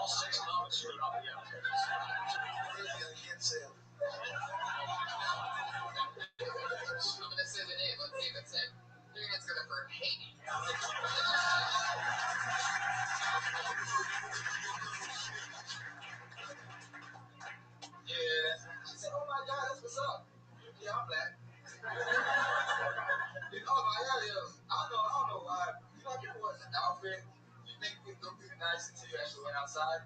6 comments straight off the air. I can't say them. I'm going to say the name. Let's see if it's him. You're going to go for Haiti. Yeah. She said, oh my God, that's what's up. Yeah, I'm black. Oh my God, yeah. I don't know why. You know, people want an outfit. You think it look really nice until you actually went outside.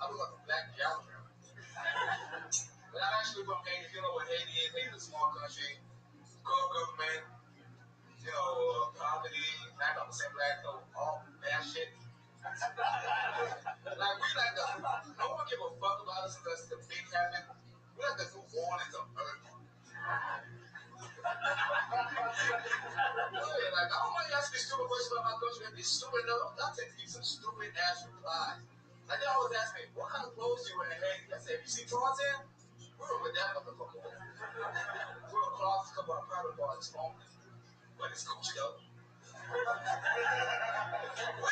I look like a black janitor. But I'm actually from Haiti. You know what Haiti is? Haiti is a small country. Good government. You know, poverty. Not on the same black, all bad shit. Like, we like the, no one give a fuck about us unless the big happen. We like the new warnings of earth. Like, I don't want you to ask me stupid questions about my country and be stupid enough. I'll take you some stupid ass replies. Like, they always ask me, what kind of clothes do you wear in Haiti? I say, have you seen Tarzan? We were with that motherfucker. We were clothes, a couple of private parts, but it's Gucci though. Where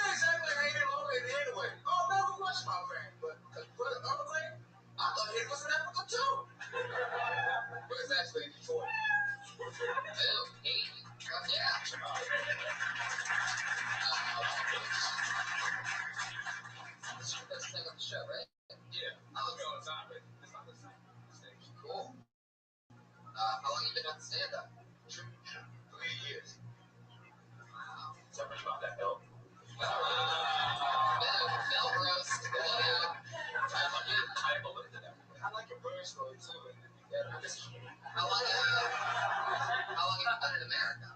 exactly Haiti located anyway? Oh, never watched my friend, but for the other thing, I thought Haiti was in Africa too. But it's actually in Detroit. Oh, Haiti. Yeah. This is your first time on the show, right? Yeah. I look all the time, but it's not the same stage. Cool. How long have you been on stand-up? 3 years. Wow. So much about that belt. Belt roast. I like your bird story too. How long have you been in America?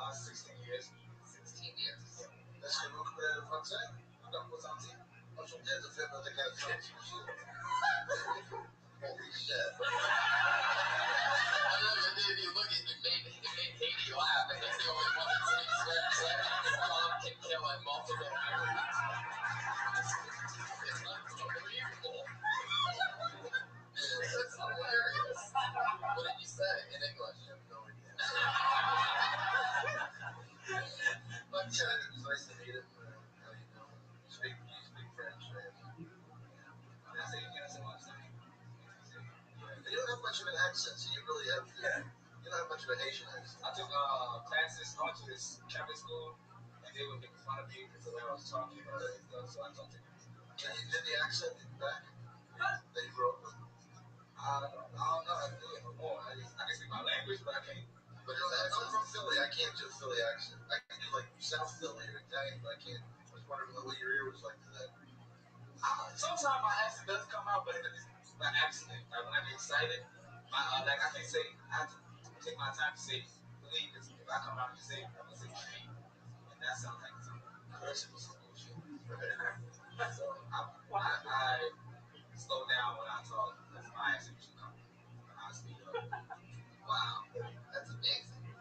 16 years. 16 years. Est-ce que vous comprenez le français? Donc, vous sentez? Moi, je viens de faire notre candidature. Holy shit. If you look at it made Haiti laugh, and he's the only one that speaks French. Trump can kill in multiple languages. It's unbelievable. It's hilarious. What did you say in English? I have no idea. But it's nice to meet him. How you know? You speak French, right? I say you guys watch that. You don't have much of an accent, so you really have. You don't have much of an Asian accent. I took classes, going to this Catholic school, and they would make fun of me because of the way I was talking and stuff. So I talked to them. And you did the accent back that you grew up with. I don't know. I do it no more. I can speak my language, but I can't. But I'm from Philly. I can't do a Philly accent. I can do like South Philly or Italian, but I can't. I was wondering what your ear was like to that. Sometimes my accent does come out, but it's by accident. Like when I get excited, like I can say, I have to take my time to say believe. Because if I come out and say, I'm gonna say tree, and that sounds like some cursing or some bullshit. So I slow down when I talk. That's my accent usually come when I speak up. Wow, that's amazing. You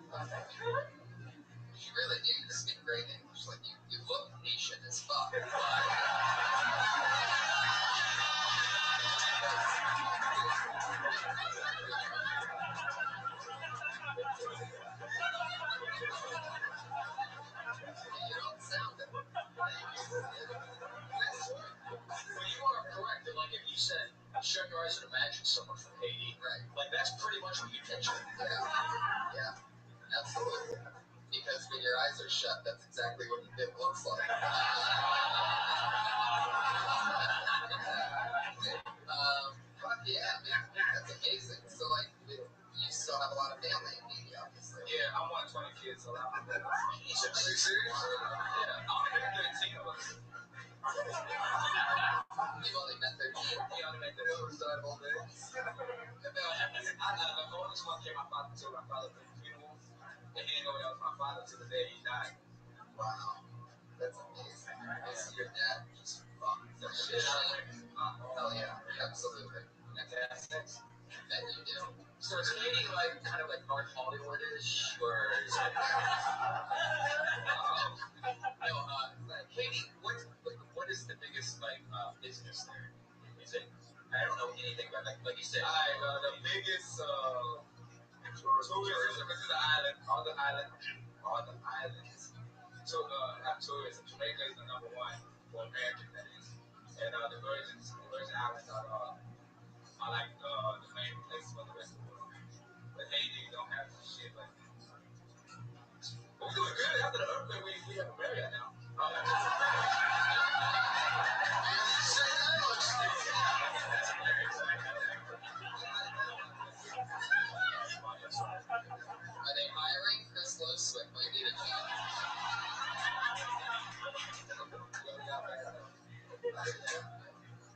really do. You speak great English. Like you look Asian as fuck. You don't sound it. Well, you are correct. Like if you said, shut your eyes and imagine someone from Haiti, right? Like that's pretty much what you picture. Yeah, absolutely. Because when your eyes are shut, that's exactly what it looks like. Fuck yeah, man. That's amazing. So like, you still have a lot of family in media, obviously. Yeah, I'm one of 20 kids, so I'm. Are you serious? Yeah, I'm only 13 of us. You've only met 13? Yeah, only met 13. Who's died all day? The oldest one came my father to my father for the funeral, and he didn't know that was my father till the day he died. Wow, that's amazing. I see your dad just fuck the shit out of you. Hell yeah, absolutely. And to have sex? Bet you do. So is Haiti like kind of like North Hollywood-ish, or is it? Haiti, what is the biggest like business there? Is it? I don't know anything about like you said. The biggest tourism is the island, all the islands. So have tourism. Jamaica is the number one. for American that is. And the Virgin Islands are like the main place for the rest of the world. But Haiti don't have shit like that. But we're doing good after the earthquake. We have a Marriott now. Are they hiring? Chris Lowswick might need a job.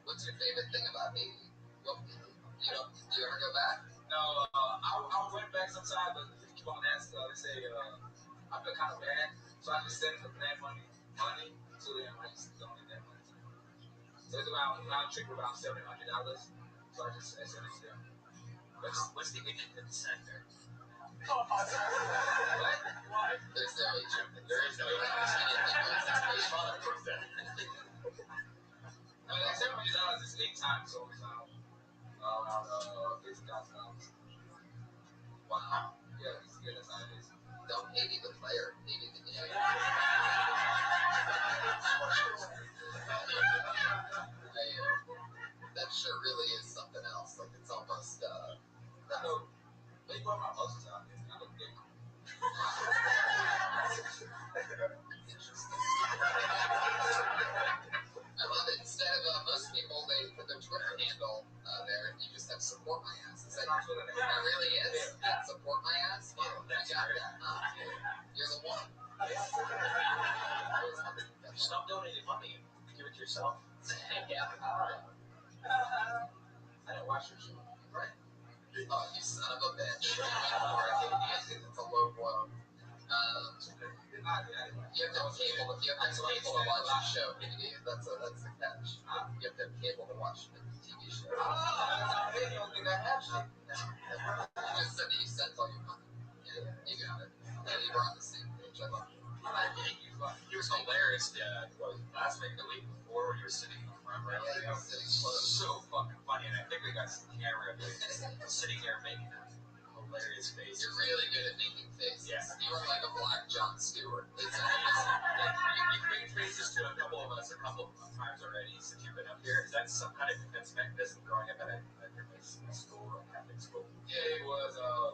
What's your favorite thing about Haiti? Well, do you ever go back? No, I went back sometime, but people keep on asking. They say I feel kind of bad, so I just send them money to them. I just don't get that money. So it's round trip around $700. So I just send it to them. What's the Indian center? What? There's no agent. There is no agent. I mean, like $700 is 8 times, so it's around $50,000. Wow. Yeah, that's how it is. Don't Haiti the player, Haiti the game. That sure really is something else. Like it's almost I know. They brought my muscles out there. I look big. Interesting. I love it. Instead of most people, they put their Twitter handle there, and you just have support my ass. Is that it really is? Yeah. Support my ass? Yeah, you got that, huh? You're the one. Stop donating money and give it to yourself. Yeah. I didn't watch your show. Right. Oh, you son of a bitch. It's a low blow. You have to have cable. You have to have cable to watch the show. That's the catch. You have to have cable to watch the TV show. I don't think I have shit. You just said that you sent all your money. Yeah, you got it. Yeah, you were on the same page. I love it. He was hilarious. Yeah, last week, the week before, when you were sitting in the front row. Yeah, you were sitting close. So fucking funny, and I think we got some camera sitting there making that hilarious face. You're really good at making faces. Yeah. You are like a black Jon Stewart. It's amazing. You've made faces to a couple of us a couple of times already since you've been up here. Is that some kind of defense mechanism growing up at a school or a Catholic school? Yeah, it was. I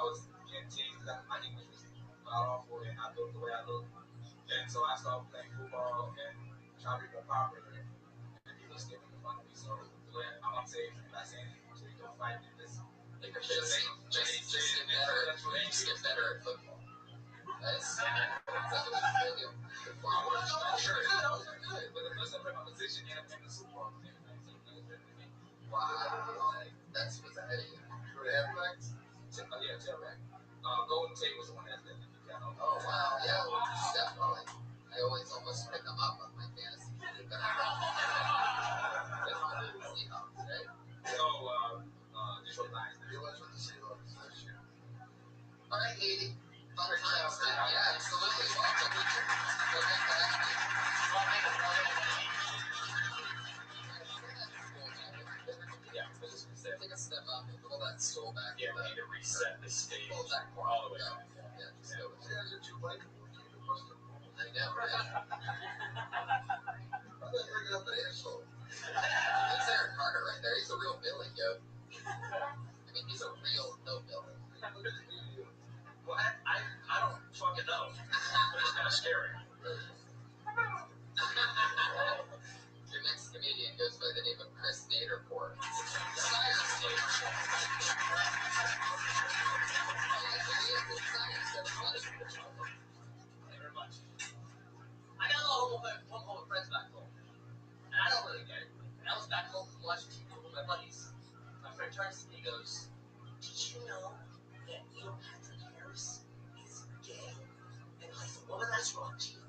was getting teased because my English was not awful and I looked the way I looked. And so I started playing football and trying to be more popular. And people still making fun of me. So I'm on stage and I say anything. So you don't fight me. Just get better. Just get better at football. That's what you do. Sure, I was good. But the first time I played my position and I played the Super Bowl. Wow. That's what's ahead of you. You were the halfback? Yeah, tailback. Golden Tate was the one that did it. Oh, wow. Yeah, definitely. I always almost pick them up on my fantasy team. But I don't. That's my little Seahawks, right? So, Detroit Lions. The real with the Seahawks. All right, Haiti. Fun times, man. Yeah, absolutely. Welcome. Go back to that. Yeah, I was just going to say. Take a step up and pull that stool back. Yeah, we need to reset the stage. Pull that corner all the way up. back. Yeah, just go with it. Guys are too likable. I know, right? I'm not bringing up an asshole. That's Eric Carter right there. He's a real villain, yo. I mean, he's a real hillbilly. Well, I don't fucking know. But it's kind of scary. Your next comedian goes by the name of Chris Naderport. I got one home friends back home, and I don't really get it. And I was back home watching TV with my buddies. My friend turns to me and goes, "Did you know that Neil Patrick Harris is gay?" And I said, "Well, that's wrong, Gene.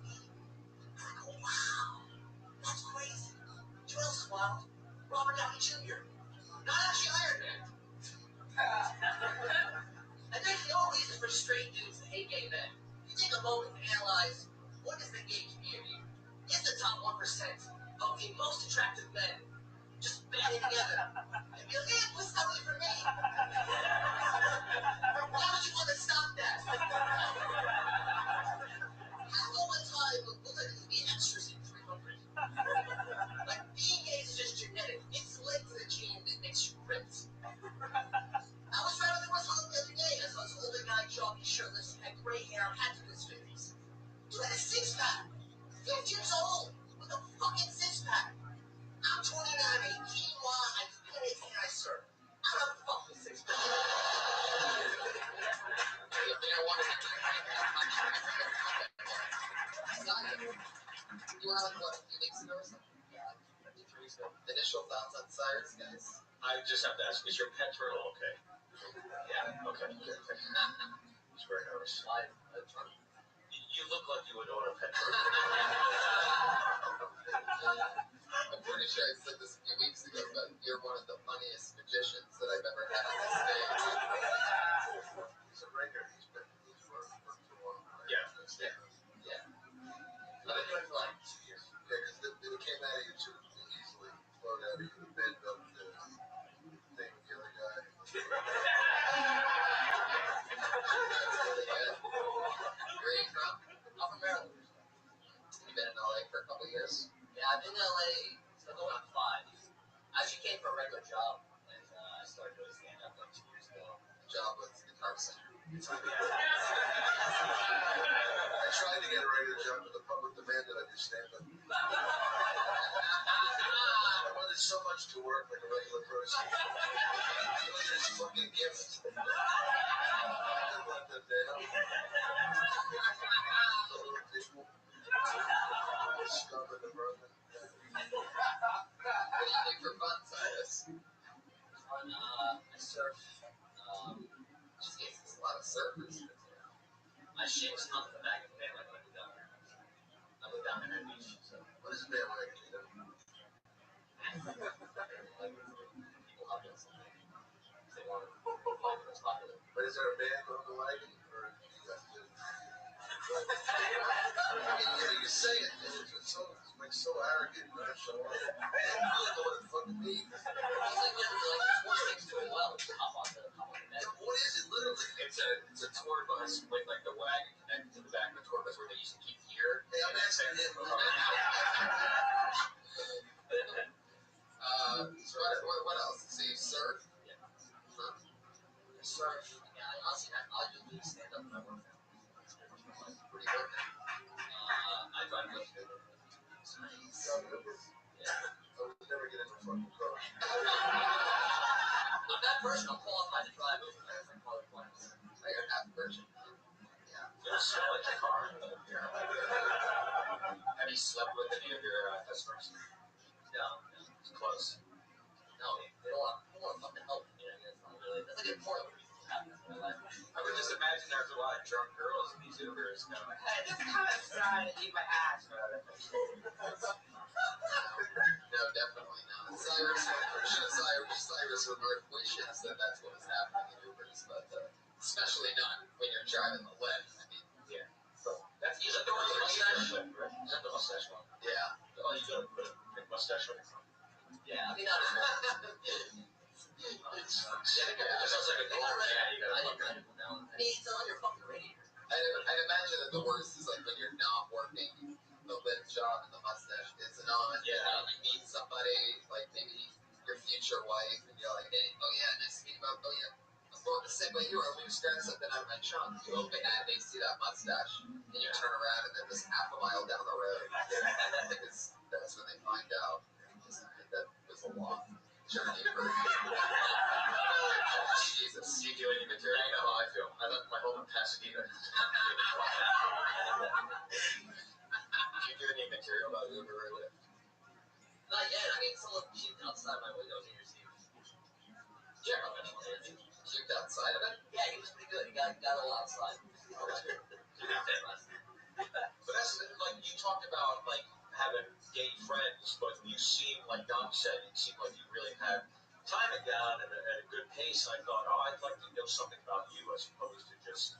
12 years old with a fucking six-pack. I'm 29, a quinoa, I feel anything I serve. I don't have a fucking six-pack. You want to be you were on what, a few weeks ago or something? Yeah, 3 weeks ago. Initial thoughts on Cyrus, guys? I just have to ask, is your pet turtle okay? Yeah, okay. He's very nervous. Why? You look like you would own a pet turtle. I'm pretty sure I said this a few weeks ago, but you're one of the funniest magicians that I've ever had on this stage. He's a regular. He's worked for a while. Yeah. I've been doing it for like 2 years. Yeah, because it came out of you too easily. Flowed out of you, the bend up the thing with the other guy. That's really good. Where are you from? I'm from Maryland. You've been in LA for a couple years? Yeah, I've been in LA for going on 5. I actually came for a regular job, and I started doing stand-up like 2 years ago. The job was Guitar Center. I tried to get a regular job, but the public demanded I do stand-up. I wanted so much to work like a regular person. It was this fucking gift. I didn't let them down. The little people. Scum in the brother. What do you do for fun, Cyrus? I surf. Just gives us a lot of surfers. I shave some of the back of the band like I moved down there. I moved down there at the beach. So. What is a bandwagon? People hop on something. They want to find what's popular. But is there a band on the wagon? Or do you have to... you say it, it's so arrogant, right? So, you really know what it fucking means. It's like one thing's doing well. Just hop on the bed. What is it, literally? It's a tour bus with like the wagon connected to the back of the tour bus where they used to keep gear. Hey, I'm asking him. What else? So you surf? Yeah. Huh? I surf. Yeah, honestly, I just do stand up when I work now. What do you work now? I drive lift. Nice. Yeah. I would never get in a fucking car. I'm that person. I'm qualified to drive over there. My car requires. You're half virgin. Yeah. You don't smell like your car. Have you slept with any of your customers? No. It's close. No, they don't want fucking help. You know, it's not really. That's like important when people have this in their life. I would just imagine there's a lot of drunk girls in these Ubers kind of like, Hey, this kind of trying to eat my ass. No, definitely not. Cyrus would wishes that that's what was happening in Ubers, but especially not when you're driving the lift. I mean, yeah. that's you got the mustache, right? You got the mustache one. Yeah. Oh, you got a big mustache one. Yeah, I mean, not as much. It sounds like a dog. Yeah, you got a fucking I mean, it's on your fucking radiator. I'd imagine that the worst is like when you're not working the lift job and the mustache isn't on. Yeah. You meet somebody, like maybe your future wife, and you're like, hey, oh yeah, nice to meet you. Oh yeah, I'm going the same way you are. Let me just grab something out of my trunk. You open it, and they see that mustache, and you turn around, and then just half a mile down the road, that's when they find out. That was a long journey for Jesus. You do any material? I know how I feel. I left my home in Pasadena. Do you do any material about Uber or Lyft? Not yet. I mean, someone puked outside my window New Year's Eve. Yeah, puked outside of it? Yeah, he was pretty good. He got a little outside. But that's like you talked about, like having gay friends, but you seem like Dom said, you seem like you really had time it down at a good pace. I thought, oh, I'd like to know something about you as opposed to just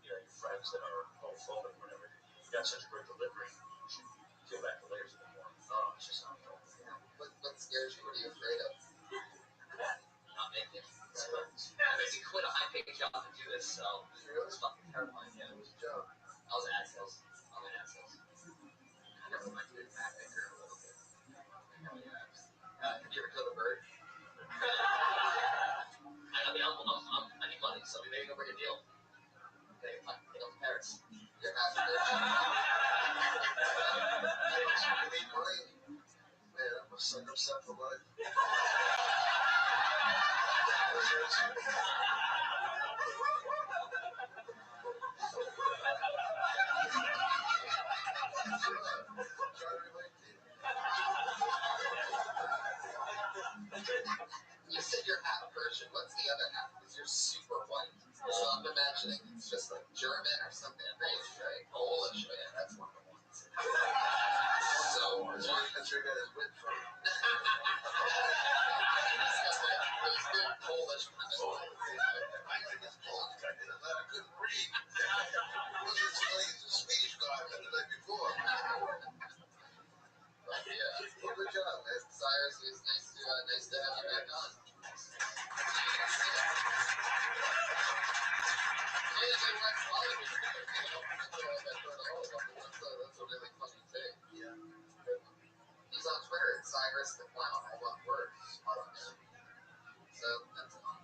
your friends that are homophobic, whatever. You got such great delivery. You should peel back the layers a bit more. Oh, it's just not cool. Yeah. What scares you? What are you afraid of? Not making it. I basically quit a high-paid job to do this, so it was fucking terrifying. Yeah, it was a job. I was in ad sales. I'm in ad sales. Kind of reminds me of Matt Baker a little bit. Have you ever killed a bird? I mean, I need money, so maybe we'll bring a deal. Okay, take off the parrots. You're half virgin. Try to relate to you. You said you're half Persian. What's the other half? Because you're super white. So I'm imagining it's just like German or something crazy, right? Polish, man. That's one of the ones. So, That's why you consider that as wit from. he's got those good Polish Oh, I guess Polish guy did that. I couldn't read. It wasn't as funny as the Swedish guy I met the night before. But yeah. Well, good job, man. Cyrus, it was nice to have you back on. That's a really funny thing. Yeah. He's on Twitter at Cyrus the Clown, all one word. So that's fun.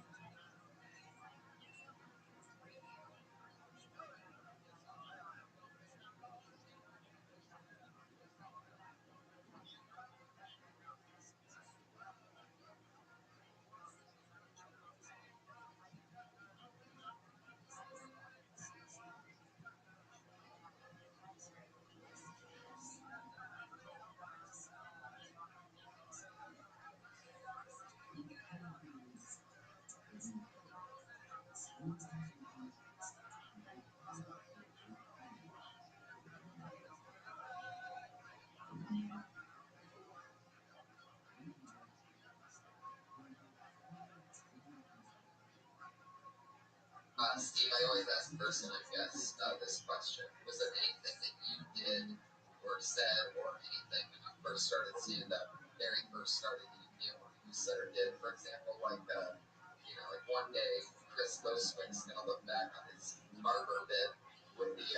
Steve, I always ask person, I guess, this question. Was there anything that you did or said or anything when you first started stand up, very first started you know, you said or did, for example, like, like one day Chris Boswick's going to look back on his barber bit with the, he's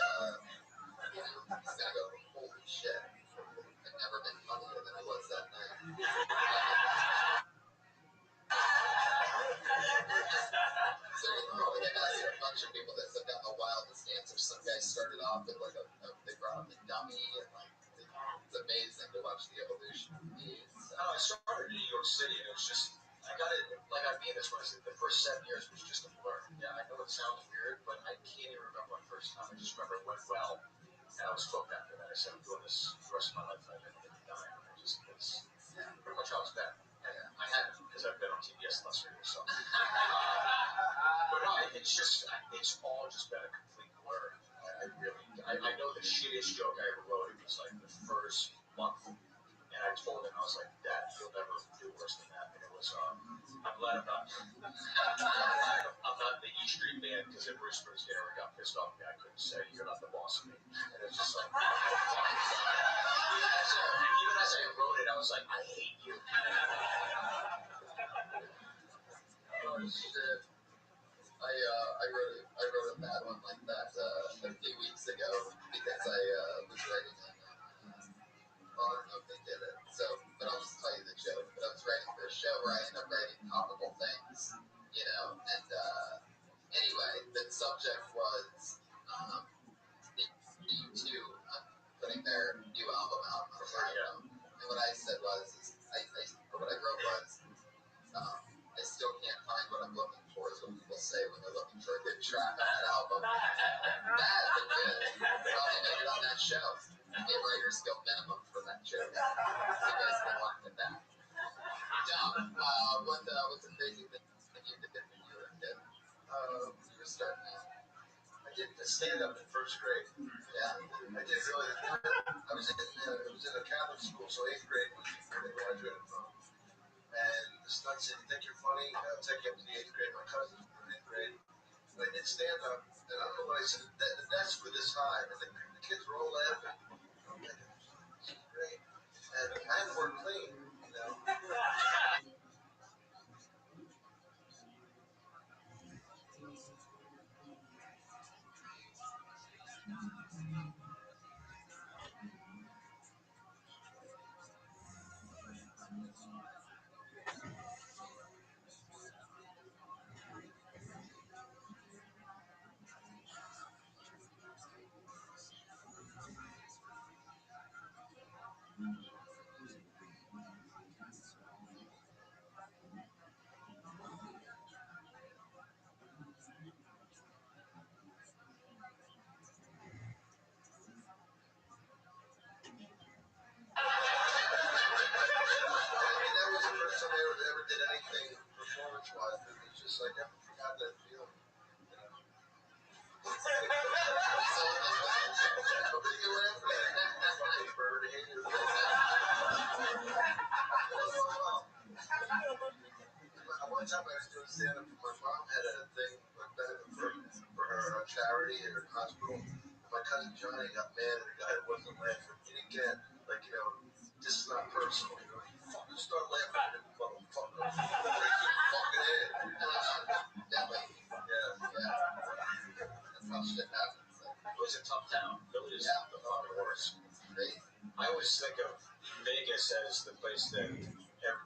going to go, holy shit, I've never been funnier than I was that night. So probably they asked a bunch of people that have gotten the wildest answers. Some guys started off with like they brought up the dummy and like it's amazing to watch the evolution of these. I started in New York City and it was just, I got it, like I mean this when I said the first 7 years was just a blur. Yeah, I know it sounds weird, but I can't even remember my first time. I just remember it went well. And I was hooked after that. I said, I'm doing this the rest of my life. I've been dying. I just, it's pretty much how it's been. And I had because I've been on TBS last year. So. But no, it's all just been a complete blur. I know the shittiest joke I ever wrote. It was like the first month, and I told him I was like, "Dad, you'll never do worse than that." And it was, I'm glad I'm not in the E Street Band because if Bruce Springsteen ever got pissed off at me, I couldn't say you're not the boss of me. And it's just like, even as I wrote it, I was like, I hate you. Oh shit. I wrote a bad one like that a few weeks ago because I was writing well, I don't know if they did it. So, but I'll just tell you the joke. But I was writing for a show where I end up writing topical things, and anyway, the subject was the U2 putting their new album out on Friday. And what I said was, or what I wrote was, I still can't find what I'm looking for, is what people say when they're looking for a good track on that album. That would probably made it on that show. A writer's guild minimum for that joke. So you guys can laugh at that. Dumb. What's the crazy thing you did when you were a kid? You were starting out. I did the stand-up in first grade. Yeah. I did really. I was in a Catholic school, so 8th grade was where they graduated from. And the student said, "You think you're funny? I'll take you up to the 8th grade." My cousins were in 8th grade. But I did stand-up, and I don't know what I said. The desks were this high, and the kids were all laughing. I'm thinking, this is great. And I had to work clean, charity or hospital. My cousin Johnny got mad at a guy that wasn't laughing. He didn't get, like, this is not personal. You fucking start laughing at him, motherfucker. Break your fucking head. That's how shit happens. It was a tough town. Philly is the fucking worst. I always think of Vegas as the place that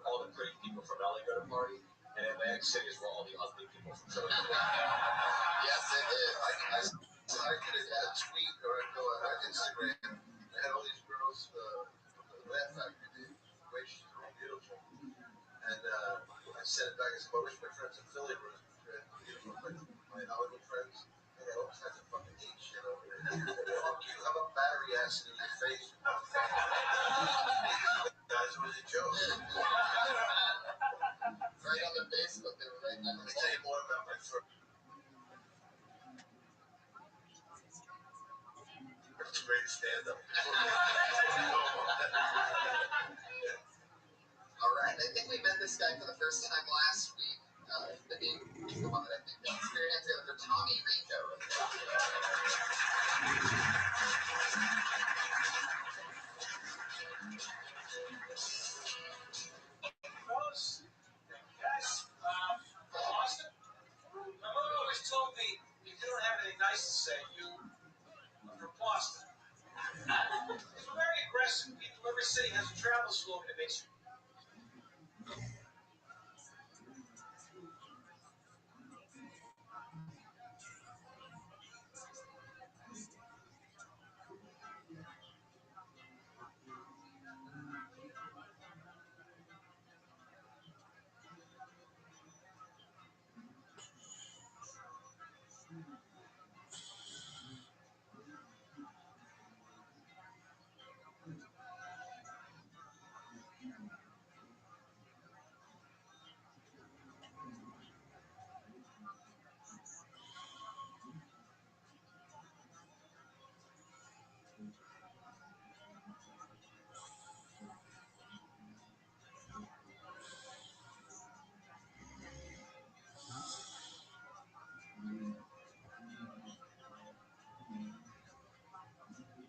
all the pretty people from LA go to party, and Atlantic City is where all the ugly people from Philly go. Yes, it is. I did a tweet or on Instagram. I had all these girls from the Laugh Factory. The way she's real beautiful. And I sent it back. I said, I wish my friends in Philly were as beautiful. My Hollywood friends, they got all kinds of fucking hate shit over there. Fuck you. How about battery acid in your face? Guys, it was a joke. Right on the Facebook, they were right on the Let me tell you more about my first great stand-up. All right, I think we met this guy for the first time last week. The name is the one that I think of. Experience it for Tommy Rico. Fellas, guys, Austin, my mother always told me if you don't have anything nice to say, you are from Boston. It's very aggressive. Every city has a travel slogan that makes you.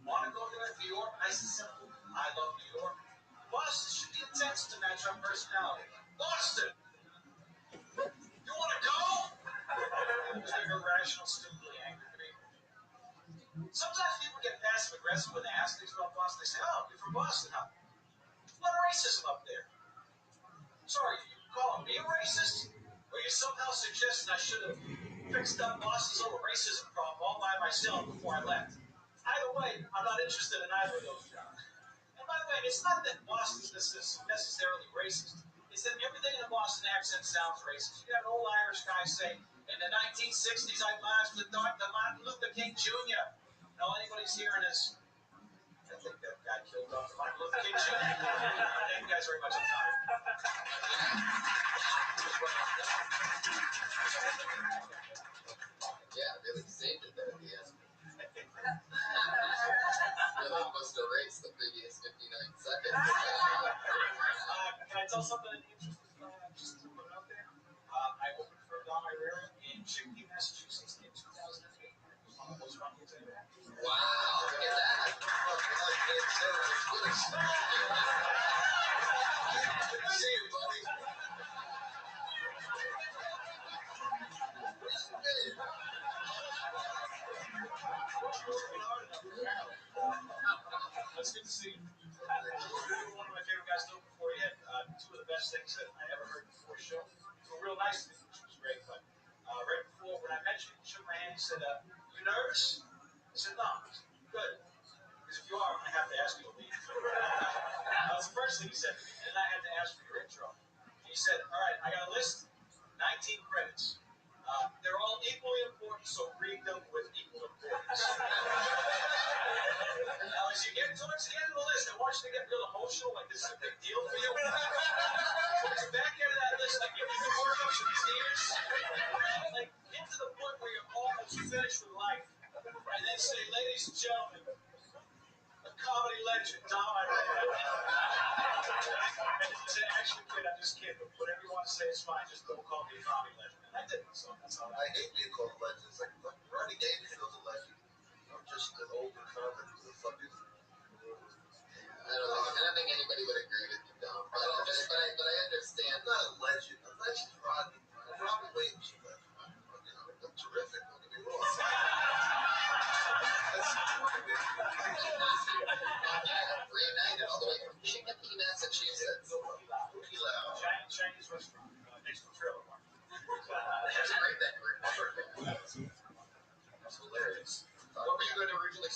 Want to go to New York? Nice and simple. I love New York. Boston should be intense to match our personality. Boston! You want to go? They're irrational, stupidly angry people. Sometimes people get passive aggressive when they ask things about Boston. They say, oh, you're from Boston, huh? A lot of racism up there. Sorry, you calling me a racist? Or you somehow suggesting I should have fixed up Boston's little racism problem all by myself before I left? Either way, I'm not interested in either of those jobs. And by the way, it's not that Boston's necessarily racist. It's that everything in a Boston accent sounds racist. You got an old Irish guy say, in the 1960s, I marched with Dr. Martin Luther King Jr. Now, anybody's hearing this, I think that guy killed Dr. Martin Luther King Jr. Thank you guys very much. I'm tired. Yeah, really saved it there at the end. Really must erase the previous 59 seconds. Can I tell something interesting? Just to put it out there. I opened for Don Herrera in Chicopee, Massachusetts in 2008. One of the most fun gigs I ever had. Wow, look at that. See you, buddy. That's good to see you. One of my favorite guys to know before he had two of the best things that I ever heard before a show. So real nice to me, which was great. But right before, when I met you, he shook my hand. He said, you nervous? I said, no. I said, good. Because if you are, I'm going to have to ask you to leave. That was the first thing he said to me. And then I had to ask for your intro. He said, all right, I got a list, 19 credits. They're all equally important, so read them with equal importance. Now, as you get towards the end of the list, I want you to get real emotional, like this is a big deal for you. Towards the back end of that list, I give you the work of some tears. Like, get to the point where you're almost finished with life. And then say, ladies and gentlemen, a comedy legend, Tom Irene. And if you say, actually, kid, I'm just kidding. Whatever you want to say is fine. Just don't call me a comedy legend. And I didn't, so that's all. I hate being called a legend. It's like, Ronnie Davis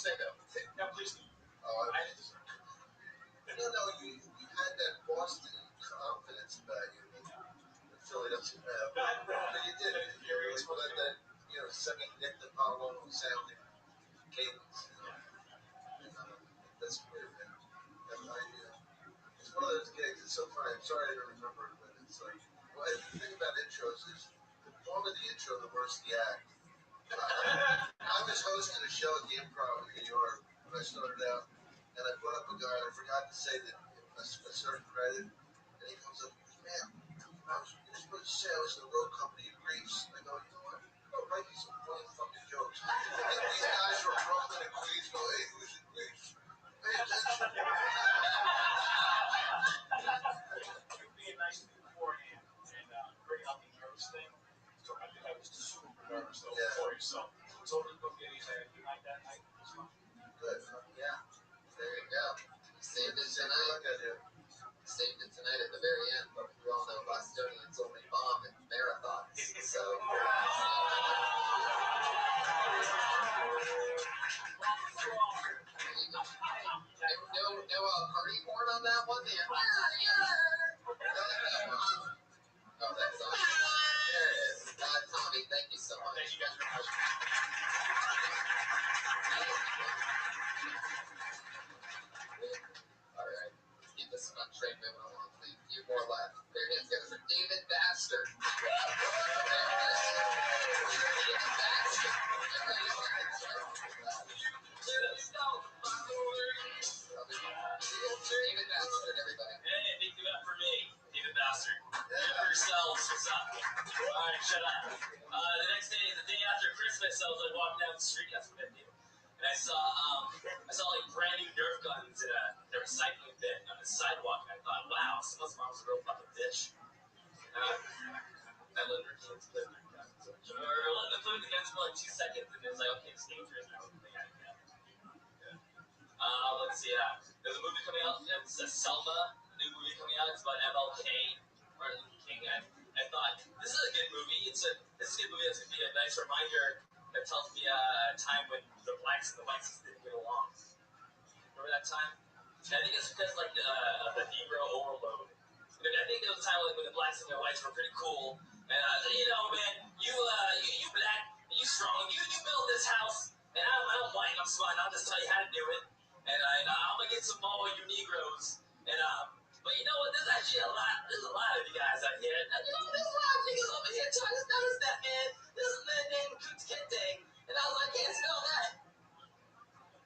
say no. No, please do. Oh, No, you had that Boston confidence about you that Philly doesn't have. But you did. It's one of that, semi-nicked Apollo sounding cadence. That's weird, man. It's one of those gigs. It's so funny. I'm sorry I don't remember it, but it's like, well, the thing about intros is the longer the intro, the worse the act. I was hosting a show at the Improv in New York when I started out, and I brought up a guy, and I forgot to say that a certain credit, and he comes up and goes, man, you're supposed to say I was in the road company in Greece. And I go, you know what? Go write me some funny fucking jokes. And these guys from Brooklyn and Queens go, hey, who's in Greece? Pay attention. You're being nice to me beforehand, and very healthy nervous thing. So I think I was super nervous though for yourself. Totally booked anything like that night. Good. Yeah. there you go. Saved it tonight. Saved it tonight at the very end. But we all know Bostonians only bomb in marathons. So. No party horn on that one. Oh, that's awesome. There it is. Tommy, thank you so much. Thank you guys very much. All right. Let's keep this fun train moving along. Please. A few more left. There it is. Get us for David Bastard. David Bastard, everybody. Hey, big give it up for me, David Bastard. For yourselves, what's up? Alright, shut up. The next day, the day after Christmas, I was like walking down the street, that's what I did. And I saw like brand new Nerf guns in a recycling bin on the sidewalk, and I thought, wow, someone's mom's a real fucking bitch. I let her kids play with their guns. Or let them play with the guns for like 2 seconds, and it was like, okay, it's dangerous, and I don't think I can. Let's see, there's a movie coming out, it's Selma, a new movie coming out, it's about MLK, Martin Luther King. I thought, this is a good movie, this is a good movie that's going to be a nice reminder that tells me a time when the blacks and the whites didn't get along. Remember that time? And I think it's because, like, the Negro overload. I think there was a time when the blacks and the whites were pretty cool, and man, you black, you strong, you built this house, and I'm white, I'm smart, I'll just tell you how to do it. And I'm gonna get some more of you Negroes. And but you know what? There's actually there's a lot of you guys out here. And, there's a lot of niggas over here trying to notice that, man. There's a man named Kente. And I was like, I can't spell that.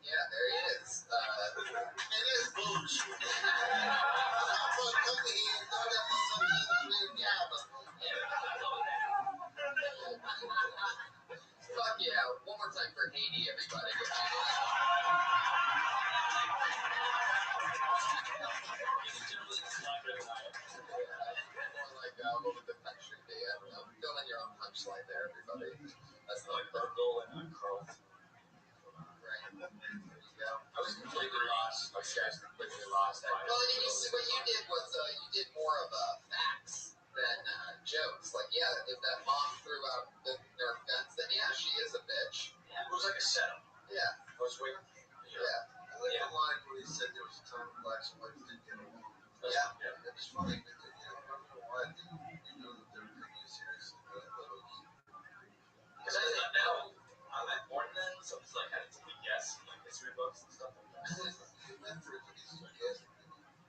Yeah, there he is. It is Booch. Fuck yeah. One more time for Haiti, everybody. More like what would the punch be? I don't know. Fill in your own punchline there, everybody. That's Like Burgle and Carl. right. There you go. I was completely lost. You guys completely lost. Well, what you did was you did more of facts than jokes. Like, yeah, if that mom threw out the Nerf guns, then yeah, she is a bitch. Yeah. It was like a setup. Yeah. I was waiting. Yeah. I like the line where he said there was a time when blacks and whites didn't get along. Yeah. It was funny. I don't know why I didn't know that they were taking it seriously. Because I thought now, I'm not born then, so it's like I had to take a guess from like history books and stuff like that.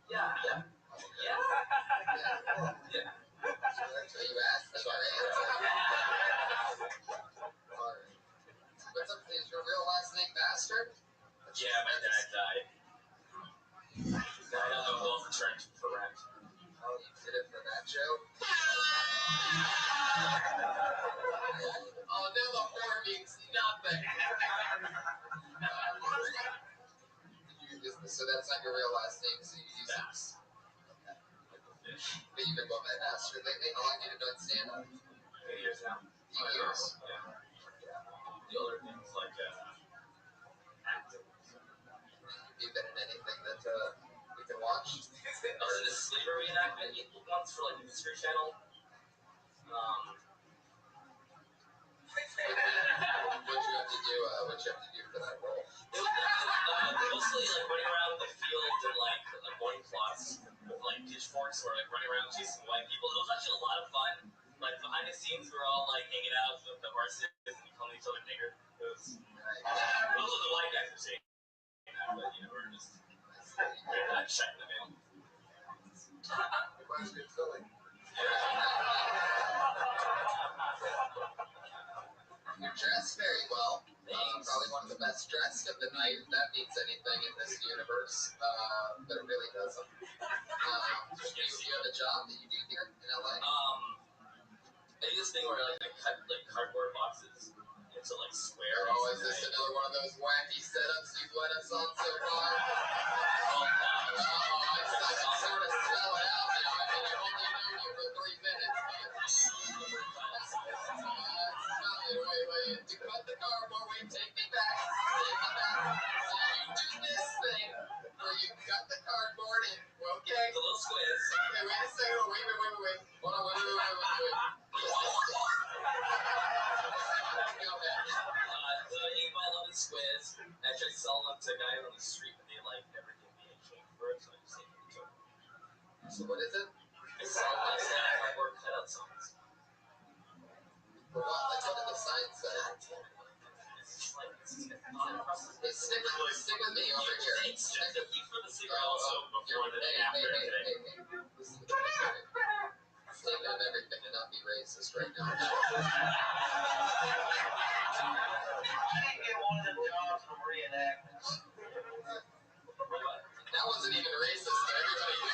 Yeah. Yeah. So you asked me your answer. All right. What's up? Is your real last name Bastard? Yeah, my dad died. I don't know who else returned for rent. Oh, you did it for that joke? Oh, now the horn means nothing. So that's not your real last name, so you use it. But you've been going by Bastard lately. How long have you been doing stand-up? 8 years now. 8 years. Yeah. The other things like acting. Have you been in anything that we can watch? I was in a Slaver reenactment once for like the History Channel. What'd you have to do for that role? here. Those are the white guys are saying that, but we're just shutting them in. Reminds me of Philly. You're dressed very well. Probably one of the best dressed of the night, if that means anything in this universe. But it really doesn't. You have a job that you do here in LA? I do this thing where I cut cardboard boxes into squares. Oh, is this another one of those wacky setups you've led us on so far? I can sort of spell it out now. I mean, I've only known you for 3 minutes. Wait. To cut the cardboard, take me back. So you do this thing where you cut the cardboard in, okay? The little squares. Okay, wait a second. Wait. Hold on, wait. Go ahead. You buy 11 squares, and I try to sell them to a guy on the street, but they never give me a change for it, so I just take it to him. So what is it? I sell cardboard cutout signs. For what? What did the sign say? Stick with me over here. Stick for the cigarette also before the day after today. Listen to me. Statement of everything and not be racist right now. I didn't get one of them jobs from reenactments. That wasn't even racist. Everybody knew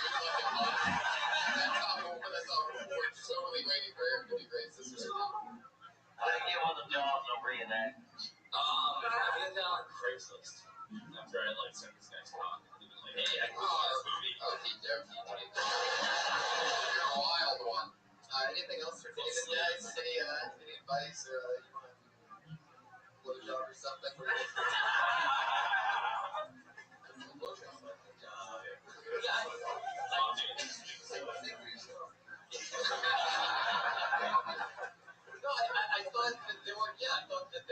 that's all. We're totally waiting for him to be racist right now. I didn't get one of them jobs from reenactments. I went down on Craigslist after I sent this guy's talk. He was like, hey, I can watch this movie. Okie dokie. You're a wild one. Anything else for David, guys? Any advice or you want to blow a job or something? No, I thought that there were, I thought that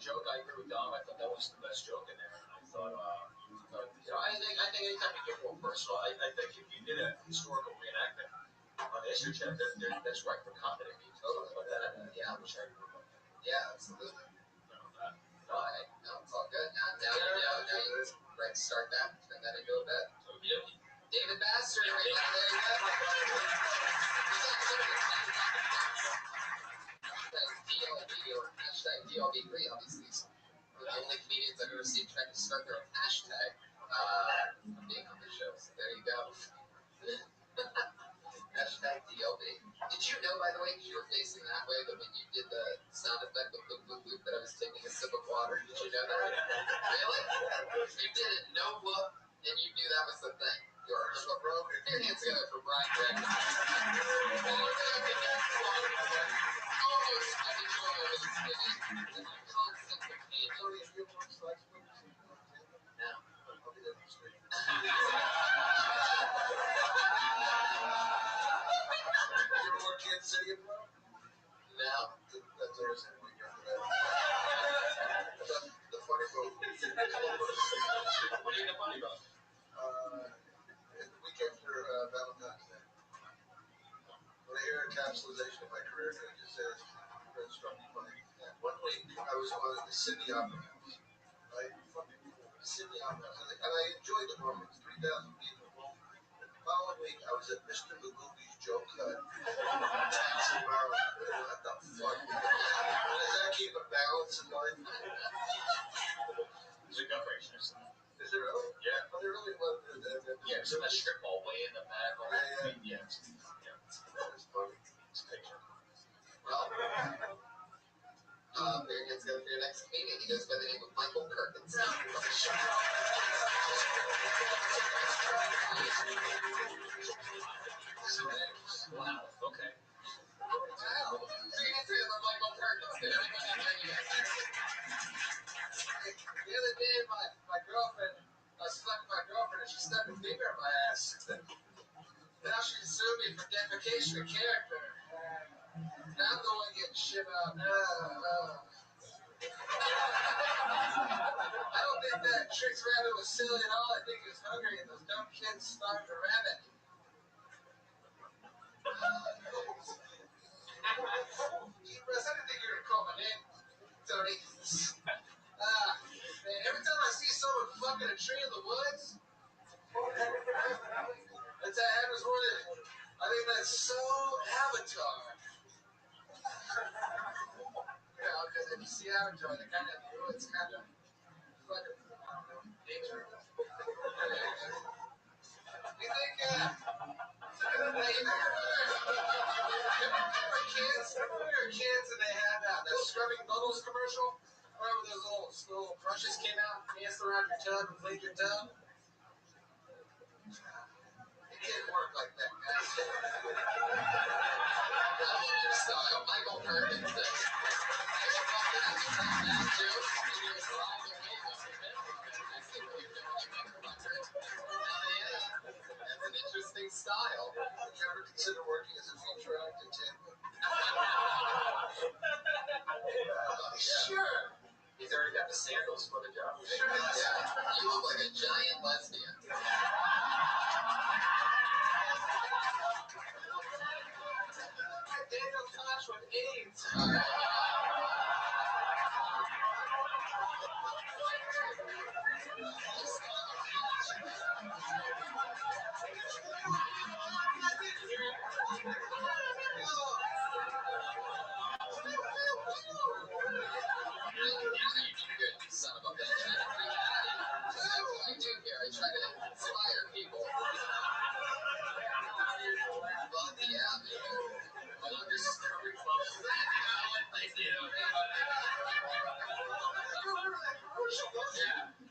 joke I agree with Dom. I thought that was the best joke in there. And I thought, I think anytime you get more personal, I think if you did a historical reenactment on the history channel, that's right for comedy. Totally. Yeah, I wish I knew about that. Yeah, absolutely. No, it's all good. Now you right, start that, turn that into a bet. David Bastard, everybody, there you go. Hashtag DLB3, obviously. We're the only comedians I've ever seen trying to start their own hashtag being on the show. So there you go. Hashtag DLB. Did you know, by the way, you were facing that way, that when you did the sound effect of boop, boop, boop, that I was taking a sip of water? Did you know that? Really? You did it, no look, and you knew that was the thing. Yours. Put your hands together for Brian Gregg. Almost as enjoyable as it's been. Constant companion. So if you want to like No. I'll be there next week. You ever work Kansas City in the road? No. That's always a week after that. The funny boat. What are you funny about? The week after Valentine's Day. When I hear encapsulation of my career, it just says, it struck me funny. One week, I was on the Sydney Opera House. Right? Fucking cool. Sydney Opera House. And I enjoyed the performance. 3,000 people. The following week, I was at Mr. Magooby's Joe Cut. Taxi Maryland. What the fuck? Does that keep a balance in life? It's a gut ratio. Is it really? Yeah. Oh, they really love it. Yeah, so that strip mall way in the back. Yeah. That's funny. It's a picture. Well, there you go for your next comedian. He goes by the name of Michael Perkins. Wow. Okay. Wow. So you can see that Michael Perkins. The other day, my girlfriend, I was fucking my girlfriend, and she stuck a finger in my ass. Now she sued me for defamation of character. Now I'm the one getting shit out. I don't think that Trix Rabbit was silly at all. I think he was hungry, and those dumb kids starved the rabbit. Russ, I didn't think you were calling in, Tony. Man, every time I see someone fucking a tree in the woods, that happens more than I think that's so Avatar. Because if you see Avatar, they kind of the woods kind of fucking nature. You think, remember we were kids and they had that scrubbing bubbles commercial? Remember those little brushes came out, danced around your tub and cleaned your tub? It didn't work like that, guys. I love your style. Michael Perkins does. That's an interesting style. Would you ever consider working as a feature actor, Tim? Sure. He's already got the sandals for the job. Sure. Yeah. You look like a giant lesbian. Daniel Tosh with AIDS. Son of a bitch. That's what I do here. I try to inspire people. But yeah, I love your strawberry bubbles. I do. Yeah.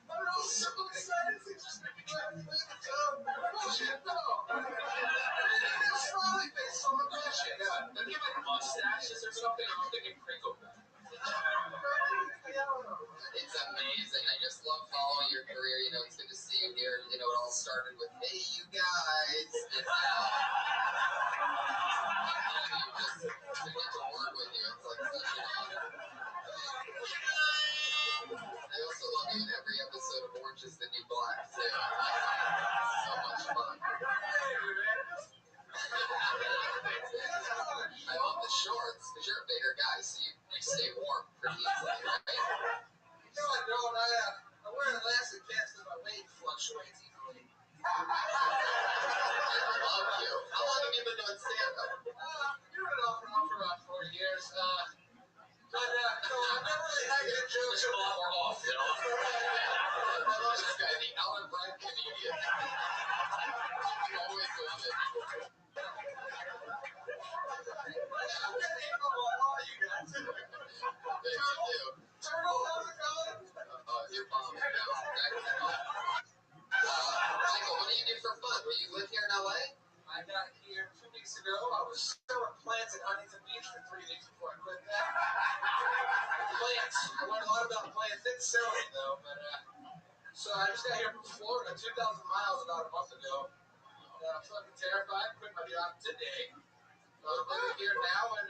I was so excited. It's just making me laugh. Bullshit, no. Smiley face on the bullshit. Yeah. Then give it mustaches or something. I'm thinking crinkle cut. It's amazing. I just love following your career. You know, it's good to see you here. You know, it all started with, hey, you guys. And now, just to get to work with you, it's like such an honor. I also love you in every episode of Orange is the New Black, too. So much fun. I love the shorts, because you're a bigger guy, so you stay warm pretty easily, right? No, I don't. I wear an elastic vest because my weight fluctuates easily. I love you. How long have you been doing stand-up? Doing it off and on for about 4 years. But no, I've never really had good jokes. A lot more off, you know? I love this guy, the out-of-breath comedian. Always love it. I'm getting into all you guys. Turtle, how's it going? Your mom is now. Michael, what do you do for fun? Do you live here in LA? I got here 2 weeks ago. I was selling plants at Huntington Beach for 3 weeks before I quit that. Plants. I learned a lot about plants. Didn't sell any though, but so I just got here from Florida, 2,000 miles about a month ago. I'm fucking terrified. Quit my job today. I'm living here now and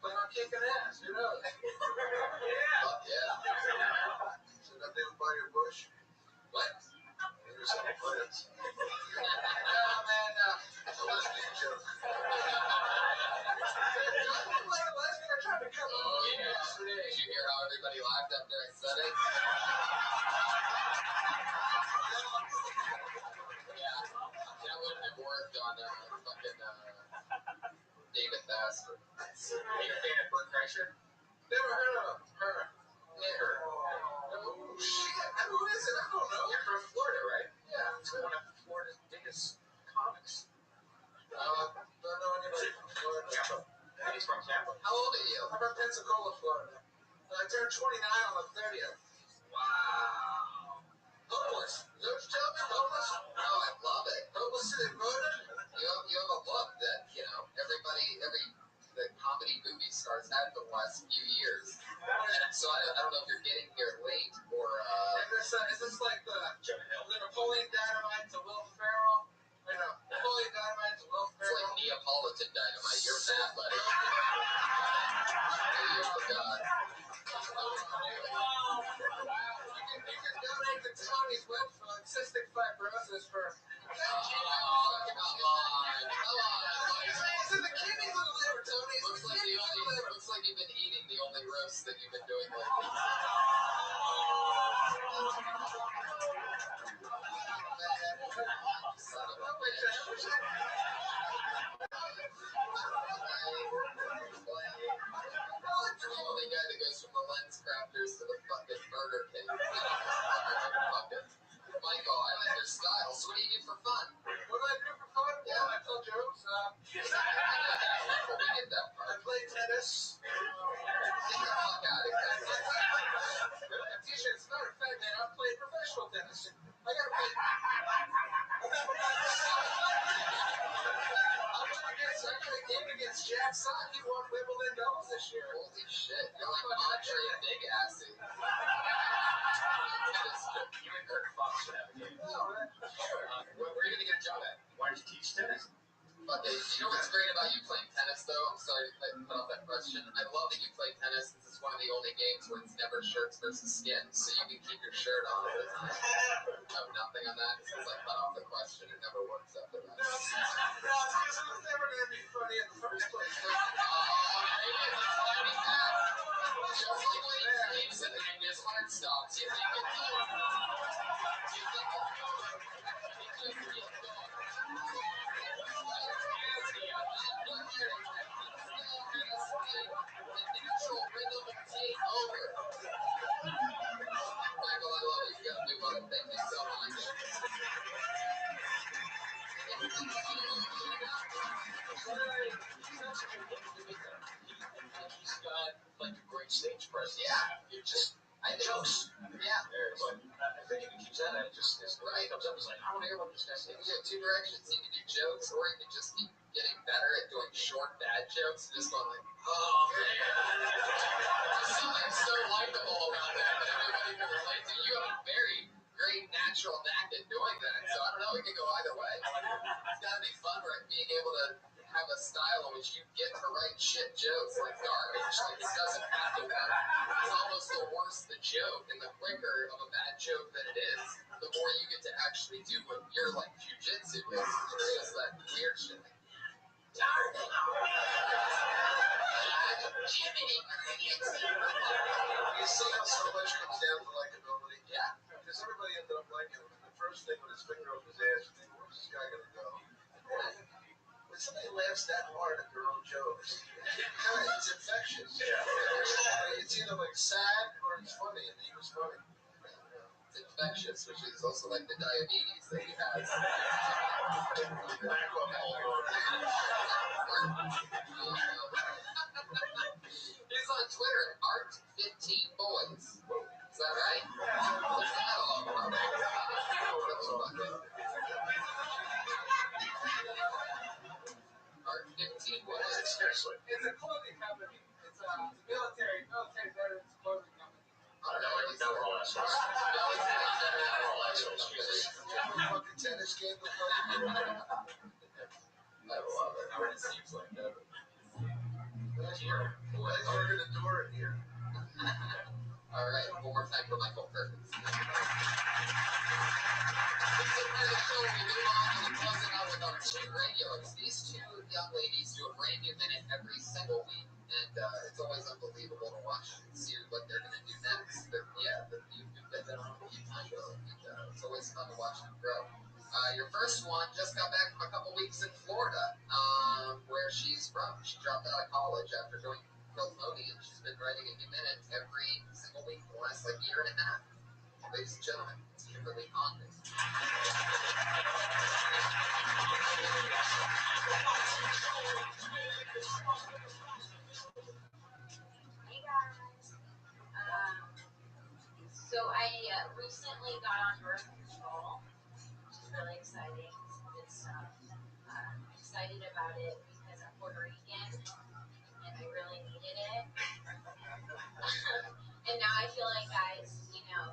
plan on kicking ass. Who knows? Yeah. Should I live by your bush? What? There's some plants. Man, it's a lesbian joke. I tried to come up yesterday. Did you hear how everybody laughed after I said it? Yeah. That would have been worked on fucking David Bass. Are you a fan of Bert Kreischer? Never heard of him. Her. Yeah, her. Oh, shit. Who is it? I don't know. You're from Florida, right? Yeah. It's one of Florida's biggest comics. Don't know anybody from Florida. Tampa. He's from Tampa. How old are you? I'm from Pensacola, Florida. I turned 29 on the 30th. Wow. Hopeless. Is that what you're telling me? Hopeless? No, I love it. Hopeless to the voted? You have a look that, you know, the comedy movie stars had for the last few years. And so I don't know if you're getting here late or... Is this like the Napoleon Dynamite to Will Ferrell? Napoleon Dynamite to Will Ferrell. It's like Neapolitan Dynamite. You're fat, buddy. Oh, God. You can donate to Tony's web fund, cystic fibrosis for... Come on. It's in the kidneys of the liver, Tony. Looks like you've been eating the only family roast that you've been doing lately? Son of a bitch. The only guy that goes from the lens crafters to the fucking Burger King. Michael, I like your style. So what do you do for fun? What do I do for fun? Yeah, I tell jokes. We get that I part. play tennis. Get the fuck out of here. Really? I'm teaching. As a matter of fact, man, I'm playing professional tennis. I gotta play. I got a game against Jack Sock. He won Wimbledon doubles this year. Holy shit. You're like Andre Big Assy. You and Kirk Fox should have a game. No, man. Where are you going to get a job at? Why did you teach tennis? Okay, you know what's great about you playing tennis, though? I'm sorry to put off that question. I love that you play tennis because it's one of the only games where it's never shirts versus skin, so you can keep your shirt on all the time. I have nothing on that since I cut off the question. It never works after that. No, it's because it was never going to be funny in the first place. Oh, maybe it's finding that. Just like when he sleeps and then his heart stops, you think it's over. You think it's over. It just keeps going. Michael, I love you. You gotta move on. Thank you so much. He's got like a great stage presence. Yeah. You just I think jokes. Yeah. But I think if he keeps that, it just his right comes up. It's like I want to hear what this guy You says. have two directions. You can do jokes, or you can just keep getting better at doing short, bad jokes. Just going like, oh man. There's something so likable about that everybody can relate to. You have a very great natural knack at doing that. So I don't know. It can go either way. It's got to be fun, right? Being able to have a style in which you get to write shit jokes like garbage. Like it doesn't have to work. It's almost the worse the joke and the quicker of a bad joke that it is, the more you get to actually do what you're like jujitsu is. It's just that weird shit. Jiminy Cricket. You see how so much comes down to likability? Yeah. Because everybody ended up liking him. And the first thing when his finger up his ass, you think, where's this guy going to go? When somebody laughs that hard at their own jokes, it's infectious. Yeah. It's either like sad or it's funny, and he was funny. It's infectious, which is also like the diabetes that he has. He's on Twitter at Art15Boys. Is that right? What's that all about? Art15Boys. Seriously. It's a clothing company. It's a military veterans clothing company. I don't know. Now we're all assholes. Fucking tennis game with I love it. Or it seems like that. Here. Let's order the door in here. All right, one more time for Michael Perkins. This is part of the show where we move on and we close it out with our two regulars. These two young ladies do a brand new minute every single week, and it's always unbelievable to watch and see what they're going to do next. You've been on a few times, and it's always fun to watch them grow. Your first one just got back from a couple weeks in Florida, where she's from. She dropped out of college after going Philmoni, and she's been writing a new minute every single week for the last year and a half. Ladies and gentlemen, it's Kimberly Condon. Hey guys. So I recently got on birth control, which is really exciting. It's good stuff. I'm excited about it because I'm Puerto Rican and I really needed it. And now I feel like guys can come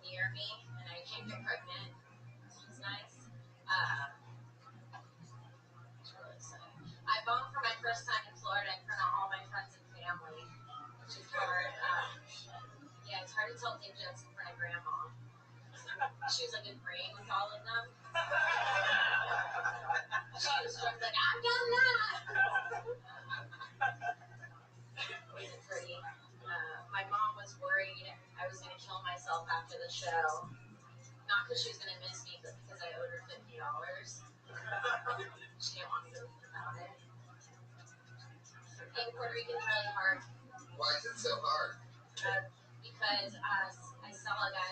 near me and I can't get pregnant, which is nice. It's really exciting. I boned for my first time in Florida in front of all my friends and family, which is hard. Yeah, it's hard to tell dick jokes in front of grandma. She was agreeing with all of them. She was just like, I've done that. show. Not because she was going to miss me, but because I owed her $50. She didn't want me to leave without it. Being Puerto Rican is really hard. Why is it so hard? Because I saw a guy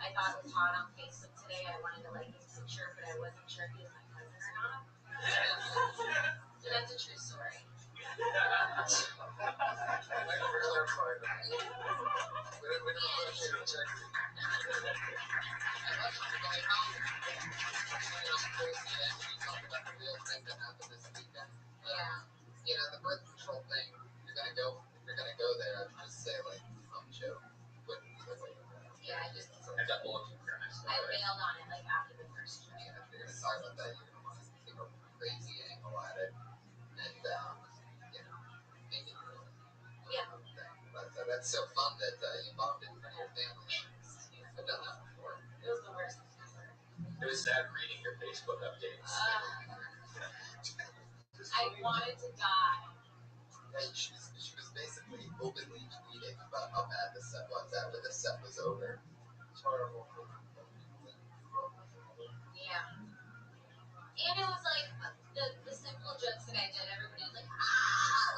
I thought was hot on Facebook today. I wanted to like his picture, but I wasn't sure if he was my cousin or not. So that's a true story. You know, the birth control thing, if you're gonna go there, just say like some joke wouldn't be the way to go. Yeah, I just I got bulletin fairness. I bailed on it like after the first show. Yeah, if you're gonna talk about that, you're gonna want to take a crazy angle at it, and you know, make it real. Yeah. But that's so fun that you bombed in front of your family. I've done that before. It was the worst thing ever. It was sad reading your Facebook updates. I wanted to die. And she was basically openly tweeting about how bad the set was after the set was over. It's horrible. Yeah. And it was like the simple jokes that I did, everybody was like,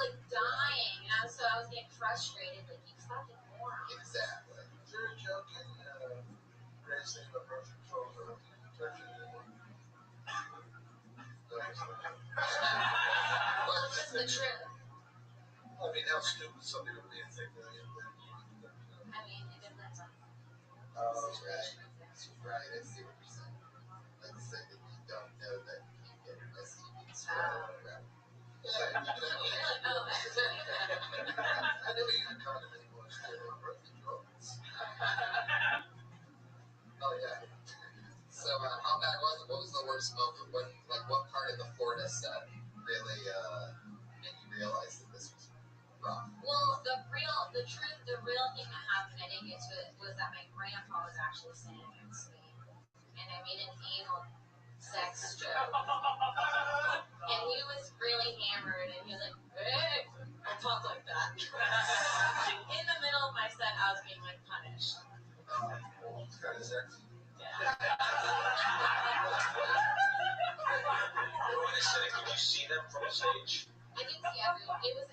like dying. And I was getting frustrated, like, you fucking moron. Exactly. Is there a joke in Grace thing about birth control or Just the truth. I mean, how stupid somebody would be and think that. I mean, it depends on. That's right. That's right. I see what you're saying. Like say that you don't know that you get STDs. You're like, oh, actually. I never use a condom anymore. It's still on birth control. Oh yeah. So how bad was it? What was the worst moment? What part of the Florida set really made you realize that this was rough? Well, the real thing that happened, I didn't get to it, was that my grandpa was actually sitting next to me. And I made an anal sex joke. And he was really hammered, and he was like, hey, don't talk like that. In the middle of my set, I was being like punished. It's kind of sexy. Yeah. When they said it, could you see them from stage? I didn't see everyone. It was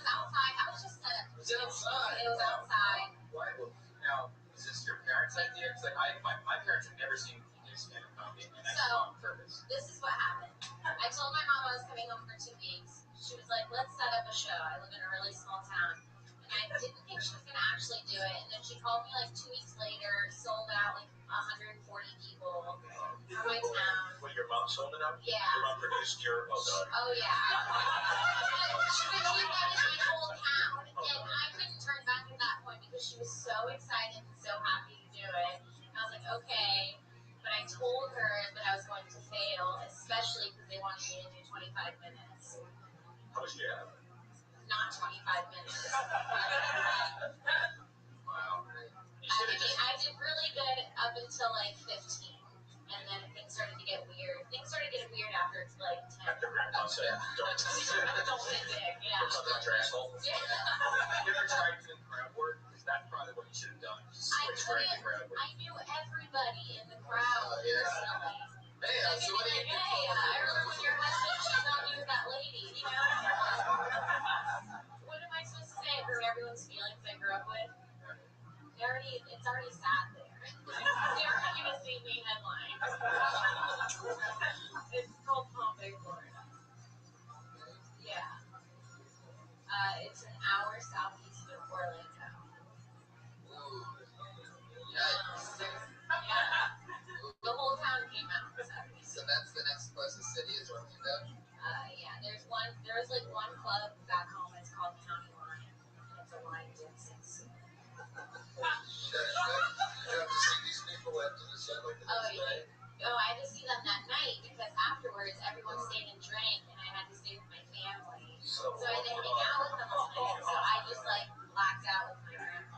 outside. I was just set up. Was it outside? It was outside. Why? Well, now, is this your parents' idea? Because my parents have never seen you do stand-up comedy, and that's on purpose. This is what happened. I told my mom I was coming home for 2 weeks. She was like, let's set up a show. I live in a really small town. And I didn't think she was going to actually do it. And then she called me like 2 weeks later, sold out like 140 people from my town. What, your mom sold it out? Yeah. Your mom produced your, oh god. Oh, yeah. She was like, that is my whole town. And I couldn't turn back at that point because she was so excited and so happy to do it. And I was like, okay. But I told her that I was going to fail, especially because they wanted me to do 25 minutes. How much do you have? Not 25 minutes. Wow. I did really good up until like 15. And then things started to get weird. Things started getting weird after like 10. After grandpa said, don't Don't get big, yeah. Don't touch your asshole. Yeah. You ever tried doing crowd work? Because that's probably what you should have done. Just switch right to crowd work. I knew everybody in the crowd personally. Hey, so what do you do? Hey, I remember when your husband cheated on you with that lady, you know? What am I supposed to say? Hurt everyone's feelings I grew up with? It's already sad there. They're not going to see me headlines. It's called Palm Bay, Florida. Yeah. It's an hour southeast of Orlando. Yeah. The whole town came out. So that's the next closest city is Orlando? Yeah. There was like one club back home. It's called County Line. And it's a line dancing. You have to see these people after the set like the next day. Oh, I had to see them that night because afterwards everyone stayed and drank and I had to stay with my family. So I didn't hang out with them all night. So I just like blacked out with my grandma.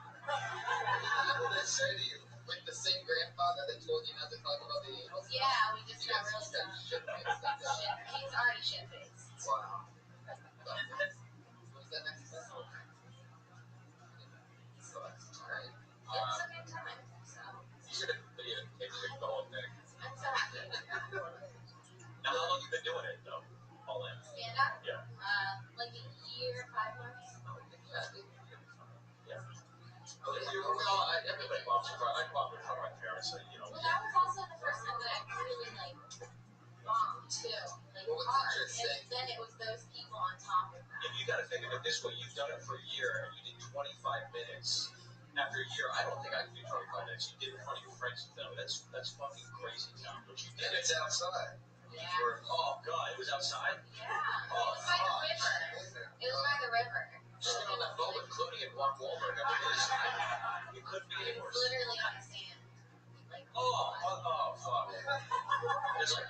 What did they say to you? With the same grandfather that told you not to talk about the animals? Yeah, we just got real stuff. He's already shit-faced. Wow. What was that next one? So that's alright. It's a good time. So. I come up in front of my parents, and Well, that was also the first time that I really bombed too. What was Hard. interesting? And then it was those people on top of that. and you got to think of it this way: you've done it for a year, and you did 25 minutes. After a year, I don't think I can do 25 minutes. You did it in front of your friends, though. That's fucking crazy, Tom. But you did And it. it's outside. Yeah. Oh God, it was outside. Yeah. It was by the river. It was by the river. Just get on that boat with Clooney and Mark Wahlberg. I mean, you couldn't be any It was worse. literally on the sand. Fuck.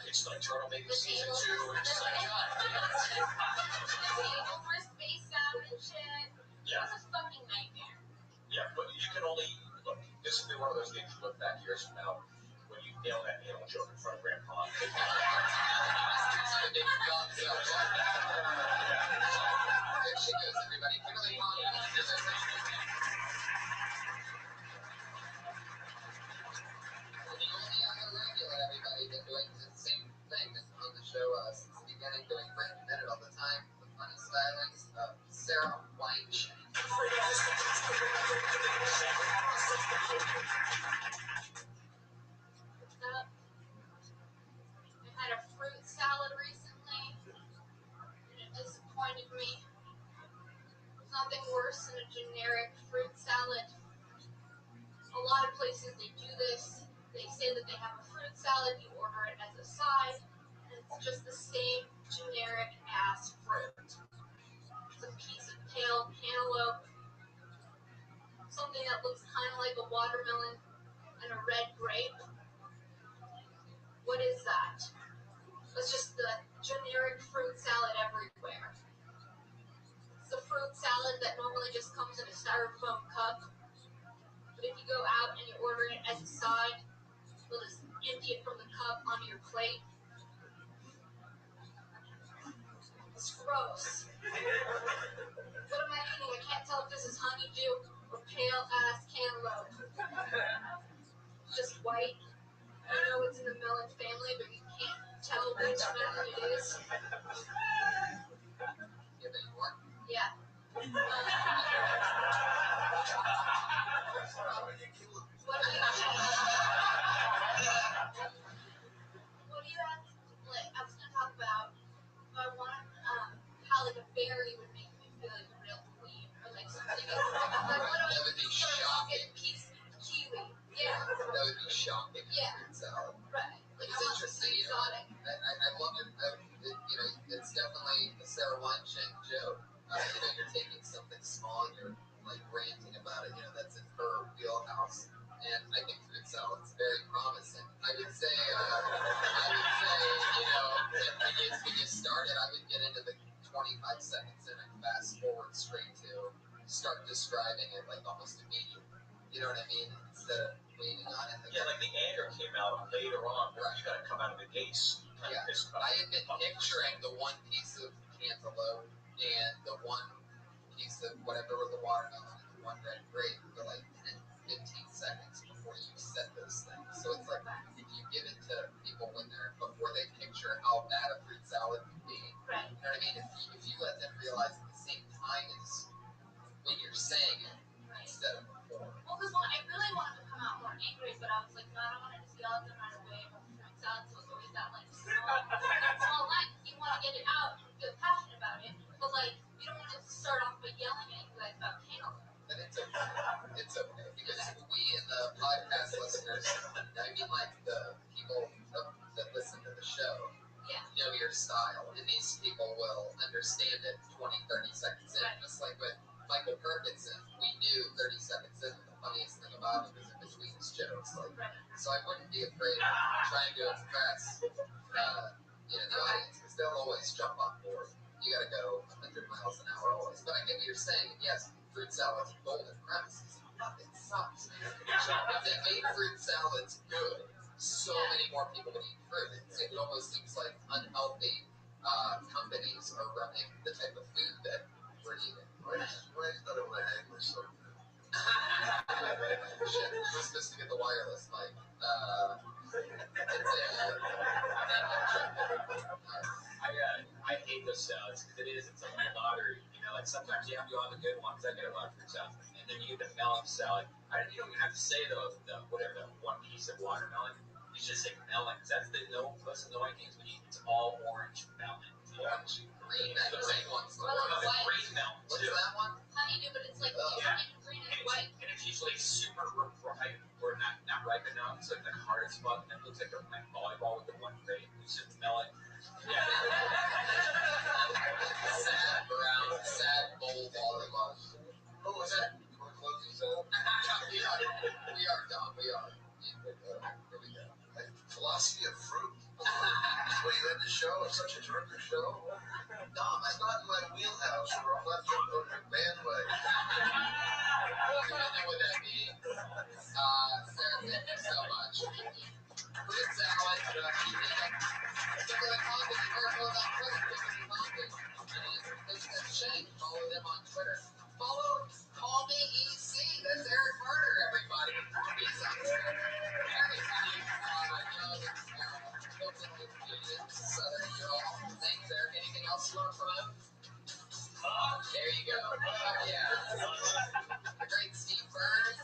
It's like turtle maybe season 2. It's just like God. The table were spaced out and shit. Yeah. It was a fucking nightmare. Yeah, but you can only look. This will be one of those things you look back years from now when you nail that nail joke in front of Grandpa. The big guns out there she goes, everybody. Kimberly Connor. The only other regular, everybody, been doing the same thing on the show since the beginning, doing Brand Minute all the time. The funny stylings of Sarah Weinstein. I had a fruit salad recently, and it disappointed me. There's nothing worse than a generic fruit salad. A lot of places they do this. They say that they have a fruit salad, you order it as a side, and it's just the same generic ass fruit. It's a piece of pale cantaloupe, something that looks kind of like a watermelon, and a red grape. What is that? It's just the generic fruit salad everywhere. It's a fruit salad that normally just comes in a styrofoam cup. But if you go out and you order it as a side, they'll just empty it from the cup onto your plate. It's gross. What am I eating? I can't tell if this is honeydew or pale ass cantaloupe. It's just white. I know it's in the melon family, but you can't tell which melon it is. You have any more? Yeah. What do you have? I was gonna talk about. I want how a berry would make me feel like a real queen, or something. That would be shocking. Piece of kiwi. Yeah. That would be shocking. Yeah. Salad. Right. It's interesting. Exotic. I love it. It's definitely a Sarah Weinstein joke. You're taking something small and you're ranting about it. That's in her wheelhouse. And I think fruit salad's very promising. I would say, when you started, I would get into the 25 seconds in and fast forward straight to start describing it almost immediately. You know what I mean? Instead of waiting on it. Yeah, the anger came out later on. Right. You got to come out of the gates. Yeah. I had been picturing the one piece of cantaloupe and the one piece of whatever was the watermelon and the one red grape for 10, 15 seconds before you said those things. So it's if you give it to people before they picture how bad a fruit salad can be, Right. you know what I mean? If you let them realize at the same time as when you're saying it, right, instead of before. Well, because I really wanted to come out more angry, but I was like, no, I don't want to just yell at them right away about the fruit salad, so it's always that small line. You want to get it out and feel passionate about it, but you don't want to start off by yelling at you guys about cantaloupe. And it's okay. It's okay. Because we and the podcast listeners, I mean the people that listen to the show, know your style. And these people will understand it 20, 30 seconds in. Right. Just like with Michael Perkinson, we knew 30 seconds in the funniest thing about it was in between his jokes. So I wouldn't be afraid of trying to impress the audience, because they'll always jump on board. You gotta go 100 miles an hour always. But I get what you're saying, and yes, fruit salads are golden premises. Fucking sucks, man. If they made fruit salads good, so many more people would eat fruit. It almost seems like unhealthy companies are running the type of food that we're eating. Why is not able to hang with something? Shit, we're supposed to get the wireless mic. I hate those salads because it's like a lottery. Sometimes you have to go on the good ones. I get a lot of fruit salads, and then you get the melon salad. You don't even have to say the whatever, the one piece of watermelon. You just say melon, because that's the most annoying things when you eat. It's all orange melon. Orange, green, and green ones. Well, it's The white. green melon, What's too. that one? Honeydew, but it's like Yeah. green and white. And it's usually super ripe, or not ripe enough, so it's like hard as fuck, and it looks like a volleyball with the one grape. It's just melon. Yeah. Sad brown, sad bowl volleyball. Oh, what's that? You want to close these up? We are dumb. We are. Here we go. Philosophy of fruit. That's what you end the show. It's such a terrific show. Dom, it's not in my wheelhouse, or I'm not jumping on your bandwagon. You don't know what that means. Sarah, thank you so much. Who did satellite production? Look at the content. You better go on Twitter. Look at the content. It's Shane. Follow them on Twitter. Follow Call Me EC. That's Eric Murder, everybody. He's on Twitter. Everybody. So there you go. Thanks, Eric. Anything else you want to promote? There you go. Yeah. The great Steve Byrne.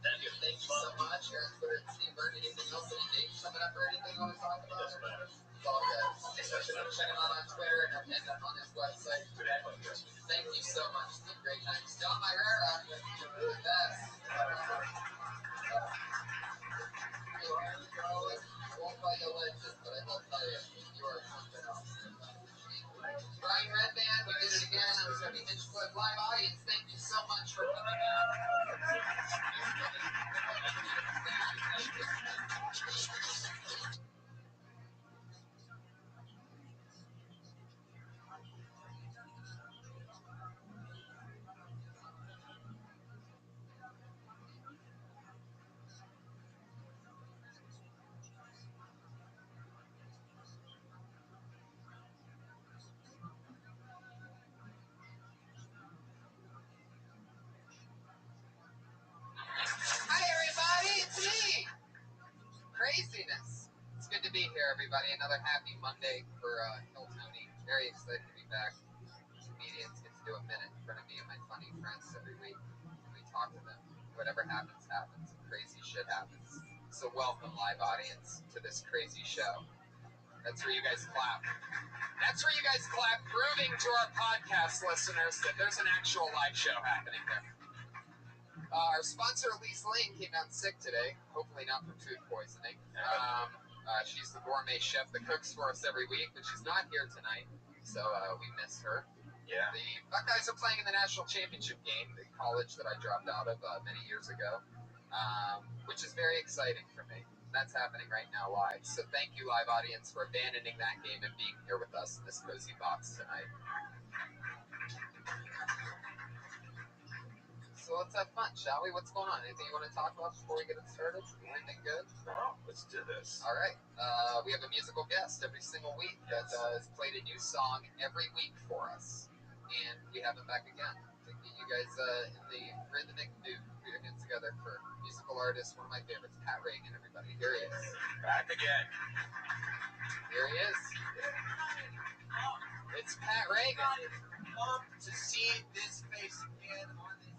Thank you so much. You're on Twitter, Steve Byrne. Anything else? Any dates coming up or anything you want to talk about? It's all good. Especially check him out on Twitter and on his website. Thank you so much. It's been a great time. John Myrera, the best. I won't call you a legend, but I will tell you, you are something else. Brian Redband, we did it again. I'm going to be Hinchcliffe live audience. Thank you so much for coming out. Hi, everybody. It's me. Craziness. It's good to be here, everybody. Another happy Monday for Hill Tony. Very excited to be back. Comedians get to do a minute in front of me and my funny friends every week. We talk to them. Whatever happens, happens. Crazy shit happens. So welcome, live audience, to this crazy show. That's where you guys clap. That's where you guys clap, proving to our podcast listeners that there's an actual live show happening there. Our sponsor, Elise Lane, came out sick today. Hopefully not from food poisoning. She's the gourmet chef that cooks for us every week, but she's not here tonight, so we miss her. Yeah. The Buckeyes are playing in the national championship game, the college that I dropped out of many years ago, which is very exciting for me. That's happening right now live. So thank you, live audience, for abandoning that game and being here with us in this cozy box tonight. So let's have fun, shall we? What's going on? Anything you want to talk about before we get it started? Anything good? Oh, let's do this. All right. We have a musical guest every single week that has played a new song every week for us. And we have him back again to get you guys in the rhythmic mood. Put your hands together for musical artist, one of my favorites, Pat Reagan, everybody. Here he is. Back again. Here he is. It's Pat Reagan. To see this face again on this.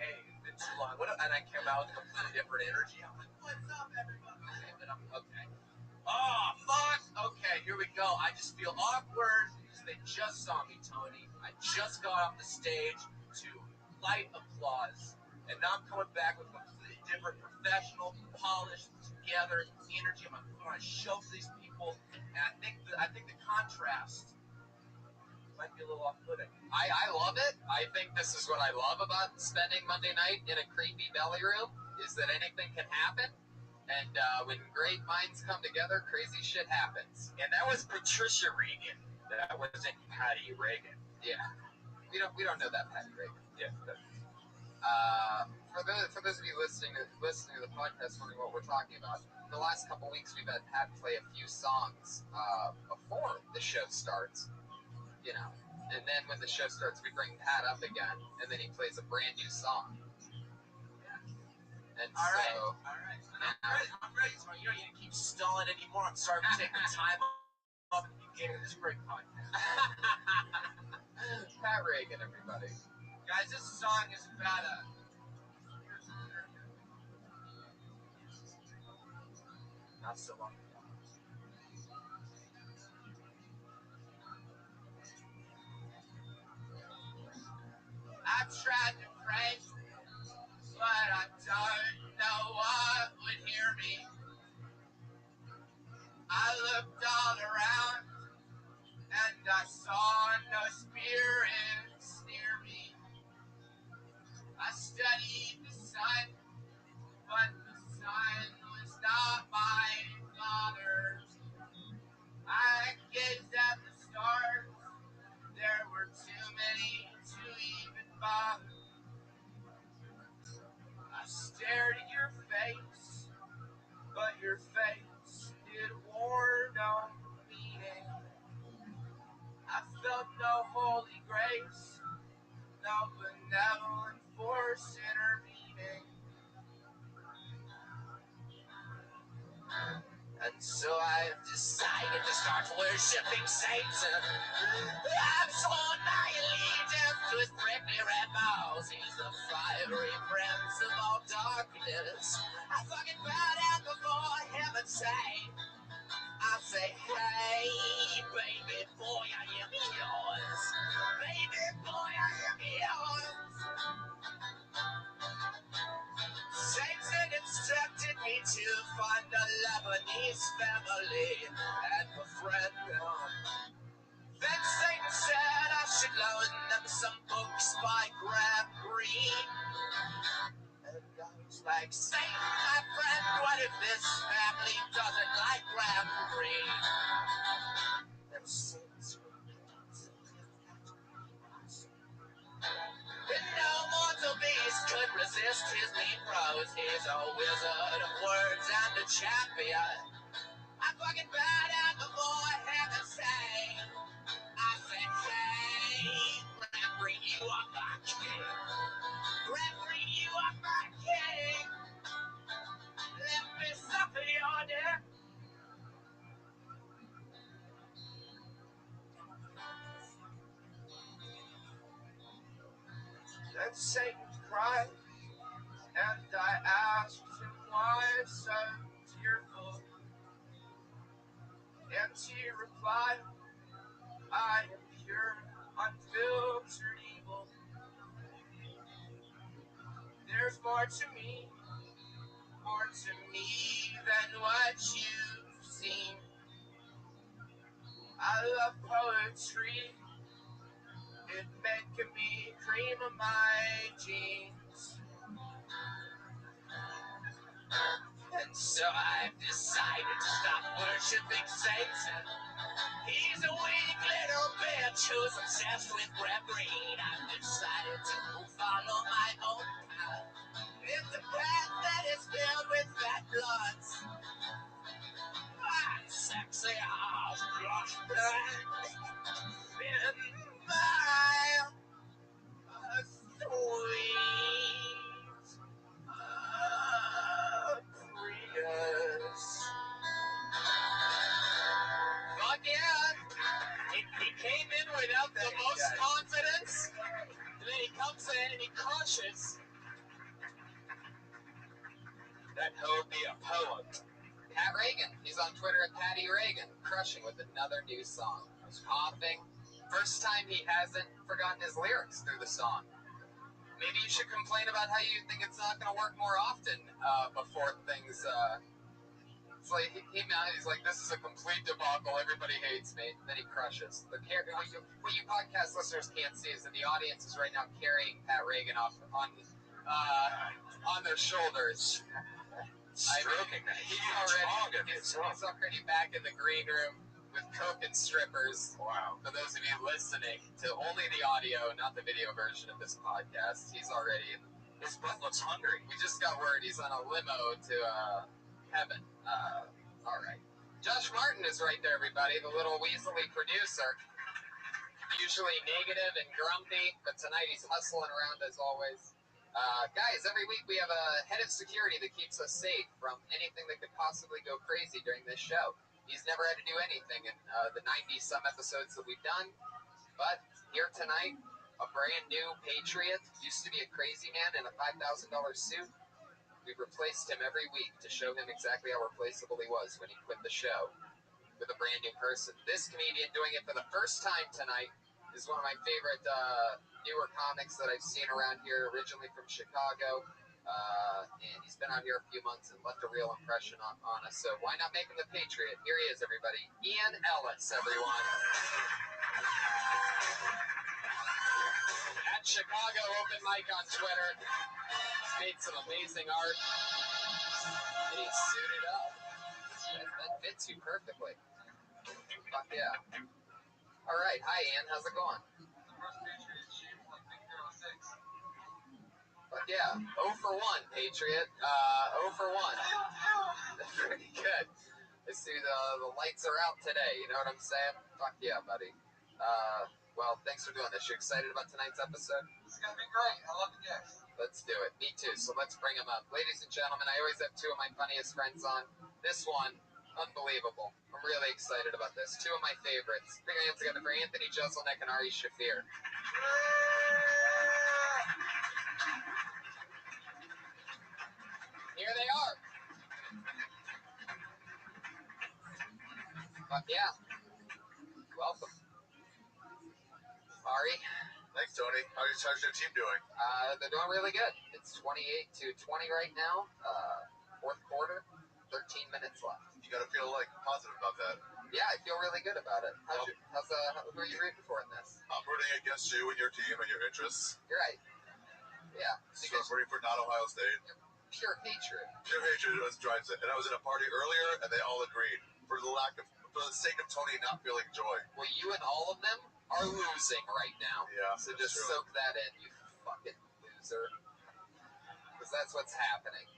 Hey, it's been too long. And I came out with a completely different energy. I'm like, what's up, everybody? And I'm okay. Oh, fuck. Okay, here we go. I just feel awkward because they just saw me, Tony. I just got off the stage to light applause. And now I'm coming back with a completely different, professional, polished, together energy. I'm going to show for these people. And I think the contrast might be a little off-putting. I love it. I think this is what I love about spending Monday night in a creepy belly room, is that anything can happen. And when great minds come together, crazy shit happens. And that was Patricia Reagan. That wasn't Patty Reagan. Yeah. We don't know that Patty Reagan. Yeah. For those of you listening to the podcast, wondering what we're talking about, in the last couple weeks we've had Pat play a few songs before the show starts. You know, and then when the show starts, we bring Pat up again, and then he plays a brand new song. And All right. I'm ready. So you don't need to keep stalling anymore. I'm sorry for taking time off at the beginning of this great podcast. Pat Reagan, everybody. Guys, this song is about a not so long ago. I tried to pray, but I don't know what would hear me. I looked all around, and I saw no spirits near me. I studied the sun, but the sun was not my father. I gazed at the stars, there were too many to even bother. I stared at your face, but your face, it wore no meaning. I felt no holy grace, no benevolent force intervening. And so I've decided to start worshiping Satan. I've sworn my allegiance to his prickly red balls. He's the fiery prince of all darkness. I fucking bow down before him and say, hey, baby boy, I am yours. Baby boy, I am yours. Satan instructed me to find a Lebanese family and befriend them. Then Satan said I should loan them some books by Graham Greene. And I was like, Satan, my friend, what if this family doesn't like Graham Greene? And Satan screamed, and no mortal beast could resist his mean prose. He's a wizard of words and a champion. I fucking bow down before him and say, hey, Graham Greene, you are my king. Graham Greene, you are my king. Let me suffer your death. Then Satan cried, and I asked him why so tearful. And he replied, I am pure, unfiltered evil. There's more to me than what you've seen. I love poetry, it making me cream of my jeans. And so I've decided to stop worshiping Satan. He's a weak little bitch who's obsessed with Graham Greene. I've decided to follow my own path. It's a path that is filled with fat bloods. Sexy ass flush blood in my sweet Prius. Fuck yeah! He came in without the most confidence, and then he comes in and he crushes. That will be a poem. Pat Reagan, he's on Twitter at Patty Reagan, crushing with another new song. Coughing. First time he hasn't forgotten his lyrics through the song. Maybe you should complain about how you think it's not going to work more often before things. It's like he's like, this is a complete debacle. Everybody hates me. Then he crushes. What you podcast listeners can't see is that the audience is right now carrying Pat Reagan off on their shoulders. Stroking that. He's already back in the green room with coke and strippers. Wow. For those of you listening to only the audio, not the video version of this podcast, he's already. His butt looks hungry. We just got word he's on a limo to heaven. All right. Josh Martin is right there, everybody, the little weaselly producer. Usually negative and grumpy, but tonight he's hustling around as always. Guys, every week we have a head of security that keeps us safe from anything that could possibly go crazy during this show. He's never had to do anything in the 90-some episodes that we've done, but here tonight, a brand new patriot, used to be a crazy man in a $5,000 suit. We replaced him every week to show him exactly how replaceable he was when he quit the show with a brand new person. This comedian doing it for the first time tonight is one of my favorite newer comics that I've seen around here, originally from Chicago. And he's been out here a few months and left a real impression on us. So why not make him the Patriot? Here he is, everybody. Ian Ellis, everyone. At Chicago Open Mic on Twitter. He's made some amazing art. And he's suited up. That fits you perfectly. Fuck yeah. All right. Hi, Ian. How's it going? Fuck yeah. 0 for 1, Patriot. 0 for 1. That's pretty good. I see the lights are out today. You know what I'm saying? Fuck yeah, buddy. Well, thanks for doing this. You excited about tonight's episode? It's going to be great. I love the guests. Let's do it. Me too. So let's bring them up. Ladies and gentlemen, I always have two of my funniest friends on. This one, unbelievable. I'm really excited about this. Two of my favorites. Bring your hands together for Anthony Jeselnik and Ari Shafir. Here they are. Fuck yeah. Welcome. Ari. Thanks, Tony. How's your team doing? They're doing really good. It's 28-20 right now. Fourth quarter, 13 minutes left. You got to feel like positive about that. Yeah, I feel really good about it. Who are you rooting for in this? I'm rooting against you and your team and your interests. You're right. Yeah. So I'm rooting for not Ohio State. Pure hatred. Pure hatred drives it. And I was at a party earlier, and they all agreed for the sake of Tony not feeling joy. Well, you and all of them are losing right now. Yeah. So just soak that in, you fucking loser. Because that's what's happening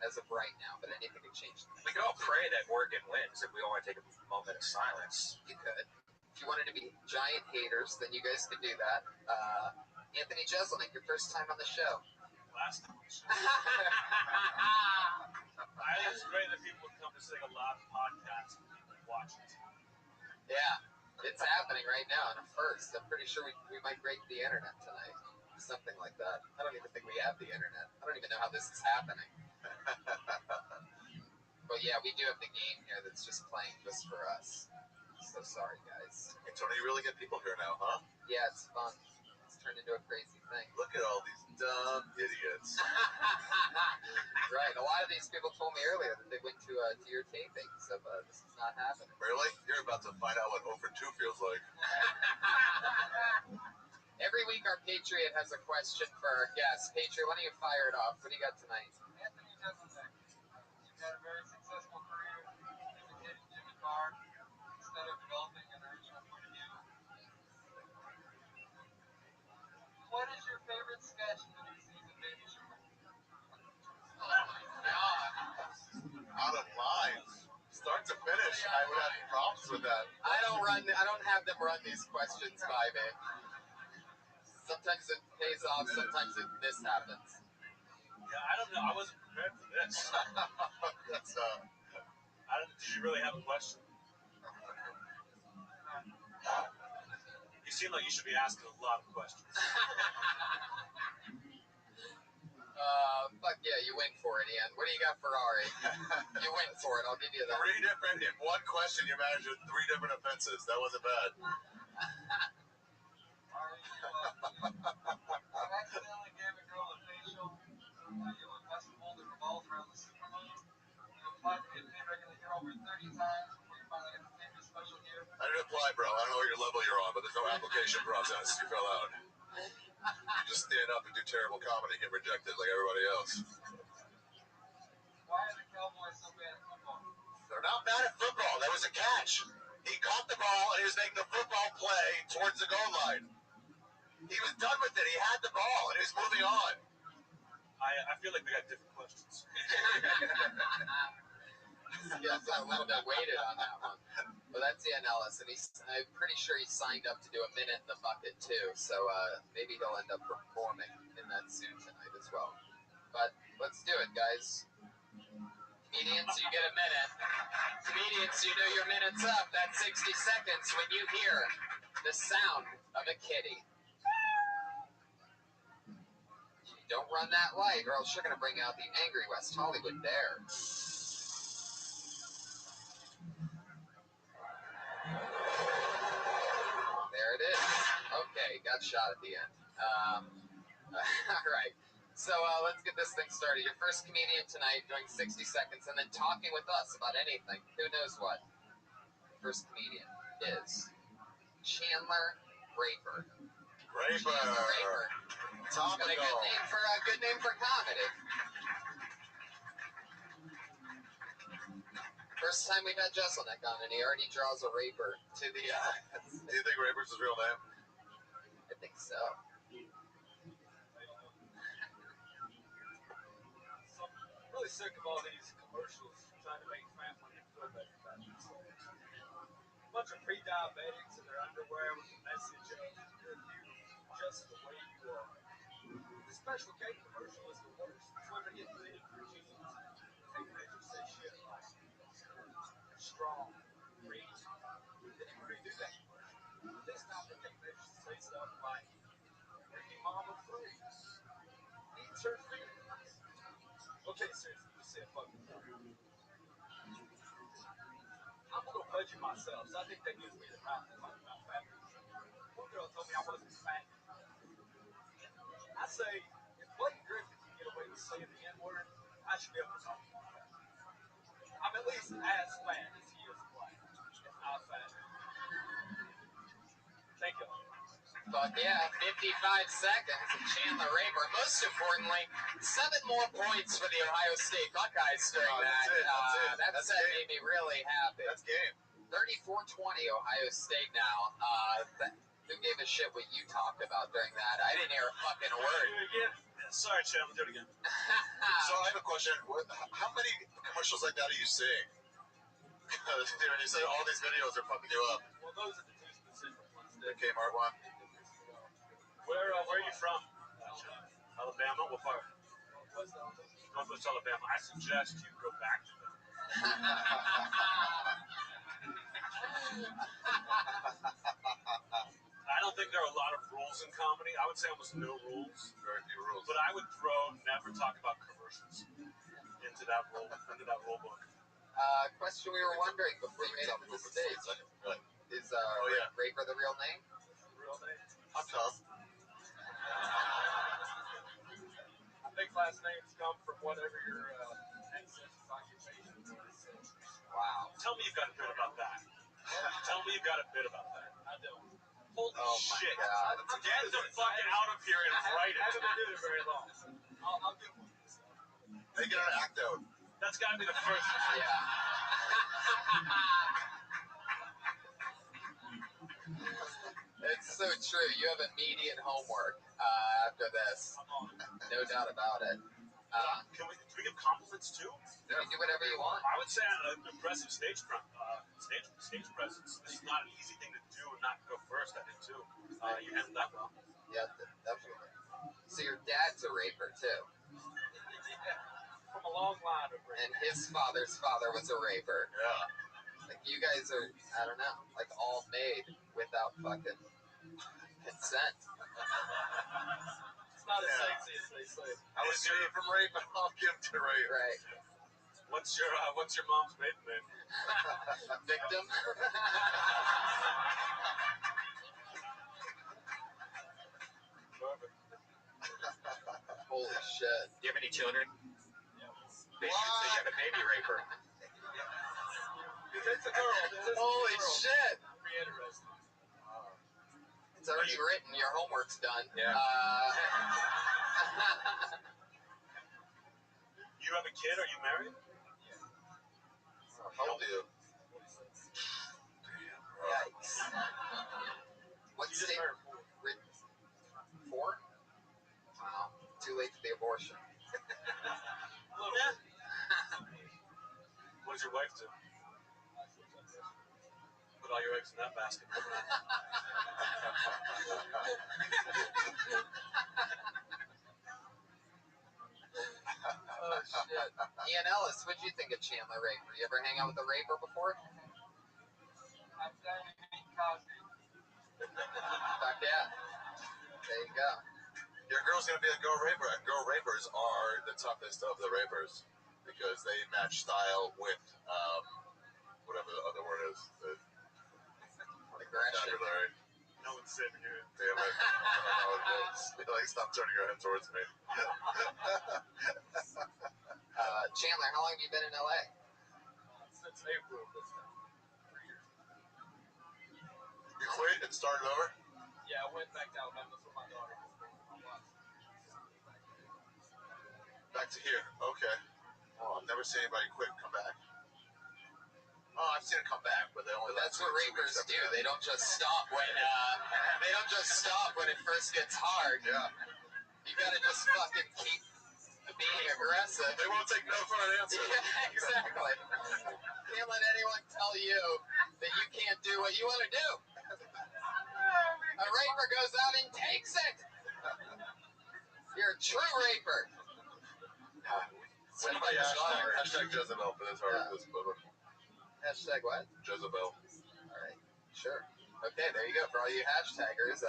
as of right now. But anything could change. We could all pray that Oregon wins if we all want to take a moment of silence. You could. If you wanted to be giant haters, then you guys could do that. Anthony Jeselnik, your first time on the show. Last time we should. I think it's great that people would come to sing a live podcast and people watch it. Yeah, it's happening right now, and at first, I'm pretty sure we might break the internet tonight. Something like that. I don't even think we have the internet. I don't even know how this is happening. But yeah, we do have the game here that's just playing just for us. So sorry, guys. Hey, Tony, you really get people here now, huh? Yeah, it's fun. It's turned into a crazy thing. Look at all these dumb idiots. Right. A lot of these people told me earlier that they went to your taping, so this is not happening. Really? You're about to find out what 0 for 2 feels like. Every week our Patriot has a question for our guests. Patriot, why don't you fire it off? What do you got tonight? Anthony Jeselnik, you've had a very successful career imitating Jimmy Carr instead of developing an original point of view. What is your favorite sketch in the new season, Baby Shark? Oh my God. Out of line. Start to finish, I would have problems with that. I don't have them run these questions by me. Sometimes it pays off, sometimes this happens. Yeah, I don't know. I wasn't prepared for this. That's Did you really have a question? You seem like you should be asking a lot of questions. Fuck yeah, you went for it, Ian. What do you got for Ari? You went for it, I'll give you that. 3 different, in one question you managed with 3 different offenses. That wasn't bad. Ari, you accidentally gave a girl a facial. You a festival that revolves around the supermoon. You applied to get paid regular here over 30 times before you finally got the famous special here. I didn't apply, bro. I don't know what your level you're on, but there's no application process. You fill out. You just stand up and do terrible comedy and get rejected like everybody else. Why are the Cowboys so bad at football? They're not bad at football. That was a catch. He caught the ball and he was making the football play towards the goal line. He was done with it. He had the ball and he was moving on. I feel like we got different questions. Yes, I'm a little bit weighted on that one. But that's Ian Ellis, and I'm pretty sure he signed up to do a minute in the bucket too, so maybe he'll end up performing in that suit tonight as well. But let's do it, guys. Comedians, you get a minute. Comedians, you know your minute's up. That's 60 seconds when you hear the sound of a kitty. Don't run that light, or else you're going to bring out the angry West Hollywood bear. There it is. Okay, got shot at the end. All right. So let's get this thing started. Your first comedian tonight doing 60 seconds and then talking with us about anything. Who knows what? First comedian is Chandler Raper. Raper. Got a good name for comedy. First time we've had Jesselneck on, and he already draws a raper to the. Do you think Raper's his real name? I think so. I'm really sick of all these commercials trying to make fat women feel better about themselves. A bunch of pre-diabetics in their underwear with the message of "You're beautiful just the way you are." The Special K commercial is the worst. It's women get fitted for jeans. Take pictures, say shit like "You're strong, rich." They didn't redo that commercial. This time they take pictures and say stuff like "Making mama free, eats her feelings." Okay, seriously, you say a fucking word. I'm a little pudgy myself, so I think that gives me the right to talk about fat people. One girl told me I wasn't fat. I say, if Blake Griffin can get away with saying the N-word, I should be able to talk about that. I'm at least as fat as he is black, if not fat. Thank you. Fuck yeah, 55 seconds of Chandler Raper. Most importantly, 7 more points for the Ohio State Buckeyes during that. That set made me really happy. That's game. 34-20 Ohio State now. Who gave a shit what you talked about during that? I didn't hear a fucking word. Sorry, Chandler, do it again. So I have a question. How many commercials like that are you seeing? Because you say all these videos are fucking you up. Well, those are the two specific ones. The Kmart one. Where are you from? Alabama. What part? Northwest Alabama. I suggest you go back to them. I don't think there are a lot of rules in comedy. I would say almost no rules. Very few rules. But I would throw never talk about commercials into that rule book. Question we were wondering before you made it to the stage. Is Raper the real name? Real name? I'm tough. I think last names come from whatever your ancestors' occupation was. Wow. Tell me you've got a bit about that. Tell me you've got a bit about that. I don't. Holy shit. God. Get the fucking out of here and write it. I haven't been doing it very long. I'll get one. Make it an act out. That's got to be the first. Yeah. It's so true. You have immediate homework after this. No doubt about it. Can we give compliments too? You can do whatever you want. I would say an impressive stage presence. This is not an easy thing to do and not go first. I think too. You handled that well. Yeah, definitely. So your dad's a raper too. From a long line of rapers. And his father's father was a raper. Yeah. Like you guys are, I don't know, like all made without fucking consent. It's not as sexy as they say. I was straight from rape, and I'll give to rape. Right. What's your mom's maiden name? Victim. Perfect. Holy shit. Do you have any children? They should say you have a baby raper. It's a girl. Holy shit. Be interesting. It's already written. Your homework's done. Yeah. You have a kid? Are you married? How old are you? Yikes. What You just state? heard 4. 4? Wow. Too late for the abortion. Yeah. What does your wife do? Put all your eggs in that basket. Oh, shit. Ian Ellis, what'd you think of Chandler Raper? You ever hang out with a raper before? I've done it in coffee. Fuck yeah. There you go. Your girl's gonna be a girl raper, and girl rapers are the toughest of the rapers because they match style with whatever the other word is. The vocabulary. No one's saving you. Damn it. I don't know what it is. Like, stop turning your head towards me. Chandler, how long have you been in LA? Since April of this time. 3 years. You quit and started over? Yeah, I went back to Alabama for my daughter. Back to here. Okay. Oh, I've never seen anybody quit and come back. Oh, I've seen it come back, but they only. But that's what rapers do. They don't just stop when it first gets hard. Yeah. You gotta just fucking keep being aggressive. They won't take no for an answer. Yeah, exactly. Can't let anyone tell you that you can't do what you want to do. A raper goes out and takes it. You're a true raper. Somebody hashtag Jezebel for this article. Hashtag what? Jezebel. All right, sure. Okay, there you go. For all you hashtaggers,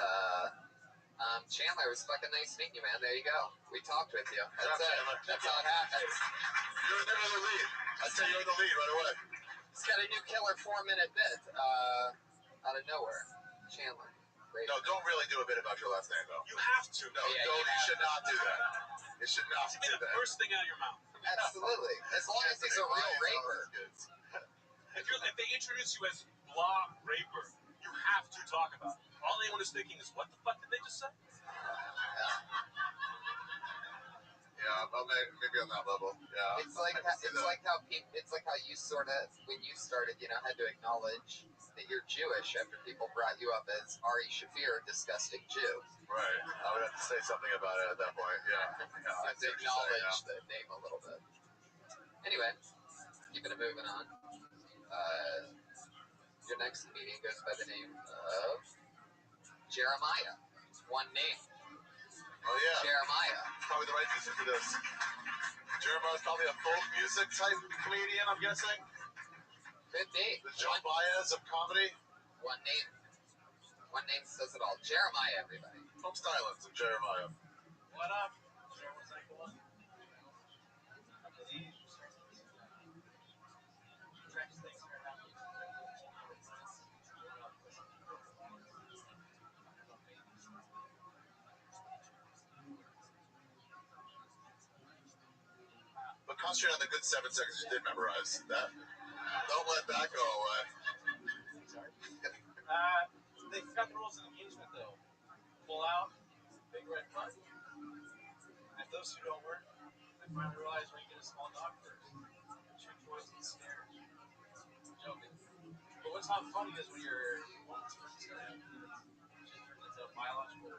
Chandler, it was fucking nice meeting you, man. There you go. We talked with you. That's it. That's how it happens. You're in the lead. I say you're in the lead right away. He's got a new killer 4-minute bit out of nowhere. Chandler. Great. No, don't really do a bit about your last name, though. You have to. No, Yeah, you should not do that. You should not do the that. first thing out of your mouth. Absolutely. As long as he's a real raper. If they introduce you as blah raper, you have to talk about it. All anyone is thinking is, what the fuck did they just say? Yeah, well, maybe on that level. Yeah. It's like how you sort of, when you started, had to acknowledge that you're Jewish after people brought you up as Ari Shafir, disgusting Jew. Right. I would have to say something about it at that point. Yeah. You have to acknowledge the name a little bit. Anyway, keeping it moving on. Your next comedian goes by the name of Jeremiah. One name. Oh, yeah. Jeremiah. Probably the right music for this. Jeremiah's probably a folk music type comedian, I'm guessing. Could be. The John Baez of comedy. One name. One name says it all. Jeremiah, everybody. From Stylins and Jeremiah. What up? Everyone's like, what? But concentrate on the good 7 seconds you did memorize. That. Don't let that go away. They forgot the rules of engagement, though. Pull out, big red button. And if those two don't work, they finally realize when you get a small dog first. Shoot towards the snare. Joking. But what's not funny is when you're one turns into a biological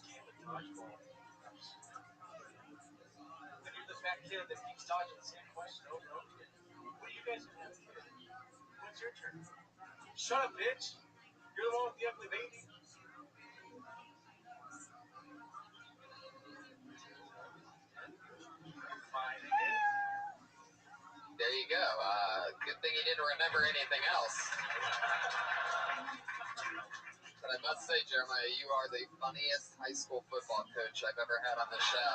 game of dodgeball. Then you're the fat kid that keeps dodging the same question over and over again. What are you guys doing? When's your turn? Shut up, bitch! You're the one with the ugly baby. Fine again. There you go. Good thing you didn't remember anything else. But I must say, Jeremiah, you are the funniest high school football coach I've ever had on the show.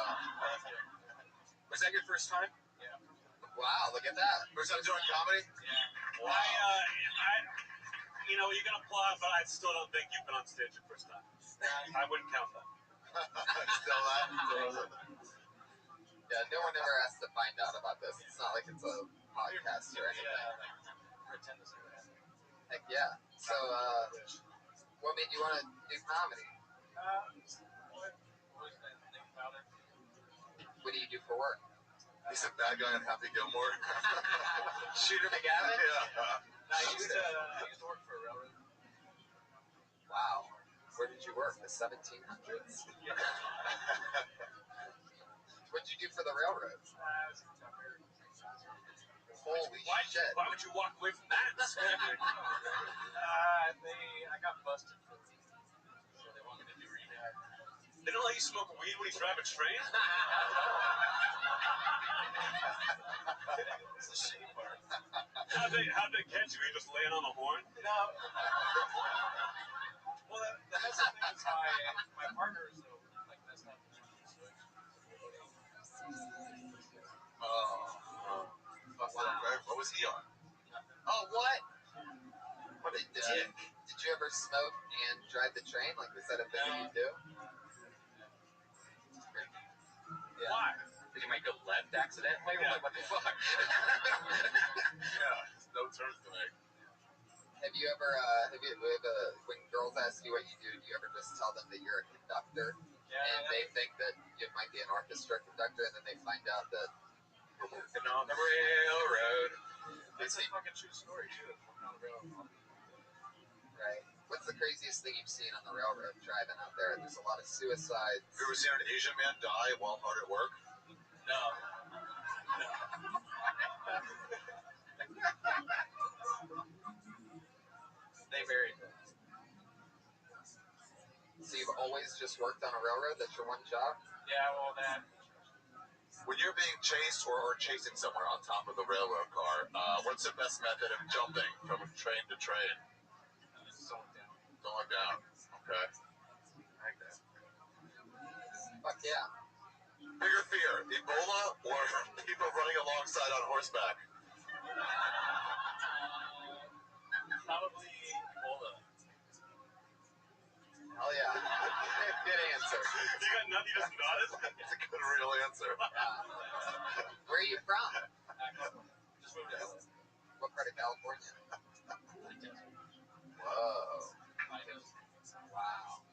Was that your first time? Yeah. Wow, look at that. First time doing comedy? Yeah. Wow. You can applaud, but I still don't think you've been on stage your first time. I wouldn't count that. Still that? Yeah, no one ever has to find out about this. It's not like it's a podcast or anything. Pretend this never happened. Heck yeah. So, what made you want to do comedy? Always been thinking about it. What do you do for work? He's a bad guy in Happy Gilmore. Shooter McGavin? Yeah. I used to work for a railroad. Wow. Where did you work? The 1700s? Yeah. What did you do for the railroad? I was a tucker. Holy shit. Why would you walk away from that? I got busted for it. So they want me to do rehab. They don't let you smoke weed when you drive a train? It's the shitty part. How'd they catch you? You just laying on the horn? No. Well, the best thing is my partner is like was he on? Oh, what? What a Did dick. you ever smoke and drive the train? Like, was that a thing that you do? Yeah. Why? Did you make a left accidentally? Yeah. Like, what the fuck? Yeah, no turns to make. Have you ever, when girls ask you what you do you ever just tell them that you're a conductor? And they think that you might be an orchestra conductor, and then they find out that We're working on the railroad. That's a fucking true story, too. Working on the railroad. right? What's the craziest thing you've seen on the railroad driving out there? There's a lot of suicides. Have you ever seen an Asian man die while hard at work? No. They buried them. So you've always just worked on a railroad? That's your one job? Yeah, well, that. When you're being chased or chasing somewhere on top of the railroad car, what's the best method of jumping from train to train? Someone down. Going down. Okay. I like that. Fuck yeah. Bigger fear, Ebola or people running alongside on horseback? Probably Ebola. Hell yeah. Good answer. You got nothing, you just nodded? It's a good real answer. Where are you from? Just moved to LA. What part of California? Whoa. Wow.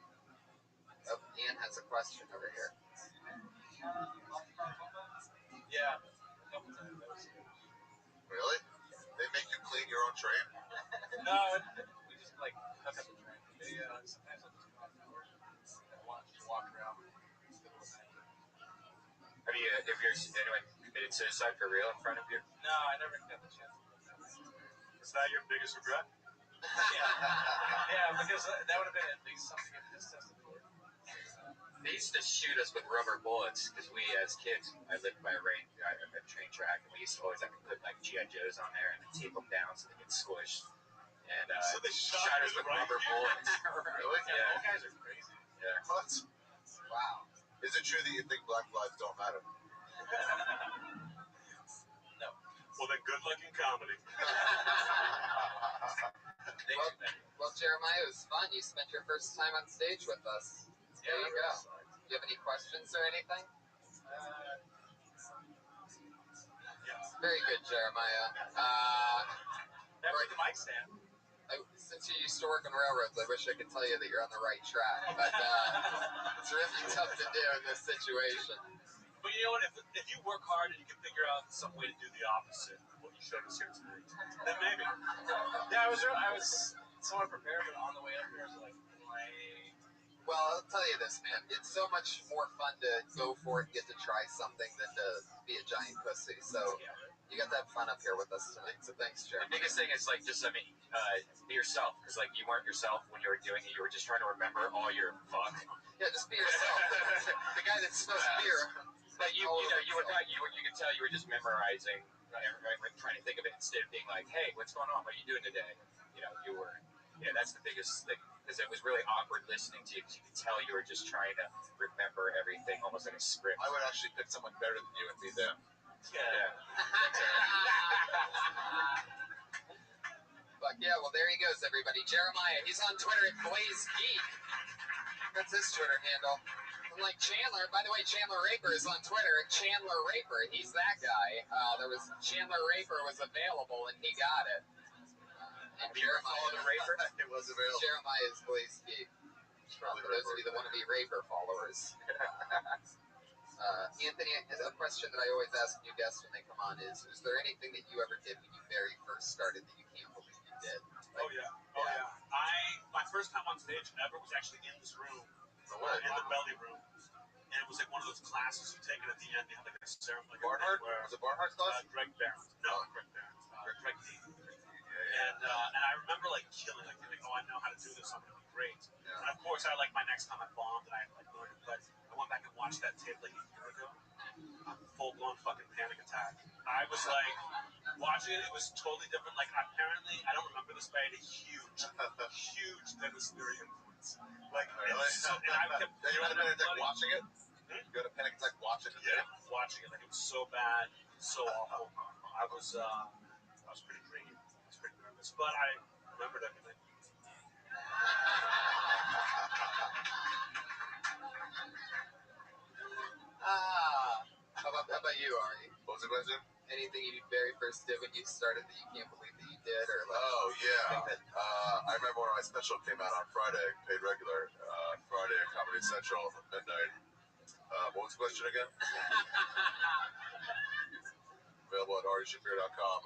Oh, Ian has a question over here. Yeah. A couple times. Really? They make you clean your own train? No, we just like hook up the train. They sometimes I'll just go out and work and walk around. Have you, if anyone committed suicide for real in front of you? No, I never got the chance. Is that your biggest regret? Yeah, because that would have been at least something to get tested for. They used to shoot us with rubber bullets because we, as kids, I lived by a train track, and we used to always have to put like GI Joes on there and then tape them down so they get squished. And So they shot us with right rubber here? bullets. Really? Yeah, those guys are crazy. Yeah. What? Wow. Is it true that you think black lives don't matter? No. Well, then good luck in comedy. Well, Jeremiah, it was fun. You spent your first time on stage with us. There you go. Do you have any questions or anything? Very good, Jeremiah. That was the mic stand. Since you used to work on railroads, I wish I could tell you that you're on the right track, but it's really tough to do in this situation. But you know what? If you work hard and you can figure out some way to do the opposite of what you showed us here tonight, then maybe. Yeah, I was somewhat prepared, but on the way up here, I was like, Well, I'll tell you this, man. It's so much more fun to go for it and get to try something than to be a giant pussy. So you got to have fun up here with us tonight. So thanks, Jeremy. The biggest thing is like just, be yourself. Because like you weren't yourself when you were doing it. You were just trying to remember all your fuck. Yeah, just be yourself. The guy that's supposed to be your... But you could tell you were just memorizing, trying to think of it instead of being like, hey, what's going on? What are you doing today? You know, you were, that's the biggest thing. Because it was really awkward listening to you because you could tell you were just trying to remember everything almost like a script. I would actually pick someone better than you and be them. Yeah. But yeah, well, there he goes, everybody. Jeremiah, he's on Twitter at Blaze Geek. That's his Twitter handle. Like Chandler, by the way, Chandler Raper is on Twitter at Chandler Raper. He's that guy. Chandler Raper was available and he got it. And Jeremiah, It was available. Jeremiah is Blaze Geek. For those of you that want to be Raper followers. Anthony, a question that I always ask new guests when they come on is there anything that you ever did when you very first started that you can't believe you did? Oh yeah. My first time on stage ever was actually in this room, in the belly room. And it was like one of those classes you take it at the end. They have like a ceremony. Barnhart? Was it Barnhart's class? Greg Barron. No, Greg Barron. Greg D. And I remember like killing, like thinking, oh, I know how to do this. I'm gonna be great. Yeah. And of course, my next time I bombed and I like learned it. But I went back and watched that tape like a year ago. Full blown fucking panic attack. I was like watching it. It was totally different. Like apparently, I don't remember this, but I had a huge Dennis Leary influence. Like really? And I kept. You had a panic attack watching it? You had a panic attack watching it? Yeah, watching it. Like it was so bad, so awful. I was. I was pretty green. I was pretty nervous, but I remembered everything. How about you, Ari? What was the question? Anything you very first did when you started that you can't believe that you did, or like? Oh yeah. I remember when my special came out on Friday, paid regular. Friday at Comedy Central at midnight. What was the question again? Available at arishapiro.com.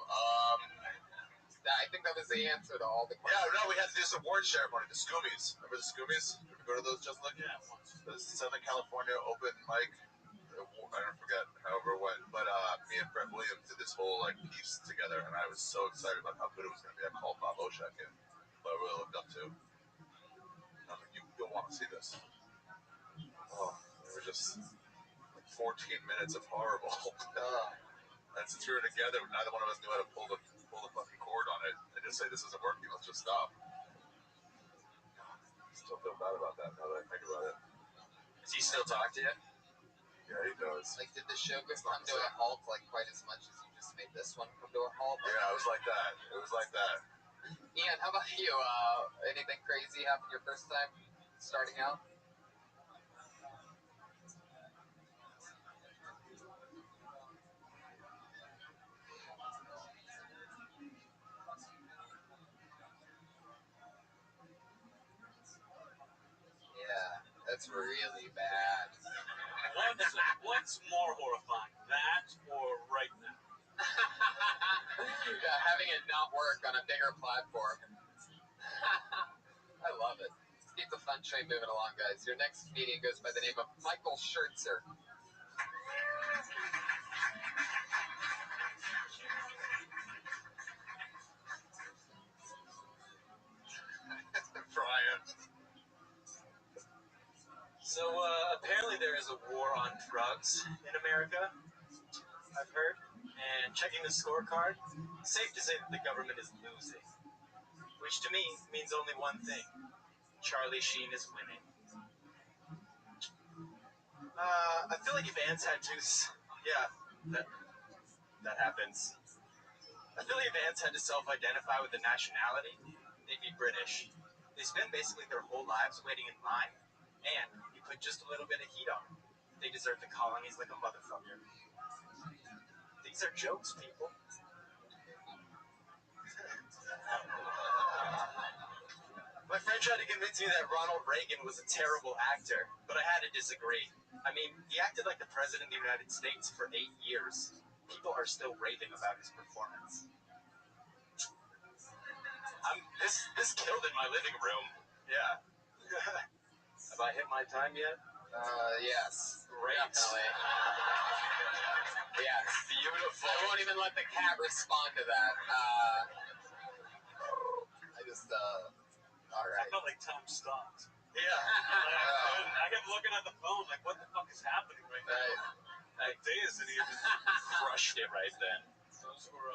I think that was the answer to all the questions. Yeah, no, we had to do some award ceremony. The Scoomies. Remember the Scoomies? Did we go to those just like? Yeah, once. The Southern California open mic. I don't forget however it went, but me and Brett Williams did this whole like piece together, and I was so excited about how good it was going to be. I called Bob Oshak in, who I really looked up to. I was like, you'll want to see this. Oh, it was just like 14 minutes of horrible. And since we were together, neither one of us knew how to pull the fucking cord on it. I just say this isn't working. Let's just stop. I still feel bad about that now that I think about it. Does he still talk to you? Yeah, he does. Like, did the show come to a halt like quite as much as you just made this one come to a halt? Yeah, it was like that. It was like that. Ian, how about you? Anything crazy happened your first time starting out? Yeah, that's really bad. What's more horrifying, that or right now? Yeah, having it not work on a bigger platform. I love it. Let's keep the fun train moving along, guys. Your next comedian goes by the name of Michael Schertzer. Brian. So apparently there is a war on drugs in America, I've heard. And checking the scorecard, safe to say that the government is losing. Which to me means only one thing. Charlie Sheen is winning. I feel like if ants had to... Yeah, that happens. I feel like if ants had to self-identify with a nationality, they'd be British. They spend basically their whole lives waiting in line, and you put just a little bit of heat on them. They deserve the colonies like a motherfucker. These are jokes, people. My friend tried to convince me that Ronald Reagan was a terrible actor, but I had to disagree. I mean, he acted like the President of the United States for 8 years. People are still raving about his performance. This killed in my living room. Yeah. Have I hit my time yet? Yes. Great. Definitely. Yes. Beautiful. I won't even let the cat respond to that. All I right. felt like time stopped. Yeah. I kept looking at the phone like, what the fuck is happening right now? Right. What day is it even? Crushed it right then. Those were,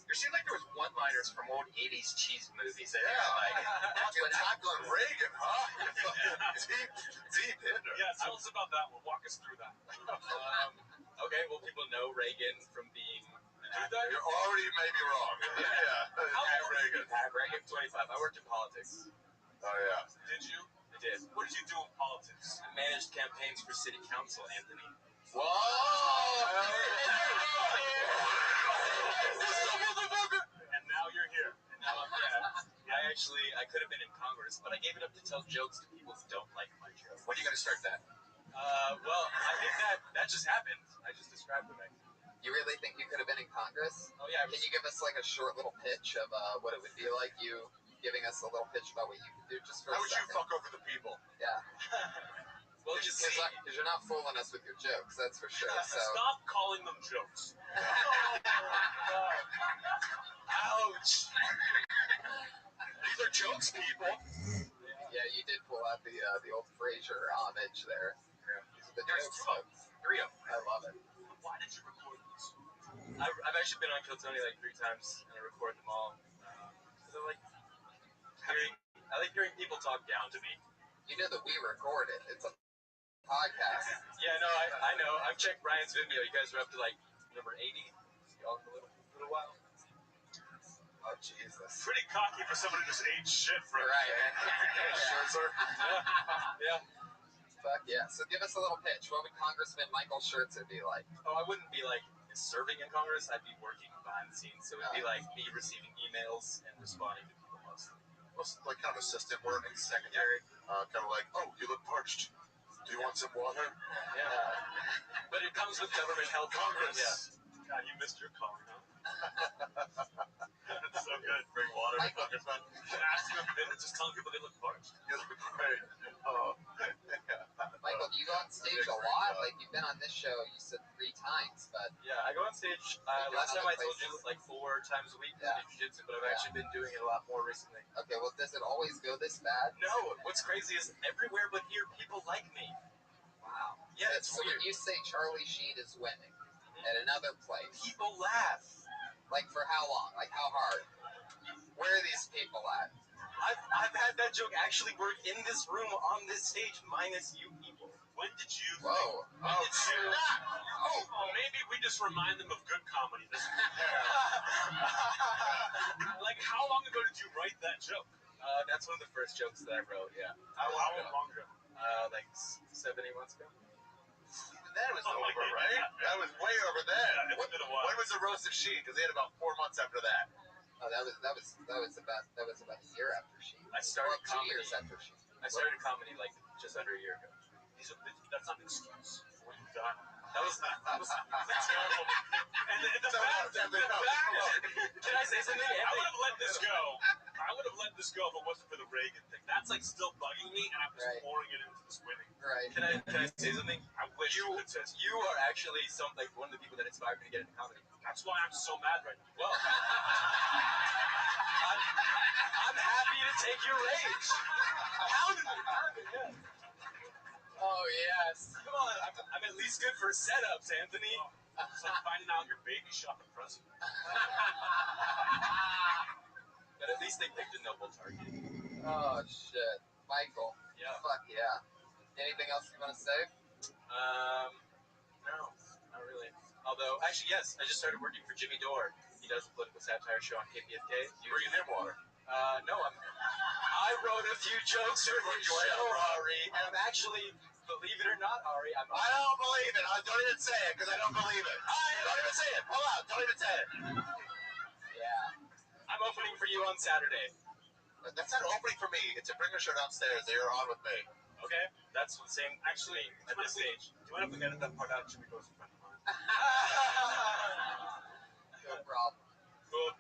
There seemed like there was one-liners from old 80s cheese movies that Fucking tackling Reagan, huh? deep hitter. yeah, tell us about that one. Walk us through that. Okay, well, people know Reagan from being... You already may be wrong. Yeah. Pat Reagan. Pat Reagan, 25. I worked in politics. Oh, yeah. Did you? I did. What did you do in politics? I managed campaigns for city council, Anthony. Whoa! And now you're here. And now I'm dead. I could have been in Congress, but I gave it up to tell jokes to people who don't like my jokes. When are you going to start that? Well, I think that just happened. I just described it. You really think you could have been in Congress? Oh, yeah. Can you give us like a short little pitch of what it would be like, you giving us a little pitch about what you could do just for How a would you second? fuck over the people? Yeah. Well, just see. Because you're not fooling us with your jokes, that's for sure. So. Stop calling them jokes. Ouch. These are jokes, people. Yeah, you did pull out the old Frasier homage there. Yeah. These are the There's jokes. 3 of them. I love it. Why did you record these? I've actually been on Kill Tony like 3 times, and I record them all. Because I like hearing people talk down to me. You know that we record it. It's a podcast. Yeah, no, I know. I've checked Brian's Vimeo. You guys are up to like number 80. Y'all in a little while. Oh, Jesus. Pretty cocky for someone who just ate shit for Right. Sure, sir. Yeah. Fuck yeah. So give us a little pitch. What would Congressman Michael Scherzer be like? Oh, I wouldn't be like serving in Congress. I'd be working behind the scenes. So it'd be like me receiving emails and responding to people mostly. Like kind of assistant work, secretary. Kind of like, oh, you look parched. Do you want some water? Yeah. But it comes with government help. Congress. Yeah. God, you missed your calling, huh? That's so good. Bring water to Congressman. Ask them if they're just telling people they look parched. You look great. Oh. Michael, do you go on stage a lot? Like, you've been on this show, you said 3 times, but... Yeah, I go on stage. Last time I told you like 4 times a week to do jiu-jitsu, but I've actually been doing it a lot more recently. Okay, well, does it always go this bad? No, what's crazy is everywhere but here, people like me. Wow. Yeah, it's So weird. when you say Charlie Sheen is winning at another place, People laugh. like for how long? Like how hard? Where are these people at? I've had that joke actually work in this room on this stage minus you people. When did you Whoa. think? When did you... Oh, maybe we just remind them of good comedy. Like, how long ago did you write that joke? That's one of the first jokes that I wrote, yeah. How long ago? Like 7, 8 months ago. That was over, right? That was way over there. It's been a while. When was the roast of Sheen? Because they had about 4 months after that. Oh, that was about a year after Sheen. I started Well, 2 comedy. years after Sheen. I started comedy like just under a year ago. That's not an excuse for what you've done. That was Terrible. And the fact, can I say something? I would have let this go. I would have let this go if it wasn't for the Reagan thing. That's like still bugging me, and I'm just pouring it into this winning. Right. Can I say something? I wish you could say something. You are actually like one of the people that inspired me to get into comedy. That's why I'm so mad right now. Well, I'm happy to take your rage. Pound it, yeah. Oh yes. Come on, I'm at least good for setups, Anthony. It's like finding out your baby shot the president. But at least they picked a noble target. Oh shit, Michael. Yeah. Fuck yeah. Anything else you want to say? No, not really. Although, actually, yes, I just started working for Jimmy Dore. He does a political satire show on KPFK. You bringing him water? No, I wrote a few jokes for his show, Ari, and I'm actually, believe it or not, Ari, I don't believe it. Don't even say it, because I don't believe it. Don't even say it. Hold on. Don't even say it. Yeah. I'm opening for you on Saturday. That's not opening for me. It's a bring your shirt downstairs. They are on with me. Okay? That's the same, actually, at this stage. Do you want to edit that part out? Jimmy Dore's a friend of mine. No problem. Cool.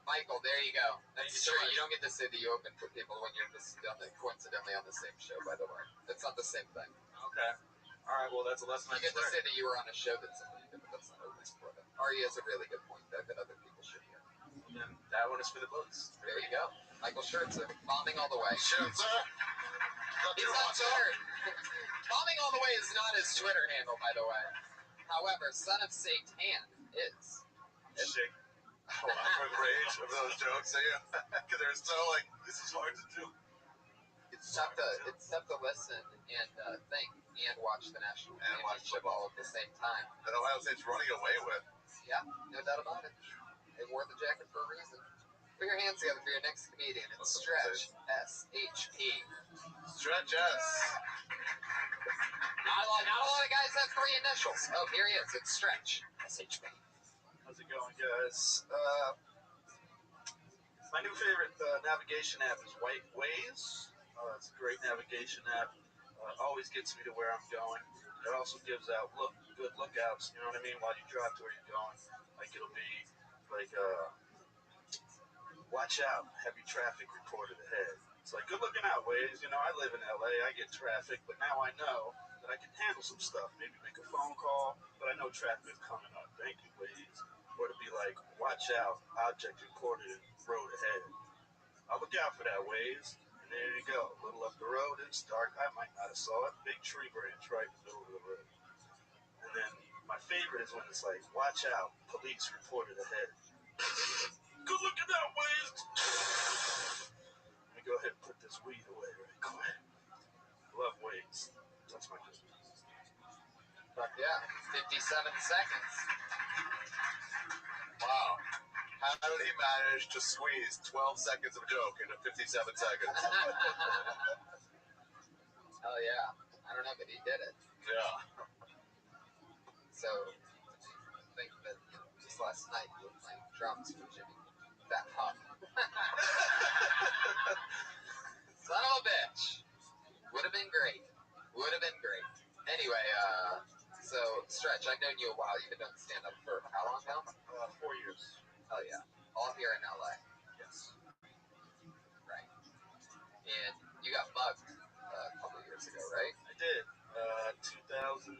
Michael, there you go. That's Thank you so true. much. You don't get to say that you open for people when you're just coincidentally on the same show, by the way. It's not the same thing. Okay. All right, well, that's a lesson You I get to learned. say that you were on a show that somebody did, but that's not opening for them. Ari has a really good point, though, that other people should hear. And that one is for the books. There you go. Michael Scherzer, bombing all the way. Scherzer? He's on Twitter. Bombing all the way is not his Twitter handle, by the way. However, Son of Satan is. Shake. Oh, I'm with rage of those jokes. Because they're so like, this is hard to do. It's tough to listen and think and watch the national championship all at the same time. That Ohio State's running away with. Yeah, no doubt about it. They wore the jacket for a reason. Put your hands together for your next comedian. It's Stretch, S-H-P. Stretch S. Not a lot of guys have 3 initials. Oh, here he is. It's Stretch, S-H-P. How's it going, guys? My new favorite navigation app is Waze. It's a great navigation app. Always gets me to where I'm going. It also gives out good lookouts, you know what I mean, while you drive to where you're going. Like, it'll be like, watch out, heavy traffic reported ahead. It's like, good looking out, Waze. You know, I live in LA, I get traffic, but now I know that I can handle some stuff. Maybe make a phone call, but I know traffic is coming up. Thank you, Waze. Or to be like, watch out, object reported in road ahead. I'll look out for that, Waze. And there you go. A little up the road, it's dark. I might not have saw it. Big tree branch right in the middle of the road. And then my favorite is when it's like, watch out, police reported ahead. Good looking out, Waze. Let me go ahead and put this weed away right quick. Love Waze. That's my business. Fuck yeah. 57 seconds. Wow. How How did he manage to squeeze 12 seconds of a joke into 57 seconds? Hell yeah. I don't know, but he did it. Yeah. So, I think that just last night you were playing drums for Jimmy. That Huff. Son of a bitch. Would have been great. Would have been great. Anyway, so, Stretch, I've known you a while. You've been doing stand-up for how long now? 4 years. Hell yeah. All here in LA. Yes. Right. And you got mugged a couple years ago, right? I did. 2011.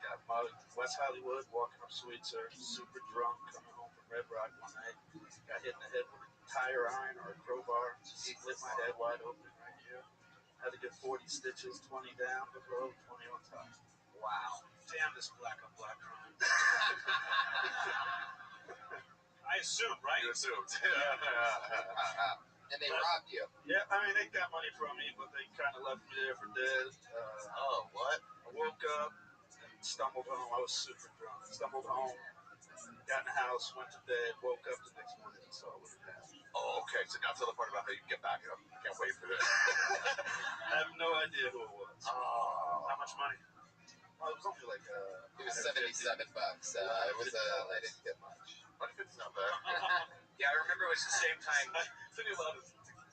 Got mugged. West Hollywood, walking up Sweetser, super drunk, coming home from Red Rock one night. Got hit in the head with a tire iron or a crowbar. Split my head wide open right here. Had to get 40 stitches, 20 down below, 20 on top. Wow. Damn this black on black crime. I assume, right? You assumed. And they robbed you. Yeah, I mean, they got money from me, but they kind of left me there for dead. Oh, what? I woke up and stumbled home. I was super drunk. Stumbled home, got in the house, went to bed, woke up the next morning and saw what had happened. Oh, okay. So now tell the part about how you get back up. I can't wait for this. I have no idea who it was. Oh. How much money? Well, it was only like It was $77. It was I didn't get much. 150's not bad. Yeah, I remember it was the same time. Took me a while to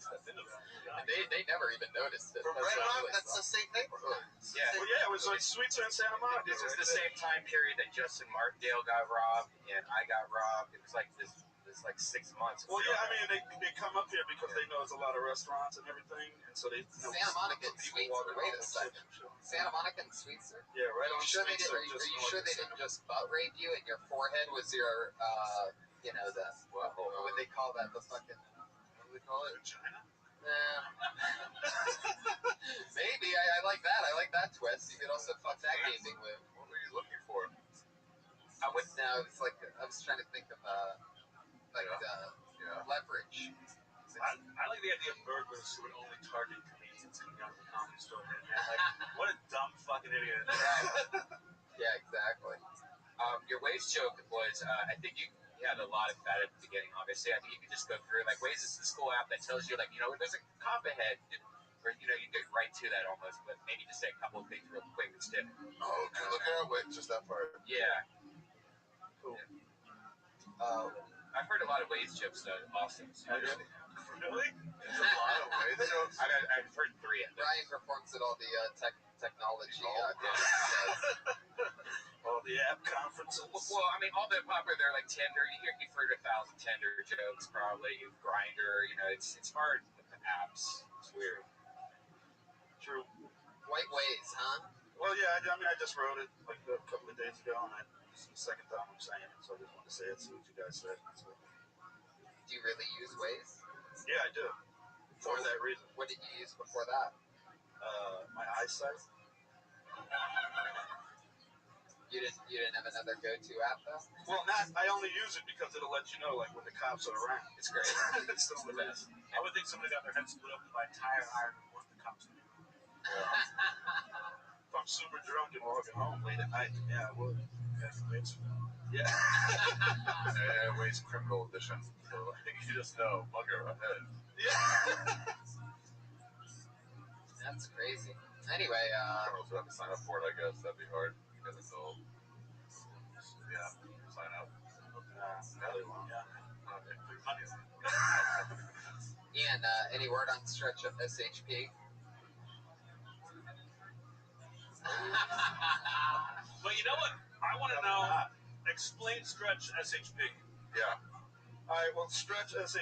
step into that. And they never even noticed it. From That's Red what I Rock, really that's the thought. same neighborhood. Yeah. Well, yeah, it was like Sweetser and Santa Monica. This was right the there. same time period that Justin Martindale got robbed and I got robbed. It was like this like 6 months. Well, yeah, I mean, they come up here because they know there's a lot of restaurants and everything, and so they know Santa Monica and people Sweetser. walking Wait home a and second. shit. Santa Monica and Sweetser? Yeah, right Are on you sure Sweetser. are you sure they didn't just butt rape you and your forehead was your the what would they call that? The fucking what do they call it? China? Maybe I like that. I like that twist. You could also fuck that gaming with. What were you looking for? I would know. It's like I was trying to think of leverage. I like the idea of burglars who would only target comedians coming out of the comedy store. Man. Like, what a dumb fucking idiot. Yeah, exactly. Your waist joke was, I think you had a lot of fat at the beginning, obviously. I think you could just go through, like, Waze is this cool app that tells you, like, there's a cop ahead, or, you get right to that almost, but maybe just say a couple of things real quick and stick. Oh, okay. Look at our way, just that part. Yeah. Cool. I've heard a lot of Waze jokes, though. Awesome. Really? It's a lot of ways. I've heard 3 of them. Brian performs at all the technology. All the app conferences. Well, I mean, all the popular, they're like Tinder. You've heard 1,000 Tinder jokes, probably. Grindr, it's hard with the apps. It's weird. True. White Waze, huh? Well, yeah, I mean, I just wrote it like a couple of days ago, and this is the second time I'm saying it, so I just wanted to say it, see what you guys said. So. Do you really use Waze? Yeah, I do. For that reason. What did you use before that? My eyesight. You didn't have another go-to app though? Well, I only use it because it'll let you know like when the cops are around. It's great. It's the only reason. I would think somebody got their head split open by a tire iron and want the cops to do it. If I'm super drunk and walking home late at night, then yeah, I would. Yeah. Ways criminal edition. So, like, you just know, bugger ahead. Yeah. That's crazy. Anyway, Criminals would have to sign up for it, I guess. That'd be hard. Because it's all. Yeah, sign up. Really long. Yeah. Ian, any word on Stretch of SHP? But you know what? I want to know. Explain Stretch SHP. Yeah. All right, well, Stretch is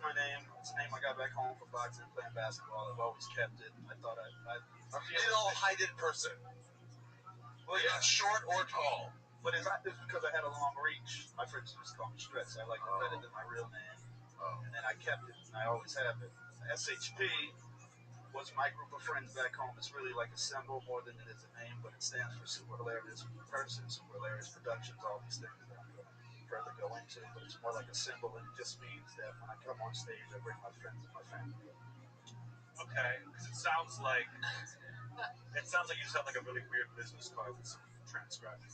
my name. It's a name I got back home for boxing and playing basketball. I've always kept it. I thought I'm A middle-heighted person. Well, You're not short or tall. But it's not just because I had a long reach. My friends used to call me Stretch. I like it better than my real name. And then I kept it, and I always have it. SHP was my group of friends back home. It's really like a symbol more than it is a name, but it stands for Super Hilarious Person, Super Hilarious Productions, all these things that I'm going to further go into. But it's more like a symbol, and it just means that when I come on stage, I bring my friends and my family. Okay, because it sounds like you just have like a really weird business card with some transcribing.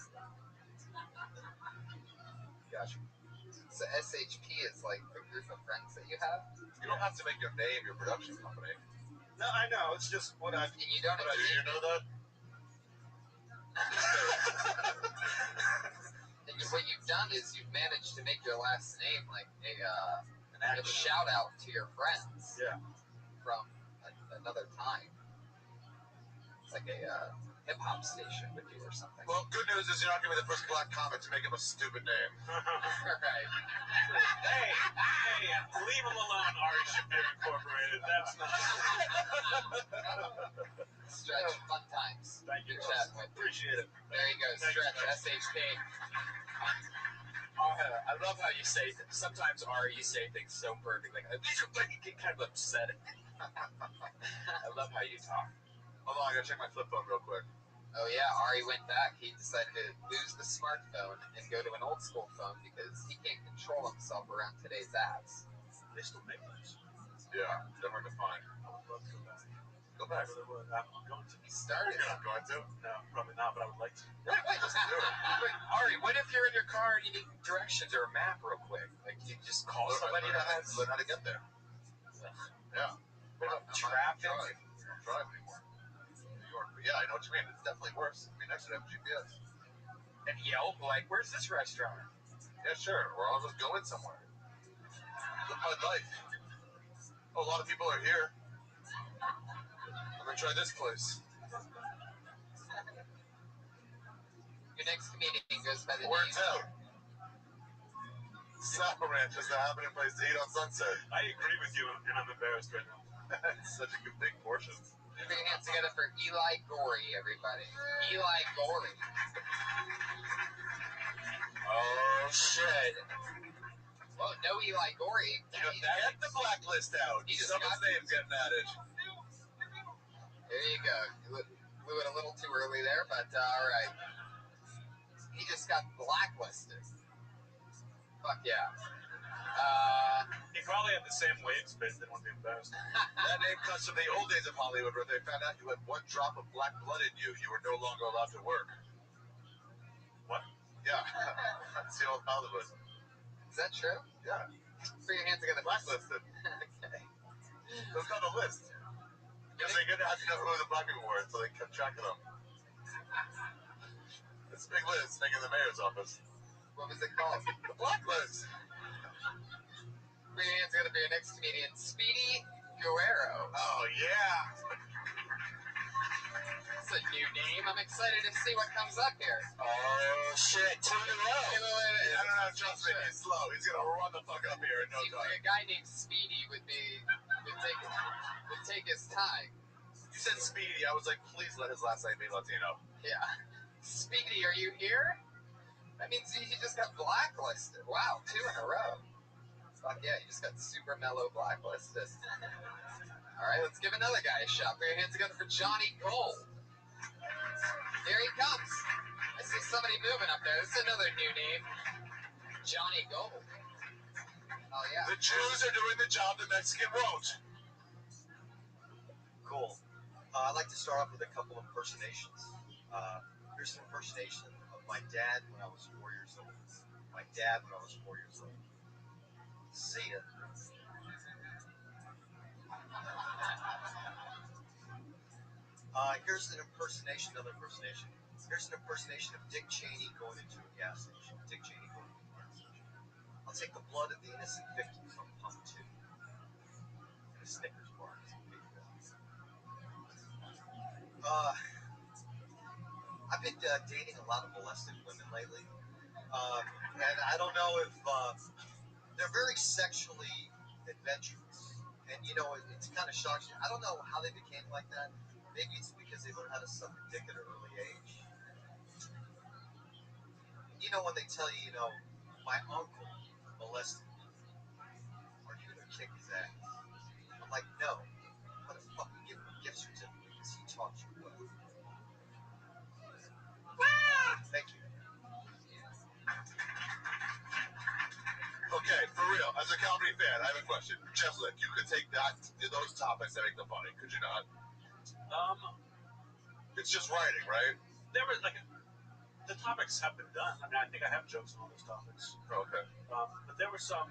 Gotcha. So SHP is like the group of friends that you have? You don't have to make your name your production company. No, I know. It's just what I. And you don't But you know that? And what you've done is you've managed to make your last name like a shout out to your friends. Yeah. From another time. It's like a hip hop station would do or something. Well, good news is you're not going to be the first black comic to make him a stupid name. Right. Hey, leave him alone, Ari Shafir Incorporated. That's not. Stretch, fun times. Thank you, Chatting with. Appreciate it. There you go, Stretch, SHP. I love how you say that. Sometimes Ari, you say things so perfect. Like, these are like, you get kind of upsetting. I love how you talk. Hold on, I gotta check my flip phone real quick. Oh yeah, Ari went back. He decided to lose the smartphone and go to an old school phone because he can't control himself around today's apps. They still make those. Yeah, they're hard to find. I would love to go back. Go back. I really would. I'm going to. He started. You're not going to? No, probably not, but I would like to. Wait, Ari, what if you're in your car and you need directions or a map real quick? Like, you just call somebody that has... Learn how to get there. Yeah. What about traffic? I don't drive anymore. New York. But yeah, I know what you mean. It's definitely worse. I mean, I should have GPS. And Yelp, like, where's this restaurant? Yeah, sure. Or I'll just go in somewhere. Live my life. Oh, a lot of people are here. I'm gonna try this place. Your next comedian goes by the Worked name. out. Sour Ranch is the happening place to eat on Sunset. I agree with you, and I'm embarrassed right now. It's such a good big portion. Put your hands together for Eli Gorey, everybody. Eli Gorey. Oh, shit. Well, no Eli Gorey. Get the blacklist out. He just Someone's got- name's getting added. There you go. You blew it a little too early there, but all right. He just got blacklisted. Fuck yeah. He probably had the same wave spit that wouldn't be embarrassed. That name comes from the old days of Hollywood where they found out you had one drop of black blood in you. You were no longer allowed to work. What? Yeah. That's the old Hollywood. Is that true? Yeah. Put your hands together. Blacklisted. Okay. So it's called a list. Because they didn't have to know who the black people were, so they kept track of them. It's a big list hanging in the mayor's office. What was it called? The blacklist. Put your hands together for your next comedian, Speedy Guerrero. Oh, yeah. It's a new name. I'm excited to see what comes up here. Oh, shit. 2 in a row. I don't know, trust me, he's slow. He's gonna run the fuck up here in no Seems like time. a guy named Speedy would take his time. You said Speedy, I was like, please let his last name be Latino. Yeah. Speedy, are you here? That means he just got blacklisted. Wow, 2 in a row. Fuck yeah, he just got super mellow blacklisted. All right, let's give another guy a shot. Put your hands together for Johnny Gold. Here he comes. I see somebody moving up there. This is another new name. Johnny Gold. Oh yeah. The Jews are doing the job the Mexican won't. Cool. I'd like to start off with a couple impersonations. Here's an impersonation of my dad when I was 4 years old. My dad when I was 4 years old. See ya. Here's an impersonation, another impersonation. Here's an impersonation of Dick Cheney going into a gas station. Dick Cheney going into a gas station. I'll take the blood of the innocent victim from Pump 2. And a Snickers bar. I've been dating a lot of molested women lately. And I don't know if they're very sexually adventurous. And, you know, it's kind of shocking. I don't know how they became like that. Maybe it's because they learned how to suck a dick at an early age. You know, when they tell you, you know, my uncle molested me, are you going to kick his ass? I'm like, no. I'm going to fucking give him a gift certificate because he taught you well. Thank you. Okay, for real, as a comedy fan, I have a question. Jeslick, you could take those topics and make them funny, could you not? It's just writing, right? There was like, the topics have been done. I mean, I think I have jokes on all those topics. Oh, okay. But there were some.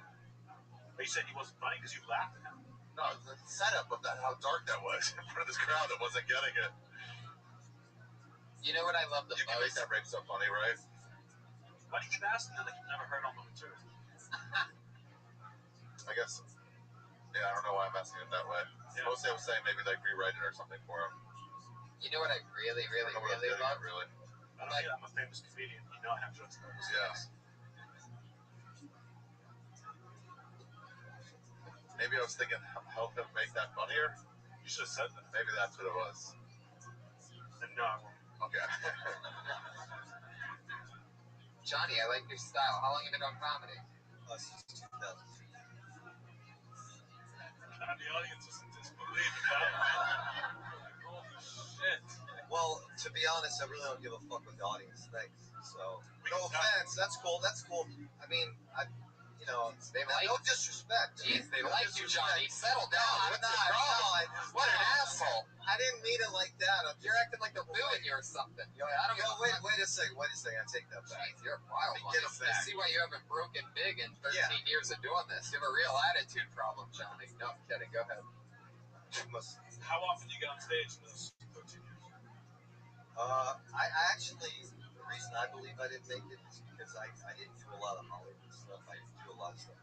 You said he wasn't funny because you laughed at him. No, the setup of that, how dark that was in front of this crowd that wasn't getting it. You know what I love the You can make most? that rape so funny, right? Why do you keep asking that? Like you've never heard all my material. I guess. Yeah, I don't know why I'm asking it that way. Yeah. Mostly I was saying maybe like rewrite it or something for him. You know what I really, I don't know what I'm getting love? at, really. I don't know. I'm a famous comedian. You know I have jokes about this. Yeah. Maybe I was thinking help him make that funnier. You should have said that. Maybe that's what it was. And no, I won't. Okay. Johnny, I like your style. How long have you been on comedy? Since 2003. God, the audience was in disbelief. Holy shit. Well, to be honest, I really don't give a fuck what the audience thinks. So, We no can offense. That's cool. That's cool. I mean, They like no disrespect. Jeez, they No like you, Johnny. disrespect. Settle down. No, What's the problem? What an asshole. I didn't mean it like that. You're acting like they're booing you or something. You're like, I don't know. Wait a second. I take that back. Jeez, you're a wild one. Get 'em I back. see why you haven't broken big in 13 years of doing this. You have a real attitude problem, Johnny. No, I'm kidding. Go ahead. How often do you get on stage in those 13 years? I actually, the reason I believe I didn't make it is because I didn't do a lot of Hollywood stuff. I didn't do a lot of stuff,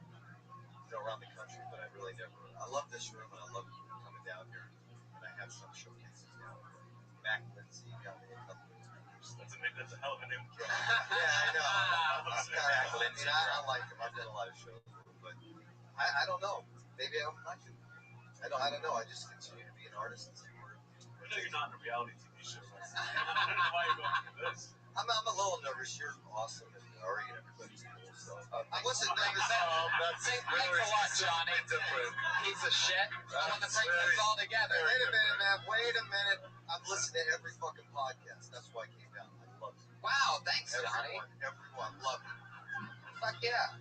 around the country, but I really never. I love this room and I love coming down here. And I have some showcases down here. Mac Lindsay got me a couple of times. That's a hell of a name to drop. Yeah, I know. Mac Lindsay. I like him. I've done a lot of shows with him, but I don't know. Maybe I'm not good. I don't know. I just continue to be an artist and see where. I know you're not in a reality TV show. I don't know why you're going through this. I'm a little nervous. You're awesome, and Ari and everybody's cool. So I wasn't Thanks nervous. a lot, Johnny. Piece of shit. I want to bring this all together. Wait a minute, man. Wait a minute. I'm listening to every fucking podcast. That's why I came down. I love it. Wow, thanks, Johnny. Everyone, love it. Fuck yeah.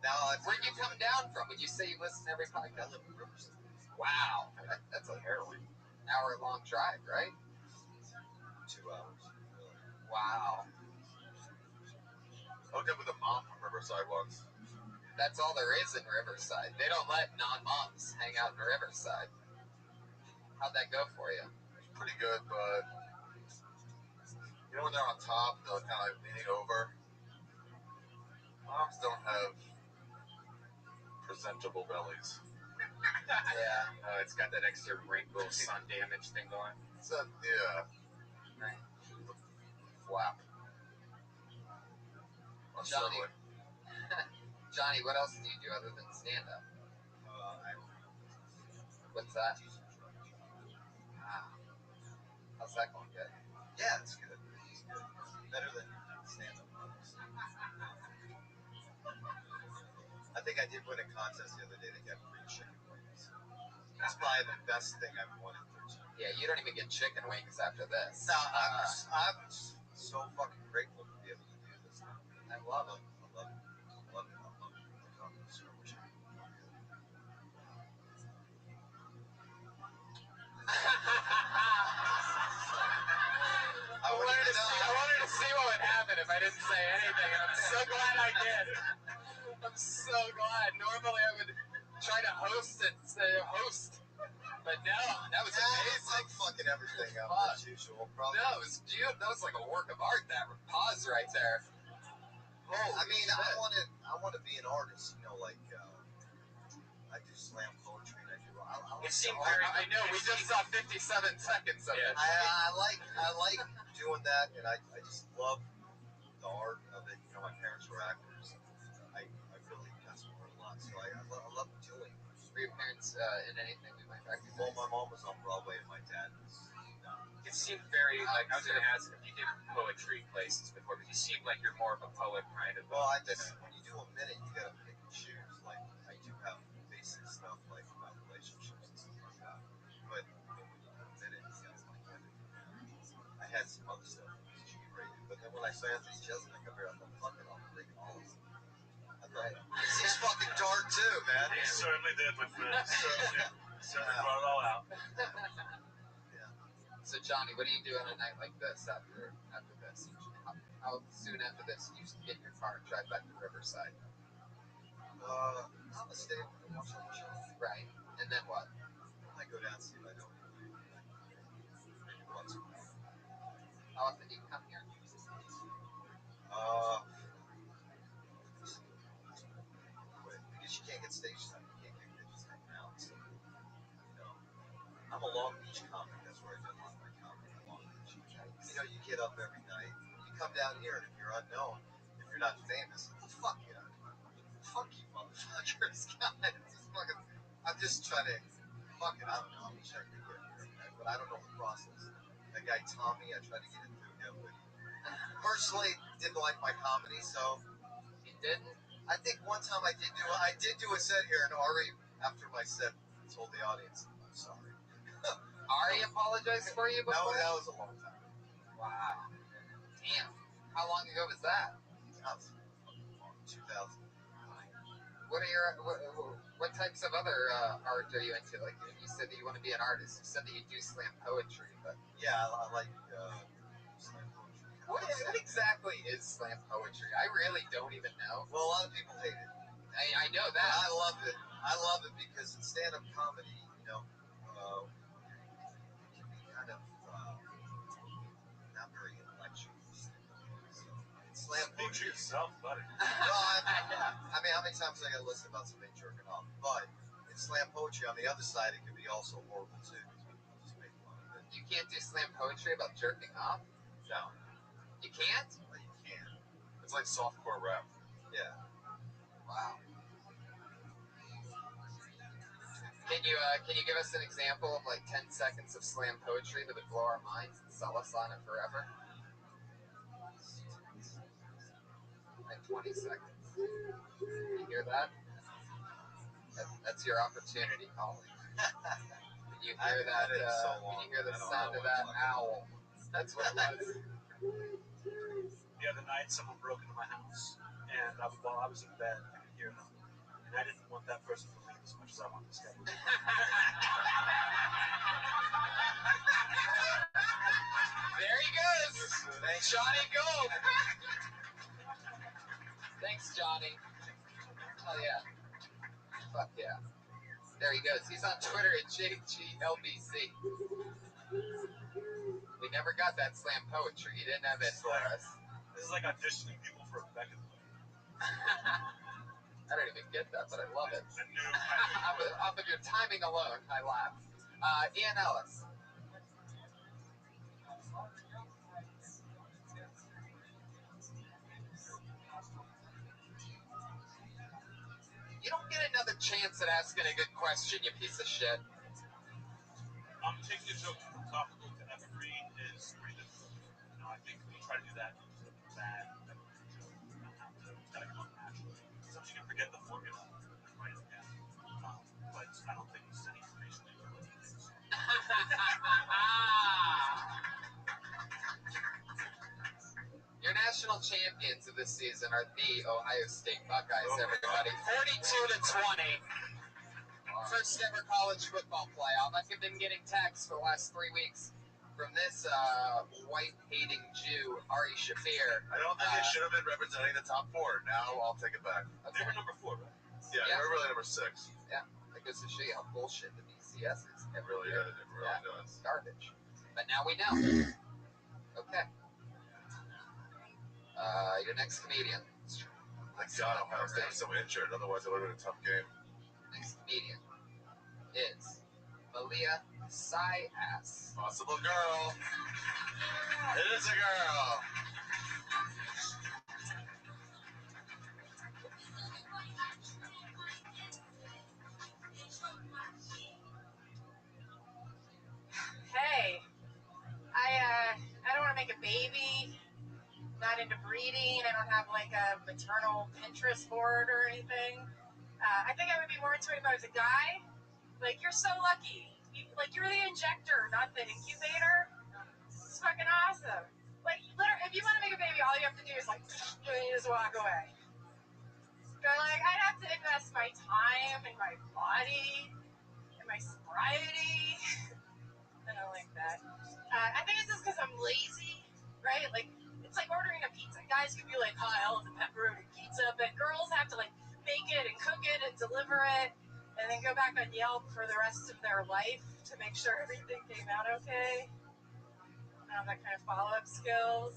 Now, Where'd you come down from? Would you say you listen to every I podcast? live in Riverside. Wow. That's a hour-long drive, right? 2 hours. Wow. I hooked up with a mom from Riverside once. That's all there is in Riverside. They don't let non-moms hang out in Riverside. How'd that go for you? Pretty good, but you know when they're on top, they're kind of like leaning over. Moms don't have presentable bellies. Yeah. It's got that extra wrinkle, sun damage thing going. So, yeah. Right. Flap. Johnny. Johnny, what else do you do other than stand-up? What's that? Wow. How's that going? Good? Yeah, it's good. It's good. Better than stand-up. I think I did win a contest the other day that got free chicken wings. That's probably the best thing I've won in 13 years. Yeah, you don't even get chicken wings after this. No, I'm so fucking grateful to be able to do this. I love it. I love it. I love it. I love it. I love it so much. I wanted to see what would happen if I didn't say anything, and I'm so glad I did. I'm so glad. Normally I would try to host it, but no, that was amazing. I'm fucking everything up as usual. Probably. No, it was beautiful. That was like a work of art. That pause right there. I mean, I want to be an artist. You know, like I do slam poetry and I do. It seemed very. I know. We just saw 57 seconds of it. I like doing that, and I just love the art of it. You know, my parents were actors. I really got to learn a lot, so I love doing it. Were your parents in anything we might recognize? Well, my mom was on Broadway, and my dad was. It seemed very, like, I was going to ask if you did poetry places before, but you seem like you're more of a poet kind of. Well, I just, when you do a minute, you gotta pick and choose. Like, I do have basic stuff, like about relationships and stuff like that. But when you do a minute, you gotta look at it. I had some other stuff that was G-rated, but then when I saw Anthony Jeselnik up here, I thought, fuck it, I'll bring all of them. I thought, he's fucking dark too, man. He certainly did, my friend. Certainly brought it all out. So Johnny, what do you do on a night like this after this? How soon after this you get in your car and drive back to Riverside? I'm a stay and watch the show. Right. And then what? I go down and see if I know anybody. Maybe once a week. How often do you come here? Because you can't get stage time, you can't get bitches hanging out. So, I'm a Long Beach comic. That's where I did a lot of my comedy in Long Beach. You get up every night. You come down here, and if you're unknown, if you're not famous, well, fuck you. Fuck you, motherfuckers. God, I'm just trying to. Fuck it, I don't know. I wish I could get here, but I don't know the process. That guy Tommy, I tried to get him through him, but personally didn't like my comedy, so He didn't. I think one time I did do a set here, and Ari, after my set, told the audience, "I'm sorry." Ari apologized for you before? That was a long time. Wow. Damn. How long ago was that? That was 2000. What types of other art are you into? Like you said that you want to be an artist. You said that you do slam poetry, but Yeah, I like slam poetry. what exactly is slam poetry? I really don't even know. Well, a lot of people hate it. I know that. I love it. I love it because in stand-up comedy, it can be kind of not very intellectual. So, slam Speak for poetry. yourself, buddy. Well, I mean, how many times I got to listen about somebody jerking off? But in slam poetry, on the other side, it can be also horrible too. Just make fun of it. You can't do slam poetry about jerking off? No, You can't? but you can. It's like softcore rap. Yeah. Wow. Can you give us an example of like 10 seconds of slam poetry that would blow our minds and sell us on it forever? Like 20 seconds. You hear that? That's your opportunity, Colin. When you hear that, when you hear the sound of that owl, that's what it was. The other night, someone broke into my house, and while I was in bed, I could hear them. And I didn't want that person to leave as much as I wanted to stay. There he goes. Thanks, Johnny Gold. Thanks, Johnny. Hell yeah. Fuck yeah. There he goes. He's on Twitter at JGLBC. We never got that slam poetry. He didn't have it for us. This is like auditioning people for a Beckett. I don't even get that, but I love it. I knew. Off of your timing alone, I laugh. Ian Ellis. You don't get another chance at asking a good question, you piece of shit. Taking a joke from topical to evergreen is pretty difficult. I think we try to do that with a bad evergreen joke. You don't have to. It's got to come naturally. Sometimes you can forget the formula and write it again. But I don't think there's any information that you're looking for. Your national champions of this season are the Ohio State Buckeyes, everybody. 42-20. First ever college football playoff. I've been getting texts for the last 3 weeks from this white-hating Jew, Ari Shafir. I don't think they should have been representing the top four. Now I'll take it back. Okay. They were number 4, right? Yeah, they were really number 6. Yeah, that goes to show you how bullshit the BCS is. It really does. It really does. Garbage. But now we know. Okay. Your next comedian. Thank God Ohio State was so injured. Otherwise, it would have been a tough game. Next comedian is Malia Sy-Ass. Possible girl. It is a girl. Hey, I don't want to make a baby. Not into breeding. I don't have like a maternal Pinterest board or anything. I think I would be more into it if I was a guy. Like, you're so lucky. You're the injector, not the incubator. It's fucking awesome. Like, literally, if you want to make a baby, all you have to do is, you just walk away. But, I'd have to invest my time and my body and my sobriety. I don't like that. I think it's just because I'm lazy, right? It's like ordering a pizza. Guys can be like, "Hi, I love the pepperoni pizza," but girls have to like make it and cook it and deliver it, and then go back on Yelp for the rest of their life to make sure everything came out okay. I have that kind of follow-up skills.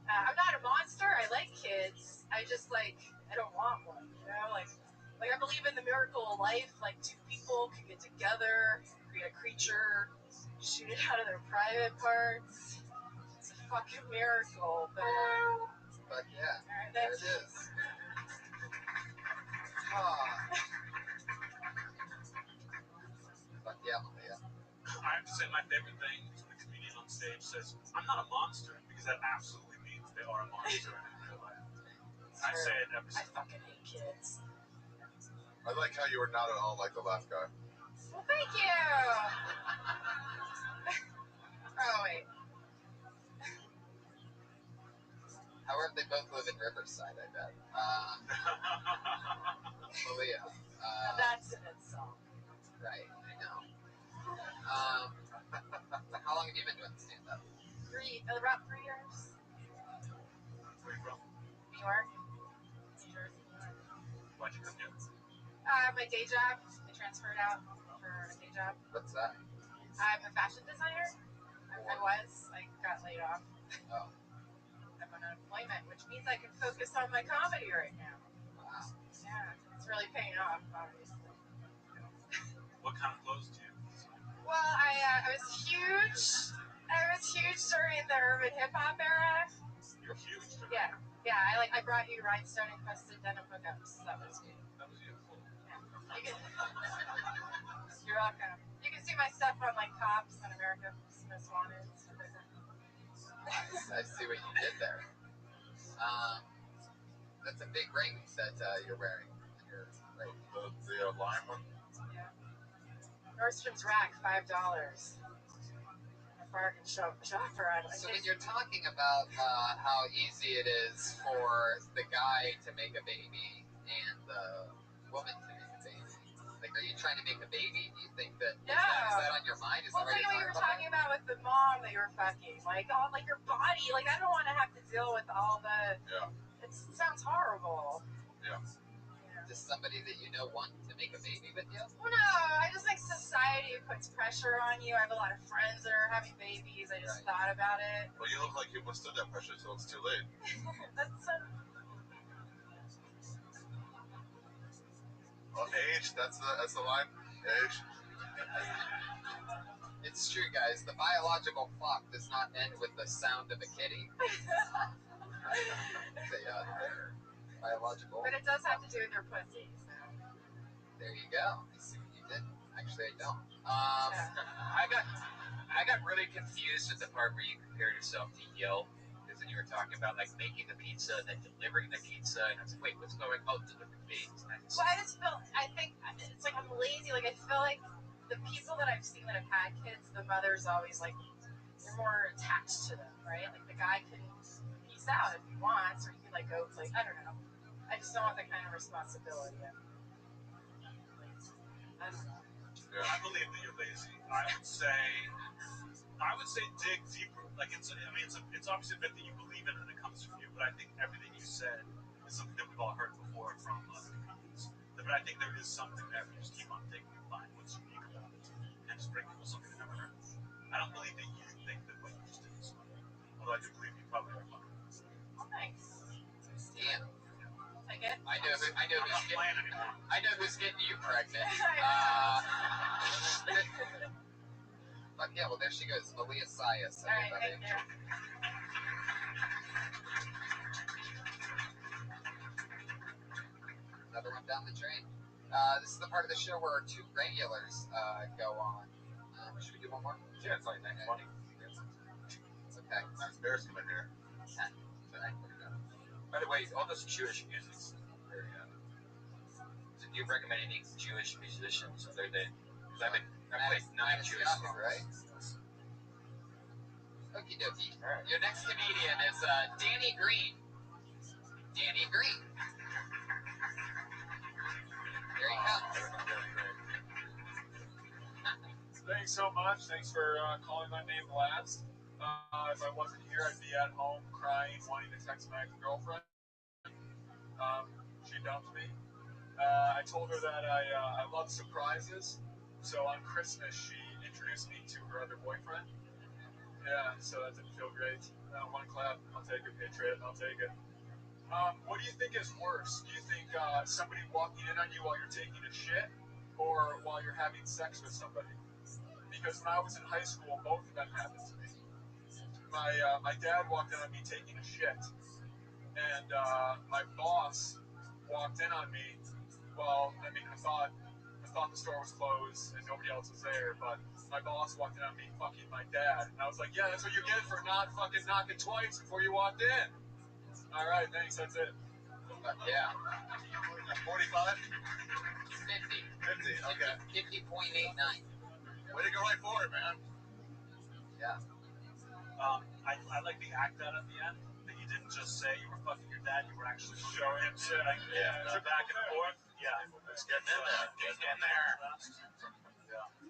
I'm not a monster. I like kids. I just I don't want one. You know, like I believe in the miracle of life. Like two people can get together, create a creature, shoot it out of their private parts. It's a fucking miracle. But yeah, right, there it is. But yeah, Malia. I have to say my favorite thing is when a comedian on stage says, "I'm not a monster," because that absolutely means they are a monster in real life. I say it every I single fucking hate kids. I like how you were not at all like the last guy. Well, thank you. Oh wait. However, they both live in Riverside, I bet. Malia. That's an insult. Right, I know. How long have you been doing stand-up? About 3 years. Where you from? New York. New Jersey. Why'd you come here? My day job. I transferred out for a day job. What's that? I'm a fashion designer. I was. I got laid off. Oh. I'm on unemployment, which means I can focus on my comedy right now. Wow. Yeah, it's really paying off, obviously. What kind of clothes do you design? Well, I was huge. I was huge during the urban hip hop era. You're huge. Yeah, yeah. I brought you rhinestone encrusted denim hookups. That was me. That was you. Yeah. You're welcome. You can see my stuff on like Cops and America's Most Wanted. I see what you did there. That's a big ring that you're wearing. Right. The lime one? Yeah. Nordstrom's rack, $5. A bargain shopper. So when you're talking about how easy it is for the guy to make a baby and the woman to make a baby, like, are you trying to make a baby? Do you think that No. is that on your mind? Is Well, that it's like what you were talking about with the mom that you were fucking. Like, oh, like your body. Like, I don't want to have to deal with all the. Yeah. It sounds horrible. Yeah. Does somebody that you know want to make a baby with you? Well, no, I just think society puts pressure on you. I have a lot of friends that are having babies. I just thought about it. Well, you look like you withstood that pressure until it's too late. That's Well, age, that's the line. Age. It's true, guys. The biological clock does not end with the sound of a kitty. Biological. But it does have to do with your pussy. So. There you go. I see what you did. Actually, I don't. I got really confused with the part where you compared yourself to Yelp, because then you were talking about like making the pizza and then delivering the pizza, and I was like, wait, what's going on? Delivering pizzas. Well, I think it's like I'm lazy. Like I feel like the people that I've seen that have had kids, the mother's always like they're more attached to them, right? Like the guy can peace out if he wants, or he can like go like I don't know. I just don't want that kind of responsibility. I don't know. Yeah, I believe that you're lazy. I would say dig deeper. Like it's obviously a bit that you believe in and it comes from you, but I think everything you said is something that we've all heard before from other comedians. But I think there is something there. You just keep on digging and find what's unique about it, and just bring people something they never heard. I don't believe that you think that what you just did is funny, although I do believe you probably are funny. Oh, thanks. Damn. Take it. I know who's getting you pregnant. But yeah, well there she goes, Malia Sayas. All right, thank you. Another one down the drain. This is the part of the show where our two regulars go on. Should we do one more? Yeah, it's like 9:20. Okay. Nice bears coming here. 10. By the way, all this Jewish music. So do you recommend any Jewish musicians other than? I've played 9 Jewish songs. Right? Okie dokie. Right. Your next comedian is Danny Green. Danny Green. Here he comes. Thanks so much. Thanks for calling my name last. If I wasn't here, I'd be at home crying, wanting to text my ex-girlfriend. She dumped me. I told her that I love surprises, so on Christmas she introduced me to her other boyfriend. Yeah, so that didn't feel great. One clap, I'll take it. Patriot, I'll take it. What do you think is worse? Do you think somebody walking in on you while you're taking a shit, or while you're having sex with somebody? Because when I was in high school, both of them happened to me. My dad walked in on me taking a shit, and my boss walked in on me. Well, I mean, I thought the store was closed and nobody else was there, but my boss walked in on me fucking my dad, and I was like, yeah, that's what you get for not fucking knocking twice before you walked in. All right, thanks, that's it. Yeah. 45? 50. 50, okay. 50.89. Way to go right forward, man. Yeah. I like the act out at the end that you didn't just say you were fucking your dad, you were actually showing him shit. So back and forth. Yeah. It's getting in there. Getting in there.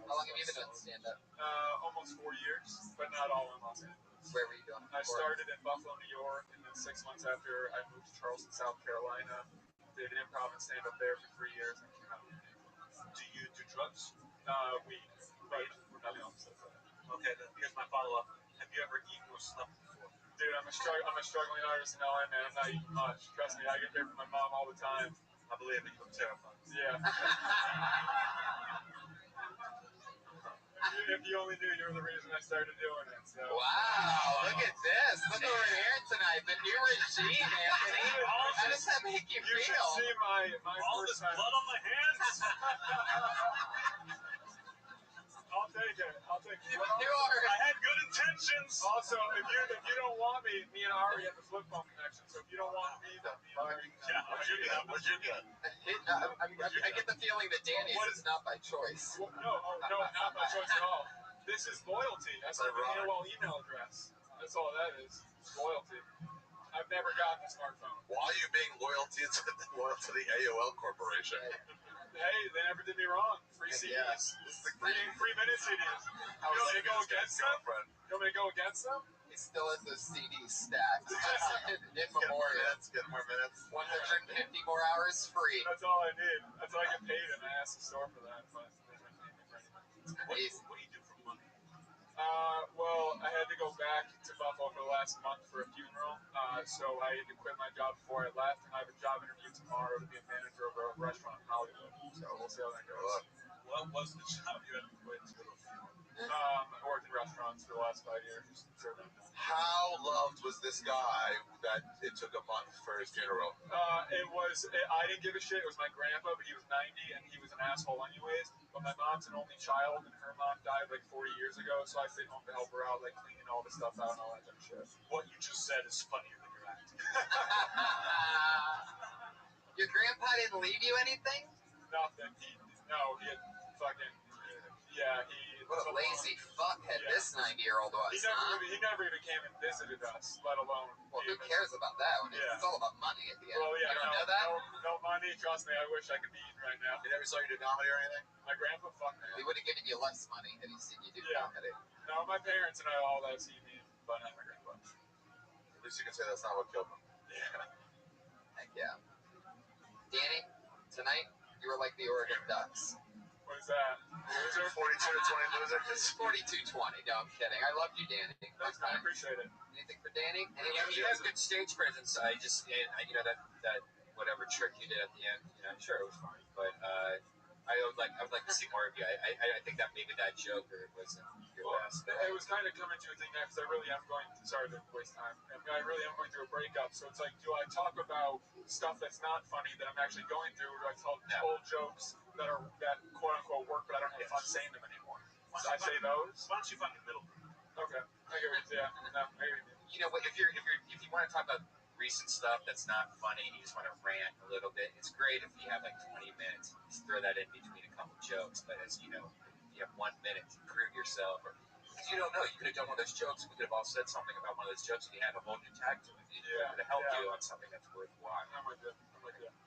How long have you been doing stand-up? Almost 4 years, but not all in Los Angeles. Where were you doing? I started in Buffalo, New York, and then 6 months after I moved to Charleston, South Carolina. Did improv and stand-up there for 3 years and came out. Do you do drugs? Weed, but nothing else. Okay, then here's my follow-up. Have you ever eaten or slept before? Dude, I'm a struggling artist in LA, man. I'm not eating much. Trust me, I get paid from my mom all the time. I believe it. You look terrified. Yeah. If you only knew, you were the reason I started doing it. So. Wow, look at this. Look what we're hearing tonight. The new regime, Anthony. How does that make you You feel? should see my All first this time. blood on my hands. I'll take it. You are. I had good intentions. Also, if you don't want me and Ari have the flip phone connection. So if you don't want me, then me and Ari. Yeah, What'd you get? I get the feeling that Danny's is not by choice. Well, no, not by choice at all. This is loyalty. That's like an AOL email address. That's all that is. It's loyalty. I've never gotten a smartphone. Why are you being loyal to the AOL Corporation? Hey, they never did me wrong. Free CDs. Yeah. Free minute CDs. How You was want me to go against them? girlfriend? You want me to go against them? He still has those CDs stacked. In Get more memoriam. minutes. Get more minutes. 150 more hours free. That's all I need. That's all I get paid, and I asked the store for that. But they didn't pay me for anything. What Amazing. do you do for money? Well, I had to go back to Buffalo for the last month for a funeral, so I had to quit my job before I left, and I have a job interview tomorrow to be a manager of a restaurant in Hollywood. So we'll see how that goes. What was the job you had to quit to go to a funeral? I worked in restaurants for the last 5 years. How loved was this guy that it took a month for his funeral? I didn't give a shit. It was my grandpa, but he was 90, and he was an asshole anyways. But my mom's an only child, and her mom died like 40 years ago, so I stayed home to help her out, like cleaning all the stuff out and all that type of shit. What you just said is funnier than your acting. Your grandpa didn't leave you anything? Nothing. He had fucking, What a lazy fuckhead this 90-year-old was, He never even came and visited us, let alone. Well, who cares about that when it's all about money at the end? Well, yeah, you don't know that? No money. Trust me, I wish I could be eating right now. He never saw you do comedy or anything? My grandpa, fuck me. He would have given you less money had he seen you do comedy. No, my parents and I all that see me, but not my grandpa. At least you can say that's not what killed him. Yeah. Heck yeah. Danny, tonight you were like the Oregon Ducks. What is that? Loser? 42-20 loser. It's 42-20. No, I'm kidding. I love you, Danny. Thanks, man. I appreciate it. Anything for Danny? He has good stage presence. That whatever trick you did at the end, sure it was fine, but I would like to see more of you. I think that maybe that joke wasn't your best. It was kind of coming to a thing now because I really am sorry to waste time. I really am going through a breakup, so it's like, do I talk about stuff that's not funny that I'm actually going through, or do I tell old jokes that quote unquote work, but I don't have fun saying them anymore? So I say those. Why don't you find the middle? Okay. I get what you You know, if you want to talk about recent stuff that's not funny and you just want to rant a little bit, it's great if you have like 20 minutes. Just throw that in between a couple jokes. But as you know, if you have 1 minute to prove yourself, or because you don't know, you could have done one of those jokes. We could have all said something about one of those jokes, and you had a whole new tag to it. It would have helped you on something that's worthwhile. I'm with you.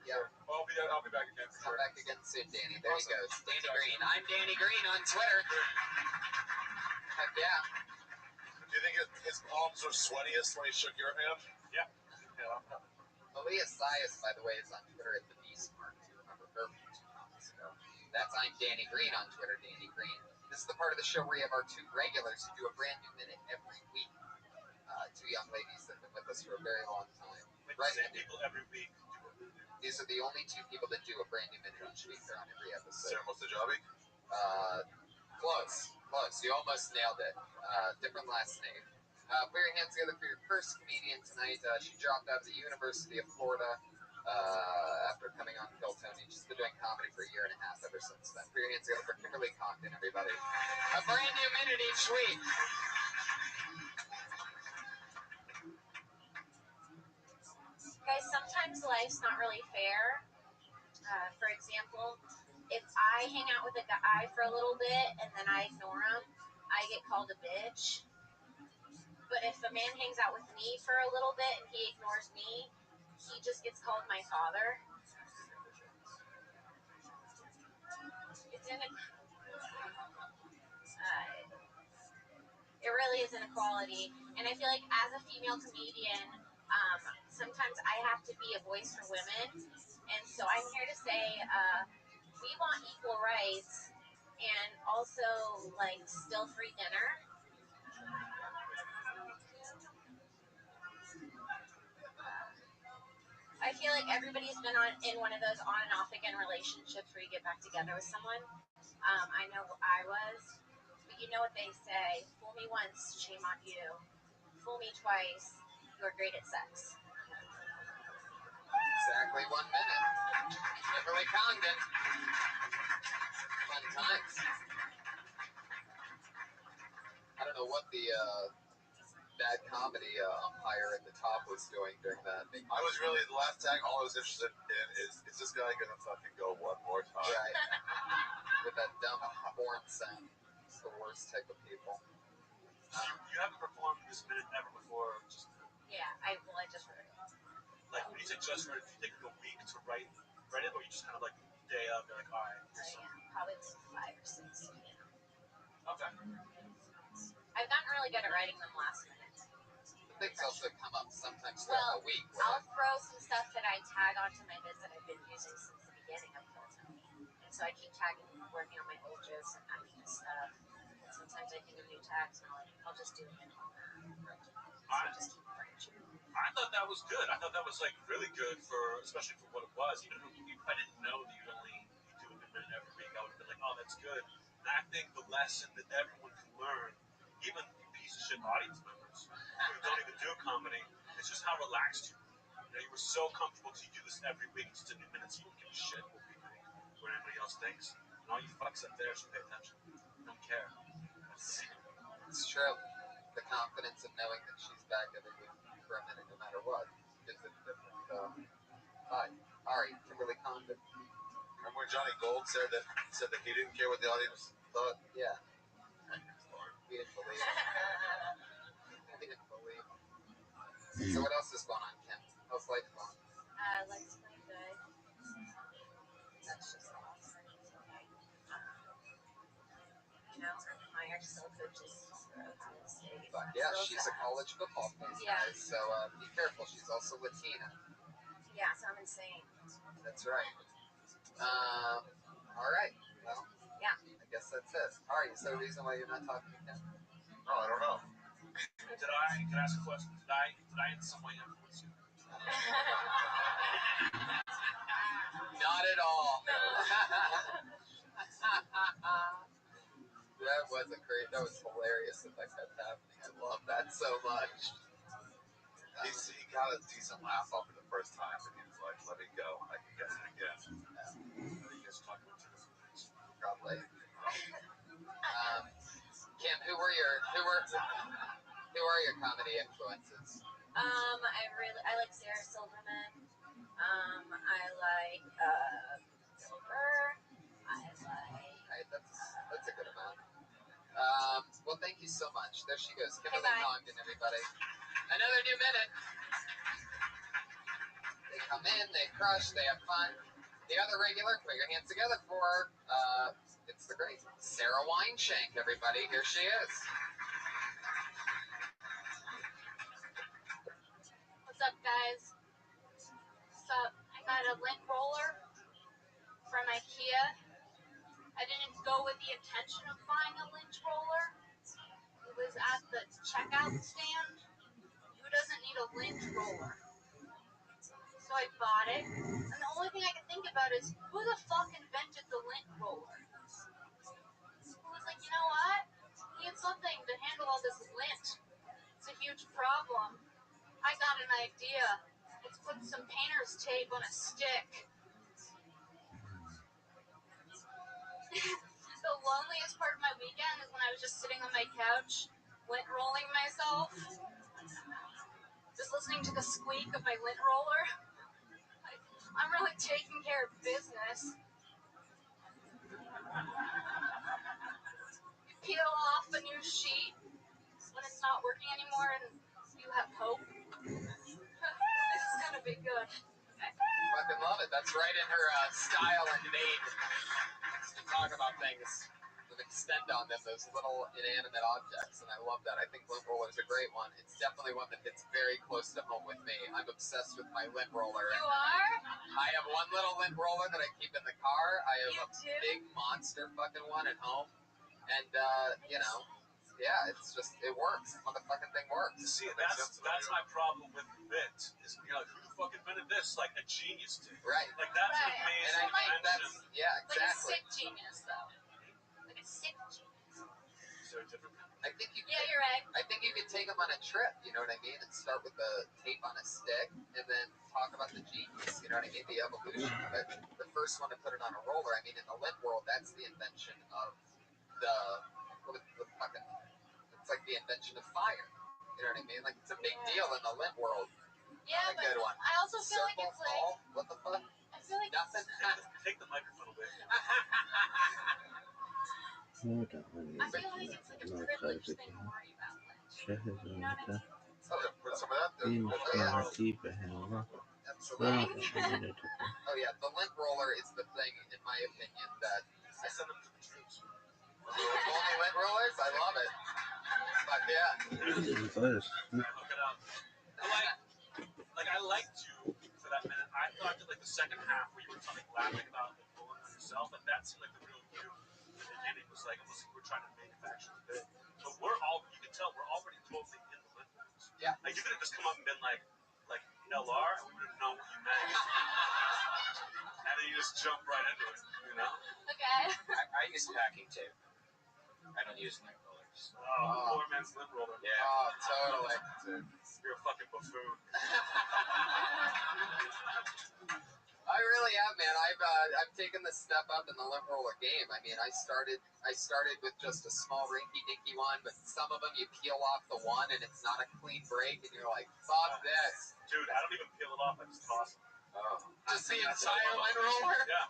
Yeah. Sure. Well, I'll be back again for Come sure. back again soon, Danny. There Awesome. he goes. Danny Green. I'm Danny Green on Twitter. Heck yeah. Do you think His palms were sweatiest when he shook your hand. Yeah. Malia Sias, by the way, is on Twitter at the Beast Mark. Do you remember her from 2 months ago? That's I'm Danny Green on Twitter, Danny Green. This is the part of the show where we have our 2 regulars who do a brand new minute every week. 2 young ladies that have been with us for a very long time. Right. Same people every week. These are the only 2 people that do a brand new minute each week. They're on every episode. Sarah Mostajabi? Close. You almost nailed it. Different last name. Put your hands together for your first comedian tonight. She dropped out of the University of Florida after coming on Kill Tony. She's been doing comedy for a year and a half ever since then. Put your hands together for Kimberly Compton, everybody. A brand new minute each week. Guys, sometimes life's not really fair. For example, if I hang out with a guy for a little bit and then I ignore him, I get called a bitch. But if a man hangs out with me for a little bit and he ignores me, he just gets called my father. It really is inequality. And I feel like as a female comedian, sometimes I have to be a voice for women. And so I'm here to say we want equal rights and also like still free dinner. I feel like everybody's been in one of those on and off again relationships where you get back together with someone. I know I was, but you know what they say: fool me once, shame on you. Fool me twice, you're great at sex. Exactly 1 minute. Kimberly Compton. Fun times. I don't know what the bad comedy umpire at the top was doing during that. I was really, the last tag, all I was interested in is this guy gonna fucking go one more time? Right. With that dumb horn sound. It's the worst type of people. You haven't performed this minute ever before. Yeah, I just heard it. Like when you say just heard it, do you take a week to write it, or you just kind of like day of, you're like, all right. Probably like 5 or 6. Yeah. Okay. I've gotten really good at writing them last minute. Things also come up sometimes throughout the week. I'll throw some stuff that I tag onto my vids that I've been using since the beginning of Kill Tony. And so I keep tagging, working on my old jokes and adding new stuff. And sometimes I think of new tags and I'll just do it in on that. So just keep branching. I thought that was good. I thought that was like really good especially for what it was. Even if I didn't know that you do a minute every week, I would have been like, oh, that's good. And I think the lesson that everyone can learn, even piece of shit audience members who don't even do comedy, it's just how relaxed you are. You were so comfortable because you do this every week. It's just a new minute, so you don't give a shit what we think, what anybody else thinks. And all you fucks up there should pay attention. Don't care. It's true. The confidence of knowing that she's back every week for a minute, no matter what, gives it a different vibe. All right, Kimberly Compton. Remember when Johnny Gold said that he didn't care what the audience thought? Yeah. We didn't believe it. We didn't believe it. So what else is going on, Kim? How's life going? Life's going good. That's just awesome. You know, Meyer still coaches for Ohio State. Yeah, she's a college football fan. Yeah. So be careful. She's also Latina. Yeah, so I'm insane. That's right. All right. Well, yeah. I guess that's it. All right. Is there a reason why you're not talking to Kim? No, I don't know. Can I ask a question? Did I in some way influence you? Not at all. That wasn't great. That was hilarious that kept happening. I love that so much. He got a decent laugh off it the first time, and he was like, let me go. I can get it again. You guys talk about two different things. Probably. Kim, who are your comedy influences? I like Sarah Silverman. I like Gilbert. That's a good amount. Well, thank you so much. There she goes. Kimberly Compton, everybody. Another new minute. They come in, they crush, they have fun. The other regular, put your hands together for, it's the great Sarah Wineshank, everybody. Here she is. up, guys? So I got a lint roller from IKEA. I didn't go with the intention of buying a lint roller. It was at the checkout stand. Who doesn't need a lint roller? So I bought it. And the only thing I can think about is, who the fuck invented the lint roller? Who was like, you know what? We need something to handle all this lint. It's a huge problem. I got an idea. Let's put some painter's tape on a stick. The loneliest part of my weekend is when I was just sitting on my couch, lint rolling myself, just listening to the squeak of my lint roller. I'm really taking care of business. You peel off a new sheet when it's not working anymore and you have hope. This is gonna be good. Fucking love it. That's right in her style and vein. To talk about things with extend on them, those little inanimate objects, and I love that. I think lint roller is a great one. It's definitely one that hits very close to home with me. I'm obsessed with my lint roller. You are? I have one little lint roller that I keep in the car. I have You a too? big monster fucking one at home, and you know, yeah, it's just it works. The motherfucking thing works. See, that's my problem with Bit. Is who the fuck invented this? Like a genius did. Right. Like that's Right. an amazing And I think invention. that's Like a exactly. sick genius, though. Like a sick genius. So different. I think you. Yeah, you're right. I think you could take them on a trip, you know what I mean? And start with the tape on a stick and then talk about the genius, you know what I mean? The evolution of it. The first one to put it on a roller, I mean, in the lint world, that's the invention of the fucking, it's like the invention of fire. You know what I mean? Like, it's a big deal in the lint world. Yeah, Not a good one. I also feel like it's like, Ball? What the fuck? I feel like Nothing. Take the microphone away. I feel like it's like a privileged thing to worry about. You know what I mean? Put some of that there. Absolutely. Oh yeah, the lint roller is the thing, in my opinion, that I send them to the troops. only lint rollers. I love it. Fuck yeah. Hook it up. I liked you for that minute. I thought that the second half where you were laughing about rolling on yourself, and that seemed like the real you. The beginning was almost like we're trying to manufacture the bit. But you can tell we're already totally in the lint rooms. Yeah. Like you could have just come up and been like LR, and we would have known what you meant. And then you just jump right into it, you know? Okay. I use packing tape. I don't use lint rollers. Oh, poor man's lint roller. Yeah. Oh, totally. You're a fucking buffoon. I really have, man. I've taken the step up in the lint roller game. I mean, I started with just a small rinky-dinky one, but some of them you peel off the one and it's not a clean break, and you're like, fuck this. Dude, I don't even peel it off. I just toss it. Oh. Just the entire lint roller? Yeah.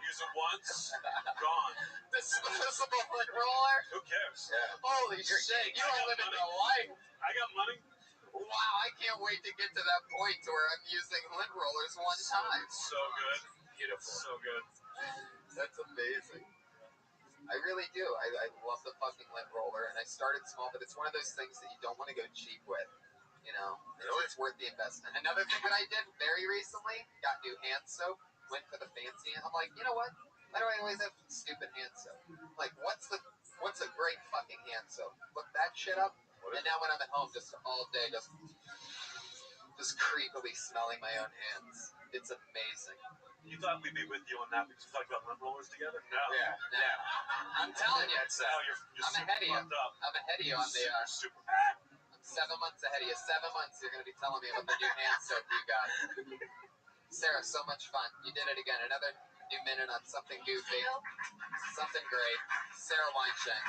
Use it once, gone. Disposable lint roller? Who cares? Yeah. Holy shit, you are living a life. I got money. Wow, I can't wait to get to that point where I'm using lint rollers one time. So good. Beautiful. So good. That's amazing. I really do. I love the fucking lint roller, and I started small, but it's one of those things that you don't want to go cheap with. You know, it's worth the investment. Another thing that I did very recently, got new hand soap, went for the fancy, and I'm like, you know what? Why do I always have stupid hand soap? Like, what's a great fucking hand soap? Look that shit up, and now when I'm at home, just all day, just creepily smelling my own hands. It's amazing. You thought we'd be with you on that because we talked about lint rollers together? No. Yeah. I'm telling you, Now you're I'm ahead of you. fucked up. I'm ahead of you on the. You're super. I'm 7 months ahead of you. 7 months, you're gonna be telling me about the new hand soap you got. Sarah, so much fun. You did it again. Another new minute on something goofy, something great. Sarah Weinstein.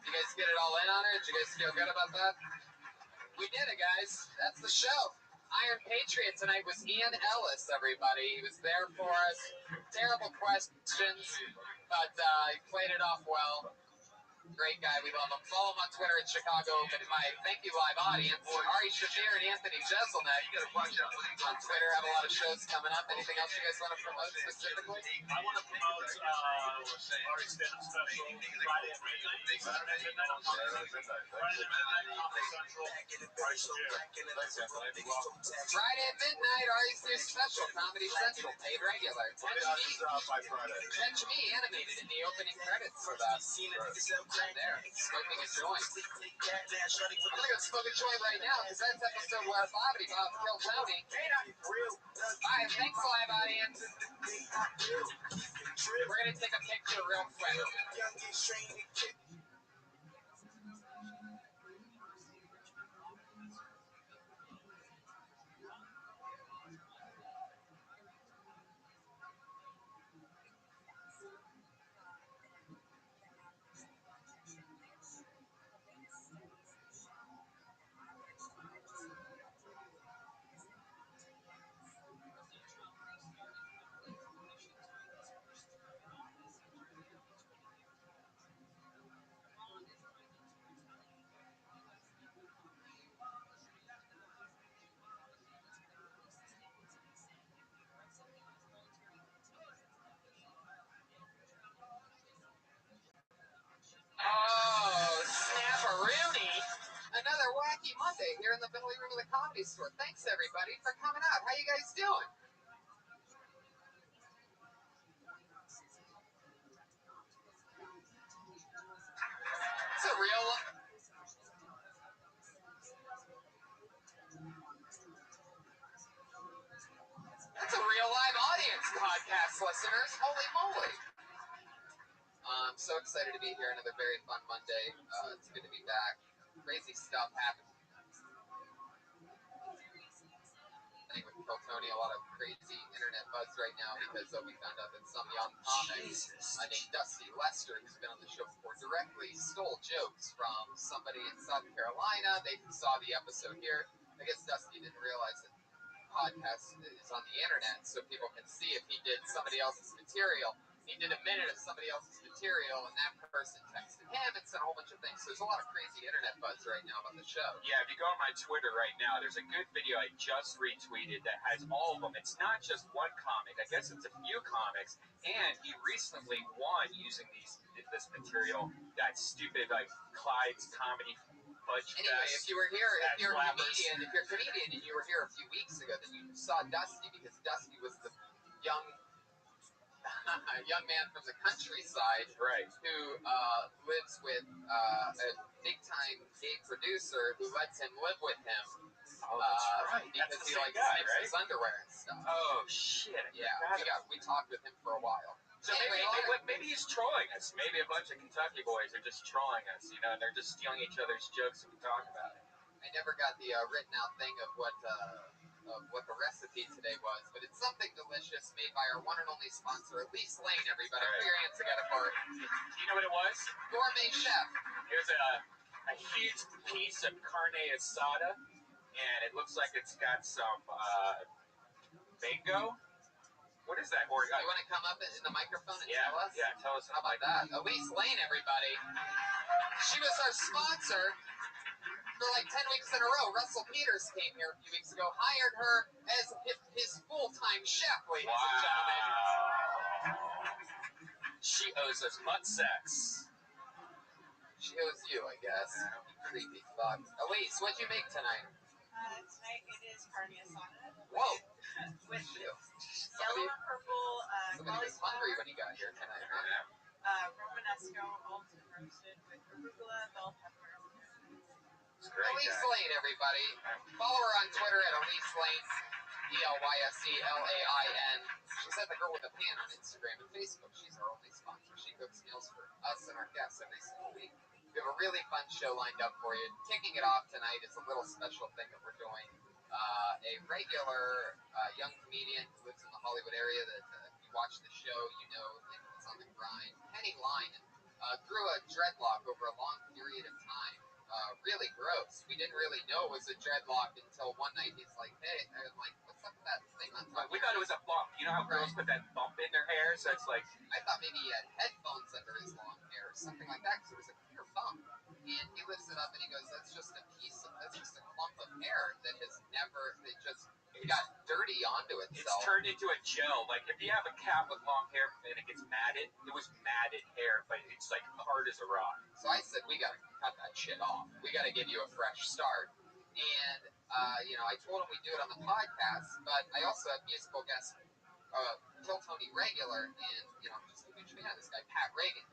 You guys get it all in on her? Did you guys feel good about that? We did it, guys. That's the show. Iron Patriot tonight was Ian Ellis, everybody. He was there for us. Terrible questions, but he played it off well. Great guy. We love him. Follow him on Twitter at Chicago Open Mic. Thank you, live audience. Ari Shafir and Anthony Jeselnik on Twitter have a lot of shows coming up. Anything else you guys want to promote specifically? I want to promote Ari's stand-up special Friday at midnight. Saturday at midnight on Comedy Central. Friday at midnight, Comedy Central. Ari Shafir. Friday at midnight, Ari's new special, Comedy Central, paid regular. Catch me animated in the opening credits for that. I'm there, smoking a joint. I'm gonna go smoke a joint right now because that's episode where Bob killed Tony. Alright, thanks, live audience. We're gonna take a picture real quick. Oh, snap-a-rooney. Another wacky Monday here in the Billy Room of the Comedy Store. Thanks, everybody, for coming out. How you guys doing? It's a real... That's a real live audience, podcast listeners. Holy moly. I'm so excited to be here. Another very fun Monday. It's good to be back. Crazy stuff happening with Kill Tony. A lot of crazy internet buzz right now because we found out that some young comic named Dusty Lester, who's been on the show before, directly stole jokes from somebody in South Carolina. They saw the episode here. I guess Dusty didn't realize that the podcast is on the internet so people can see if he did somebody else's material. He did a minute of somebody else's material, and that person texted him and said a whole bunch of things. So there's a lot of crazy internet buzz right now about the show. Yeah, if you go on my Twitter right now, there's a good video I just retweeted that has all of them. It's not just one comic. I guess it's a few comics. And he recently won using this material. That stupid, Clyde's Comedy Fudge Anyway, Fest. if you're a Flappers. comedian and you were here a few weeks ago, then you saw Dusty because Dusty was the young man from the countryside, Right. who lives with a big-time gay producer who lets him live with him. Oh, that's right. Because That's the he same like guy, sniffs right? his underwear and stuff. Oh, shit. We talked with him for a while. So Anyway, maybe he's trolling us. Maybe a bunch of Kentucky boys are just trolling us, and they're just stealing each other's jokes and we talk about it. I never got the written out thing of what the recipe today was, but it's something delicious made by our one and only sponsor, Elise Lane, everybody. Put your hands together for it. Do you know what it was? Gourmet chef. Here's a huge piece of carne asada, and it looks like it's got some mango. What is that? You want to come up in the microphone and tell us? Yeah, tell us. How about that? Elise Lane, everybody. She was our sponsor for like 10 weeks in a row. Russell Peters came here a few weeks ago, hired her as his full-time chef, ladies and gentlemen. She owes us butt sex. She owes you, I guess. You creepy fuck. Elise, what'd you make tonight? Tonight it is carne asada. Whoa. With Somebody, yellow and purple somebody was hungry when he got here tonight, huh? Romanesco, alton roasted with arugula, bell pepper. Elise Lane, everybody. Follow her on Twitter at Elise Lane, ELYSELAIN. She's at the Girl with a Pan on Instagram and Facebook. She's our only sponsor. She cooks meals for us and our guests every single week. We have a really fun show lined up for you. Kicking it off tonight is a little special thing that we're doing. A regular young comedian who lives in the Hollywood area that if you watch the show, you know that he's on the grind. Penny Lyman grew a dreadlock over a long period of time. Really gross. We didn't really know it was a dreadlock until one night he's like, hey, I'm like, what's up with that thing on top. We thought it was a bump. You know how girls put that bump in their hair, so it's like. I thought maybe he had headphones under his long hair or something like that, because it was a clear bump. And he lifts it up and he goes, that's just a clump of hair that has never, it got dirty onto itself. It's turned into a gel. Like, if you have a cat with long hair and it gets matted, it was matted hair, but it's like hard as a rock. So I said, we gotta cut that shit off. We gotta give you a fresh start. And, I told him we'd do it on the podcast, but I also have musical guest, Kill Tony regular, and, I'm just a huge fan of this guy, Pat Reagan,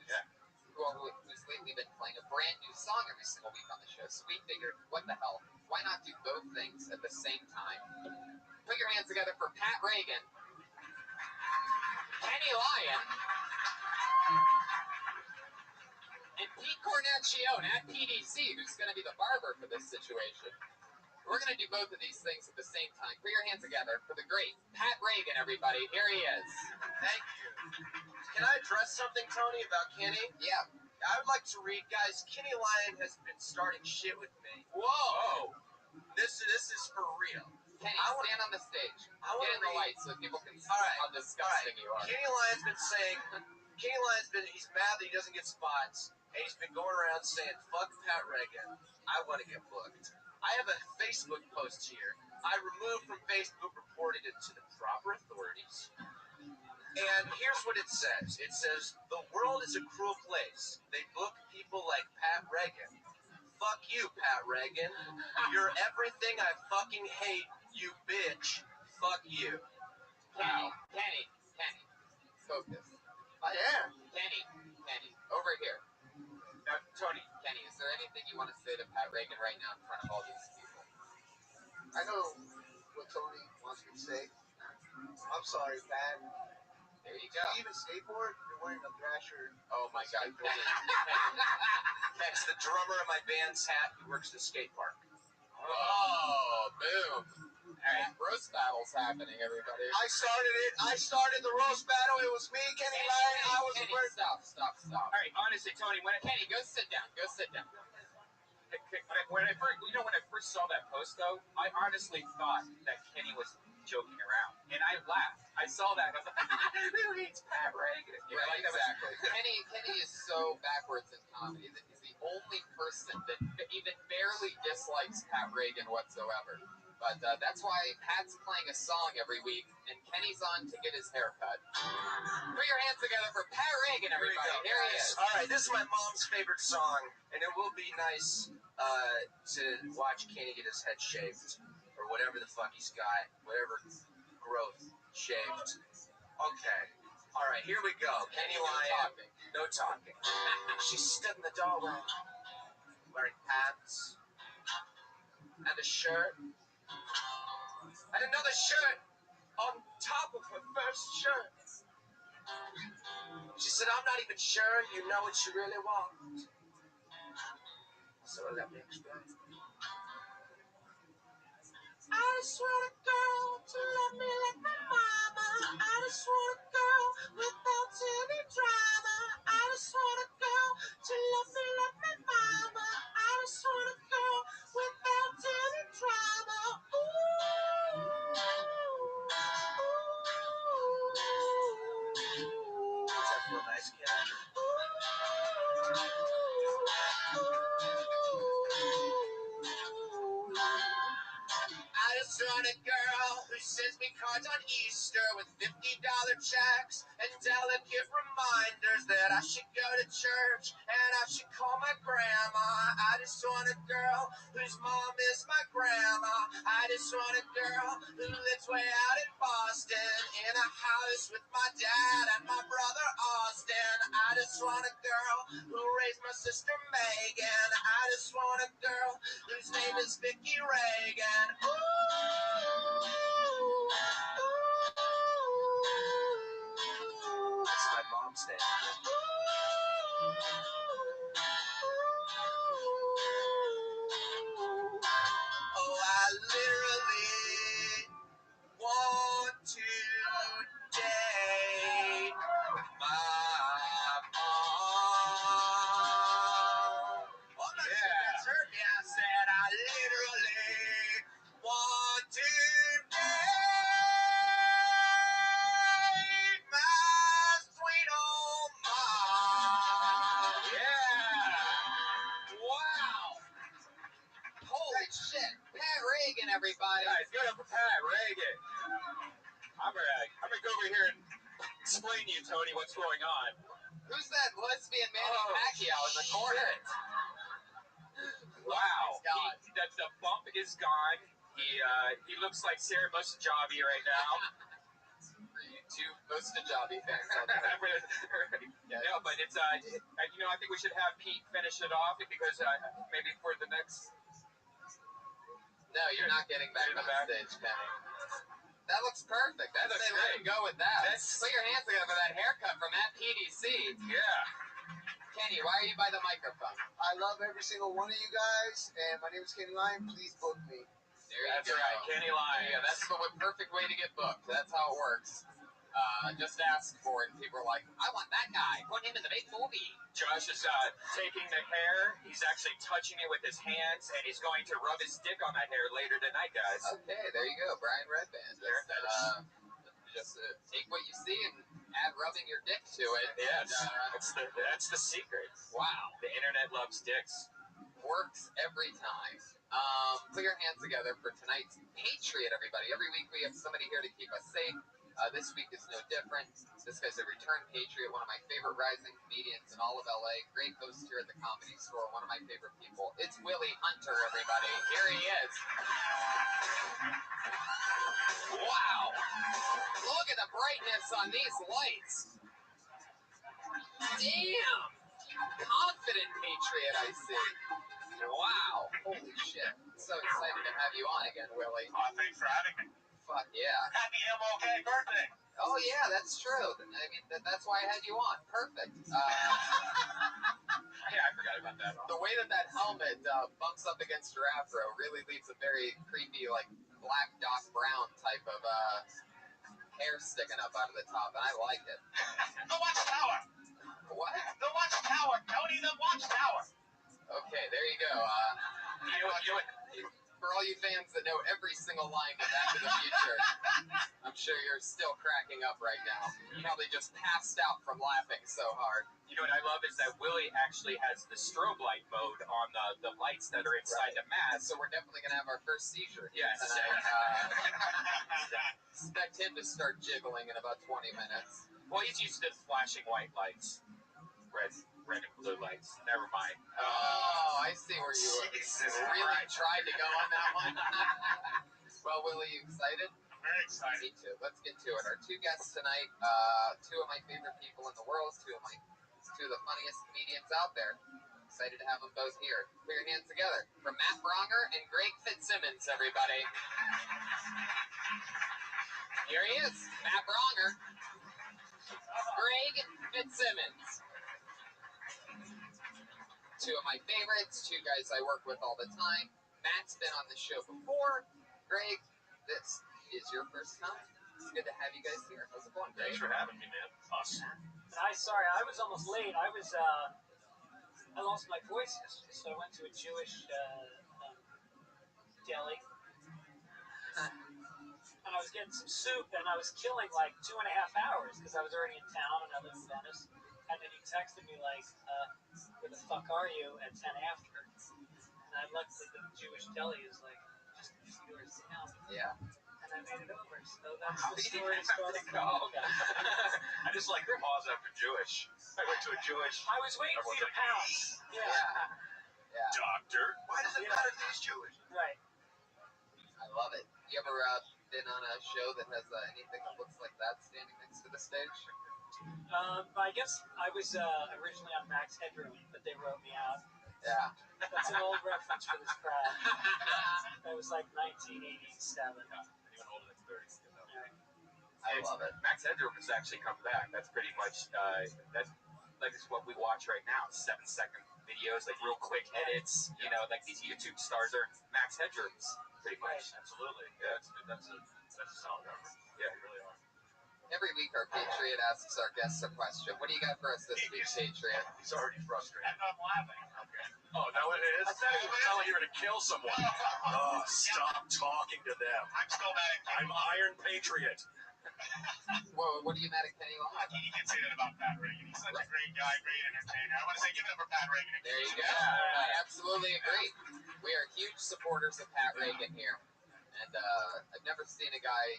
who's lately been playing a brand new song every single week on the show. So we figured, what the hell? Why not do both things at the same time? Put your hands together for Pat Reagan, Kenny Lyon, and Pete Cornacchione at PDC, who's going to be the barber for this situation. We're going to do both of these things at the same time. Put your hands together for the great Pat Reagan, everybody. Here he is. Thank you. Can I address something, Tony, about Kenny? Yeah. I would like to read, guys, Kenny Lyon has been starting shit with me. Whoa! This is for real. Kenny, stand on the stage. Get in the light so people can see how disgusting you are. Kenny Lyon's been saying, he's mad that he doesn't get spots, and he's been going around saying, fuck Pat Reagan, I want to get booked. I have a Facebook post here. I removed from Facebook, reported it to the proper authorities. And here's what it says. It says, the world is a cruel place. They book people like Pat Reagan. Fuck you, Pat Reagan. You're everything I fucking hate, you bitch. Fuck you. Kenny. Focus. I am. Kenny. Over here. Tony. Kenny, is there anything you want to say to Pat Reagan right now in front of all these people? I know what Tony wants me to say. I'm sorry, Pat. There you go. Do you even skateboard? You're wearing a Thrasher. Oh my God. That's the drummer of my band's hat who works the skate park. Oh, boom. All right, roast battle's happening, everybody. I started the roast battle. It was me, Kenny Lyon. I was Kenny, stop. All right, honestly, Tony, Kenny, go sit down. When I first saw that post, though, I honestly thought that Kenny was joking around, and I laughed. I saw that. I was like, who hates Pat Reagan? Right, exactly. Kenny is so backwards in comedy that he's the only person that even barely dislikes Pat Reagan whatsoever. But that's why Pat's playing a song every week, and Kenny's on to get his hair cut. Put your hands together for Pat Reagan, everybody. Here he is. All right, this is my mom's favorite song, and it will be nice to watch Kenny get his head shaved, or whatever the fuck he's got, whatever growth shaved. Okay. All right, here we go. Kenny Lyon. No talking. She stood in the doorway, wearing pants and a shirt. And another shirt on top of her first shirt. She said, I'm not even sure you know what you really want. So let me explain. I just want a girl to love me like my mama. I just want a girl without any drama. I just want a girl to love me like my mama. I just want a girl without any drama. Does that feel nice, Ken? I just want a girl who sends me cards on Easter with $50 checks and delicate reminders that I should go to church and I should call my grandma. I just want a girl whose mom is my grandma. I just want a girl who lives way out in Boston in a house with my dad and my brother Austin. I just want a girl who raised my sister Megan. I just want a girl whose name is Vicky Reagan. That's my mom's name. Oh, I literally want to date my mom. Oh, that's hurt me. I said I literally want to date up for Pat Reagan. I'm gonna go over here and explain to you, Tony, what's going on. Who's that lesbian Manny Pacquiao in the corner? Wow. The bump is gone. He looks like Sarah Mustajabi right now. Two Mustajabi fans out there. No, but it's I think we should have Pete finish it off because maybe for the next. No, you're not getting back on stage, Kenny. That looks perfect. That looks great. Go with that. Put your hands together for that haircut from at PDC. Yeah. Kenny, why are you by the microphone? I love every single one of you guys, and my name is Kenny Lyon. Please book me. That's right, Kenny Lyon. Yeah, that's the perfect way to get booked. That's how it works. Just ask for it, and people are like, I want that guy. Put him in the big movie. Josh is taking the hair. He's actually touching it with his hands, and he's going to rub his dick on that hair later tonight, guys. Okay, there you go, Brian Redband. Just take what you see and add rubbing your dick to it. Yes, that's the secret. Wow, the internet loves dicks. Works every time. Put your hands together for tonight's Patriot, everybody. Every week we have somebody here to keep us safe. This week is no different. This guy's a return Patriot, one of my favorite rising comedians in all of LA. Great host here at the Comedy Store, one of my favorite people. It's Willie Hunter, everybody. Here he is. Wow. Look at the brightness on these lights. Damn. Confident Patriot, I see. Wow. Holy shit. So excited to have you on again, Willie. Thanks for having me. Fuck yeah. Happy MLK birthday. Oh yeah, that's true. I mean, that's why I had you on. Perfect. Yeah, I forgot about that. The way that helmet bumps up against your afro really leaves a very creepy, like, black Doc Brown type of hair sticking up out of the top, and I like it. The Watchtower. What? The Watchtower, Tony, the Watchtower. Okay, there you go. For all you fans that know every single line of Back to the Future, I'm sure you're still cracking up right now. You probably just passed out from laughing so hard. You know what I love is that Willie actually has the strobe light mode on the lights that are inside the mask. So we're definitely going to have our first seizure. Yes. Expect him to start jiggling in about 20 minutes. Well, he's used to flashing white lights. Red and blue lights. Never mind. Oh, I see where you really tried to go on that one. Well, Willie, you excited? I'm very excited. Me too. Let's get to it. Our two guests tonight, two of my favorite people in the world, two of the funniest comedians out there. Excited to have them both here. Put your hands together for Matt Bronger and Greg Fitzsimmons, everybody. Here he is, Matt Bronger. Greg Fitzsimmons. Two of my favorites, two guys I work with all the time. Matt's been on the show before. Greg, this is your first time. It's good to have you guys here. How's it going, Greg? Thanks for having me, man. Awesome. Sorry, I was almost late. I lost my voice yesterday, so I went to a Jewish deli. And I was getting some soup, and I was killing like 2.5 hours because I was already in town and I live in Venice. And then he texted me like, where the fuck are you at 10 after? And I looked at the Jewish deli is like just a few doors down. Yeah. And I made it over. So that's the story starting to go. I just like the pause after Jewish. I went to a Jewish. I was waiting for you to pounce. Yeah. Doctor. Why does it matter that he's Jewish? Right. I love it. You ever been on a show that has anything that looks like that standing next to the stage? I guess I was originally on Max Headroom, but they wrote me out. Yeah. That's an old reference for this crowd. That was like 1987. Anyone older than 30. I love it. Max Headroom has actually come back. That's pretty much that's like it's what we watch right now. 7-second videos, like real quick edits. You know, like these YouTube stars are Max Headrooms, pretty much. Absolutely. Yeah, that's a solid reference. Yeah, you really are. Every week, our Patriot asks our guests a question. What do you got for us this week, Patriot? He's already frustrated. I'm laughing. Okay. Oh, Is that what it is? I thought he was telling you to kill someone. Oh, stop talking to them. I'm still mad at I'm Iron Patriot. Whoa, what are you mad at Kenny Long? You can say that about Pat Reagan. He's such a great guy, great entertainer. I want to say give it up for Pat Reagan. There you go. I absolutely agree. We are huge supporters of Pat Reagan here. And I've never seen a guy,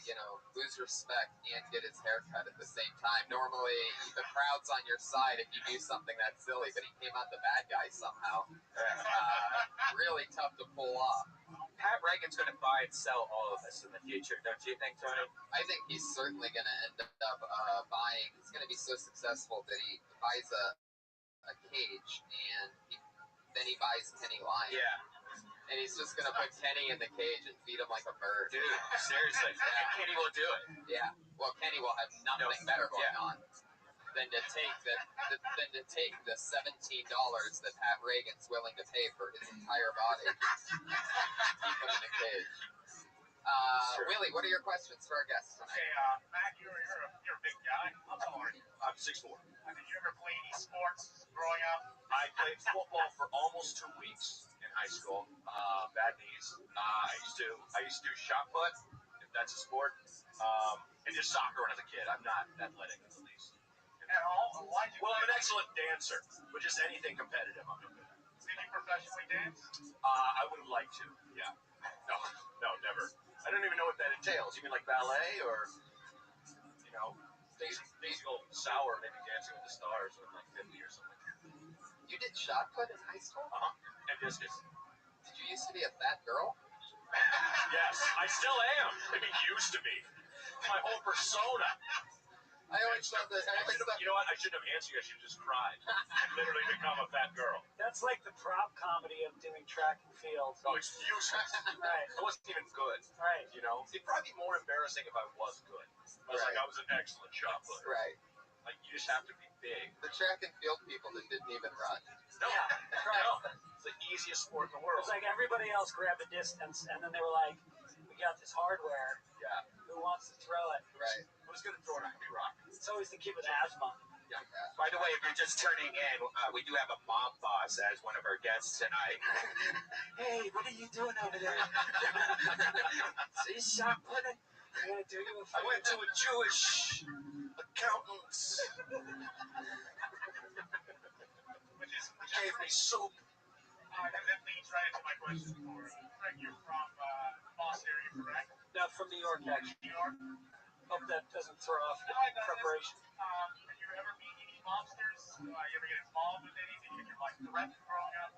lose respect and get his hair cut at the same time. Normally, the crowd's on your side if you do something that silly, but he came out the bad guy somehow. Really tough to pull off. Pat Reagan's going to buy and sell all of us in the future, don't you think, Tony? I think he's certainly going to end up buying. He's going to be so successful that he buys a cage and then he buys Kenny Lion. Yeah. And he's just going to put Kenny in the cage and feed him like a bird. Dude, seriously. And Kenny will do it. Yeah. Well, Kenny will have nothing better going on than to take the $17 that Pat Reagan's willing to pay for his entire body. Keep him in the cage. Willie, what are your questions for our guests tonight? Okay, Matt, you're a big guy. How tall are you? I'm 6'4". Did you ever play any sports growing up? I played football for almost 2 weeks in high school. Bad knees. I used to do shot put, if that's a sport, and just soccer when I was a kid. I'm not athletic in the least. At all? Why'd you? Well, I'm an excellent dancer, but just anything competitive, I'm no good at. Did you professionally dance? I would have liked to. Yeah. No, never. I don't even know what that entails. You mean like ballet or, Daisy Gold Sour, maybe Dancing with the Stars when I'm like 50 or something. You did shot put in high school? And discus. Did you used to be a fat girl? Yes, I still am. I mean, used to be. My whole persona. I always thought that. You know what? I shouldn't have answered you. I should have just cried. And literally become a fat girl. That's like the prop comedy of doing track and field. Oh, it's useless. Right. I wasn't even good. Right. It'd probably be more embarrassing if I was good. I was an excellent shot putter. Right. Like, you just have to be big. The track and field people that didn't even run. No. Yeah, right. No. It's the easiest sport in the world. It's like everybody else grabbed a distance, and then they were like, we got this hardware. Yeah. Who wants to throw it? Right. Who's going to throw it? Be rock. It's always the kid with asthma. Yeah. By the way, if you're just turning in, we do have a mob boss as one of our guests tonight. Hey, what are you doing over there? See, shot pudding? I'm going to do you a favor. I went to a Jewish accountant's. Which gave me soup. That leads right into my question for Craig. You're from Boston area, correct? No, from New York, actually. New York? Hope that doesn't throw off the preparation. Did you ever meet any mobsters? You ever get involved with anything? Did you threatened growing up?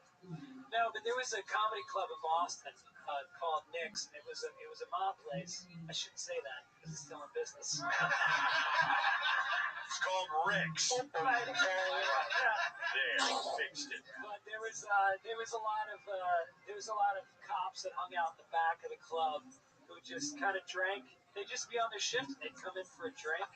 No, but there was a comedy club in Boston called Nick's, and it was a mob place. I shouldn't say that because it's still in business. It's called Rick's. Right. There, fixed it. But there was a lot of cops that hung out in the back of the club who just kind of drank. They'd just be on their shift, and they'd come in for a drink,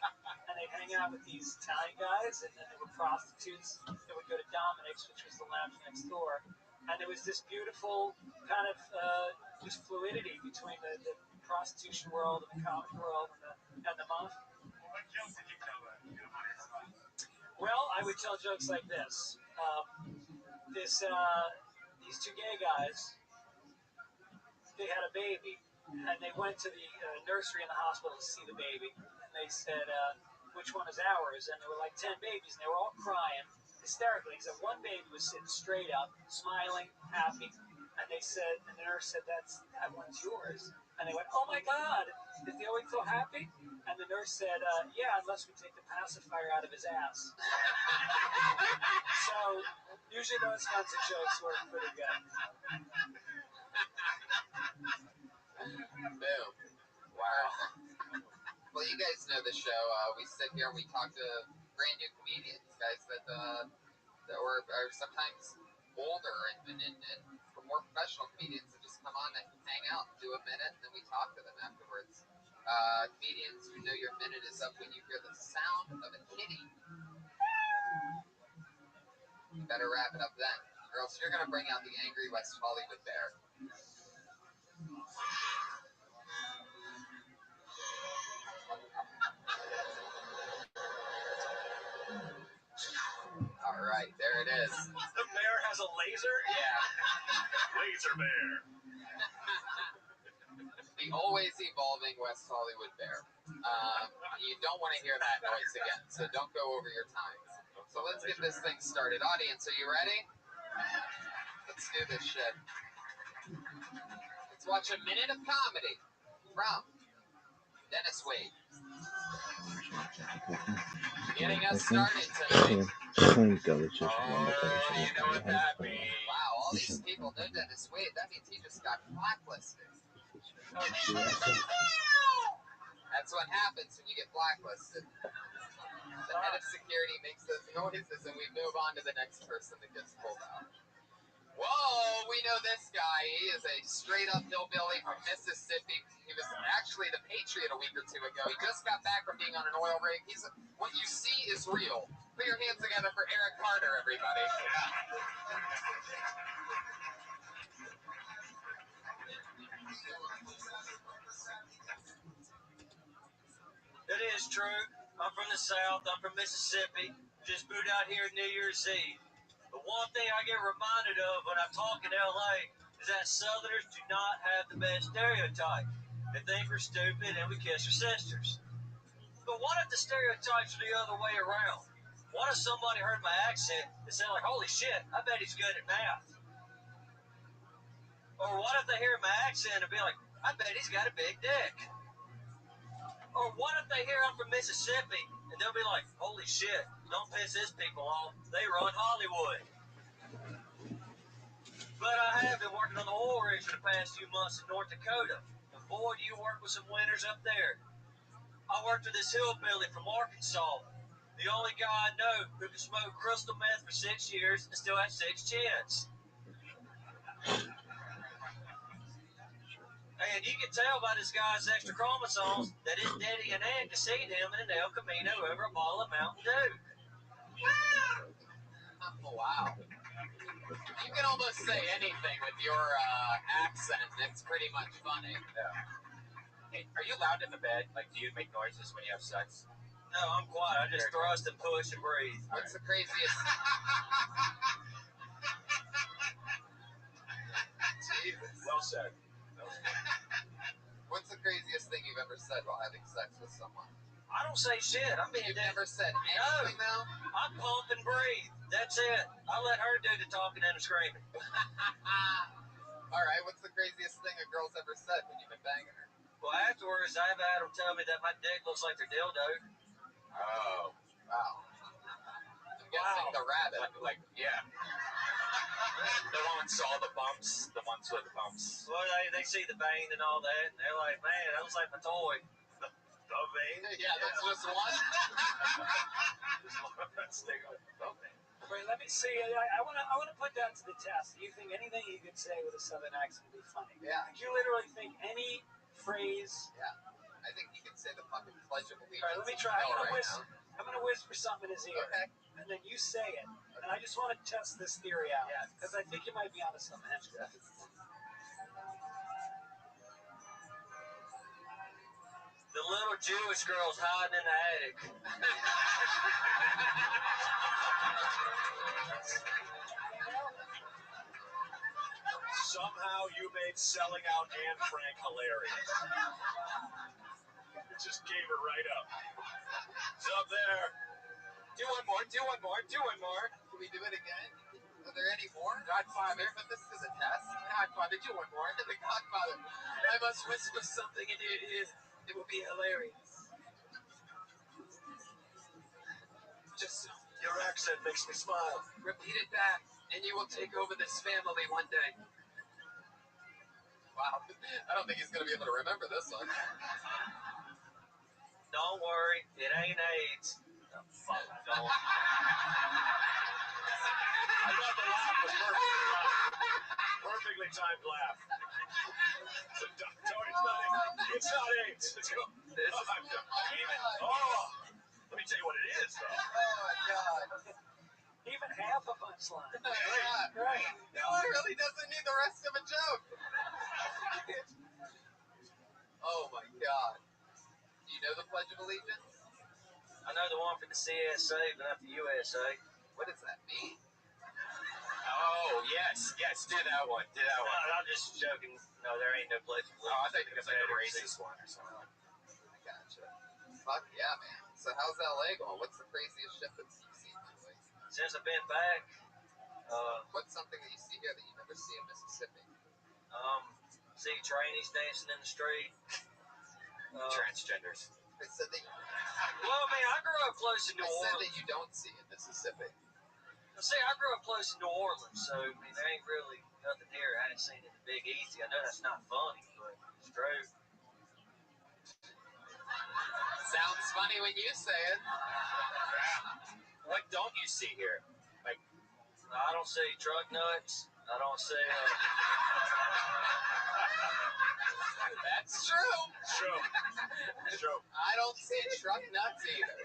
and they'd hang out with these Italian guys, and then there were prostitutes that would go to Dominic's, which was the lounge next door. And there was this beautiful kind of just fluidity between the prostitution world and the comedy world and the mafia. Well, what jokes did you tell them? Well, I would tell jokes like this. These two gay guys, they had a baby, and they went to the nursery in the hospital to see the baby, and they said, which one is ours? And there were like 10 babies, and they were all crying hysterically, except one baby was sitting straight up, smiling, happy, and they said, and the nurse said, that one's yours. And they went, oh my God, is he always so happy? And the nurse said, yeah, unless we take the pacifier out of his ass. So usually those kinds of jokes work pretty good. Boom. Wow. Well, you guys know the show. We sit here and we talk to brand new comedians, guys that are sometimes older and more professional comedians that just come on and hang out and do a minute, and then we talk to them afterwards. Comedians who know your minute is up when you hear the sound of a kitty. You better wrap it up then, or else you're going to bring out the angry West Hollywood bear. All right, there it is. The bear has a laser? Yeah. Laser bear. The always evolving West Hollywood bear. You don't want to hear that noise again, so don't go over your time. So let's get this thing started. Audience, are you ready? Let's do this shit. Let's watch a minute of comedy from Dennis Wade. Getting us started tonight. Oh, you know what that means. Wow, all these people know Dennis Wade. That means he just got blacklisted. That's what happens when you get blacklisted. The head of security makes those noises, and we move on to the next person that gets pulled out. Whoa, we know this guy. He is a straight-up hillbilly from Mississippi. He was actually the Patriot a week or two ago. He just got back from being on an oil rig. What you see is real. Put your hands together for Eric Carter, everybody. It is true. I'm from the South. I'm from Mississippi. Just moved out here New Year's Eve. The one thing I get reminded of when I talk in L.A. is that Southerners do not have the best stereotype. They think we're stupid and we kiss our sisters. But what if the stereotypes are the other way around? What if somebody heard my accent and said, like, holy shit, I bet he's good at math? Or what if they hear my accent and be like, I bet he's got a big dick? Or what if they hear I'm from Mississippi and they'll be like, holy shit, don't piss these people off. They run Hollywood. But I have been working on the oil rigs for the past few months in North Dakota. And boy, do you work with some winners up there. I worked with this hillbilly from Arkansas. The only guy I know who can smoke crystal meth for 6 years and still have 6 chins. And you can tell by this guy's extra chromosomes that his daddy and aunt can see him in an El Camino over a bottle of Mountain Dew. Wow. You can almost say anything with your accent. It's pretty much funny. Yeah. Hey, are you loud in the bed? Like, do you make noises when you have sex? No, I'm quiet. I just thrust and push and breathe. What's the craziest? Jesus. Well said. What's the craziest thing you've ever said while having sex with someone? I don't say shit. I'm being You've dead. never said anything now? I pump and breathe. That's it. I let her do the talking and the screaming. All right, what's the craziest thing a girl's ever said when you've been banging her? Well, afterwards, I've had them tell me that my dick looks like their dildo. Oh, wow. I'm guessing the rabbit. Yeah. The ones saw the bumps, the ones with the bumps. Well, they see the vein and all that, and they're like, man, that looks like my toy. The vein? Yeah, that's just one. Wait, let me see. I want to put that to the test. Do you think anything you could say with a southern accent would be funny? Yeah. Like, you literally think any phrase? Yeah. I think you can say the fucking Pledge of Allegiance. All right, let me try. I'm gonna whisper something in his ear. Okay. And then you say it. And I just want to test this theory out. Yes. Because I think you might be onto something. Yes. The little Jewish girl's hiding in the attic. Somehow you made selling out Anne Frank hilarious. It just gave her right up. It's up there. Do one more. Can we do it again? Are there any more? Godfather. But this is a test. Godfather, do one more. The Godfather. I must whisper something in your ears. It will be hilarious. Just Your accent makes me smile. repeat it back, and you will take over this family one day. Wow. I don't think he's going to be able to remember this one. Don't worry, it ain't AIDS. Oh, fuck, don't. I thought the laugh was perfectly timed laugh. So, Tony, it's not AIDS. It's go. Let me tell you what it is, though. Oh, my God. Even half a punchline. Yeah. Right. No, it really doesn't need the rest of a joke. Oh, my God. Do you know the Pledge of Allegiance? I know the one for the CSA, but not the USA. What does that mean? Oh, yes, do that one. No, I'm just joking. No, there ain't no place. Oh, I think it's like a racist one or something. I gotcha. Fuck yeah, man. So how's LA going? What's the craziest shit that you've seen lately? Since I've been back, What's something that you see here that you never see in Mississippi? see trainees dancing in the street. Transgenders. I said that. Well, man, I grew up close to New I said that Orleans. you don't see in Mississippi. See, I grew up close to New Orleans, so I mean, there ain't really nothing here I hadn't seen in the Big Easy. I know that's not funny, but it's true. Sounds funny when you say it. What don't you see here? Like, I don't see truck nuts. I don't see. that's true. True. True. I don't see truck nuts either.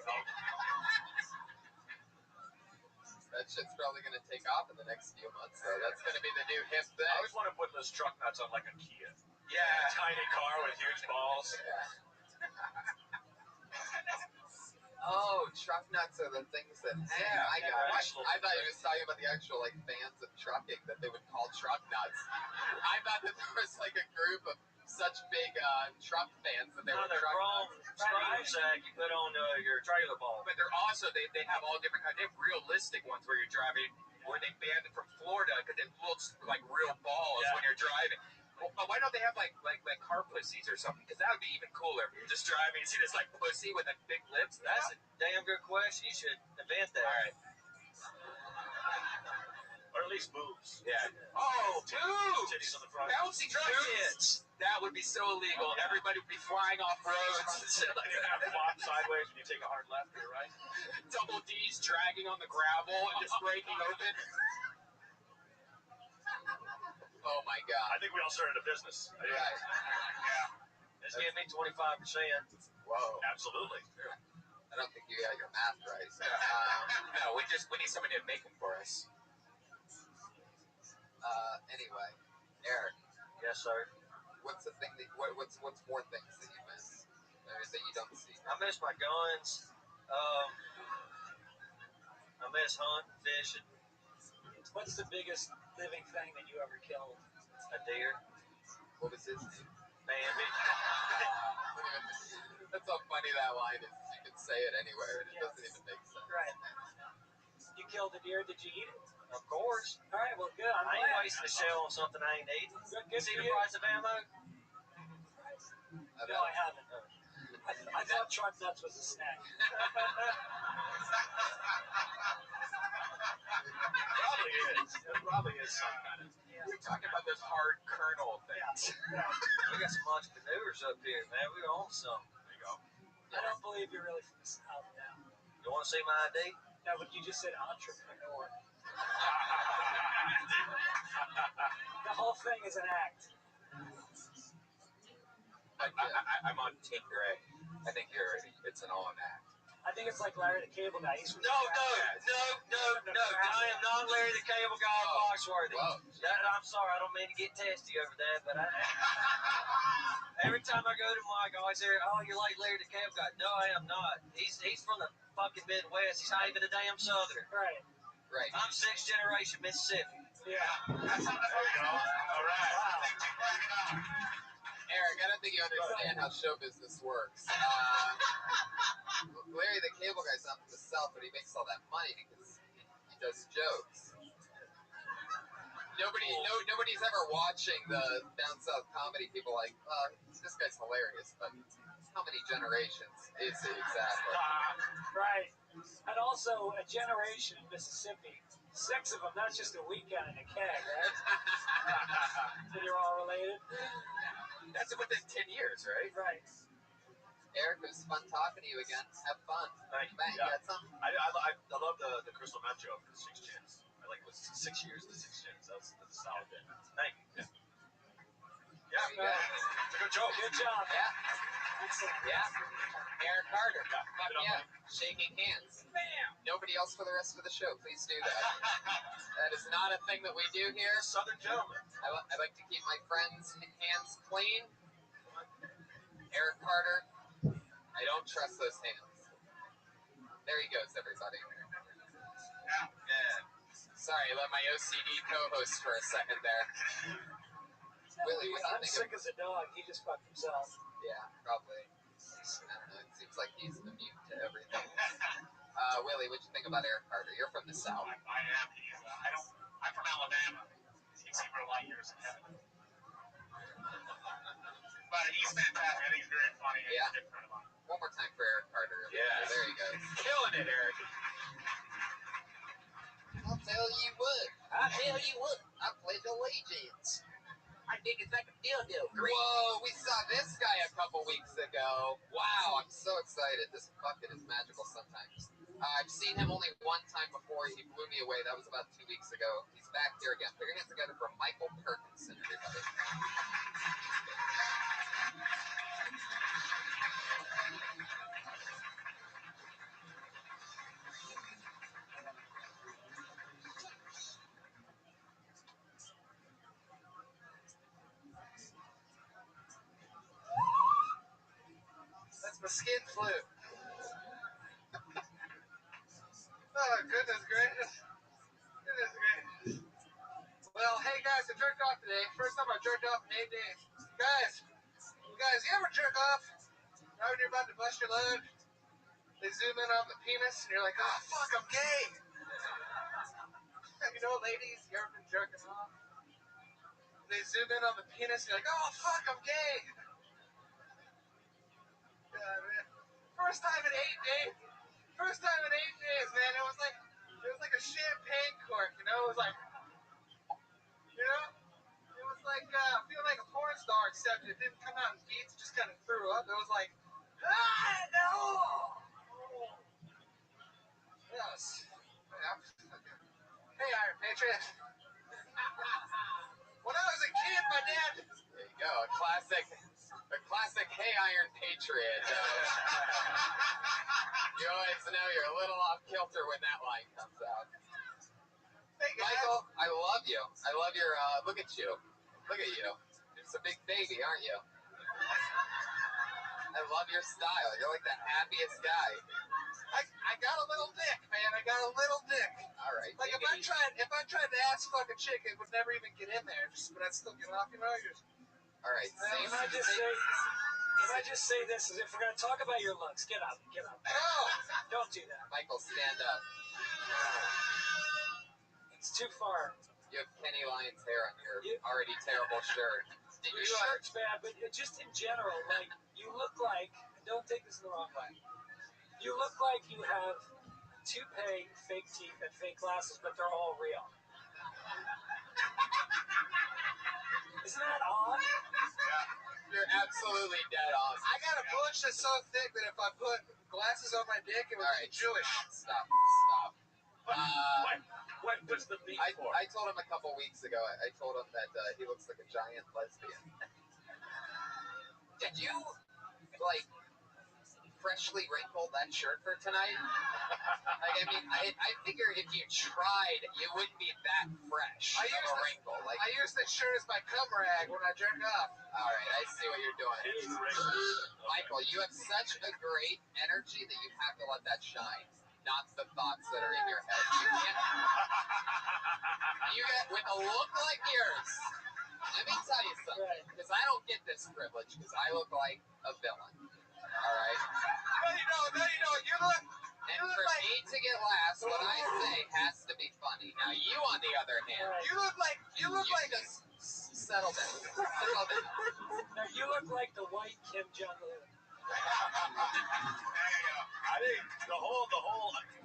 That shit's probably going to take off in the next few months, so that's going to be the new hip thing. I always want to put those truck nuts on like a Kia. Yeah. Tiny car with huge balls. Oh, truck nuts are the things that hang. Yeah, I got nice it. I thought he was talking about the actual like fans of trucking that they would call truck nuts. I thought that there was like a group of such big truck fans that they were Another truck chrome nuts. scrotum sack you put on your trailer ball. But they're also they have all different kinds. They have realistic ones where you're driving, where they banned it from Florida because it looks like real balls when you're driving. Well, why don't they have like car pussies or something? Because that would be even cooler. Just driving and see this like pussy with like big lips. That's a damn good question. You should invent that. All right. Or at least boobs. Yeah. Oh, dude! Titties on the front. Bouncy truck tits. That would be so illegal. Yeah. Everybody would be flying off roads and shit like You have that. flop sideways when you take a hard left or right. Double D's dragging on the gravel and just breaking open. Oh my I god. think we all started a business. Right. Just give me 25%. Whoa. Absolutely. I don't think you got your math right. No, we need somebody to make them for us. Anyway, Eric, Yes, sir. what's the thing that what's more things that you miss that you don't see? I miss my guns. I miss hunting, fishing, What's the biggest living thing that you ever killed? a deer, What was his name? Bambi. That's how funny that line is. You can say it anywhere and it doesn't even make sense. Right. You killed a deer. Did you eat it? Of course. All right. Well, good. I'm I ain't glad. wasting a shell on something I ain't eating. Good See for the you. price of ammo? No, I haven't. I thought truck nuts was a snack. Probably is. It probably is some kind of. We're talking about those hard kernel things. We got some entrepreneurs up here, man. We own some. There you go. I don't believe you're really from the South now. You want to see my ID? No, but you just said entrepreneur. The whole thing is an act. I'm on Team Gray. I think it's an all act. I think it's like Larry the Cable Guy. He's from No. I am not Larry the Cable Guy of Foxworthy. Whoa. I'm sorry, I don't mean to get testy over that, but every time I go to Mike, I always hear, "Oh, you're like Larry the Cable Guy." No, I am not. He's from the fucking Midwest. He's not even a damn Southerner. Right. Right. I'm 6th generation Mississippi. Yeah. There you go. All right. Wow. Eric, I don't think you understand how show business works. Larry the Cable Guy's not from the South, but he makes all that money because he does jokes. Nobody's ever watching the down south comedy people like, this guy's hilarious, but how many generations is he exactly? Right. And also a generation in Mississippi. 6 of them, that's just a weekend in a keg, right? So you're all related? That's within 10 years, right? Right. Eric, it was fun talking to you again. Have fun. Thank you. Matt, you Yeah. got something? I love the crystal meth joke, the 6 chins. I like it was 6 years, the 6 chins. That's a solid bit. Thank you. Yeah. There you go. It's a good joke. Good job. Yeah. Excellent. Yeah. Eric Carter. Yeah. Fuck yeah. Shaking hands. Bam. Nobody else for the rest of the show. Please do that. That is not a thing that we do here. Southern gentleman. I like to keep my friends' hands clean. Eric Carter. I don't trust those hands. There he goes, everybody. Yeah. Sorry, I let my OCD co-host for a second there. Willie, what do you I'm think sick as a dog. He just fucked himself. Yeah, probably. I don't know. It seems like he's immune to everything. Willie, what do you think about Eric Carter? You're from the South. I am. I'm from Alabama. He's 0 light years ahead of me. But he's fantastic. I think he's very funny. And Yeah. he's a good friend of mine. One more time for Eric Carter. Yes. There you go. Killing it, Eric. I'll tell you what. I pledge allegiance. I think it's like a dildo. Whoa, we saw this guy a couple weeks ago. Wow, I'm so excited. This bucket is magical sometimes. I've seen him only one time before. He blew me away. That was about 2 weeks ago. He's back here again. Put your hands together for Michael Perkinson, everybody. That's my skin flute. Oh, goodness gracious. Goodness gracious. Well, hey guys, I jerked off today. First time I jerked off in 8 days. Guys, you ever jerk off right when you're about to bust your load? They zoom in on the penis and you're like, oh, fuck, I'm gay. You know, ladies, you ever been jerking off? They zoom in on the penis and you're like, oh, fuck, I'm gay. Yeah, man. First time in 8 days. First time in 8 days, man. It was like a champagne cork, you know? It was like, you know? It was like feeling like a porn star, except it didn't come out in beats, it just kind of threw up. It was like, no! Yes. Hey, Iron Patriot. When I was a kid, my dad... There you go, a classic Hey Iron Patriot. You always know you're a little off kilter when that line comes out. Hey, guys. Michael, I love you. I love your, look at you. Look at you. You're just a big baby, aren't you? I love your style. You're like the happiest guy. I got a little dick, man. I got a little dick. All right. Like if I tried to ass fuck a chick, it would never even get in there. But I'd still get off, you know? All right. Can I just say this? Is if we're gonna talk about your looks, get up. No! Don't do that. Michael, stand up. It's too far. You have Kenny Lyons hair on your already terrible shirt. Did Your you? shirt's bad, but just in general, like you look like. Don't take this in the wrong way. You look like you have toupee, fake teeth, and fake glasses, but they're all real. Isn't that odd? You're absolutely dead on. I got a bush that's so thick that if I put glasses on my dick, it would be Jewish. Stop. What was the beat for? I told him a couple weeks ago, I told him that he looks like a giant lesbian. Did you, like, freshly wrinkle that shirt for tonight? Like, I mean, I figure if you tried, you wouldn't be that fresh of a wrinkle. Like, I use this shirt as my cum rag when I jerk off. all right, I see what you're doing. Michael, you have such a great energy that you have to let that shine, not the thoughts that are in your head. You get, with a look like yours, let me tell you something, because I don't get this privilege, because I look like a villain. All right? No, you don't. And for me to get last, what I say has to be funny. Now, you, on the other hand, You look like just settle down. Settle down. Now you look like the white Kim Jong-un. I think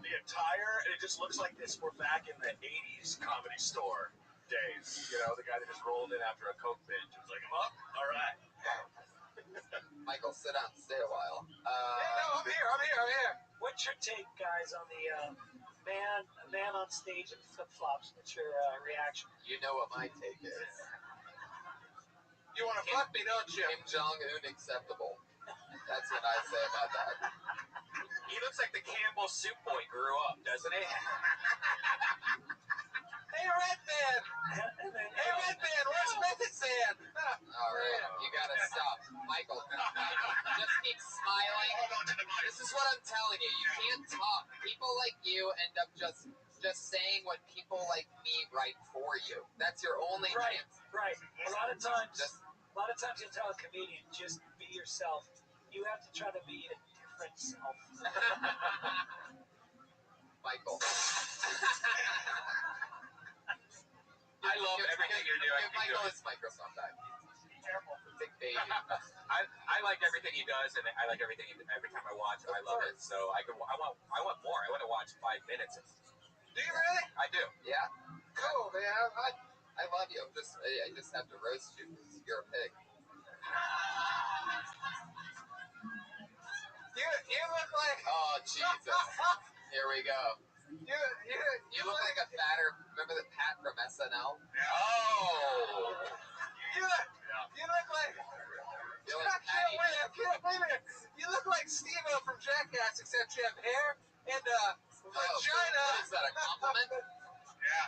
the attire, it just looks like this. We're back in the 80s Comedy Store days. You know, the guy that just rolled in after a Coke binge. It was like, I'm up. All right. Michael, sit down. Stay a while. I'm here. What's your take, guys, on the man on stage in flip-flops? What's your reaction? You know what my take is. You want to fuck me, don't you? Kim Jong-un acceptable. That's what I say about that. He looks like the Campbell Soup Boy grew up, doesn't he? Hey, Redman! Where's Method Man? All right, you gotta stop. Michael, just keep smiling. This is what I'm telling you. You can't talk. People like you end up just saying what people like me write for you. That's your only chance. Right. A lot of times you'll tell a comedian, just be yourself. You have to try to be a different self. Michael. I love everything you're doing. Give Michael his microphone back. Be careful. Big baby. like everything he does, and I like everything every time I watch it. I love it. So I want more. I want to watch 5 minutes. Do you really? I do. Yeah. Cool, man. I love you. I just have to roast you because you're a pig. You look like. Oh Jesus! Here we go. You look like a fatter. Remember the Pat from SNL? Oh. You look like. I can't believe it. You look like Steve-O from Jackass, except you have hair and vagina. What is that, a compliment? Yeah.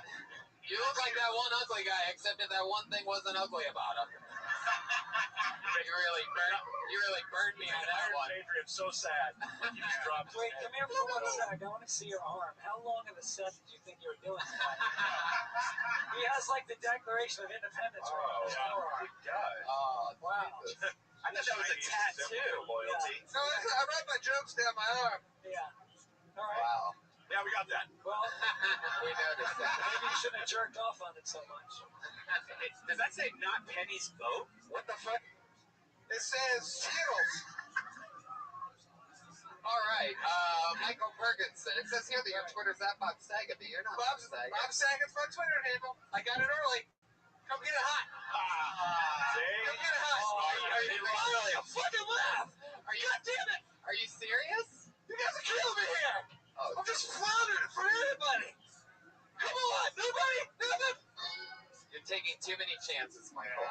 You look like that one ugly guy, except that one thing wasn't ugly about him. You really burned me on that one. Adrian's so sad. He just dropped his Wait, head. come here for 1 sec. I want to see your arm. How long of a set did you think you were doing tonight? He has like the Declaration of Independence right on his forearm. He does. Oh, Wow. I thought that was a tattoo. Loyalty. No, I write my jokes down my arm. Yeah. All right. Wow. Yeah, we got that. Well, We noticed that. maybe you shouldn't have jerked off on it so much. Does that say not Penny's boat? What the fuck? It says Skittles. All right, Michael Ferguson. It says here that your Twitter's at Bob Saget, but you're not Bob Saget. Bob Saget's my Twitter handle. I got it early. Come get it hot. See? Come get it hot. Are you finally a fucking laugh? Are you? God damn it! Are you serious? You guys are killing me here. Oh, I'm just floundering in front of everybody. Come on, nobody, nothing. you're taking too many chances, Michael.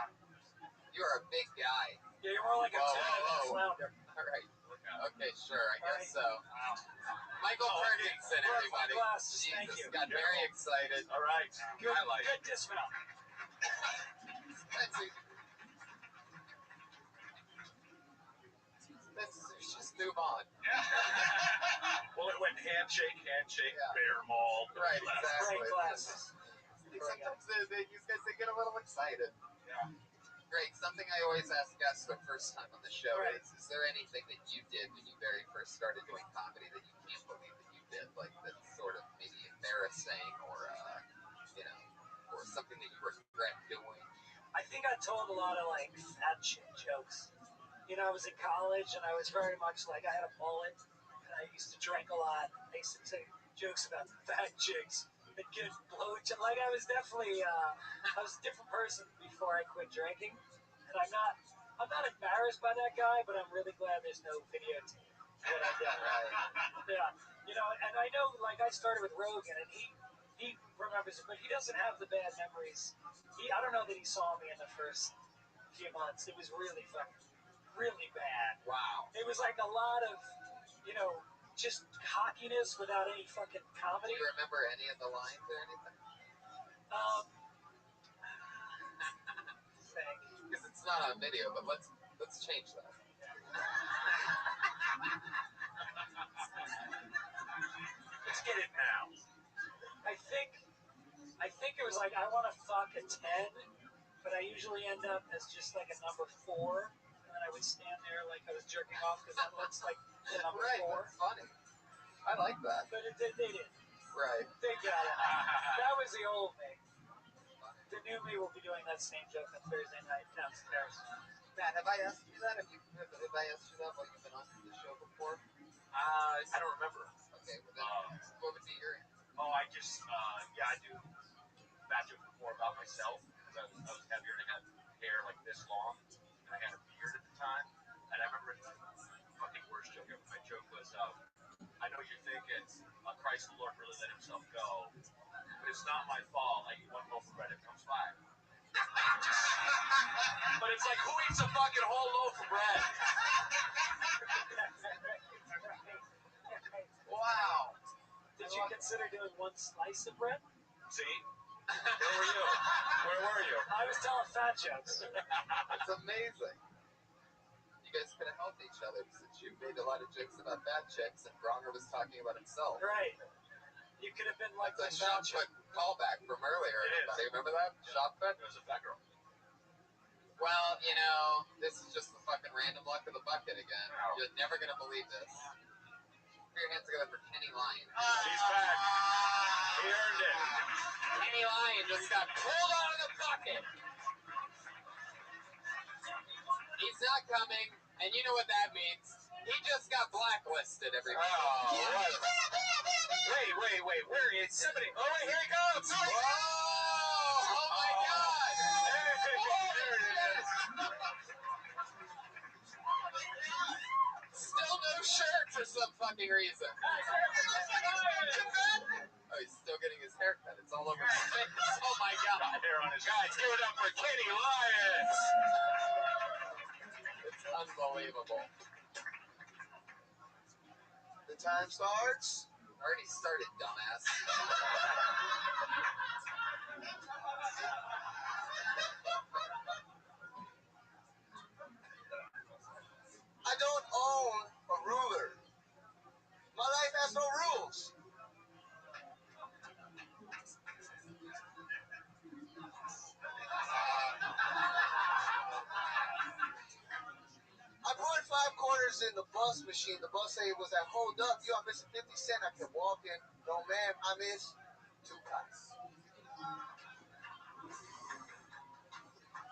You are a big guy. Yeah, you're more like a flounder. All right. Okay, sure. I guess so. Michael Oh, Ferguson, Love my everybody. glasses, thank Jesus, you. got very excited. All right. Good, I like good dismount. Let's just move on. Well, it went handshake, Yeah. bear maul. Right, left. exactly. Great glasses. Sometimes these guys they get a little excited. Yeah. Greg, something I always ask guests the first time on the show Right. is there anything that you did when you very first started doing comedy that you can't believe that you did, like that's sort of maybe embarrassing or or something that you regret doing? I think I told a lot of like fat shit jokes. You know, I was in college and I was very much like I had a mullet and I used to drink a lot. I used to say jokes about fat chicks and get blowjobs. Like I was definitely I was a different person before I quit drinking. And I'm not embarrassed by that guy, but I'm really glad there's no videotape of what I did. Yeah. You know, and I know like I started with Rogan and he remembers it, but he doesn't have the bad memories. I don't know that he saw me in the first few months. It was really bad. Wow. It was like a lot of, just cockiness without any fucking Do comedy. you remember any of the lines or anything? Because it's not on video, but let's change that. Let's get it now. I think it was like I want to fuck a 10, but I usually end up as just like a number 4, and then I would stand there like I was jerking off because that looks like the number Right, 4. that's funny. I like that. But they didn't. Right. They got it. That was the old me. The new me will be doing that same joke on Thursday night downstairs. Matt, have I asked you that? Have I asked you that while you've been on the show before? I don't remember. Okay, well then, what would be your answer? Oh, I just, I do fat jokes before about myself because I was heavier and I had hair like this long and I had a beard at the time. And I remember the fucking worst joke ever. My joke was, I know you're thinking, Christ the Lord really let himself go, but it's not my fault. I eat one loaf of bread, it comes 5. But it's like, who eats a fucking whole loaf of bread? Wow. Did you consider doing one slice of bread? See? Where were you? Where were you? I was telling fat jokes. That's amazing. You guys could have helped each other since you made a lot of jokes about bad chicks and Bronger was talking about himself. Right. You could have been like That's a the shot put callback from earlier. Everybody remember that? Shot put? It was a fat girl. Well, this is just the fucking random luck of the bucket again. You're never going to believe this. Put your hands together for Kenny Lyon. He's back. He earned it. Kenny Lyon just got pulled out of the bucket. He's not coming. And you know what that means? He just got blacklisted, everybody. Oh, wait. Where is somebody? Oh, wait, here he comes. Whoa! Oh, my God. There it is. Still no shirt for some fucking reason. Oh, he's still getting his haircut. It's all over his face. Oh, my God. Hair on his guys. Give it up for Kenny Lyons. It's unbelievable. The time starts. Already started, dumbass. I don't own a ruler. My life has no rules. I put 5 quarters in the bus machine. The bus say it was at hold up. I'm missing 50 cents. I kept walking. No, ma'am, I missed 2 cuts.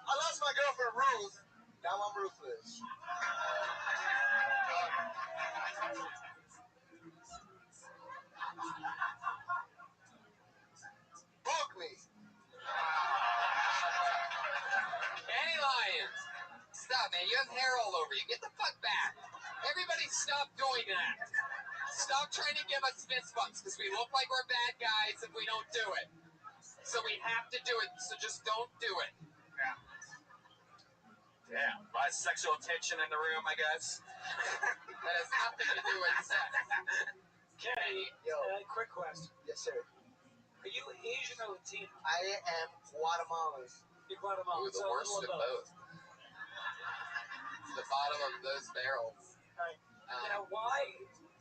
I lost my girlfriend Ruth. Now I'm ruthless. Book me. Kenny Lyons. Stop, man. You have hair all over you. Get the fuck back. Everybody stop doing that. Stop trying to give us fist bumps because we look like we're bad guys if we don't do it. So we have to do it, so just don't do it. Yeah, a lot of sexual tension in the room, I guess. That has nothing to do with sex. Kenny, quick question. Yes, sir. Are you Asian or Latino? I am Guatemalan. You're Guatemalan. Ooh, the worst of both. It's the bottom of those barrels. Right. Now, why,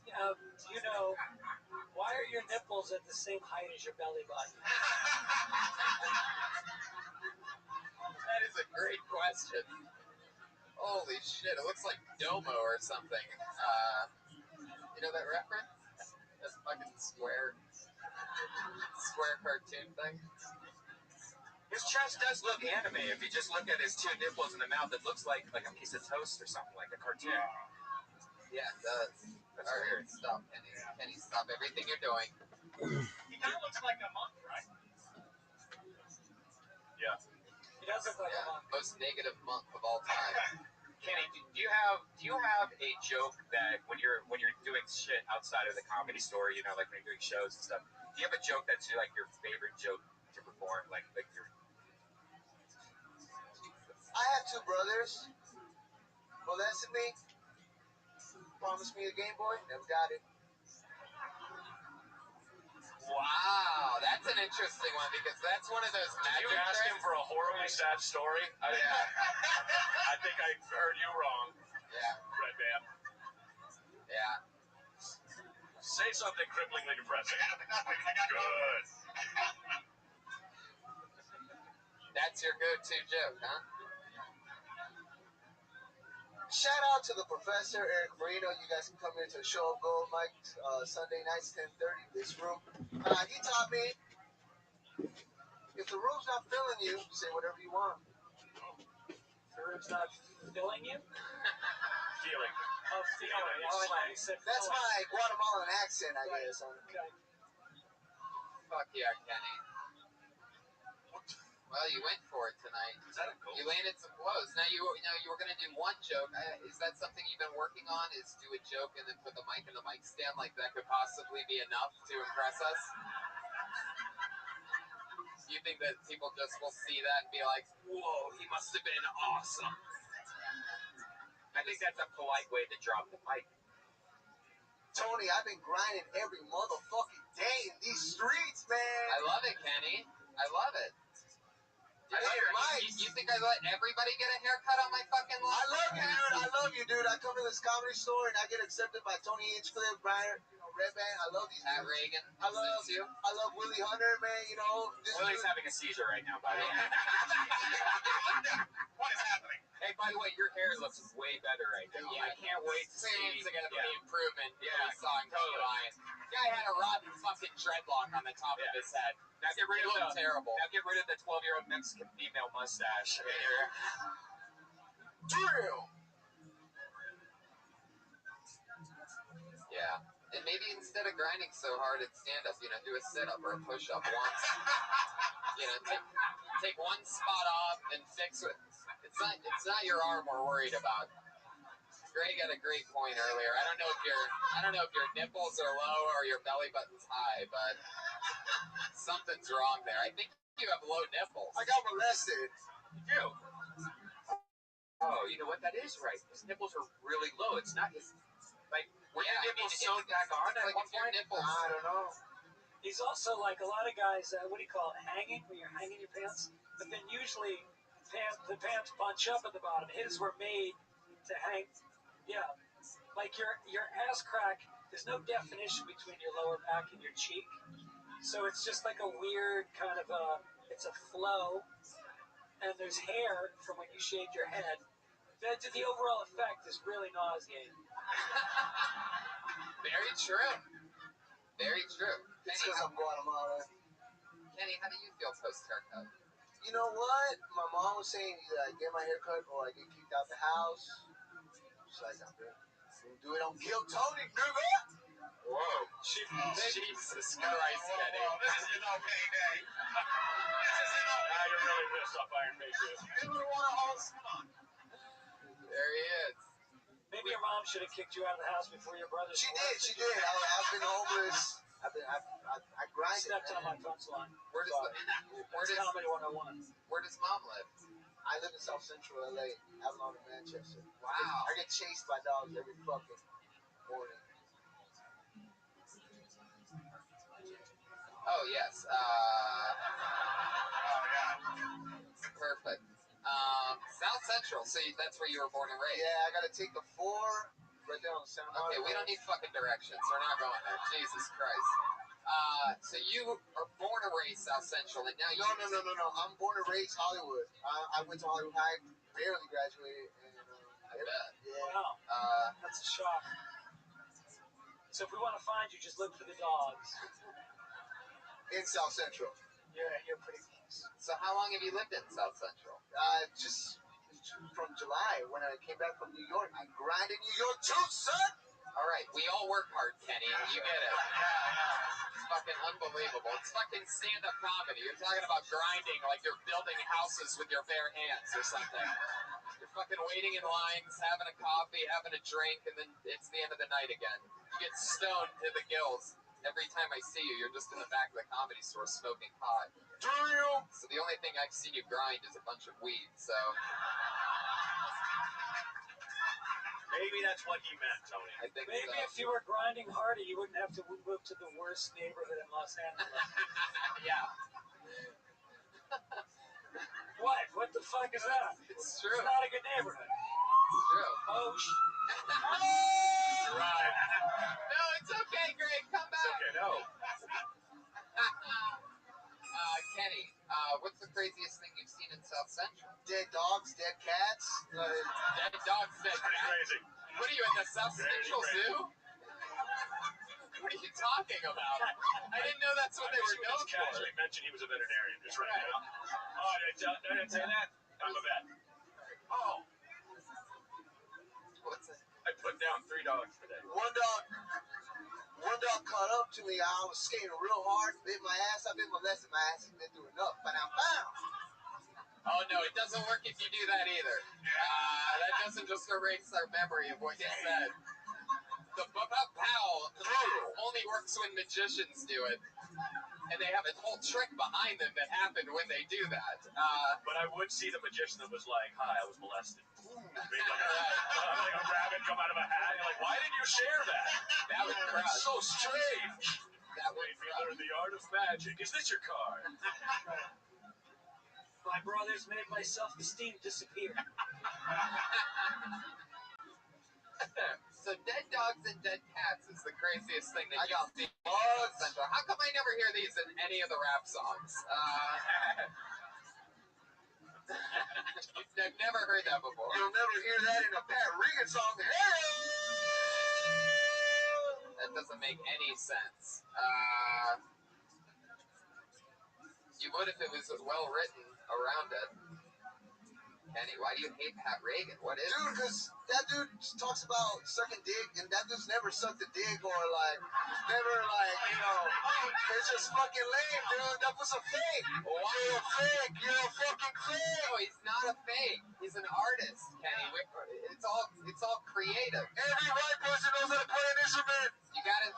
do you know, why are your nipples at the same height as your belly button? That is a great question. Holy shit, it looks like Domo or something. You know that reference? That fucking square cartoon thing? His chest does look anime. If you just look at his 2 nipples in the mouth, it looks like a piece of toast or something, like a cartoon. Yeah, it does. That's All right, weird. stop, Kenny. Kenny, stop everything you're doing. He kind of looks like a monk, right? Yeah. He does look like a monk. Most negative month of all time. Kenny, do you have a joke that when you're doing shit outside of the comedy store, you know, like when you're doing shows and stuff, do you have a joke that's your favorite joke to perform, like your? I have 2 brothers. Molested me. Promised me a Game Boy. Never got it. Wow, that's an interesting one because that's one of those magic You asked him tricks. for a horribly sad story. I think I heard you wrong. Yeah. Red Man. Yeah. Say something cripplingly depressing. Good. That's your go-to joke, huh? Shout out to the professor, Eric Marino. You guys can come here to the show of Gold Mike Sunday nights, 10:30, this room. He taught me, if the room's not filling you, say whatever you want. The room's not filling you? Feeling. Oh, feeling. Oh, I thought you said That's filling. my Guatemalan accent, I guess. Okay. Fuck yeah, Kenny. Well, you went for it tonight. Is that a goal? You landed some blows. Now you were gonna do one joke. Is that something you've been working on? Is do a joke and then put the mic in the mic stand? Like that could possibly be enough to impress us? Do you think that people just will see that and be like, "Whoa, he must have been awesome"? I think that's a polite way to drop the mic. Tony, I've been grinding every motherfucking day in these streets, man. I love it, Kenny. I love it. You think I let everybody get a haircut on my fucking lawn? I love you, dude. I come to this comedy store and I get accepted by Tony Hinchcliffe, Brian, Red Band. I love these Pat dudes. Reagan. I love Willie Hunter, man. Willie's having a seizure right now, by the way. What is happening? Hey, by the way, your hair looks Way better right now. Yeah, I can't wait to see. the improvement Yeah, we saw in Kenny Lyons. Guy had a rotten fucking dreadlock on the top of his head. Now get rid It of looked terrible. Now get rid of the 12-year-old Mexican female mustache. Drill. Yeah. And maybe instead of grinding so hard at stand-up, you know, do a sit-up or a push-up once. You know, take one spot off and fix it. It's not your arm we're worried about. Greg had a great point earlier. I don't know if your nipples are low or your belly button's high, but something's wrong there. I think you have low nipples. I got molested. You do? Oh, you know what? That is right. His nipples are really low. It's not his... Like, were your nipples sewn back on at one point? I don't know. He's also like a lot of guys, what do you call it, hanging, when you're hanging your pants? But then usually the pants bunch up at the bottom. His were made to hang, yeah. Like your ass crack, there's no definition between your lower back and your cheek. So it's just like a weird kind of it's a flow. And there's hair from when you shaved your head. The overall effect is really nauseating. Very true. Very true. It's because I'm Guatemala. Kenny, how do you feel post-haircut? You know what? My mom was saying either I get my hair cut or I get kicked out the house. So I got to do it on guilt, Tony, nigga. Whoa. Jesus Christ, Kenny. This is no payday. Now you're really pissed off Iron Patriot. There he is. Maybe your mom should have kicked you out of the house before your brothers. She did. I've been homeless. I grinded. Stepped on my punchline. Where does Comedy 101. Where does mom live? I live in South Central LA, Avalon and Manchester. Wow. I get chased by dogs every fucking morning. Oh, yes. Perfect. South Central. So that's where you were born and raised. Yeah, I gotta take the 4 right there on Santa Monica. Okay, we don't need fucking directions. We're not going there. Jesus Christ. So you are born and raised South Central, and now you... No. I'm born and raised Hollywood. I went to Hollywood High, barely graduated. And, I bet. Yeah. Wow. That's a shock. So if we want to find you, just look for the dogs. In South Central. You're pretty close. So how long have you lived in South Central? Just from July, when I came back from New York. I grinded New York too, son! All right, we all work hard, Kenny. You get it. It's fucking unbelievable. It's fucking stand-up comedy. You're talking about grinding like you're building houses with your bare hands or something. You're fucking waiting in lines, having a coffee, having a drink, and then it's the end of the night again. You get stoned to the gills. Every time I see you, you're just in the back of the Comedy Store smoking pot. Do you? So the only thing I've seen you grind is a bunch of weed, so... Maybe that's what he meant, Tony. I think Maybe so. if you were grinding harder, you wouldn't have to move to the worst neighborhood in Los Angeles. Yeah. What the fuck is that? It's true. It's not a good neighborhood. It's true. Oh, Right. No, it's okay, Greg. Come back. It's okay, no. Kenny, what's the craziest thing you've seen in South Central? Dead dogs, dead cats. Dead dogs, dead Pretty cats. crazy. What are you, in the South Central Zoo? What are you talking about? I didn't know that's what they were known Just for. casually mentioned he was a veterinarian just right now. Oh, I didn't say that? I'm a vet. Oh. What's it? I put down 3 dogs today. One dog caught up to me. I was skating real hard, bit my ass. I've been molested. My ass has been through enough, but I'm bound. Oh, no, it doesn't work if you do that either. That doesn't just erase our memory of what you said. The pow only works when magicians do it. And they have a whole trick behind them that happened when they do that. But I would see the magician that was like, "Hi, I was molested." Maybe like a rabbit come out of a hat. You're like, "Why didn't you share that?" That would crush. It's so strange. That would Made me crush. learn the art of magic. Is this your card? my brothers made my self-esteem disappear. So dead dogs and dead cats is the craziest thing that I you've got seen in South Central. How come I never hear these in any of the rap songs? I've never heard that before. You'll never hear that in a Pat Regan song. That doesn't make any sense. You would if it was well written around it. Kenny, why do you hate Pat Reagan? What is Dude, because that dude talks about sucking dick, and that dude's never sucked a dick or, like, never, like, you know, it's just fucking lame, dude. That was a fake. You're a fake. You're a fucking fake. No, he's not a fake. He's an artist, Kenny. It's all creative. Every white person knows how to play an instrument. You gotta.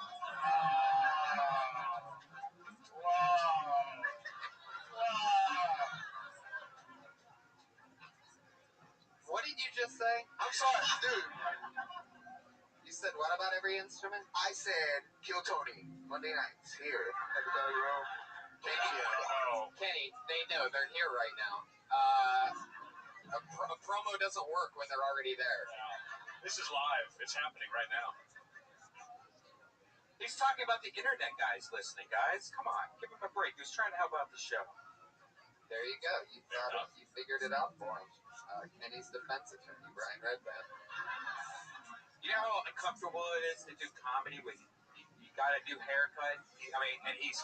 What did you just say? I'm sorry, dude. You said what about every instrument? I said Kill Tony Monday nights here at the Dollar Room. Kenny, they know they're here right now. A promo doesn't work when they're already there. This is live. It's happening right now. He's talking about the internet guys listening, guys. Come on, give him a break. He was trying to help out the show. There you go. You figured it out for him. Kenny's defense attorney, Brian Redband. You know how uncomfortable it is to do comedy with you got a new haircut? I mean, and he's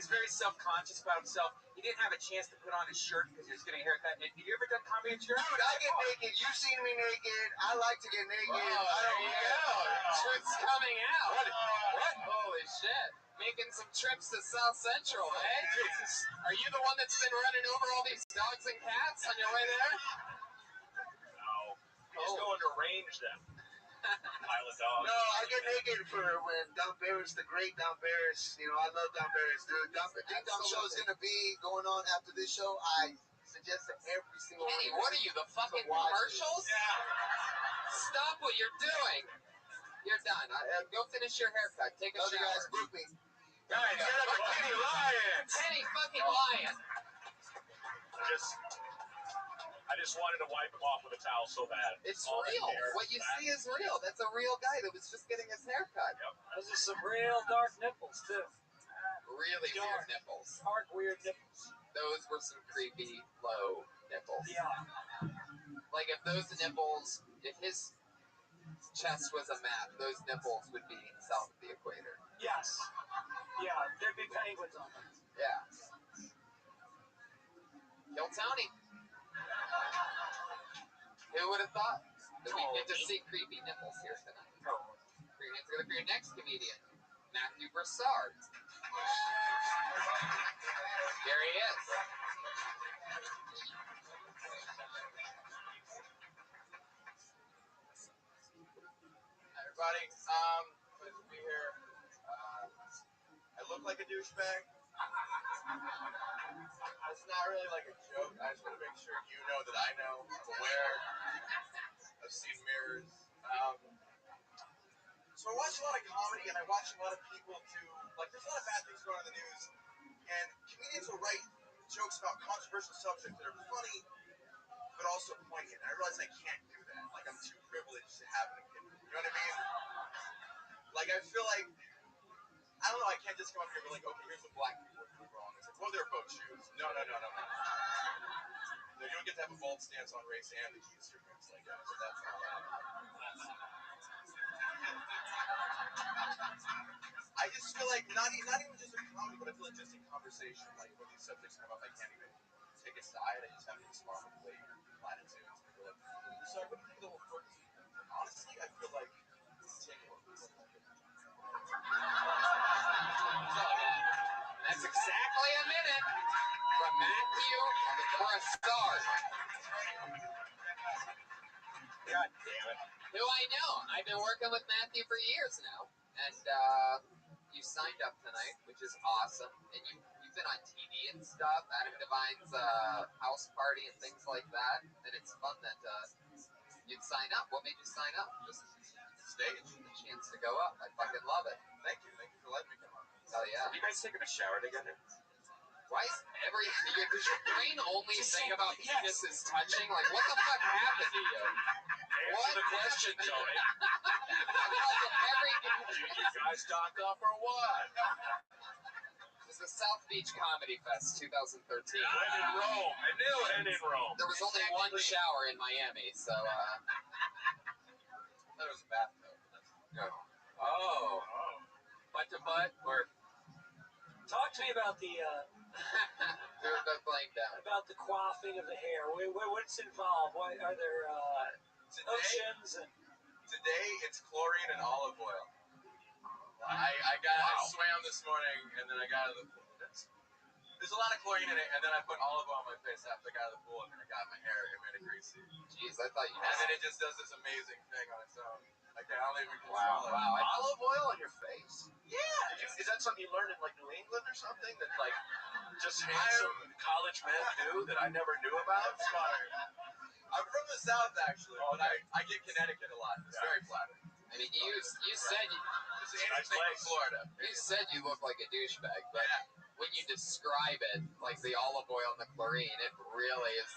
very self-conscious about himself. He didn't have a chance to put on his shirt because he was getting a haircut. Have you ever done comedy with your shirt? Dude, I get naked. You've seen me naked. I like to get naked. Whoa, there you go. Truth's coming out. What? Holy shit. Making some trips to South Central, eh? Are you the one that's been running over all these dogs and cats on your way there? No. You're just going to range them. Pile of dogs. No, I get naked for when Don Barris, the great Don Barris. You know, I love Don Barris, dude. Dom show is going to be going on after this show. I suggest that every single Kenny, what are you, the fucking commercials? Yeah. Stop what you're doing. You're done. Go finish your haircut. Take a shower. you guys, book me. Guys, get up a Kenny Lyons. Kenny fucking Lyons. I just wanted to wipe him off with a towel so bad. It's real. What you see is real. That's a real guy that was just getting his haircut. Yep. Those are some real dark nipples, too. Really weird nipples. Dark, weird nipples. Those were some creepy, low nipples. Yeah. Like if his chest was a map, those nipples would be south of the equator. Yes. Yeah, there'd be penguins on them. Yeah. Kill Tony. Who would have thought that we'd get to see creepy nipples here tonight? Bring it together for your next comedian, Matthew Broussard. Here he is. Hi, everybody. Pleasure to be here. I look like a douchebag. It's not really like a joke. I just want to make sure you know that I know. I'm aware. I've seen mirrors. So I watch a lot of comedy, and I watch a lot of people do, like, there's a lot of bad things going on in the news, and comedians will write jokes about controversial subjects that are funny, but also poignant. And I realize I can't do that. Like, I'm too privileged to have an opinion. You know what I mean? Like, I feel like, I don't know, I can't just come up here and be like, okay, here's what black people are doing wrong. It's like, well, they're both Jews. No. No, you don't get to have a bold stance on race and the keys to your pants like that. So that's not that. I just feel like, not even just in comedy, but I feel like just in conversation, like when these subjects come up, I can't even take a side. I just have to respond with blatant platitudes. So I wouldn't think the whole purpose. Honestly, I feel like That's exactly a minute from Matthew Broussard. God damn it. Who I know. I've been working with Matthew for years now. And you signed up tonight, which is awesome. And you've been on TV and stuff, Adam Devine's house party and things like that. And it's fun that you'd sign up. What made you sign up? Just stage, the chance to go up. I fucking love it. Thank you for letting me come on. Hell yeah. Have you guys taken a shower together? Why is does your brain only think about penises touching? Like, what the fuck happened to you? Answer the question, Tony. You guys docked up or what? It was the South Beach Comedy Fest 2013. And in Rome. I knew it. And in Rome. There was only one shower in Miami, so That was a bathtub. Butt to butt, or Talk to me about the They're playing down. About the quaffing of the hair. What's involved? What are there oceans? Today it's chlorine and olive oil. I swam this morning and then I got out of the pool. There's a lot of chlorine in it, and then I put olive oil on my face after I got out of the pool, and then I got my hair and made it greasy. Jeez, I thought you. And then it just does this amazing thing on its own. Like I don't even Wow. control it. Olive oil on your face? Yeah. Is that something you learned in like New England or something that like just handsome college men do that I never knew about? That's fine. I'm from the South actually, but I get Connecticut a lot. It's very flattering. I mean, you said It's anything from Florida. you said you look like a douchebag, but when you describe it, like the olive oil and the chlorine, it really is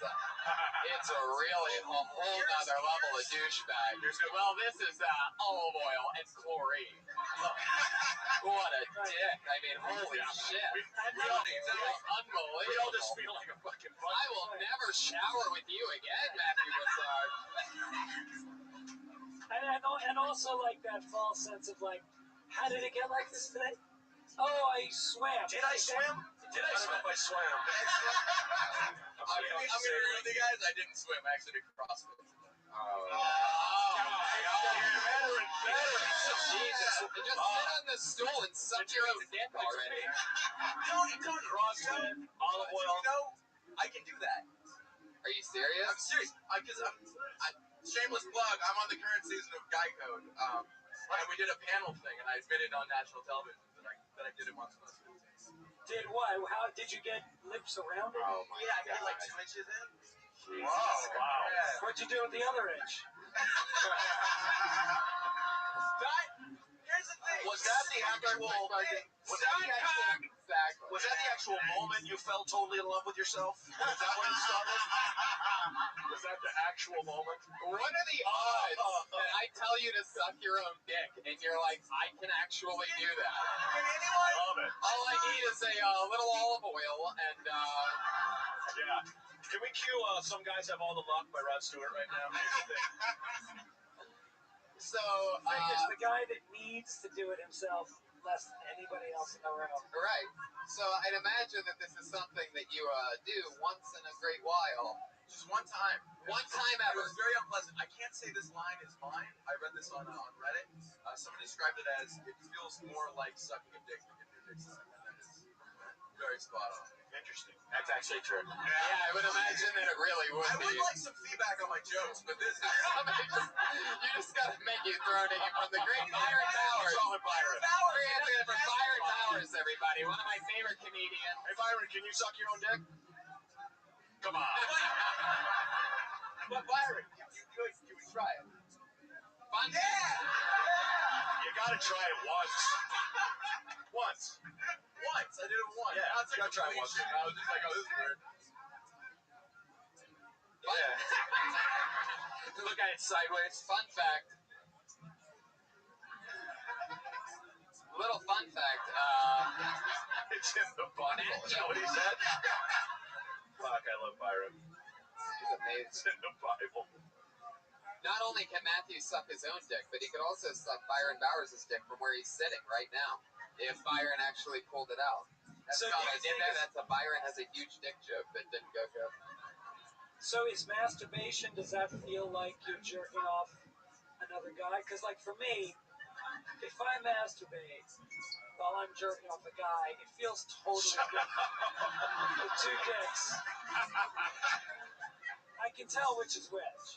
it's a really a whole nother level of douchebag. Well, this is olive oil and chlorine. What a dick! I mean, holy shit! Unbelievable. We all just feel like a fucking bunch. I will never shower with you again, Matthew Broussard. And also like that false sense of like, how did it get like this today? Oh, I swam. Did I swim? I don't know if I swam. I'm gonna agree with you guys. I didn't swim. I actually did CrossFit. Jesus. Just sit on the stool and suck your own dick already. Tony, CrossFit, olive oil. You know, I can do that. Are you serious? I'm serious. Because shameless plug. I'm on the current season of Guy Code. And we did a panel thing, and I admitted on national television that I did it once when I was 15. Did what? How did you get lips around it? Oh my God. I got like 2 inches in. Wow. Yeah. What'd you do with the other inch? Here's the thing. Was that the actual? Exactly. Was that the actual moment you felt totally in love with yourself? Was that when it started? Was that the actual moment? What are the odds that I tell you to suck your own dick and you're like, I can actually do that? I love it. All I need is a little olive oil and Yeah. Can we cue Some Guys Have All the Luck by Rod Stewart right now? so Is the guy that needs to do it himself less than anybody else in the room. right. So I'd imagine that this is something that you do once in a great while. Just one time. One time It ever. was very unpleasant. I can't say this line is mine. I read this on Reddit. Somebody described it as it feels more like sucking a dick than your dick sucking. And that is very spot on. Interesting. That's actually true. Yeah, I would imagine that it really would I be. would like some feedback on my jokes, but this is... You just gotta make it thrown at you from the great Byron Bowers. Solid Byron. We're answering from Byron Bowers, everybody. One of my favorite comedians. Hey Byron, can you suck your own dick? Come on. But Byron, you could try it. Fun. Yeah! You gotta try it once. Once. Once. I did it once. Yeah, I was like, gotta try complete once. shit. I was just like, oh, this is weird. Yeah. Look at it sideways. Fun fact. Little fun fact. It's in the Bible. Is that what he said? Fuck, I love Byron. He's amazing. It's in the Bible. Not only can Matthew suck his own dick, but he could also suck Byron Bowers' dick from where he's sitting right now. If Byron actually pulled it out. That's So how do I you did think that. That's a Byron has a huge dick joke that didn't go good. So is masturbation, does that feel like you're jerking off another guy? Because like for me, if I masturbate while I'm jerking off a guy, it feels totally different. With two dicks, I can tell which is which.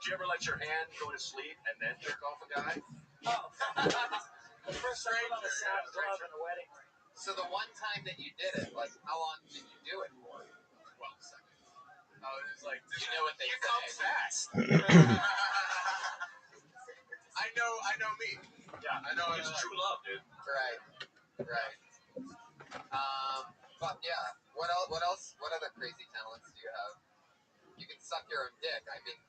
Did you ever let your hand go to sleep and then jerk off a guy? Oh. The first time I put on a sound glove in a wedding ring. So the one time that you did it, like how long did you do it for? 12 seconds. I was just like, You know what they You say. come fast. I know me. Yeah, I know it's it. true love, dude. Right. But yeah, what else? What other crazy talents do you have? You can suck your own dick. I mean,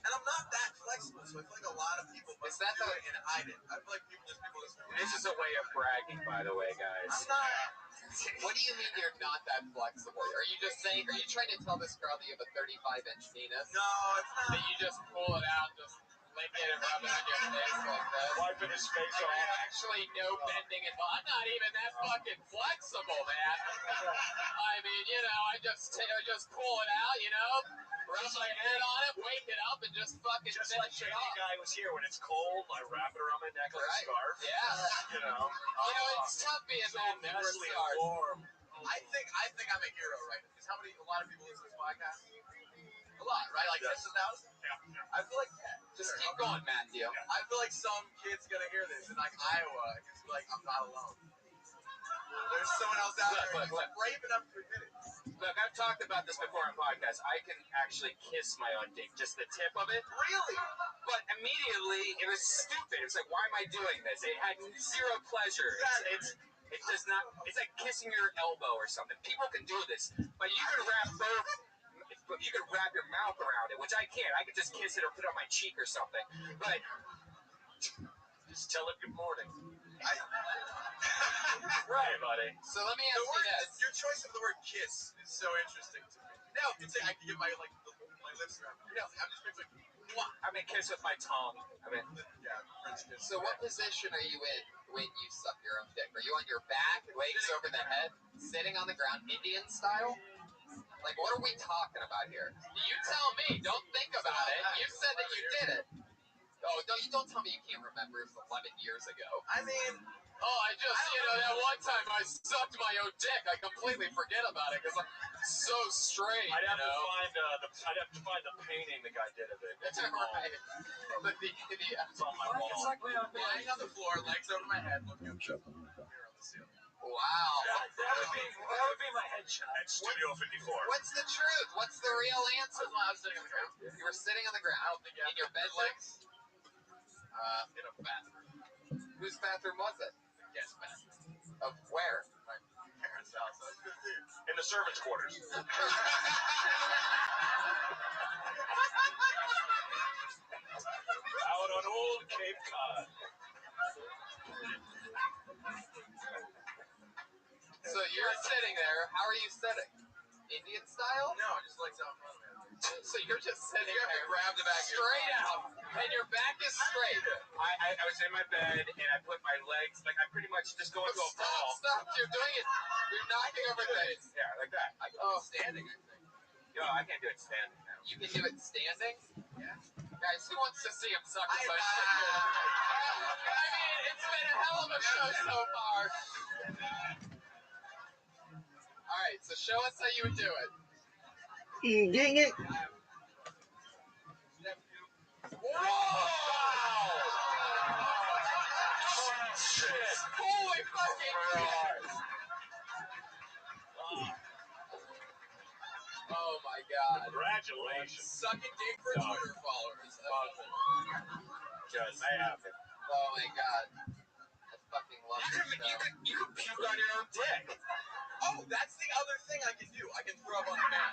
And I'm not that flexible, so I feel like a lot of people must Is that do the- it and hide it. I feel like people just This is a way of bragging, by the way, guys. I'm not. what do you mean you're not that flexible? Are you just saying? Are you trying to tell this crowd that you have a 35-inch penis? No, it's not. That you just pull it out, just licking and rubbing on your face like this. Wiping his face Like, off. actually no bending involved. I'm not even that fucking flexible, man. I mean, you know, I just pull it out, you know, rub my head on it, wake it up, and just fucking Just finish like it the off. guy was here when it's cold, I wrap it around my neck like a scarf. Yeah. You know. You know, it's tough being that before it Nicely starts. warm. I think I'm a hero, right? Because a lot of people listen to this podcast? A lot, right? Like tens of thousands? Yeah. I feel like, Just keep going, Matthew. I feel like some kid's gonna hear this in like Iowa and just be like, I'm not alone. There's someone else out there who's brave enough to admit it. Look, I've talked about this before on podcasts. I can actually kiss my own dick, just the tip of it. Really? But immediately, it was stupid. It was like, why am I doing this? It had zero pleasure. It does not. It's like kissing your elbow or something. People can do this, but you can wrap both. You can wrap your mouth around it, which I can't. I could just kiss it or put it on my cheek or something. But Just tell it good morning. right, buddy. So let me ask you this. Your choice of the word kiss is so interesting to me. Now, you say I can get my lips around. No, I'm just picturing. I mean, kiss with my tongue. I mean, yeah, French kiss. So what position are you in when you suck your own dick? Are you on your back, legs over the head, sitting on the ground, Indian style? Like, what are we talking about here? You tell me. Don't think about it. You said that you did it. Oh, no, you don't tell me you can't remember. It was 11 years ago. I mean, that one time I sucked my own dick. I completely forget about it because I'm so straight. I'd have to find the painting the guy did of it. That's right. But It's on my wall. lying on the floor, legs over my head, looking up at the mirror on the ceiling. Wow. That would be my headshot. At Studio 54. What's the truth? What's the real answer? I was sitting on the ground. You were sitting on the ground. I don't think you have in your bed legs. In a bathroom. Whose bathroom was it? The guest bathroom. Of where? My parents' house. I was 15. In the servants' quarters. Out on old Cape Cod. So you're sitting there. How are you sitting? Indian style? No, just like out in front of me. So you're just sitting You have to there. grab the back of your Straight out. And your back is straight. I was in my bed and I put my legs, like I pretty much just go into a ball. Stop. You're doing it. You're knocking over things. Yeah, like that. I can do it standing, I think. Yo, I can't do it standing now. You can do it standing? Yeah. Guys, who wants to see him suck his own I mean, it's been a hell of a show so far. All right, so show us how you would do it. Dang it. Whoa! Shit. Holy fucking shit! Oh my god. Congratulations. Sucking dick for Twitter followers. Just happen. Oh my god. I fucking love this show. You can puke on your own dick. Oh, that's the other thing I can do. I can throw up on command.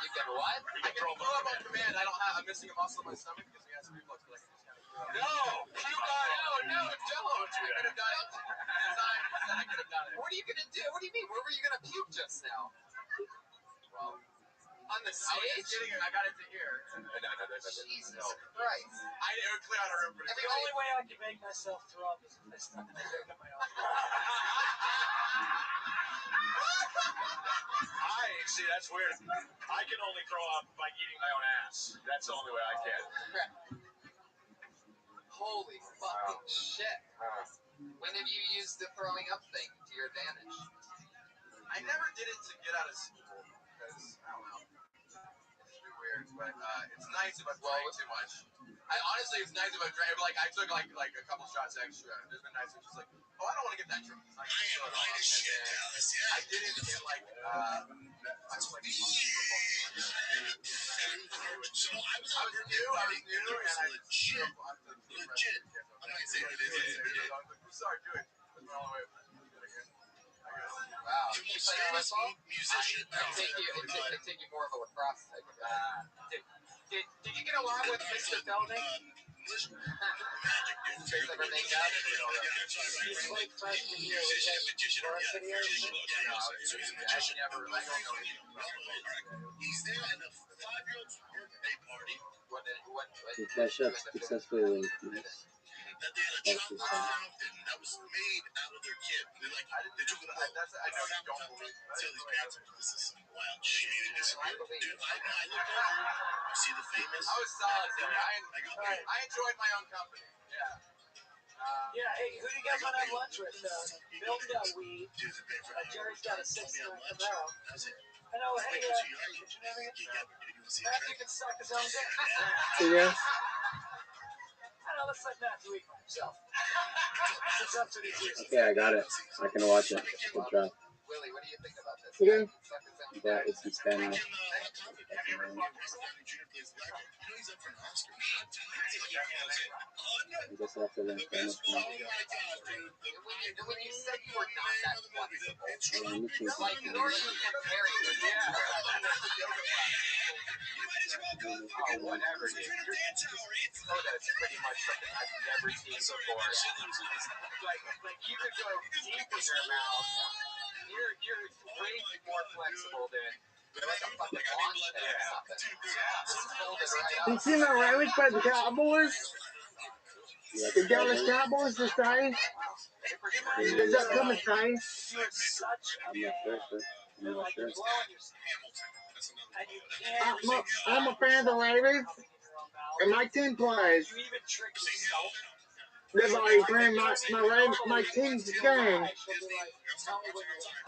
You can what? I can throw up on command. I'm missing a muscle in my stomach because we had some reflux, but I can just kind of throw up. No! Puke on it! No, don't. I could have done it. I could have done it. What are you gonna do? What do you mean? Where were you gonna puke just now? Well, On the I was just stage? kidding. I got into here. Jesus Christ. It would clear out a room pretty The only way I can make myself throw up is if I stuck my dick in my own. See, that's weird. I can only throw up by eating my own ass. That's the only way I can. Holy fucking shit. When have you used the throwing up thing to your advantage? I never did it to get out of school because, I don't know, it's too weird, but it's nice if I drank too much. Honestly, it's nice if I drank, like, I took like a couple shots extra. There's been nights where it's just like, oh, I don't want to get that drunk. I am light as shit, Dallas, yeah. I did it in like, I was like, So I was new, and I legit. I'm not saying it is. I'm sorry, do it. Wow. You You most play famous football? musician. I take you more of a lacrosse type of guy. Did you get along with Mr. Belding? English. Magic, dude. Chase ever make out? He's like freshman year with that varsity or something. So he's a magician. I don't know. He's there at a 5-year-old's birthday party. The cash up successfully linked. That they had a chocolate fountain that was made out of their kid. They took it out. I know you don't believe it. Tell these parents, this is some wild shit. Dude, I look over, I see the famous. I was solid there. I enjoyed my own company. Yeah. Yeah, hey, who do you guys want to have lunch with? Bill's got weed. Jerry's got a 6-gun Camaro. I know, hey, what's your name again? Matthew can suck his own dick. Yeah. I know, let's let Matthew eat by himself. That's what he's used. Okay, I got it. I can watch it. Good job. Willie, what do you think about this? Yeah. But it's in Spanish. I guess I'll have to learn Spanish now. When you said you were not that flexible, Let me change my like, nor you comparing it. Yeah. Oh, whatever, dude. Oh, that's pretty much something I've never seen before. Like you could go deep in your mouth. You're way more flexible than like a fucking monster or something. Just hold it right up. You seen the rallies by the Cowboys? The Dallas Cowboys this time? Is that coming time? You're such a I'm not sure, sir. I'm not sure. I'm a fan of the Ravens, and my team plays. You even trick yourself. They're like playing my team's game.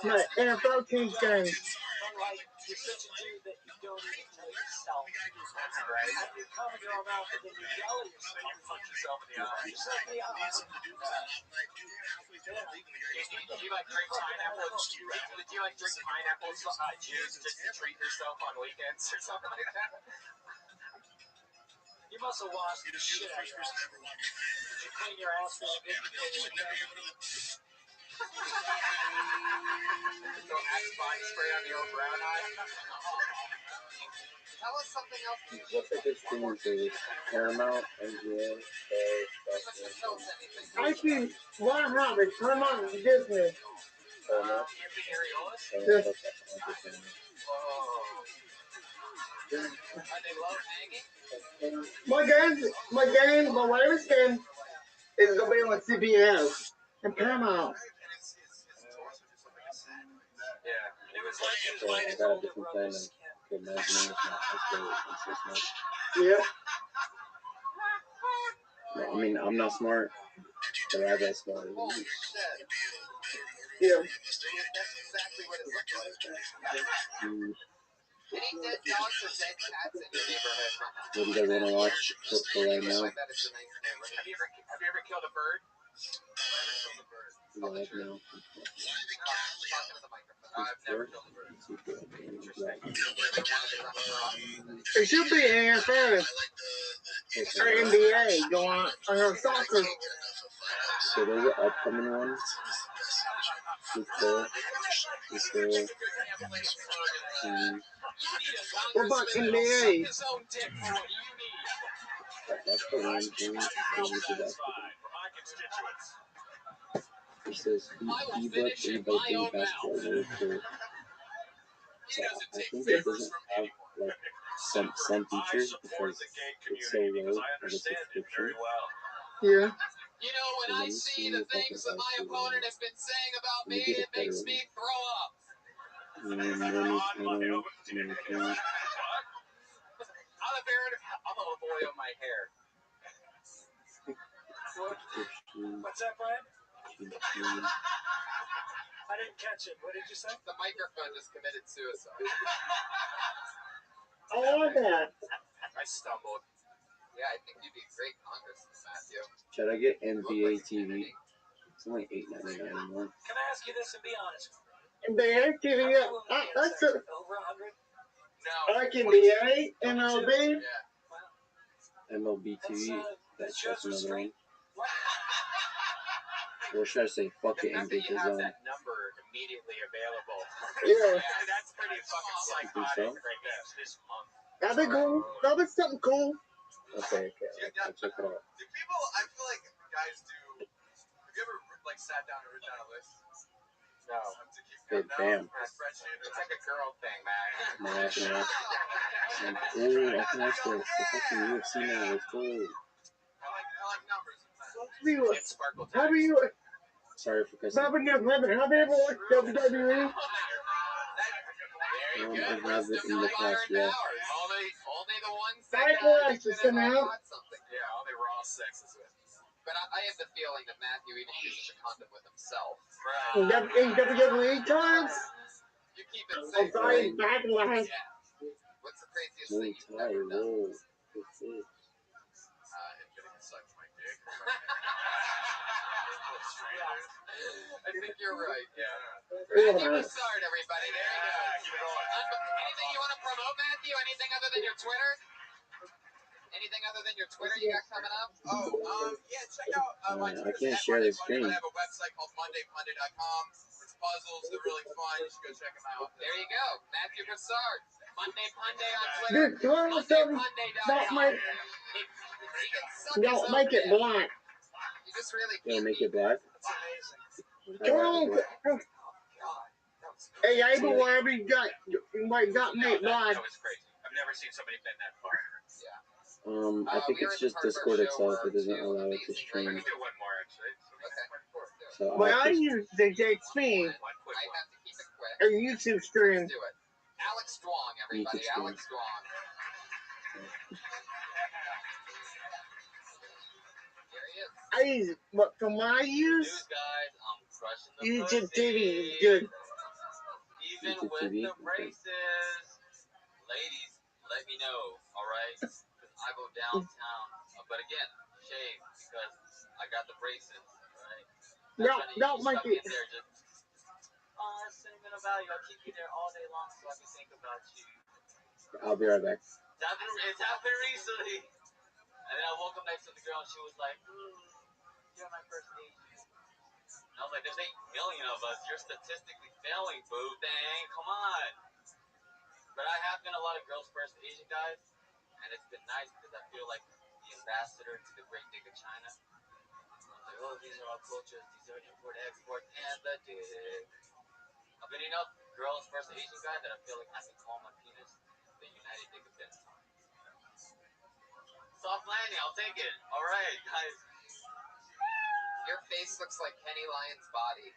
My NFL team's game. Like, you're such a dude that you don't even tell yourself. That's right. You come in your own mouth and then you yell at yourself. You punch yourself in the eye. Do you like drink pineapple? Do you like drink pineapple juice just to treat yourself on weekends or something like that? You must have washed the shit out of your ass. Did you clean your ass really good before you went down? Go Axe body spray on the old brown eye. Tell us something else. What's a good streaming service? Paramount, NGA, I see one habit, Paramount Disney. Paramount. Yes. Are they low hanging? My Ravens game is gonna be on CBS and Paramount. Yeah. It was like his So I got a different plan of good imagining Yeah. I mean, I'm not smart, but I got smart. Holy shit. Yeah. That's exactly what it looked like. Any dead dogs or dead cats in your neighborhood? What do you guys want to watch for right now? Have you ever killed a bird? Right now. I've never killed a bird. It should be NFL or NBA going on soccer. So there's an upcoming one. What about NBA? That's the one thing. It says ebook e-booking basketball report. So I think it doesn't have like some features because it's so low of a subscription. Yeah. You know, when I see the things that my opponent has been saying about me, it makes me throw up. I'm gonna boil my hair. What's that, Brian? I didn't catch it. What did you say? The microphone just committed suicide. I like that. I stumbled. Yeah, I think you'd be a great congressman, Matthew. Should I get NBA TV? It's only $8.99 a month. Can I ask you this and be honest? NBA TV, that's it. Over 100? No. Like NBA, MLB. Yeah. MLB TV. That's another one. What? Or should I say, fuck it The and fact that get you the have zone? that number immediately available. Yeah. That's pretty fucking psychotic right there. This month. That'd be cool. That'd be something cool. Okay. I'll check it out. Do people? I feel like guys do. Have you ever like sat down and written down a list? No. To keep Hey, down bam. or a spreadsheet? It's like a girl thing, man. No, I can ask. Ooh, I can ask the fucking UFC now. Let's go. I like numbers. It's sparkle tags. Have you Sorry for cussing. ever watched WWE? There you go. I have it Wisdom, in the fire, past, and yeah. power. Only the ones that I watched it that somehow. got something. Yeah, all the raw sex is with. But I have the feeling that Matthew even uses a condom with himself. Right. In WWE times? You keep it I'm safe, sorry, right? backlash. Yeah. What's the craziest Muay thing you've Thai, ever done? whoa. What's this? Getting sucked my dick. I think you're right. Yeah. Matthew Broussard, everybody. There you go. Keep it going. Anything you want to promote, Matthew? Anything other than your Twitter? Anything other than your Twitter you got coming up? Yeah, check out my I Twitter. can't share the screen. I have a website called MondayPundit.com. It's puzzles. They're really fun. You should go check them out. There you go. Matthew Broussard. Monday Punday on Twitter. Dude, tell him something about my. Don't make it black. You just really Yo, can't make beat it black. It's amazing. Come on. Hey, Yeah. Abel, whatever you got made black. That was crazy. I've never seen somebody bend that far. I think it's just Discord itself. It doesn't allow it to stream. We can do one more, actually. So But I'll I just, use the JXP One quick I one. have to keep it quick. or YouTube stream. Let's do it. Alex Strong, everybody. YouTube Alex Strong. There he is. I use it, but from what I use, News guys, I'm crushing the YouTube pussy. TV is good. Even YouTube with TV? the braces. Ladies, let me know, alright? Because I go downtown. But again, shave because I got the braces, right? Don't make it. In there just, sentimental value. I'll keep you there all day long so I can think about you. I'll be right back. It's happened recently. And then I woke up next to the girl and she was like, you're my first Asian. And I was like, there's 8 million of us. You're statistically failing, boo. Dang, come on. But I have been a lot of girls' first Asian guys. And it's been nice because I feel like the ambassador to the great dick of China. I'm like, oh, these are our cultures. These are import, export, and the dick. I've been enough girls' first Asian guy that I feel like I can call my penis the United Dick of Benetton. Soft landing, I'll take it. All right, guys. Your face looks like Kenny Lyon's body.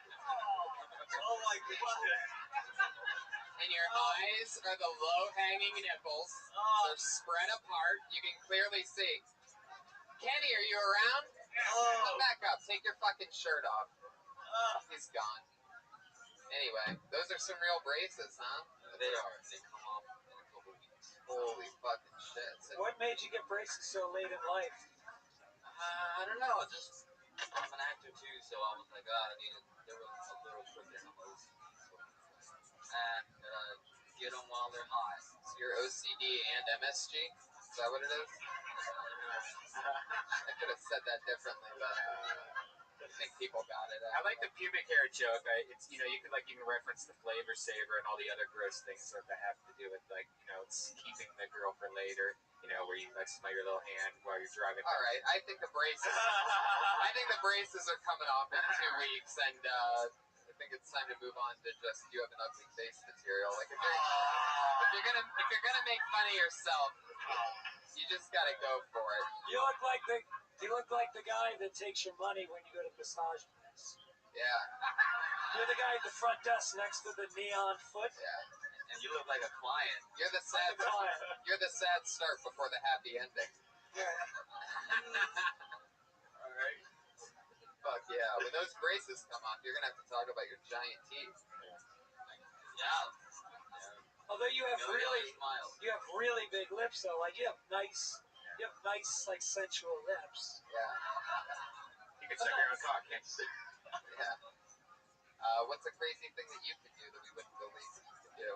Oh my god. And your eyes are the low-hanging nipples. They're spread apart. You can clearly see. Kenny, are you around? Come back up. Take your fucking shirt off. He's gone. Anyway, those are some real braces, huh? They are. They come off in a couple weeks. Holy fucking shit. So, What made you get braces so late in life? I don't know. Just I'm an actor too, so I was like, they were a little quicker than most. And get them while they're hot. so you're OCD and MSG? Is that what it is? I could have said that differently, but I think people got it. I like the pubic hair joke. It's you could like even reference the flavor saver and all the other gross things that have to do with like it's keeping the girl for later. Where you like smell your little hand while you're driving. All right, I think the braces are coming off in 2 weeks, and I think it's time to move on to just you have an ugly face material. Like if you're gonna make fun of yourself, you just gotta go for it. You look like the guy that takes your money when you go to massage place. Yeah. You're the guy at the front desk next to the neon foot. Yeah. And you look like a client. You're the sad start before the happy ending. All right. Fuck yeah. When those braces come off, you're gonna have to talk about your giant teeth. Yeah. Although you have smiles. really big lips though. Like you have nice like sensual lips. Yeah. You can suck your own cock, can't you? Yeah. What's a crazy thing that you could do that we wouldn't believe that you could do?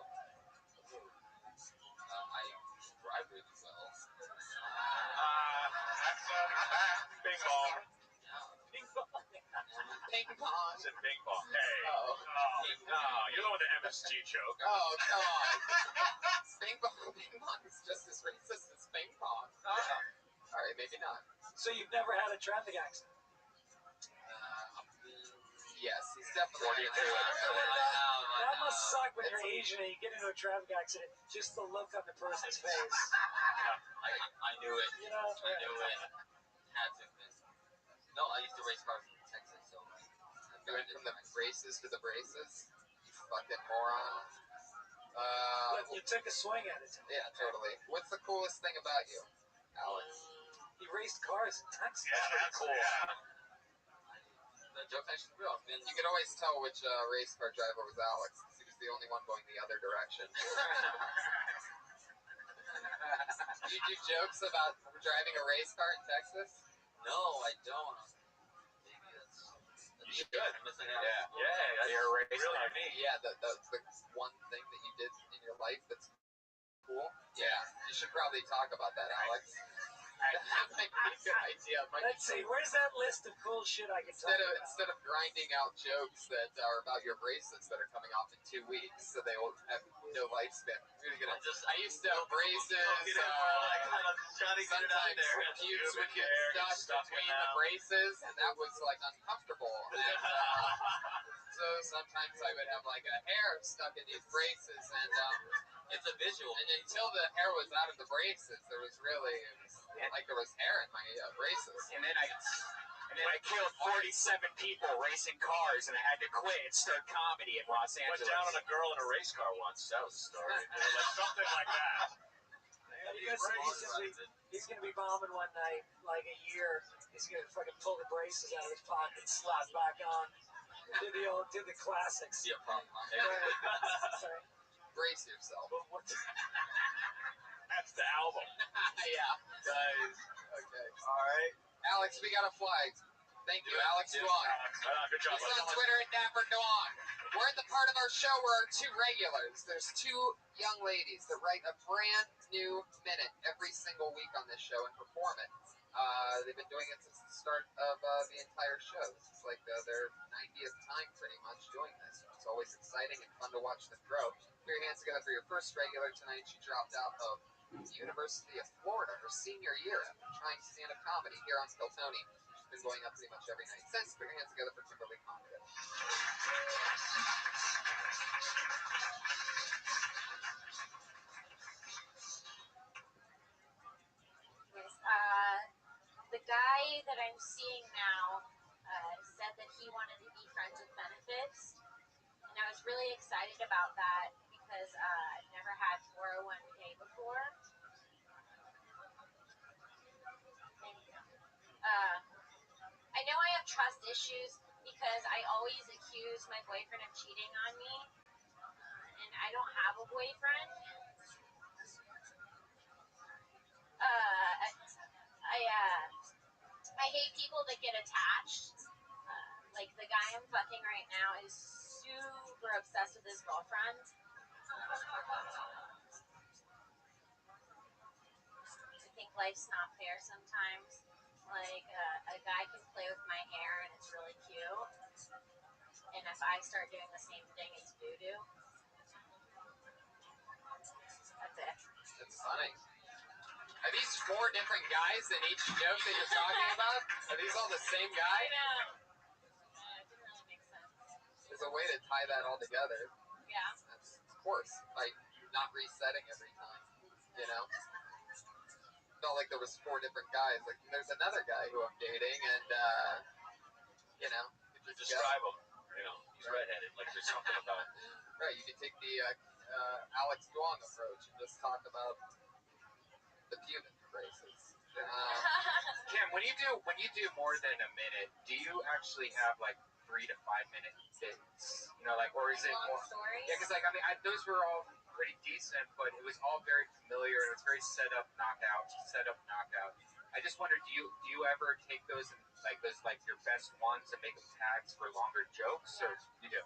I drive really well. That's bing bong. Yeah. Ping pong. It's in ping pong. Hey. Oh. No, you're the one with the MSG joke. Oh, come on. Ping pong is just as racist as ping pong. All right, maybe not. So you've never had a traffic accident? Yes, he's definitely. That must suck when you're Asian and you get into a traffic accident. Just the look on the person's face. I knew it. You know? I knew it. Had to have been. No, I used to race cars in Texas, so. You went from the races to the braces? You fucking moron. You took a swing at it. Yeah, totally. What's the coolest thing about you, Alex? He raced cars in Texas. Yeah, that's cool. Yeah. The joke's actually real. I mean, You could always tell which race car driver was Alex, because he was the only one going the other direction. Do you do jokes about driving a race car in Texas? no, I don't. Maybe that's. You should. I'm missing out. Yeah. You're a race really car. neat. Yeah, the one thing that you did in your life that's cool. Yeah, you should probably talk about that, Alex. That might be a good idea. Let's see, where's that list of cool shit I can talk about? Instead of grinding out jokes that are about your braces that are coming off in 2 weeks, so they will have no lifespan. I used to have braces. Sometimes pubes would get stuck between the braces, and that was like uncomfortable. And, so sometimes I would have like a hair stuck in these braces, and It's a visual. and until the hair was out of the braces, there was like there was hair in my braces. And then I killed 47 people racing cars, and I had to quit and start comedy in Los Went Angeles. down on a girl in a race car once. That was a story. Like something like that. He's gonna be bombing one night, like a year. He's gonna fucking pull the braces out of his pocket, slap back on. Do the classics. Yeah, problem. Sorry. Brace yourself. That's the album. Yeah. Guys. Okay. All right. Alex, we got a flag. Thank you, Alex Duan. Good job. He's on Twitter at Dapper Duan. We're at the part of our show where our 2 regulars, there's 2 young ladies that write a brand new minute every single week on this show and perform it. They've been doing it since the start of the entire show. This is like their 90th time pretty much doing this. It's always exciting and fun to watch them grow. Put your hands together for your first regular tonight. She dropped out of the University of Florida her senior year after trying stand-up comedy here on Skiltoni. She's been going up pretty much every night since. Put your hands together for Kimberly Condon. Yes, the guy that I'm seeing now said that he wanted to be friends with benefits, and I was really excited about that because I've never had 401k before. I know I have trust issues because I always accuse my boyfriend of cheating on me, and I don't have a boyfriend. I hate people that get attached. Like the guy I'm fucking right now is super obsessed with his girlfriend. I think life's not fair sometimes. Like a guy can play with my hair and it's really cute, and if I start doing the same thing, it's voodoo. That's it. That's funny. Are these 4 different guys in each joke that you're talking about? Are these all the same guy? I know. It didn't really make sense. There's a way to tie that all together. Yeah. That's, of course, by not resetting every time. You know? Felt like there was 4 different guys. Like there's another guy who I'm dating, and you know, To describe him, he's redheaded. Like there's something about. Right, you can take the Alex Duong approach and just talk about the pubic braces. Kim, when you do more than a minute, do you actually have like 3 to 5 minute bits? Or is it long more? stories? Yeah, because those were all pretty decent, but it was all very familiar and it was very set up, knockout. I just wondered, do you ever take those and those your best ones and make them tags for longer jokes, or you do?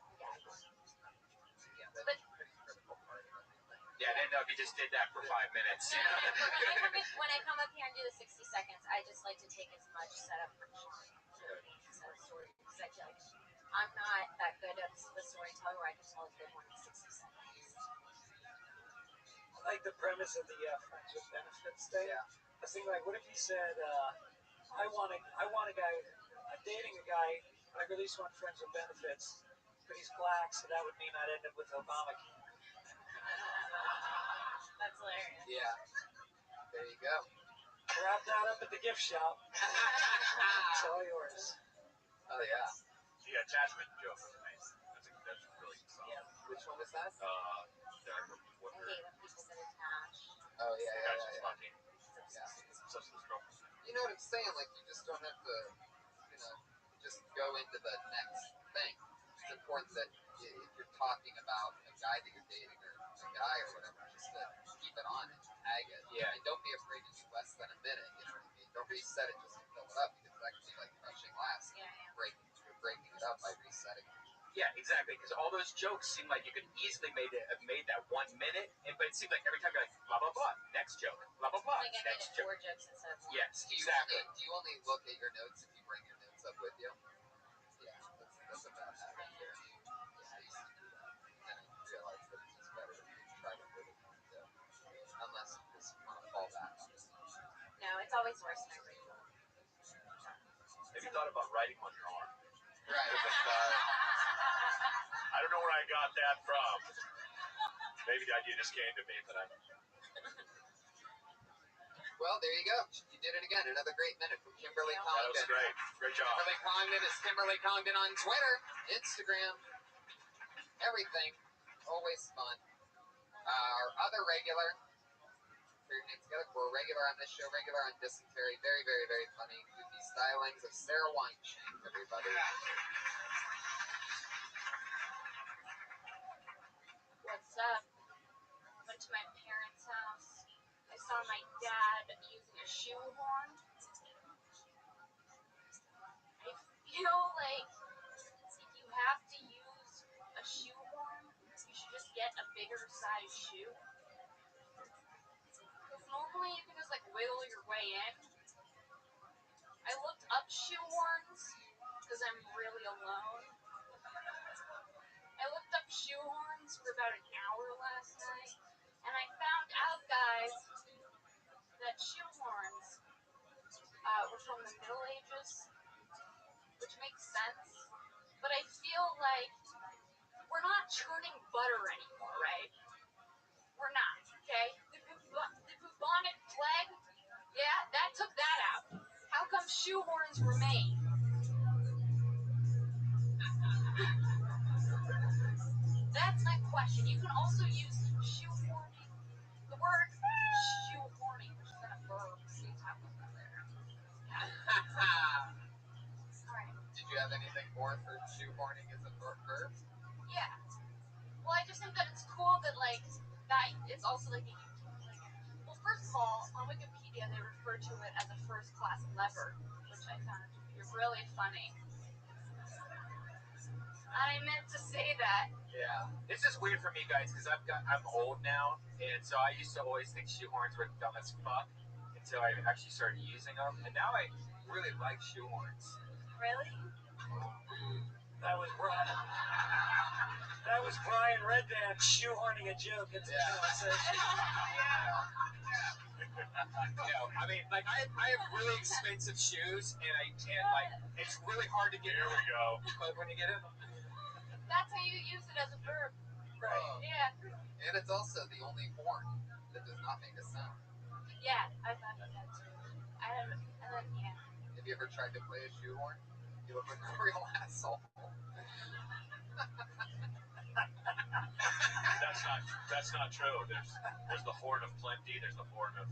Yeah, that's a pretty critical part of everything. Yeah, I didn't know if you just did that for 5 minutes. When I come up here and do the 60 seconds, I just like to take as much setup from Sean instead of story because I feel like I'm not that good at the storytelling where I can tell a good one in 60 seconds. I like the premise of the friends with benefits thing. Yeah. I was thinking, like, what if you said, I want a guy, I'm dating a guy, I really just want friends with benefits, but he's black, so that would mean I'd end up with Obamacare. That's hilarious. Yeah. There you go. Wrap that up at the gift shop. It's all yours. Oh, yeah. The attachment joke was amazing. That's really solid. Yeah. Which one was that? I hate when people get attached. Oh, yeah, yeah, yeah. Fucking. Yeah. Such a girlfriend. You know what I'm saying? Like, you just don't have to, just go into the next thing. It's important that if you're talking about a guy that you're dating or a guy or whatever, just to keep it on and tag it. Yeah. And don't be afraid to do less than a minute, you know what I mean? Don't reset it just to fill it up because that can be like crushing glass. Yeah. You're breaking it up by resetting it. Yeah, exactly. Because all those jokes seem like you could easily have made that 1 minute, but it seems like every time you're like blah blah blah, next joke, blah blah blah, Like I next did 4 joke. jokes instead of 1. Yes, Do exactly. you only look at your notes if you bring your notes up with you? Yeah, that's a bad habit. Yeah, I used to do that. And then I realized that it's just better if you try to limit it, unless you just want to fall back on it. No, it's always worse when I read them. Have you thought about writing on your arm? Right. I don't know where I got that from. Maybe the idea just came to me, but I. Well, there you go. You did it again. Another great minute from Kimberly Congdon. That was great. Great job. Kimberly Congdon is Kimberly Congdon on Twitter, Instagram, everything. Always fun. Our other regular, for your name together, we're regular on this show, regular on Dysentery. Very, very, very funny. Goofy stylings of Sarah Weinstein, everybody. What's up? Went to my parents' house. I saw my dad using a shoehorn. I feel like if you have to use a shoehorn, you should just get a bigger size shoe. Because normally you can just like wiggle your way in. I looked up shoehorns because I'm really alone. I looked up shoehorns for about an hour last night, and I found out, guys, that shoehorns were from the Middle Ages, which makes sense, but I feel like we're not churning butter anymore, right? We're not, okay? The bubonic plague, yeah, that took that out. How come shoehorns remain? That's my question. You can also use shoehorning. The word shoehorning, which is a verb, so you talk about there. Alright. Did you have anything more for shoehorning as a verb? Yeah. Well, I just think that it's cool that, like, that it's also like a well, first of all, on Wikipedia, they refer to it as a first-class lever, which I found to be really funny. I meant to say that. Yeah. This is weird for me, guys, because I'm old now, and so I used to always think shoehorns were dumb as fuck until I actually started using them, and now I really like shoehorns. Really? That was Brian Redband shoehorning a joke into the conversation. No, I mean, like I have really expensive shoes, and like it's really hard to get. Here we go. But when you get in them, That's how you use it as a verb. right? Yeah. And it's also the only horn that does not make a sound. Yeah, I thought of that too. And then, yeah. Have you ever tried to play a shoehorn? You look like a real asshole. That's not true. There's the Horn of Plenty. There's the Horn of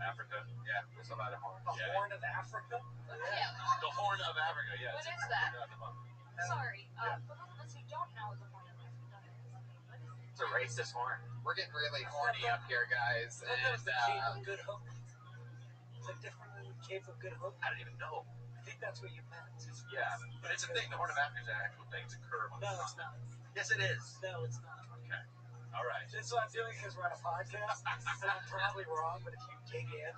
Africa. Yeah, there's a lot of horns. The Horn of Africa? Yeah. The Horn of Africa. Yeah. What is that? Yeah, Sorry, for those of us who don't know the Horn of Africa, what is it? it's a racist horn. We're getting really horny up here, guys. That was the Cape of Good Hope. Is it different than the Cape of Good Hope? I don't even know. I think that's what you meant. Yeah, but it's a thing. The Horn of Africa is an actual thing. It's a curve. No, it's not. Yes, it is. No, it's not. Okay. All right. That's what I'm doing because we're on a podcast, and I'm probably wrong, but if you dig in,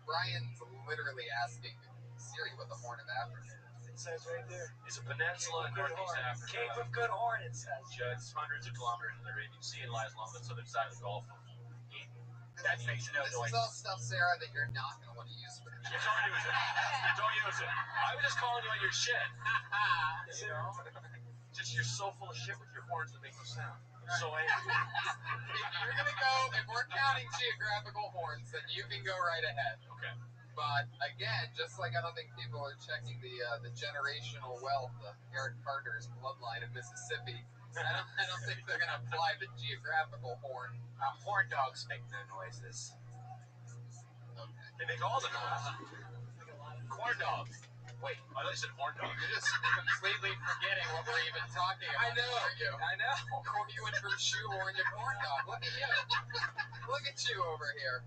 Brian's literally asking Siri what the Horn of Africa is. It says right there. It's a peninsula in Northeast Africa. Cape of Good Horn, it says. It's hundreds of kilometers in the Arabian Sea and lies along the southern side of the Gulf of Eden. That makes no This noise. is all stuff, Sarah, that you're not going to want to use for the Don't use it. Don't use it. I was just calling you on your shit. You know? Just you're so full of shit with your horns that make no sound. I'm so angry. You're going to go, if we're counting geographical horns, then you can go right ahead. Okay. But again, just like I don't think people are checking the generational wealth of Eric Carter's bloodline of Mississippi, I don't think they're going to apply the geographical horn. Horn dogs make no noises. Okay. They make all the noise. Corn dogs. Wait, I thought you said horn dog. You're just completely forgetting what we're even talking about. I know. You went from shoehorn to corn dog. Look at you. Look at you over here.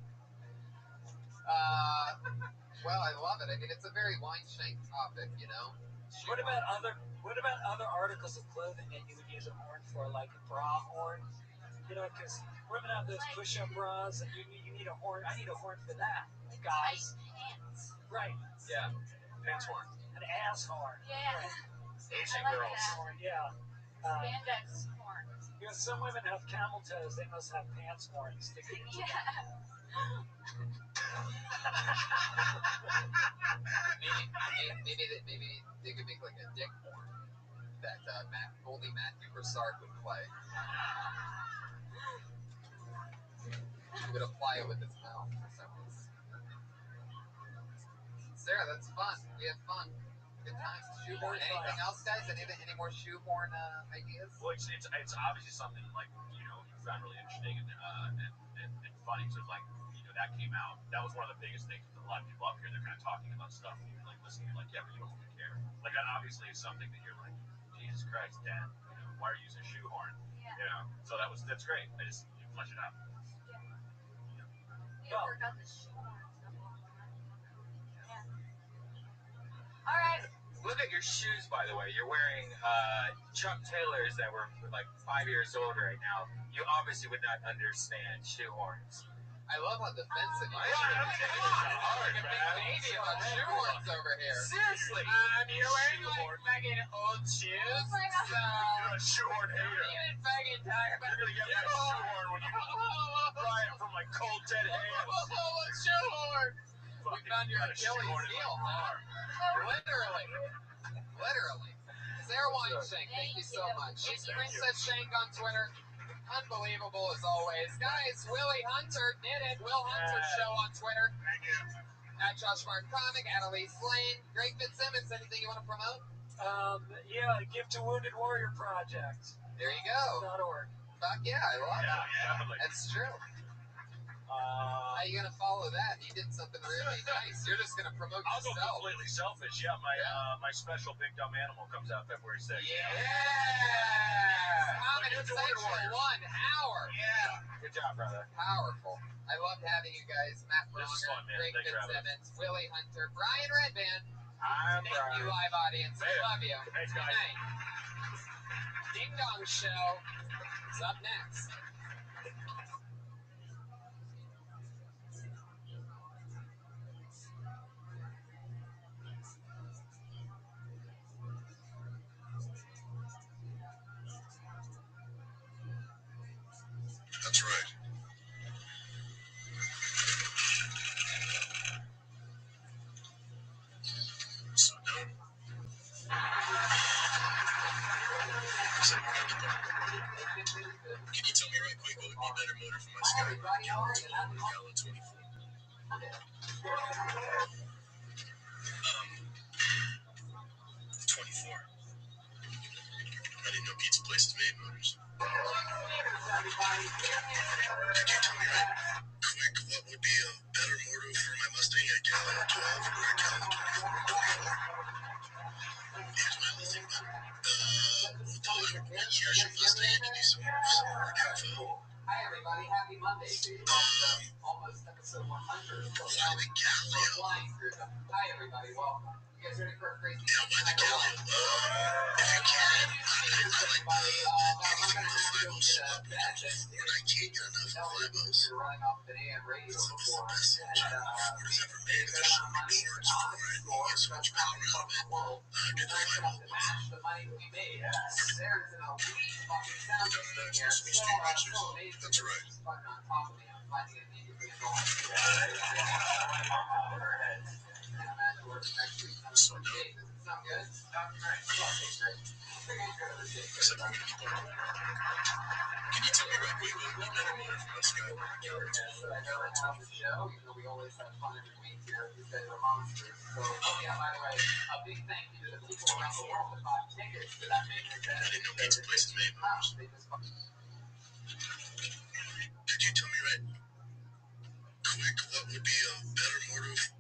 Well, I love it. I mean, it's a very wine-shank topic, you know. What about other articles of clothing that you would use a horn for, like a bra horn? You know, because women have those push-up bras, and you need a horn. I need a horn for that, guys. Pants. Right. Yeah. Pants horn. An ass horn. Yeah. Right. Asian I like girls. that. Horn, yeah. Spandex horn. You know, some women have camel toes. They must have pants horns. Yeah. Maybe they could make like a dick horn that only Matthew Broussard would play. He would apply it with his mouth for some reason. Sarah, that's fun. We had fun. Good times. Shoehorn. Anything else, guys? Any more shoehorn ideas? Well, it's obviously something like you found really interesting and funny. So it's like that came out. That was one of the biggest things with a lot of people up here. They're kind of talking about stuff, and you're like listening. You're like, yeah, but you don't really care. Like that obviously is something that you're like, Jesus Christ, Dad. Why are you using a shoehorn? Yeah. So that's great. I just flesh it out. Yeah. Work out the shoehorn stuff all the time. Yeah. All right. Look at your shoes, by the way. You're wearing Chuck Taylors that were like 5 years old right now. You obviously would not understand shoehorns. I love how defensive you Right, are. I'm taking it hard, Like a big man. baby about shoehorns over here. Seriously. You're wearing like fucking old shoes. Oh my God. You're a shoehorn hater. You didn't fucking talk about You're gonna get my shoehorn when you pry it from my cold dead hands. shoehorn. We found your Got a Achilles shoehorn in my heel, arm. Literally. Sarah Weinshank, thank you so much. She's Princess Shank on Twitter. Unbelievable as always. Guys, Willie Hunter did it. Will Hunter Show on Twitter. Thank you. At Josh Martin Comic, at Elise Lane. Greg Fitzsimmons, anything you want to promote? Yeah, Give to Wounded Warrior Project. There you go. .org. Fuck yeah, I love it. Definitely. That's true. How are you gonna follow that? He did something really nice. You're just gonna promote I'll go yourself. completely selfish. Yeah, my special Big Dumb Animal comes out February 6th. Comic Essential 1 hour. Yeah. Good job, brother. Powerful. I loved having you guys. Matt This is Bronger, fun, man. Greg Thanks for having Fitzsimmons, Willie Hunter, Brian Redband. I'm Thank you, live audience. We Later. love you. Thanks, Good guys. night. Ding Dong Show is up next. That's right. So dumb. Can you tell me right quick what would be a better motor for my Sky? Gallon 12 or Gallon 24? 24. I didn't know pizza places made motors. Could you tell me right quick what would be a better motor for my Mustang, a Gallon 12 or a Gallon 24? Here's my whole thing, bud. What year's your Mustang? Give me some more info. Hi, everybody. Happy Monday. Almost episode 100. Why the Galileo? Hi, everybody. Welcome. You guys ready for a crazy? Yeah, why the Galileo? If you can, I like anything with a 5.0 swap with a Ford. I can't get enough of 5.0s. You're running off an AM radio It's the before. best engine Ford has ever made. after the final. The money we made. There's an elite fucking sound system here. So amazing. That's right. Fucking on top of me. I'm finding it immediately annoying. So dope. Does it sound good? Sounds great. Okay, great. Can you tell me about Wait, we met him on Skype? I never had on the show, even though we always have fun every week here. You guys are monsters. So, yeah, by the way, a big thank you to the people around the world that bought tickets to that main event. I didn't know Pizza Place is made. Could you tell me right quick what would be a better motive?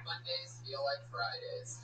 Mondays feel like Fridays.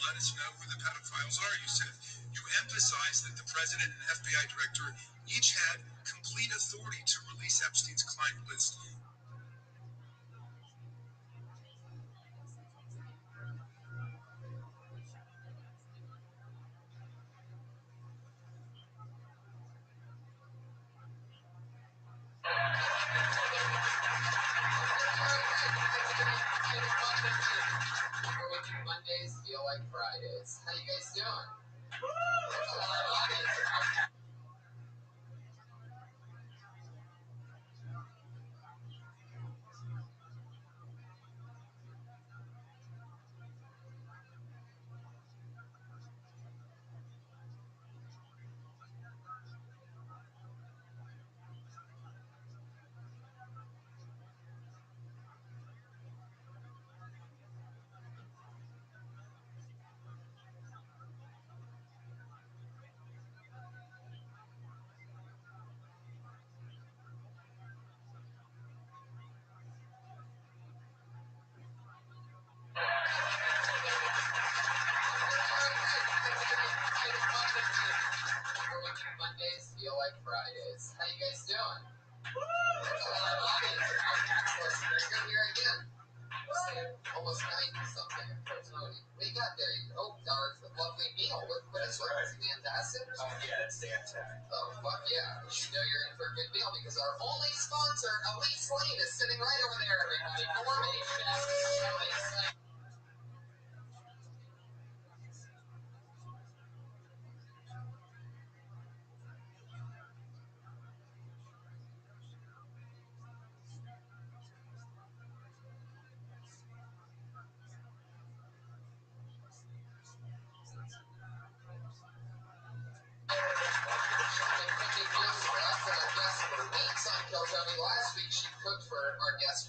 Let us know who the pedophiles are. You said you emphasized that the president and FBI director each had complete authority to release Epstein's client list. Mondays feel like Fridays. How you guys doing? Mondays feel like Fridays. How you guys doing? Good here again. Almost 90 something. We got there. Oh, our lovely meal. What is it? Fantastic? Yeah, it's fantastic. Oh, fuck yeah. You know you're in for a good meal because our only sponsor, Elise Lane, is sitting right over there, everybody. Gourmet chef.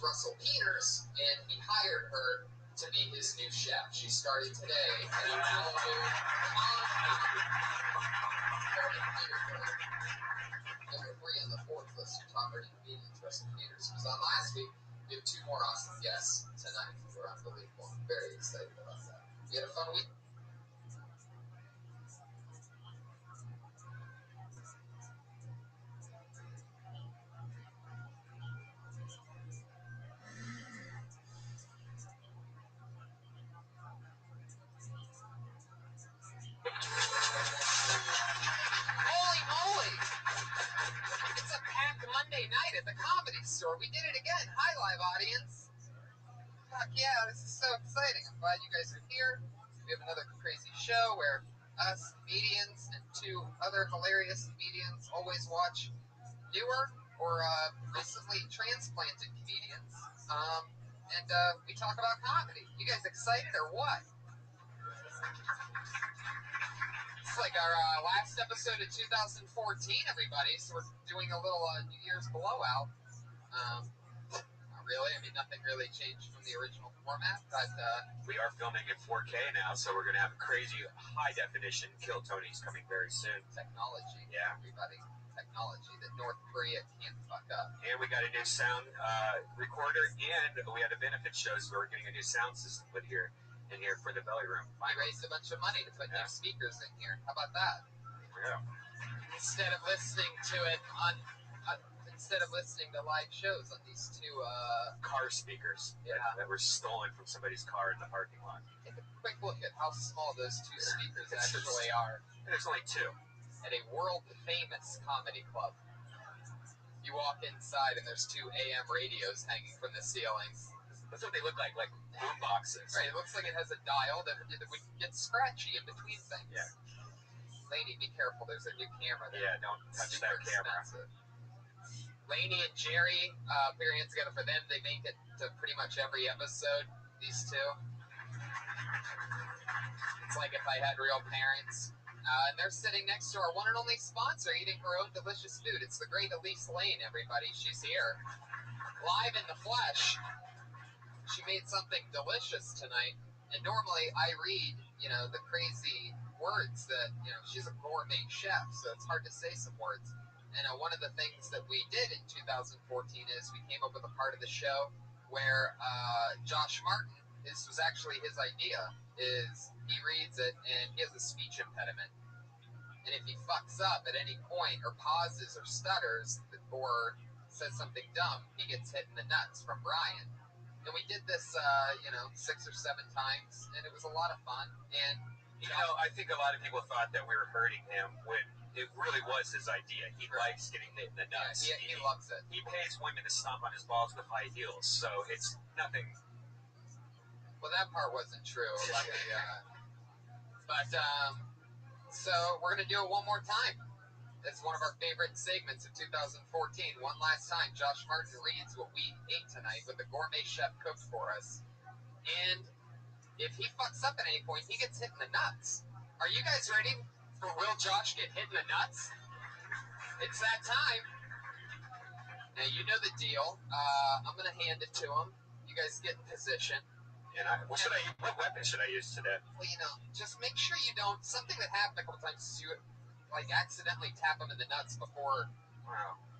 Russell Peters, and he hired her to be his new chef. She started today at a Malibu number 3 on the fourth list of top 30 comedians. Russell Peters was on last week. We have 2 more awesome guests tonight who are unbelievable. I'm very excited about that. We had a fun week. Holy moly! It's a packed Monday night at the Comedy Store. We did it again. Hi, live audience. Fuck yeah, this is so exciting. I'm glad you guys are here. We have another crazy show where us, comedians, and 2 other hilarious comedians always watch newer or recently transplanted comedians. And we talk about comedy. You guys excited or what? It's like our last episode of 2014, everybody. So we're doing a little New Year's blowout. Not really. I mean, nothing really changed from the original format, but We are filming in 4K now, so we're going to have a crazy high-definition Kill Tony's coming very soon. technology, Yeah. everybody. Technology that North Korea can't fuck up. And we got a new sound recorder, and we had a benefit show, so we're getting a new sound system put here for the belly room. We raised a bunch of money to put new speakers in here. How about that? Yeah. Instead of listening to it instead of listening to live shows on these 2 Car speakers that were stolen from somebody's car in the parking lot. take a quick look at how small those 2 speakers actually are. And there's only 2. At a world famous comedy club. You walk inside and there's 2 AM radios hanging from the ceilings. That's what they look like boom boxes. Right, it looks like it has a dial that would get scratchy in between things. Yeah. Laney, be careful. There's a new camera there. Yeah, don't touch Super that camera. expensive. Laney and Jerry, put your hands together for them. They make it to pretty much every episode, these 2. It's like if I had real parents. And they're sitting next to our one and only sponsor, eating her own delicious food. It's the great Elise Lane, everybody. She's here. Live in the flesh. She made something delicious tonight. And normally I read, the crazy words that, she's a gourmet chef, so it's hard to say some words. And one of the things that we did in 2014 is we came up with a part of the show where Josh Martin, this was actually his idea, is he reads it and he has a speech impediment. And if he fucks up at any point or pauses or stutters or says something dumb, he gets hit in the nuts from Brian. And we did this, 6 or 7 times, and it was a lot of fun. And I think a lot of people thought that we were hurting him when it really was his idea. He likes getting hit in the nuts. Yeah, he loves it. He pays women to stomp on his balls with high heels, so it's nothing. Well, that part wasn't true. So we're going to do it one more time. It's one of our favorite segments of 2014. One last time, Josh Martin reads what we ate tonight, what the gourmet chef cooked for us. And if he fucks up at any point, he gets hit in the nuts. Are you guys ready for Will Josh Get Hit in the Nuts? It's that time. Now, you know the deal. I'm going to hand it to him. You guys get in position. And what weapon should I use today? Well, just make sure you don't. Something that happened a couple times is you accidentally tap him in the nuts before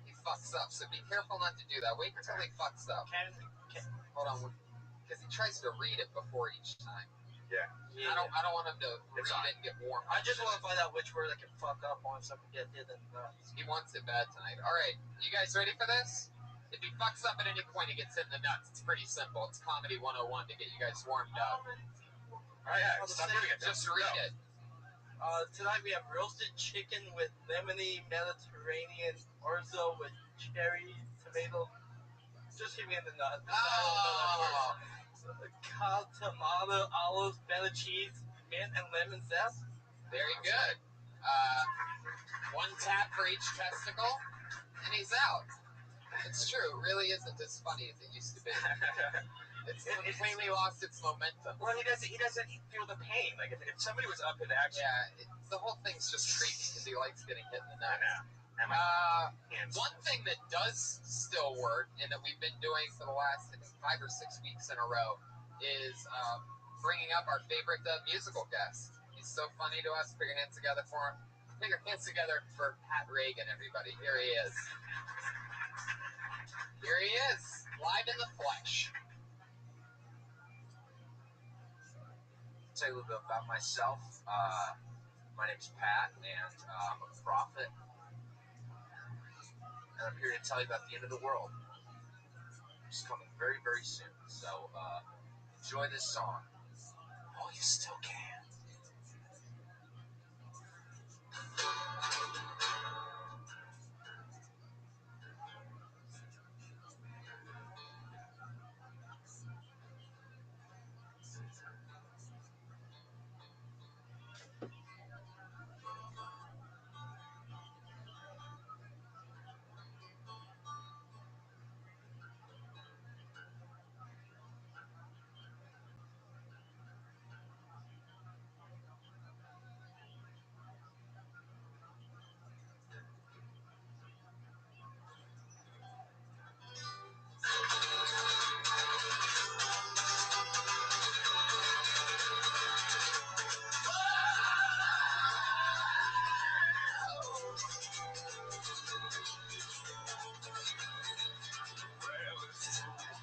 he fucks up. So be careful not to do that. Wait until he fucks up. Hold on, because he tries to read it before each time. Yeah. I don't want him to read it and get warm. I just want to find out which word I can fuck up on so I can get hit in the nuts. He wants it bad tonight. All right, you guys ready for this? If he fucks up at any point, he gets hit in the nuts. It's pretty simple. It's Comedy 101 to get you guys warmed up. All right, stop doing it. Just read it. Tonight we have roasted chicken with lemony Mediterranean orzo with cherry tomato. Just hit me in the nuts. Oh! Cod, tomato, olives, feta cheese, mint, and lemon zest. Very good. 1 tap for each testicle, and he's out. It's true. It really isn't as funny as it used to be. It's completely lost its momentum. Well, he doesn't feel the pain. Like if somebody was up in action. Yeah, the whole thing's just creepy because he likes getting hit in the nuts. One thing that does still work, and that we've been doing for the last, I think, 5 or 6 weeks in a row, is bringing up our favorite musical guest. He's so funny to us. Put your hands together for him. Put your hands together for Pat Reagan, everybody. Here he is. Here he is, live in the flesh. I'll tell you a little bit about myself. My name's Pat, and I'm a prophet. And I'm here to tell you about the end of the world. It's coming very, very soon. So enjoy this song. Oh, you still can.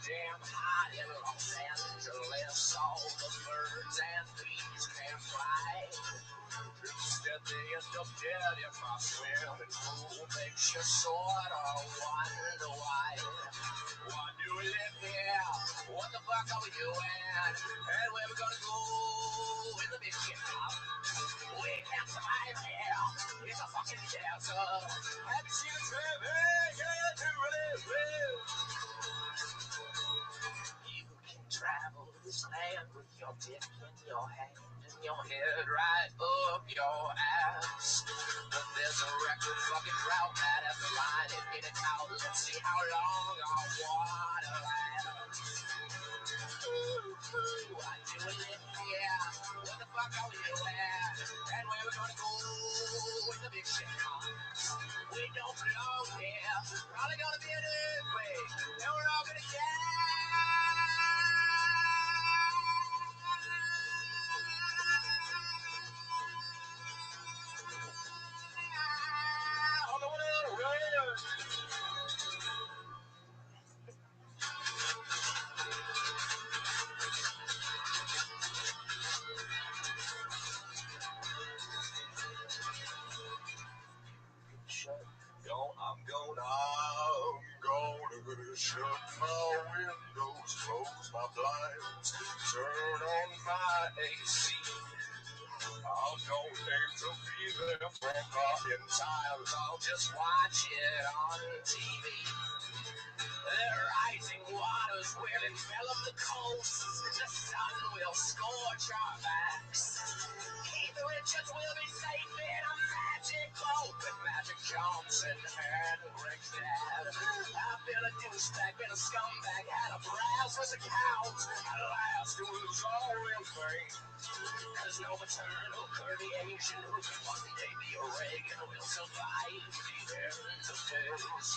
Damn hot in Los Angeles, all the birds and bees can fly. Instead they end up dead in my swimming pool. Makes you sort of wonder why. Why do we live here? What the fuck are we doing? And where we gonna go in the big shit now? We can't survive here. It's a fucking desert. Have you seen a trip? Yeah, do it. You can travel this land with your dick in your hand and your head right up your ass. But there's a record fucking drought that has a line and get it out. Let's see how long our water lasts. Why do we live here? What the fuck are we doing? And where we gonna go with the big shit cars? We don't belong here. Probably gonna be an earthquake, and we're all gonna on the world. I'm gonna shut my windows, close my blinds, turn on my AC. I don't aim to be there for in times. I'll just watch it on TV. The rising waters will envelop the coast. The sun will scorch our backs. Keith Richards will be safe in a magic boat with Magic Johnson and Rick Dad. I feel a douchebag, been a scumbag, had a brass with a count. At last it was all real thing. There's no maternal permeation. One day the Reagan will survive the end of days.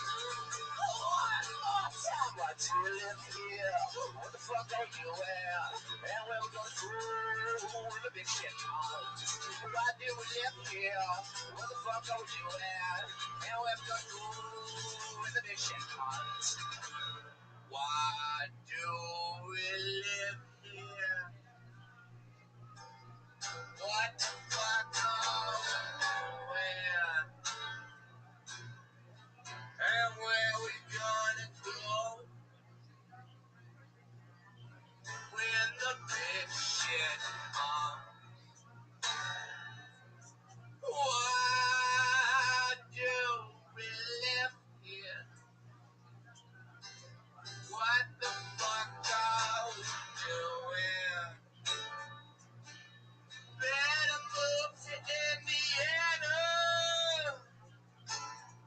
One more time, why do you live here? What the fuck are you at? And where we gonna through the big shit cars? Why do we live here? What the fuck are you at? And where we gonna through the big shit cars? Why do we live here? What the fuck are we doing? And where we gonna go when the big shit comes? Why do we live here? What the fuck are we doing? Better move to Indiana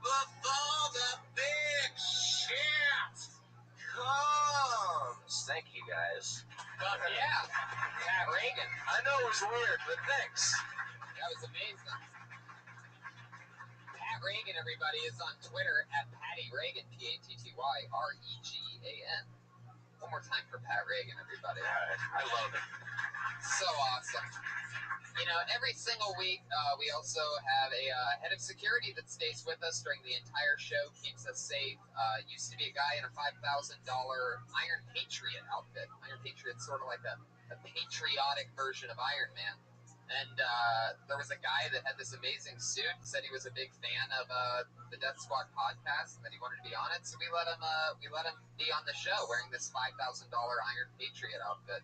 before the big shit comes. Thank you guys. Yeah, Pat Reagan. I know it was weird, but thanks. That was amazing. Pat Reagan everybody, is on Twitter at Patty Reagan, PATTYREGAN. One more time for Pat Reagan, everybody. I love it. So awesome. You know, every single week, we also have a head of security that stays with us during the entire show, keeps us safe. Used to be a guy in a $5,000 Iron Patriot outfit. Iron Patriot's sort of like a patriotic version of Iron Man. And there was a guy that had this amazing suit, said he was a big fan of the Death Squad podcast, and that he wanted to be on it. So we let him be on the show wearing this $5,000 Iron Patriot outfit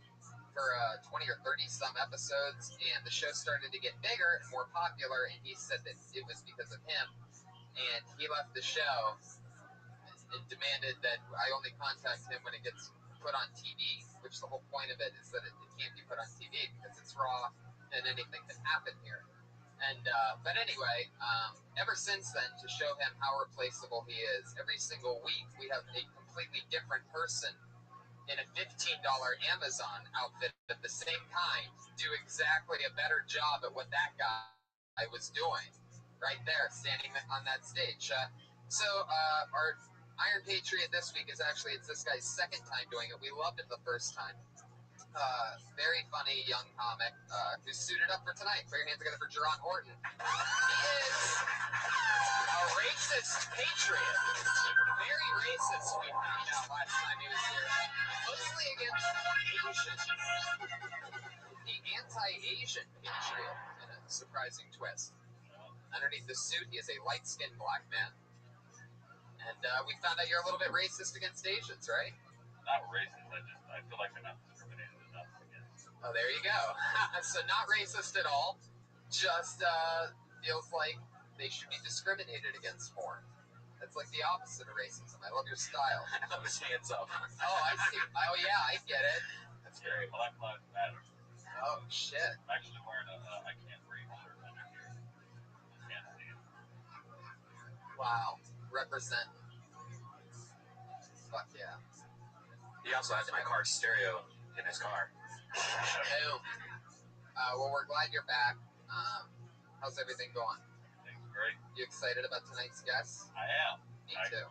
for 20 or 30 some episodes, and the show started to get bigger and more popular, and he said that it was because of him, and he left the show and demanded that I only contact him when it gets put on TV, which the whole point of it is that it can't be put on TV because it's raw and anything can happen here. And but anyway, ever since then, to show him how replaceable he is, every single week we have a completely different person in a $15 Amazon outfit of the same kind do exactly a better job at what that guy was doing right there, standing on that stage. So our Iron Patriot this week is actually, it's this guy's second time doing it. We loved it the first time. Very funny young comic who's suited up for tonight. Put your hands together for Jerron Horton. He is a racist patriot. Very racist, we found out last time he was here. Mostly against Asians. The anti-Asian patriot, in a surprising twist. Underneath the suit, he is a light-skinned black man. And we found out you're a little bit racist against Asians, right? Not racist, I feel like they're not discriminated enough against. Oh, there you go. So not racist at all. Just feels like they should be discriminated against more. That's like the opposite of racism. I love your style. His hands up. Oh, I see. Oh, yeah, I get it. That's great. Black Lives Matter. Oh, shit. I'm actually wearing a I Can't Breathe shirt under here. You can't see it. Wow. Represent. Fuck yeah. He also has my car's stereo in his car. Boom. Well, we're glad you're back. How's everything going? Things great. You excited about tonight's guest? I am. Me too.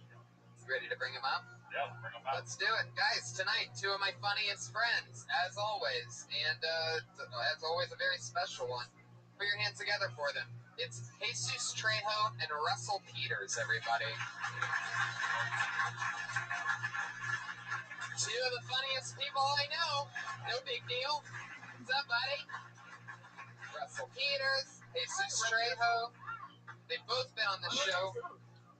You ready to bring him up? Yeah, bring him up. Let's do it. Guys, tonight, two of my funniest friends, as always. And as always, a very special one. Put your hands together for them. It's Jesus Trejo and Russell Peters, everybody. Two of the funniest people I know. No big deal. What's up, buddy? Russell Peters, Jesus Trejo. They've both been on the show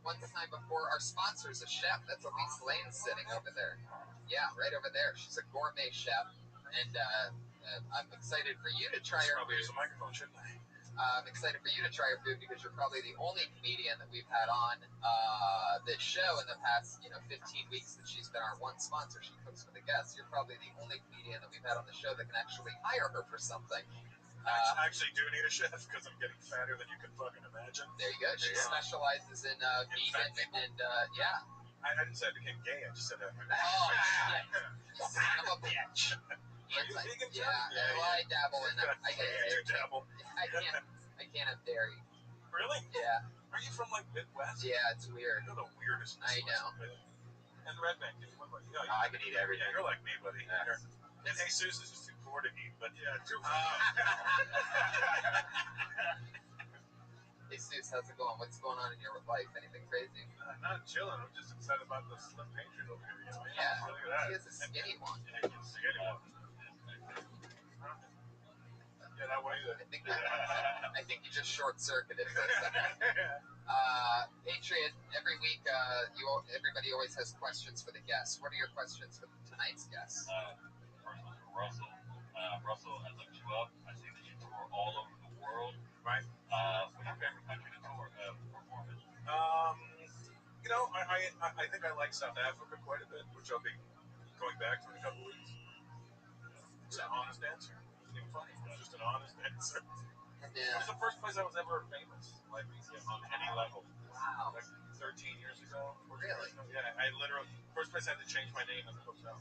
one time before. Our sponsor's a chef. That's Elise Lane sitting over there. Yeah, right over there. She's a gourmet chef. And I'm excited for you to try her Probably food. use a microphone, shouldn't I? I'm excited for you to try her food because you're probably the only comedian that we've had on this show in the past, 15 weeks that she's been our one sponsor. She cooks for the guests. You're probably the only comedian that we've had on the show that can actually hire her for something. I actually do need a chef because I'm getting fatter than you can fucking imagine. There you go. She specializes in vegan and yeah. I didn't say I became gay. I just said that. Oh, shit. You son of a bitch. Are you vegan too? Yeah, well, I dabble in it. I dabble. I can't have dairy. Really? Yeah. Are you from like Midwest? Yeah, it's weird. You're the weirdest. I know. And Red Man, what about you? I can eat everything. Yeah, you're like me, buddy. Yeah. And Jesus is just too poor to eat, but yeah, too. Jesus, how's it going? What's going on in your life? Anything crazy? Not chilling. I'm just excited about the Slim Patriot over here. Yeah. Look at that. He has a skinny one. Yeah, he's a skinny one. Yeah, that way. I think you just short-circuited for a second. Patriot, every week, everybody always has questions for the guests. What are your questions for tonight's guests? First one for Russell. Russell, I looked you up. I see that you tour all over the world. Right. What's your favorite country to tour, perform in? I think I like South Africa quite a bit, which I'll be going back to in a couple weeks. It's an honest answer. It wasn't even funny. It was just an honest answer. It was the first place I was ever famous, like on any level. Wow. Like 13 years ago. Really? Yeah, I literally, first place I had to change my name in the hotel.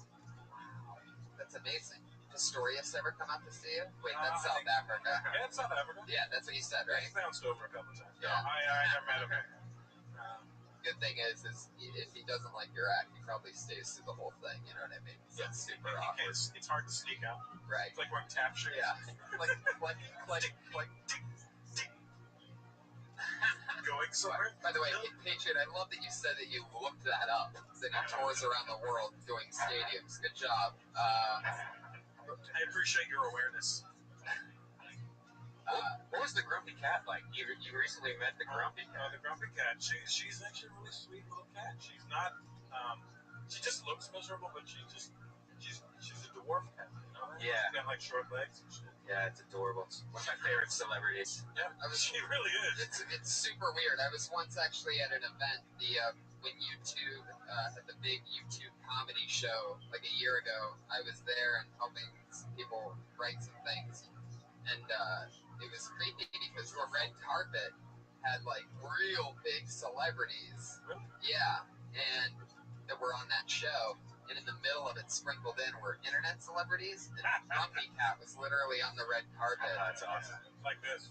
Wow. That's amazing. Pistorius ever come out to see you? Wait, that's South Africa. Yeah, it's South Africa. Yeah, that's what you said, right? He's bounced over a couple times. Yeah. No, I never met him. Good thing is if he doesn't like your act, he probably stays through the whole thing. You know what I mean? So it's super awkward. It's hard to sneak out. Right. It's like wearing tap shoes. Yeah. Click, click, click, click. Going somewhere. By the way, Patriot, I love that you said that you looked that up. That he tours around the world doing stadiums. Good job. I appreciate your awareness. What was the grumpy cat like? You recently met the grumpy cat. The grumpy cat. She's actually a really sweet little cat. She's not. She just looks miserable, but she's a dwarf cat. You know? Yeah. She's got like short legs and shit. Yeah, it's adorable. It's one of my favorite celebrities. Yeah, she really is. It's super weird. I was once actually at an event, when YouTube had the big YouTube comedy show like a year ago. I was there and helping some people write some things, and it was creepy because the red carpet had like real big celebrities. Really? Yeah, and that were on that show. And in the middle of it, sprinkled in, were internet celebrities. And Grumpy Cat was literally on the red carpet. That's awesome. Like this.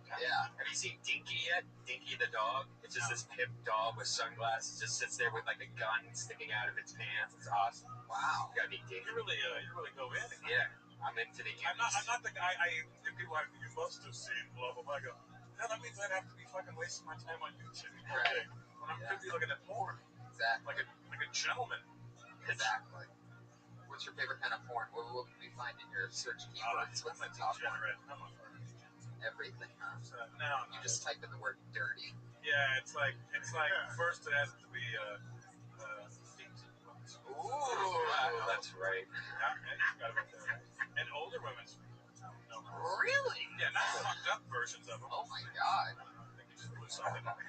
Yeah. Have you seen Dinky yet? Dinky the dog? It's just this pimp dog with sunglasses. Just sits there with like a gun sticking out of its pants. It's awesome. Wow. You gotta meet Dinky. You really go in. Yeah. I'm into the I'm not the guy. People are like, you must have seen blah blah blah. I go, no, that means I'd have to be fucking wasting my time on YouTube. Right. When I could be looking at porn. Exactly. Like a gentleman. Exactly. What's your favorite kind of porn? What would we find in your search keywords? What's the top one? Everything, huh? No. You just type in the word dirty. Yeah, it's like first it has to be feet. Ooh, that's right. And older women's feet. No. Really? Yeah, not fucked up versions of them. Oh my god. I think you just blew something up.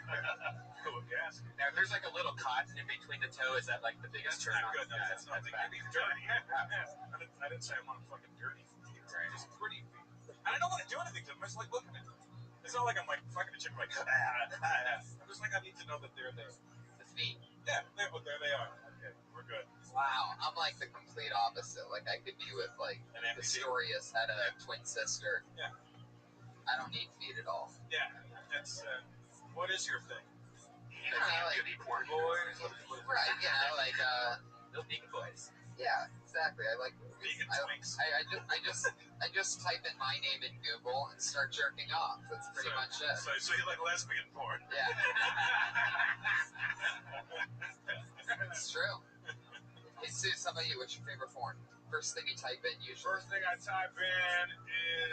Blew a gasket. Now, if there's like a little cotton in between the toe, is that like the biggest turn on? Good. No, that's not bad. dirty. I didn't say I want fucking dirty feet. Right. Just pretty feet. And I don't want to do anything to them. I just like looking at them. It's not like I'm like fucking a chick like, I'm just like, I need to know that they're there. The feet. Yeah, there they are. Okay, we're good. Wow, I'm like the complete opposite. Like I could be with like Pistorius had a twin sister. Yeah. I don't need feet at all. Yeah, that's what is your thing? You know, like porn boys, right? You know, like little vegan boys. Yeah, exactly. I like vegan twinks. I just type in my name in Google and start jerking off. That's pretty much it. So you like lesbian porn? Yeah. It's true. Hey, Sue, how about you? What's your favorite porn? First thing you type in usually. First thing I type in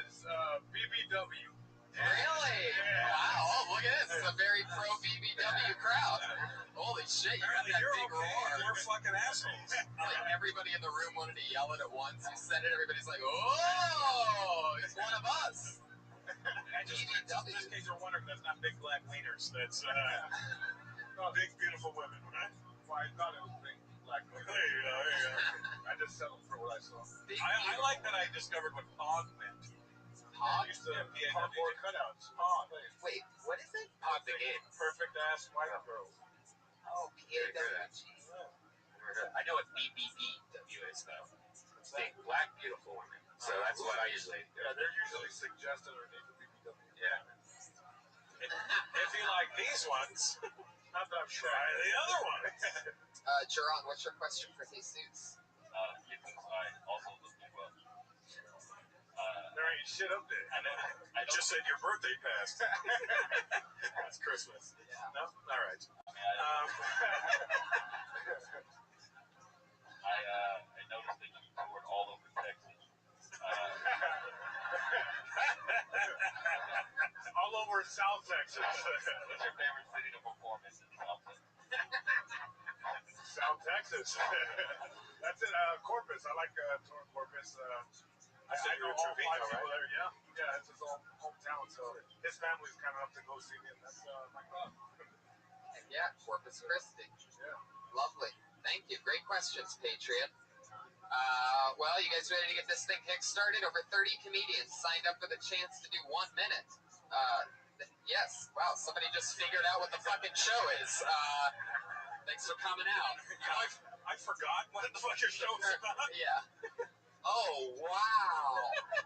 is BBW. Really? Yeah. Wow. Oh, look at this. It's a very pro BBW crowd. Holy shit, you got that big roar. We're fucking assholes. Like everybody in the room wanted to yell it at once. You said it, everybody's like, oh, he's one of us. And just in this case, you're wondering that's not big black wieners. That's big, beautiful women, right? Well, I thought it was big black women. There you go. I just settled for what I saw. I like that I discovered what hog meant. Hog? I used to cardboard cutouts. Hog. Wait, what is it? Hog the game. Perfect ass white girls. Oh, P-A-W-G. I know what BBBW is, though. Big, black, beautiful women. So that's what I usually do. Yeah, they're usually suggested underneath the BBW. Yeah. If you like these ones, Not that I'm sure. try the other ones. Jaron, what's your question for Jesus? I also look you up. There ain't shit up there. I just said your birthday passed. It's Christmas. Yeah. No? All right. I noticed that you toured all over Texas. All over South Texas. What's your favorite city to perform in South Texas? South Texas. That's it. Corpus. I like touring Corpus. I know all 5 people there. Yeah, it's his hometown. So his family's kind of up to go see me, and that's my club. Yeah, Corpus Christi. Yeah. Lovely. Thank you. Great questions, Patriot. Well, you guys ready to get this thing kick-started? Over 30 comedians signed up for the chance to do 1 minute. Yes. Wow, somebody just figured out what the fucking show is. Thanks for coming out. I forgot what the fuck your show was about. Yeah. Oh, wow.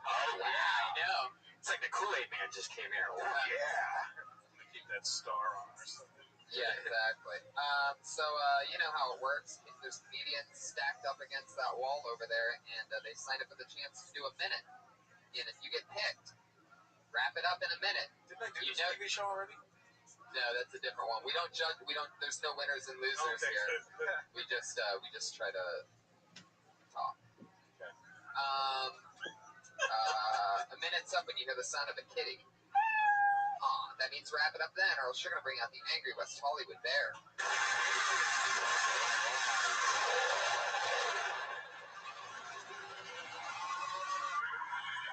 Oh, wow. I know. It's like the Kool-Aid man just came here. Oh, Yeah. Keep that star on or something. Yeah, exactly. You know how it works. There's comedians stacked up against that wall over there, and they signed up for the chance to do a minute. And if you get picked, wrap it up in a minute. Didn't I do this TV show already? No, that's a different one. We don't judge. There's no winners and losers here. We just try to talk. Okay. A minute's up when you hear the sound of a kitty. That means wrap it up then, or else you're gonna bring out the angry West Hollywood bear.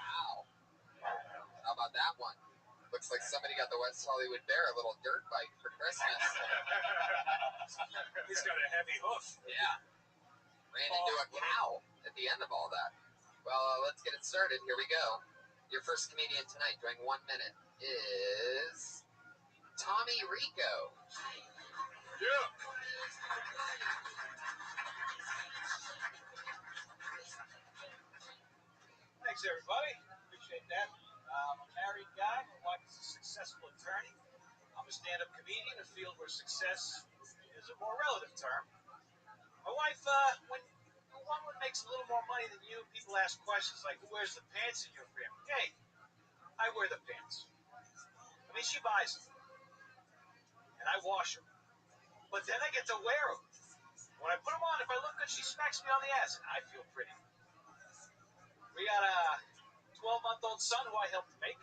Wow. How about that one? Looks like somebody got the West Hollywood bear a little dirt bike for Christmas. He's got a heavy hoof. Yeah. Ran into a cow at the end of all that. Well, let's get it started. Here we go. Your first comedian tonight doing 1 minute is Tommy Rico. Yeah. Thanks, everybody. Appreciate that. I'm a married guy. My wife is a successful attorney. I'm a stand-up comedian, a field where success is a more relative term. My wife, when one makes a little more money than you, people ask questions like, who wears the pants in your family? Hey, I wear the pants. I mean, she buys them. And I wash them. But then I get to wear them. When I put them on, if I look good, she smacks me on the ass, and I feel pretty. We got a 12-month-old son who I helped make.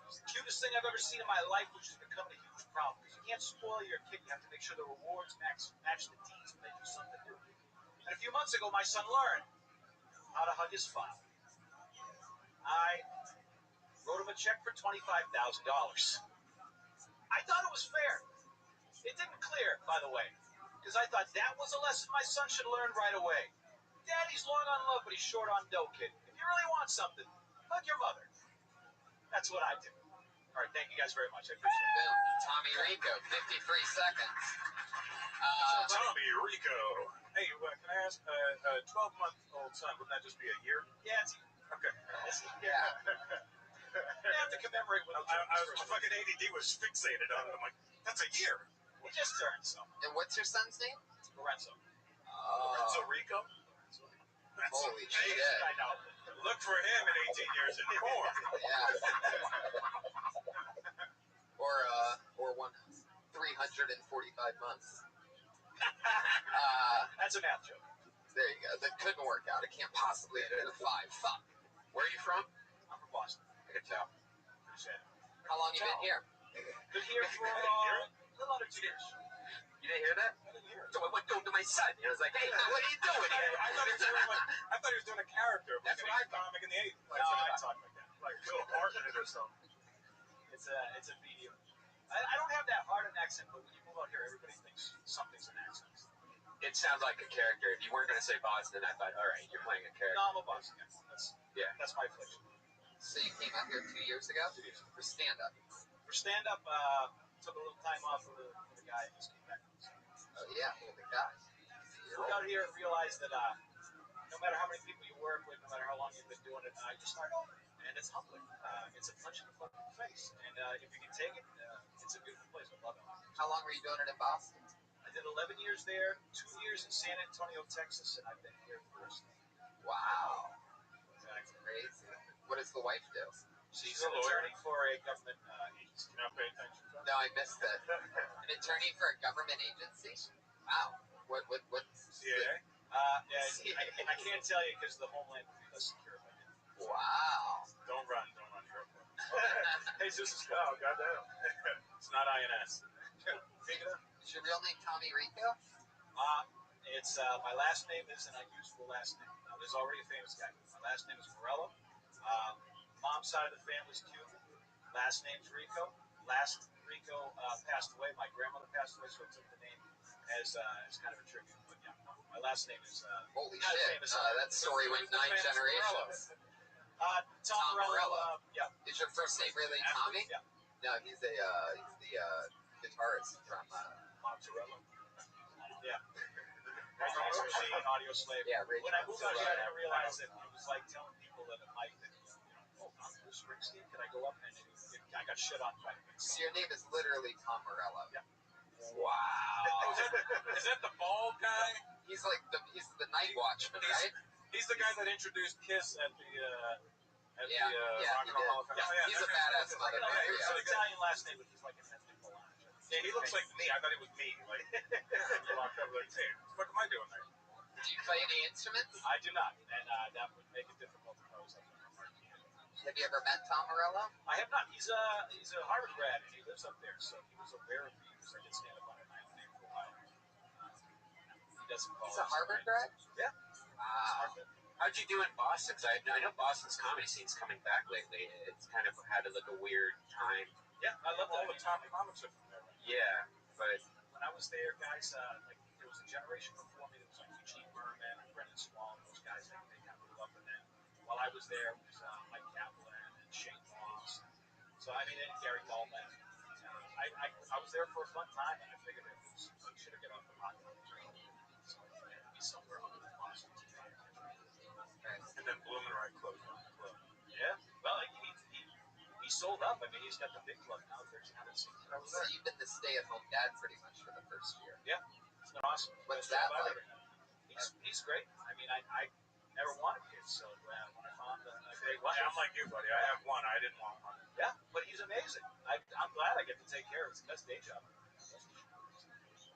It's the cutest thing I've ever seen in my life, which is becoming a huge problem. Because you can't spoil your kid. You have to make sure the rewards match the deeds when they do something new. And a few months ago, my son learned how to hug his father. I wrote him a check for $25,000. I thought it was fair. It didn't clear, by the way, because I thought that was a lesson my son should learn right away. Daddy's long on love, but he's short on dough, kid. If you really want something, hug your mother. That's what I do. All right, thank you guys very much. I appreciate it. Boom. Tommy Rico, 53 seconds. Tommy Rico. Hey, can I ask, a 12-month-old son, wouldn't that just be a year? Yeah, it's Okay. Yeah. I have to commemorate when my fucking ADD was fixated on it. I'm like, that's a year. He just turned, so. And what's your son's name? Lorenzo. Lorenzo Rico? That's Holy amazing. shit. I know. Look for him in 18 years in corn. Yeah. Or 345 months. That's a math joke. There you go. That couldn't work out. It can't possibly end in a 5. Fuck. Where are you from? I'm from Boston. I can tell. Appreciate it. How long you been here? Been here for a little under 2 years. You didn't hear that? I didn't hear it. So I went home to my son. He was like, hey, what are you doing here? I thought he was doing a character. That's what I thought. Comic in the 80s. No, I talk like that. Like Bill Hartnett or something. It's a medium. I don't have that hard an accent, but when you move out here, everybody thinks something's an accent. It sounds like a character. If you weren't going to say Boston, I thought, all right, you're playing a character. No, I'm a Boston guy. That's my affliction. So you came out here 2 years ago? 2 years. For stand-up? For stand-up, took a little time off with the guy and just came back. Oh, yeah, with the guy. Moved out here and realized that no matter how many people you work with, no matter how long you've been doing it, you start over. And it's humbling. It's a punch in the fucking face. And if you can take it, it's a beautiful place. I love it. How long were you doing it in Boston? I did 11 years there, 2 years in San Antonio, Texas, and I've been here for the rest of it. Wow. That's crazy. What does the wife do? She's an attorney for a government agency. You're not paying attention. No, I missed that. An attorney for a government agency? Wow. What? CIA? Yeah, I can't tell you because the homeland would be less secure if I did. Wow. Don't run. You're Hey, Zeus is oh, goddamn. It's not INS. Pick it up. Is your real name Tommy Rico? It's my last name is an unusual last name. There's already a famous guy. My last name is Morello. Mom's side of the family's Cuban. Last name's Rico. Last Rico passed away. My grandmother passed away, so I took the name as kind of a tribute. But yeah, my last name is holy shit. That story went 9 generations. Tom Morello. Yeah. Is your first name really Tommy? Yeah. No, he's the guitarist from Mozzarella. Yeah. Machine, Audio Slave. Yeah, When I moved out here, I didn't realize that it was like telling people that it might, oh, I'm Bruce Springsteen. Can I go up and I got shit on by the So your name is literally Tom Morello. Yeah. Wow. Is that the bald guy? He's the night watchman, right? He's the guy that introduced Kiss at the Rock Yeah, and Roll Hall of Fame. yeah. He's a badass motherfucker. It's an Italian last name, but he's like an ethnic Milan. Yeah, he looks like me. I thought he was me. Like, he walked up like, hey, what am I doing there? Do you play any instruments? I do not, and that would make it difficult to pose. Have you ever met Tom Morello? I have not. He's a Harvard grad, and he lives up there, so he was aware of me because I did stand up on my own name for a while. He doesn't call. He's a Harvard grad? Yeah. Wow. How'd you do in Boston? Because I know Boston's comedy scene's coming back lately. It's kind of had a weird time. Yeah, I love all the top comics are from there. Yeah, but when I was there, guys, like there was a generation before me that was like Eugene Berman and Brendan Small and those guys. They kind of blew up, and then while I was there, it was Mike Kaplan and Shane Moss. So I mean, and Gary Goldman. I was there for a fun time, and I figured it was I should have get off the pocket. So I'd be somewhere other than Boston. And then Blumenreich closed down the club. Yeah, well, he sold up. I mean, he's got the big club now. 1,300 seats. So you've been the stay-at-home dad pretty much for the first year. Yeah, it's been awesome. What's that like? He's great. I mean, I never wanted kids, so when I found a great wife. I'm like you, buddy. I have one. I didn't want one. Yeah, but he's amazing. I'm glad I get to take care of his best day job.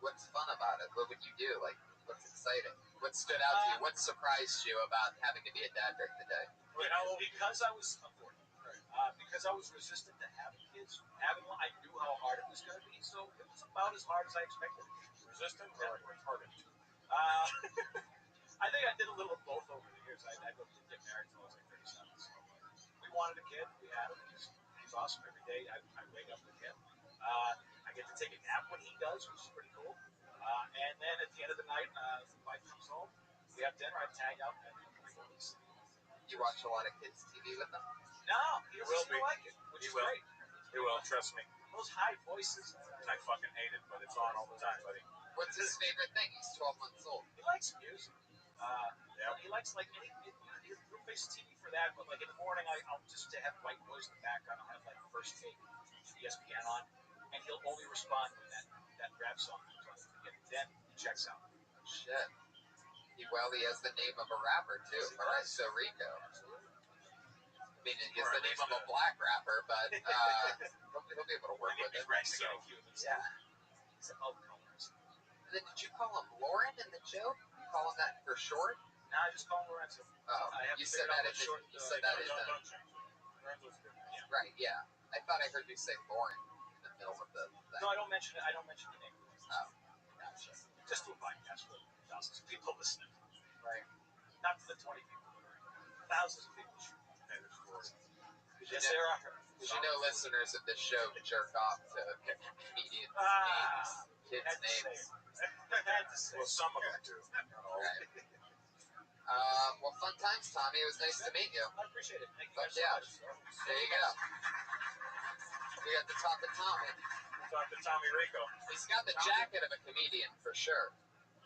What's fun about it? What would you do? Like, what's exciting? What stood out to you? What surprised you about having to be a dad during the day? Because I was because I was resistant to having kids. I knew how hard it was going to be, so it was about as hard as I expected. Resistant or retarded? I think I did a little of both over the years. I didn't get married until I was like 37. So we wanted a kid. We had him. He's awesome every day. I wake up with him. I get to take a nap when he does, which is pretty cool. And then at the end of the night, the wife comes home. We have dinner. I tag out and you watch a lot of kids' TV with them? No, he doesn't seem to like it, which is great. He will, trust me. Those high voices. I fucking hate it, but it's on all the time, buddy. What's his favorite thing? He's 12 months old. He likes music. He likes like he'll face TV for that, but like in the morning, I'll just have white noise in the background. I'll have like First Take ESPN on, and he'll only respond when that rap song comes on. And then he checks out. Shit. He has the name of a rapper too, Puerto Rico. I mean, he has the name of a black rapper, but he'll be able to work with it. Yeah. He's an outcomers. And then did you call him Lauren in the joke? You call him that for short? No, I just call him Lorenzo. Oh, you said that in the right, yeah. I thought I heard you say Lauren in the middle of the thing. No, I don't mention it. I don't mention the name. Oh, gotcha. Just to a podcast with thousands of people listening. Right. Not to the 20 people. Thousands of people. Yes, there are. Because you know listeners of this show jerk off to comedians' names, kids' names. Well, some of them do. Right. Well, fun times, Tommy. It was nice to meet you. I appreciate it. Thank you But so yeah, much. there you go. We got to talk to Tommy. Talk to Tommy Rico. He's got the jacket of a comedian for sure.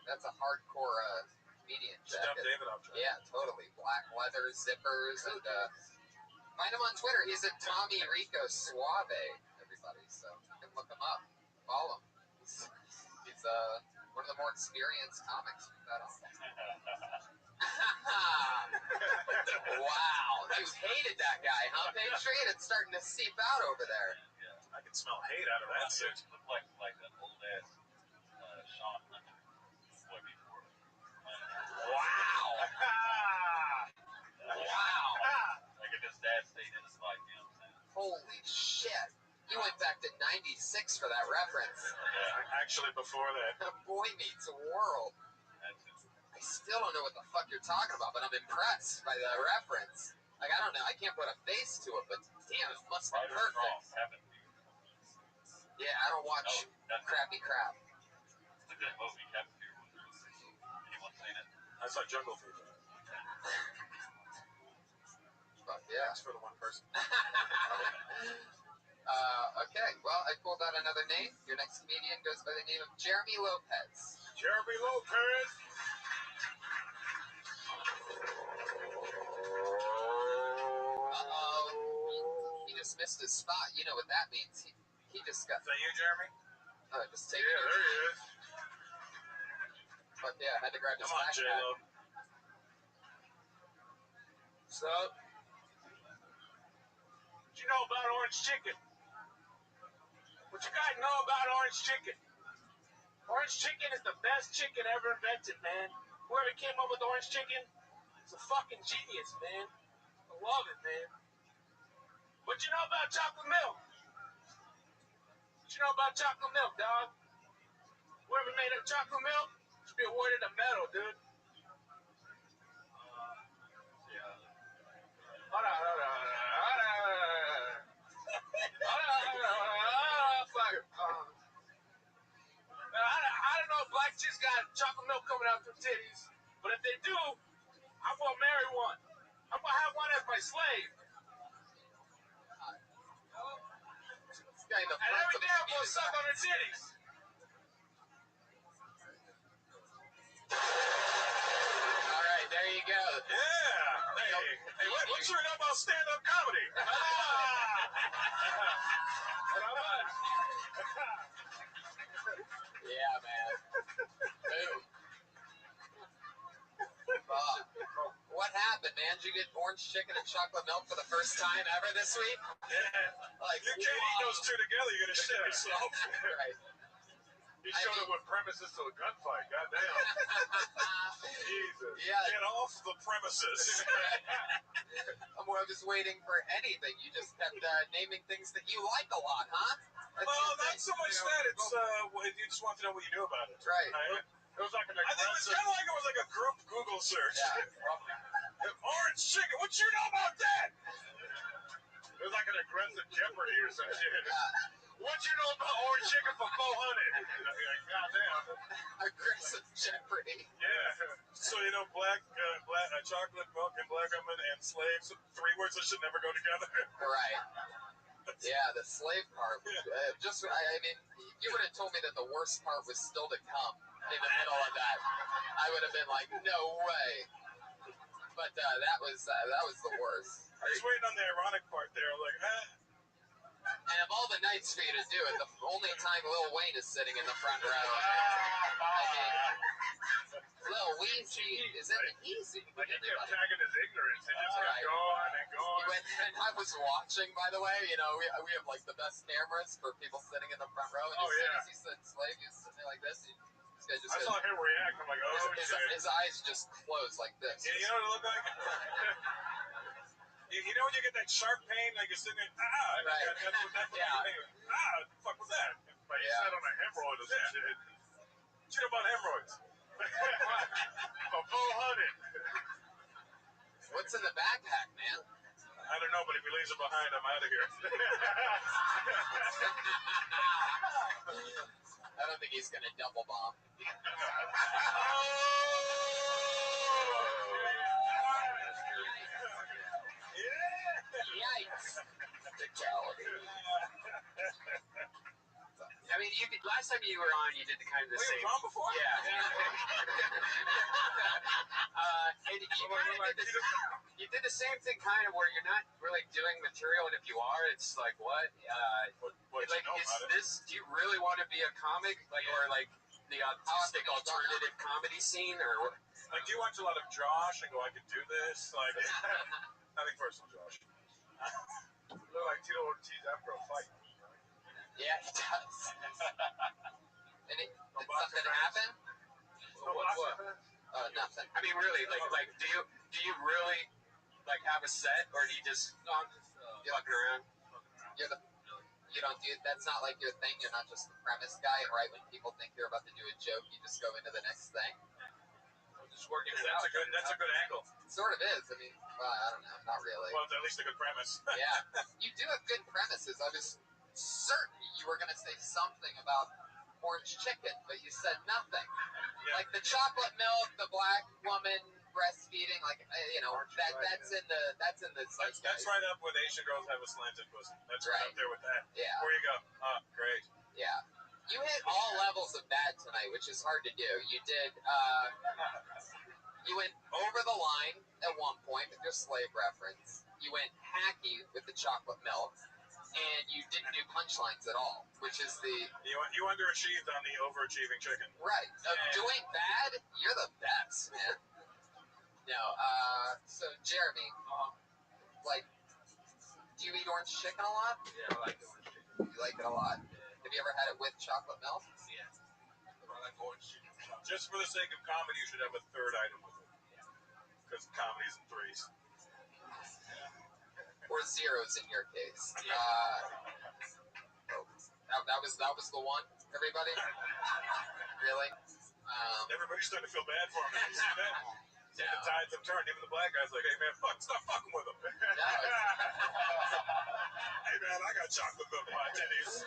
That's a hardcore comedian jacket. Steph David off jacket. Yeah, totally. Black leather zippers and find him on Twitter. He's at Tommy Rico Suave. Everybody, so you can look him up. Follow him. He's one of the more experienced comics we've had on. Wow, you hated that guy, huh, Patriot? It's starting to seep out over there. Yeah, I can smell hate out of that suit. Look like an old ass Sean Hunter boy before. Wow. Wow. Like if his dad stayed in his life, you know what I'm saying? Holy shit. You went back to 96 for that reference. Yeah, actually before that. Boy Meets World. I still don't know what the fuck you're talking about, but I'm impressed by the reference. Like, I don't know. I can't put a face to it, but damn, it must be perfect. Yeah, I don't watch crappy crap. It's a good movie, Captain Fear. Anyone seen it? I saw Jungle Fever. But yeah. Thanks for the one person. Okay, well, I pulled out another name. Your next comedian goes by the name of Jeremy Lopez. Jeremy Lopez! missed his spot. You know what that means. He just got... Is that you, Jeremy? Just take Yeah, there he is. But yeah, I had to grab his Come on, backpack. J-Lo. So, what you know about orange chicken? What you guys know about orange chicken? Orange chicken is the best chicken ever invented, man. Whoever came up with orange chicken is a fucking genius, man. I love it, man. What you know about chocolate milk? What you know about chocolate milk, dog? Whoever made up chocolate milk should be awarded a medal, dude. Hold on. Fuck it. I don't know if black chicks got chocolate milk coming out their titties, but if they do, I'm gonna marry one. I'm gonna have one as my slave. And every day I'm gonna suck on her titties. All right, there you go. Yeah. Hey, what you know about stand-up comedy? Yeah, man. Boom. What happened, man? Did you get orange chicken and chocolate milk for the first time ever this week? Yeah. Like, you can't eat those two together. You're gonna shit yourself. Right. He showed up with premises to a gunfight. Goddamn. Jesus. Yeah. Get off the premises. I was waiting for anything. You just kept naming things that you like a lot, huh? Well, not so much that. It's you just want to know what you knew about it. Right. It was like I think it was kind of like it was like a group Google search. Yeah. Orange chicken. What you know about that? It was like an aggressive Jeopardy or some shit. What you know about orange chicken for 400? Goddamn. Aggressive Jeopardy. Yeah. So you know, black chocolate milk and black women and slaves, 3 words that should never go together. Right. Yeah, the slave part. I mean, if you would have told me that the worst part was still to come in the middle of that, I would have been like, no way. But that was the worst. I was waiting on the ironic part there, like, And of all the nights for you to do it, the only time Lil Wayne is sitting in the front row. I mean, Lil Weezy isn't easy. Like, he kept tagging his ignorance. He just kept going and going. He went, and I was watching, by the way, you know, we have like the best cameras for people sitting in the front row. And as soon as he said slave, he was sitting there like this. I saw him react. I'm like, oh, his eyes just closed like this. Yeah, you know what it looked like? You know when you get that sharp pain, like you're sitting there, right. Fuck was that? Like you sat on a hemorrhoid or some shit. What you know about hemorrhoids? For 400. What's in the backpack, man? I don't know, but if he leaves it behind, I'm out of here. I don't think he's gonna double bomb. Yikes! Fatality. I mean, last time you were on, you did the kind of the same. You were on before? Yeah. And you did the same thing, kind of, where you're not really doing material, and if you are, it's like what? Like, is this? Do you really want to be a comic, like, or like the autistic alternative comedy scene, or? Like, do you watch a lot of Josh and go, I could do this? Like, nothing personal, Josh. Look like Tito Ortiz after a fight. Yeah, he does. And did something happen? Nothing. I mean, really, like, do you really like have a set, or do you just fucking around? You don't do. That's not like your thing. You're not just the premise guy, and right when people think you're about to do a joke, you just go into the next thing. Just working it out. That's a good angle. It sort of is. I mean, well, I don't know. Not really. Well, it's at least a good premise. Yeah. You do have good premises. I was certain you were going to say something about orange chicken, but you said nothing. Yeah. Like the chocolate milk, the black woman breastfeeding, like you know, that's in the that's right up with Asian girls have a slanted pussy. That's right up there with that. Yeah. Where you go? Great. Yeah. You hit all levels of bad tonight, which is hard to do. You did. You went over the line at one point with your slave reference. You went hacky with the chocolate milk. and you didn't do punchlines at all, which is the... You underachieved on the overachieving chicken. Right. Doing bad, you're the best, man. No, so Jeremy, like, do you eat orange chicken a lot? Yeah, I like orange chicken. You like it a lot. Have you ever had it with chocolate milk? Yeah. I like orange chicken. Just for the sake of comedy, you should have a third item with it. Because comedy's in threes. Or zeros in your case. That was the one, everybody? Really? Everybody's starting to feel bad for him. You see that? No. The tides have turned. Even the black guy's like, hey man, stop fucking with him. No, hey man, I got chocolate milk in my titties.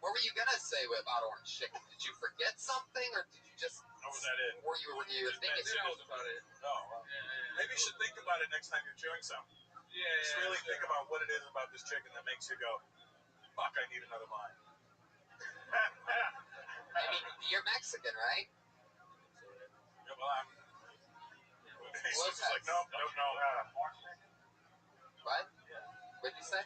What were you gonna say about orange chicken? Did you forget something, or did you just? Or was that it? Were you thinking? That was about it. Oh, well. Maybe you should think about it next time you're chewing some. Yeah. Just really think about what it is about this chicken that makes you go, fuck, I need another line. I mean, you're Mexican, right? Yeah, well, I'm... He's just like, no. What? What'd you say?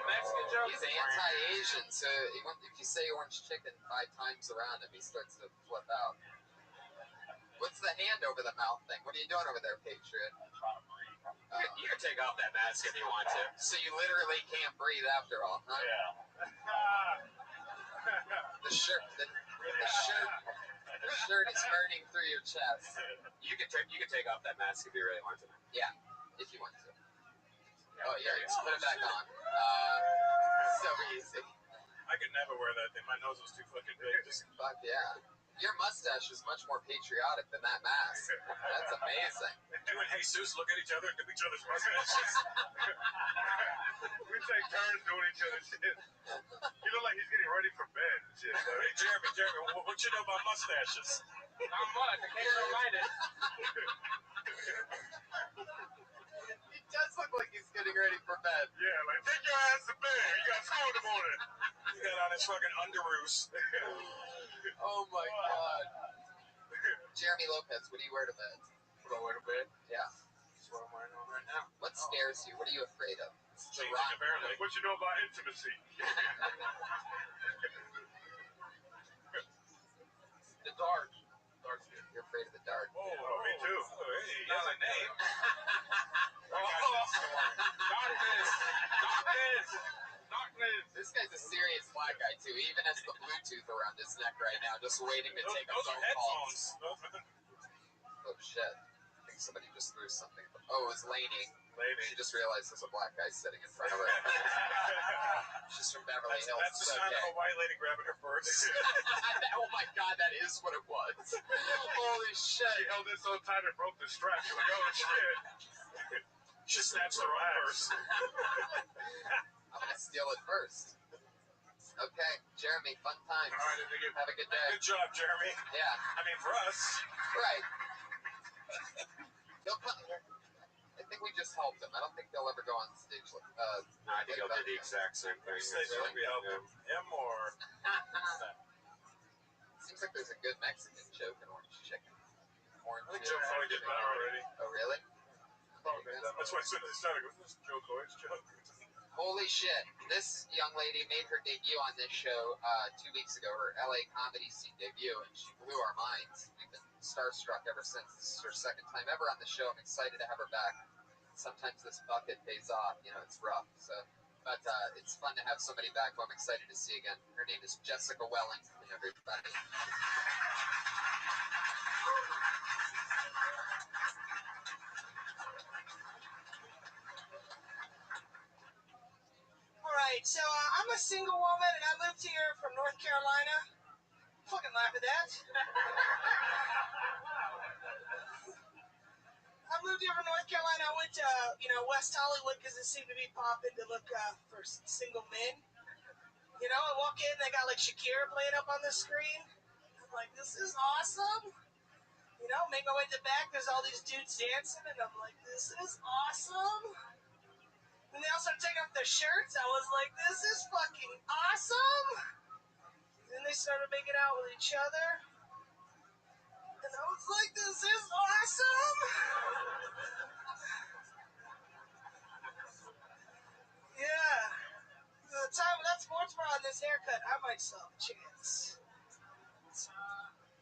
Mexican joke. He's anti-Asian, so if you say orange chicken 5 times around him, he starts to flip out. What's the hand over the mouth thing? What are you doing over there, Patriot? You can take off that mask if you want to. So you literally can't breathe after all, huh? Yeah. The shirt is burning through your chest. You can take off that mask if you really want to. Yeah, if you want to. Oh yeah, just put it back on. So easy. I could never wear that thing. My nose was too fucking big. Fuck yeah. Your mustache is much more patriotic than that mask. That's amazing. You and Jesus look at each other and do each other's mustaches. We take turns doing each other's shit. You look like he's getting ready for bed and shit. Hey, Jeremy, what you know about mustaches? Not much. I can't remind it. He does look like he's getting ready for bed. Yeah, like, take your ass to bed. You got school in the morning. He got on his fucking underoos. Oh my god. Jeremy Lopez, what do you wear to bed? What do I wear to bed? Yeah. That's what I'm wearing on right now. What scares you? What are you afraid of? Changing apparently. What you know about intimacy? The dark. Dark's good. You're afraid of the dark. Oh, me too. Oh, hey, he has a name. Darkness. This guy's a serious black guy too. He even has the Bluetooth around his neck right now, just waiting to take a Those phone are call. headphones. Oh shit. I think somebody just threw something. Oh, it was Lainey. She just realized there's a black guy sitting in front of her. She's from Beverly Hills. That's the sound of a white lady grabbing her purse. Oh my god, that is what it was. Holy shit. She held it so tight it broke the strap. She was like, oh shit. She snatched her own purse. I'm gonna steal it first. Okay, Jeremy, fun times. All right, have a good day. Good job, Jeremy. Yeah. I mean, for us. Right. He'll come here. I think we just helped him. I don't think they'll ever go on stage. No, I think he'll do the exact same thing. You say we help him or... Seems like there's a good Mexican joke in orange chicken. Orange I think Joe Coy did that already. Oh, really? That's why as soon as it started, it was Joe Coy's joke. Holy shit. This young lady made her debut on this show 2 weeks ago, her LA comedy scene debut, and she blew our minds. We've been starstruck ever since. This is her second time ever on the show. I'm excited to have her back. Sometimes this bucket pays off. You know, it's rough. But it's fun to have somebody back who I'm excited to see again. Her name is Jessica Wellington, everybody. Alright, so I'm a single woman and I moved here from North Carolina. Fucking laugh at that. I moved here from North Carolina. I went to, West Hollywood because it seemed to be popping to look for single men. I walk in, they got like Shakira playing up on the screen. I'm like, this is awesome. Make my way to the back, there's all these dudes dancing, and I'm like, this is awesome. And they all started taking off their shirts. I was like, this is fucking awesome. Then they started making out with each other. And I was like, this is awesome. Yeah. The time of that sports bra and this haircut, I might still have a chance.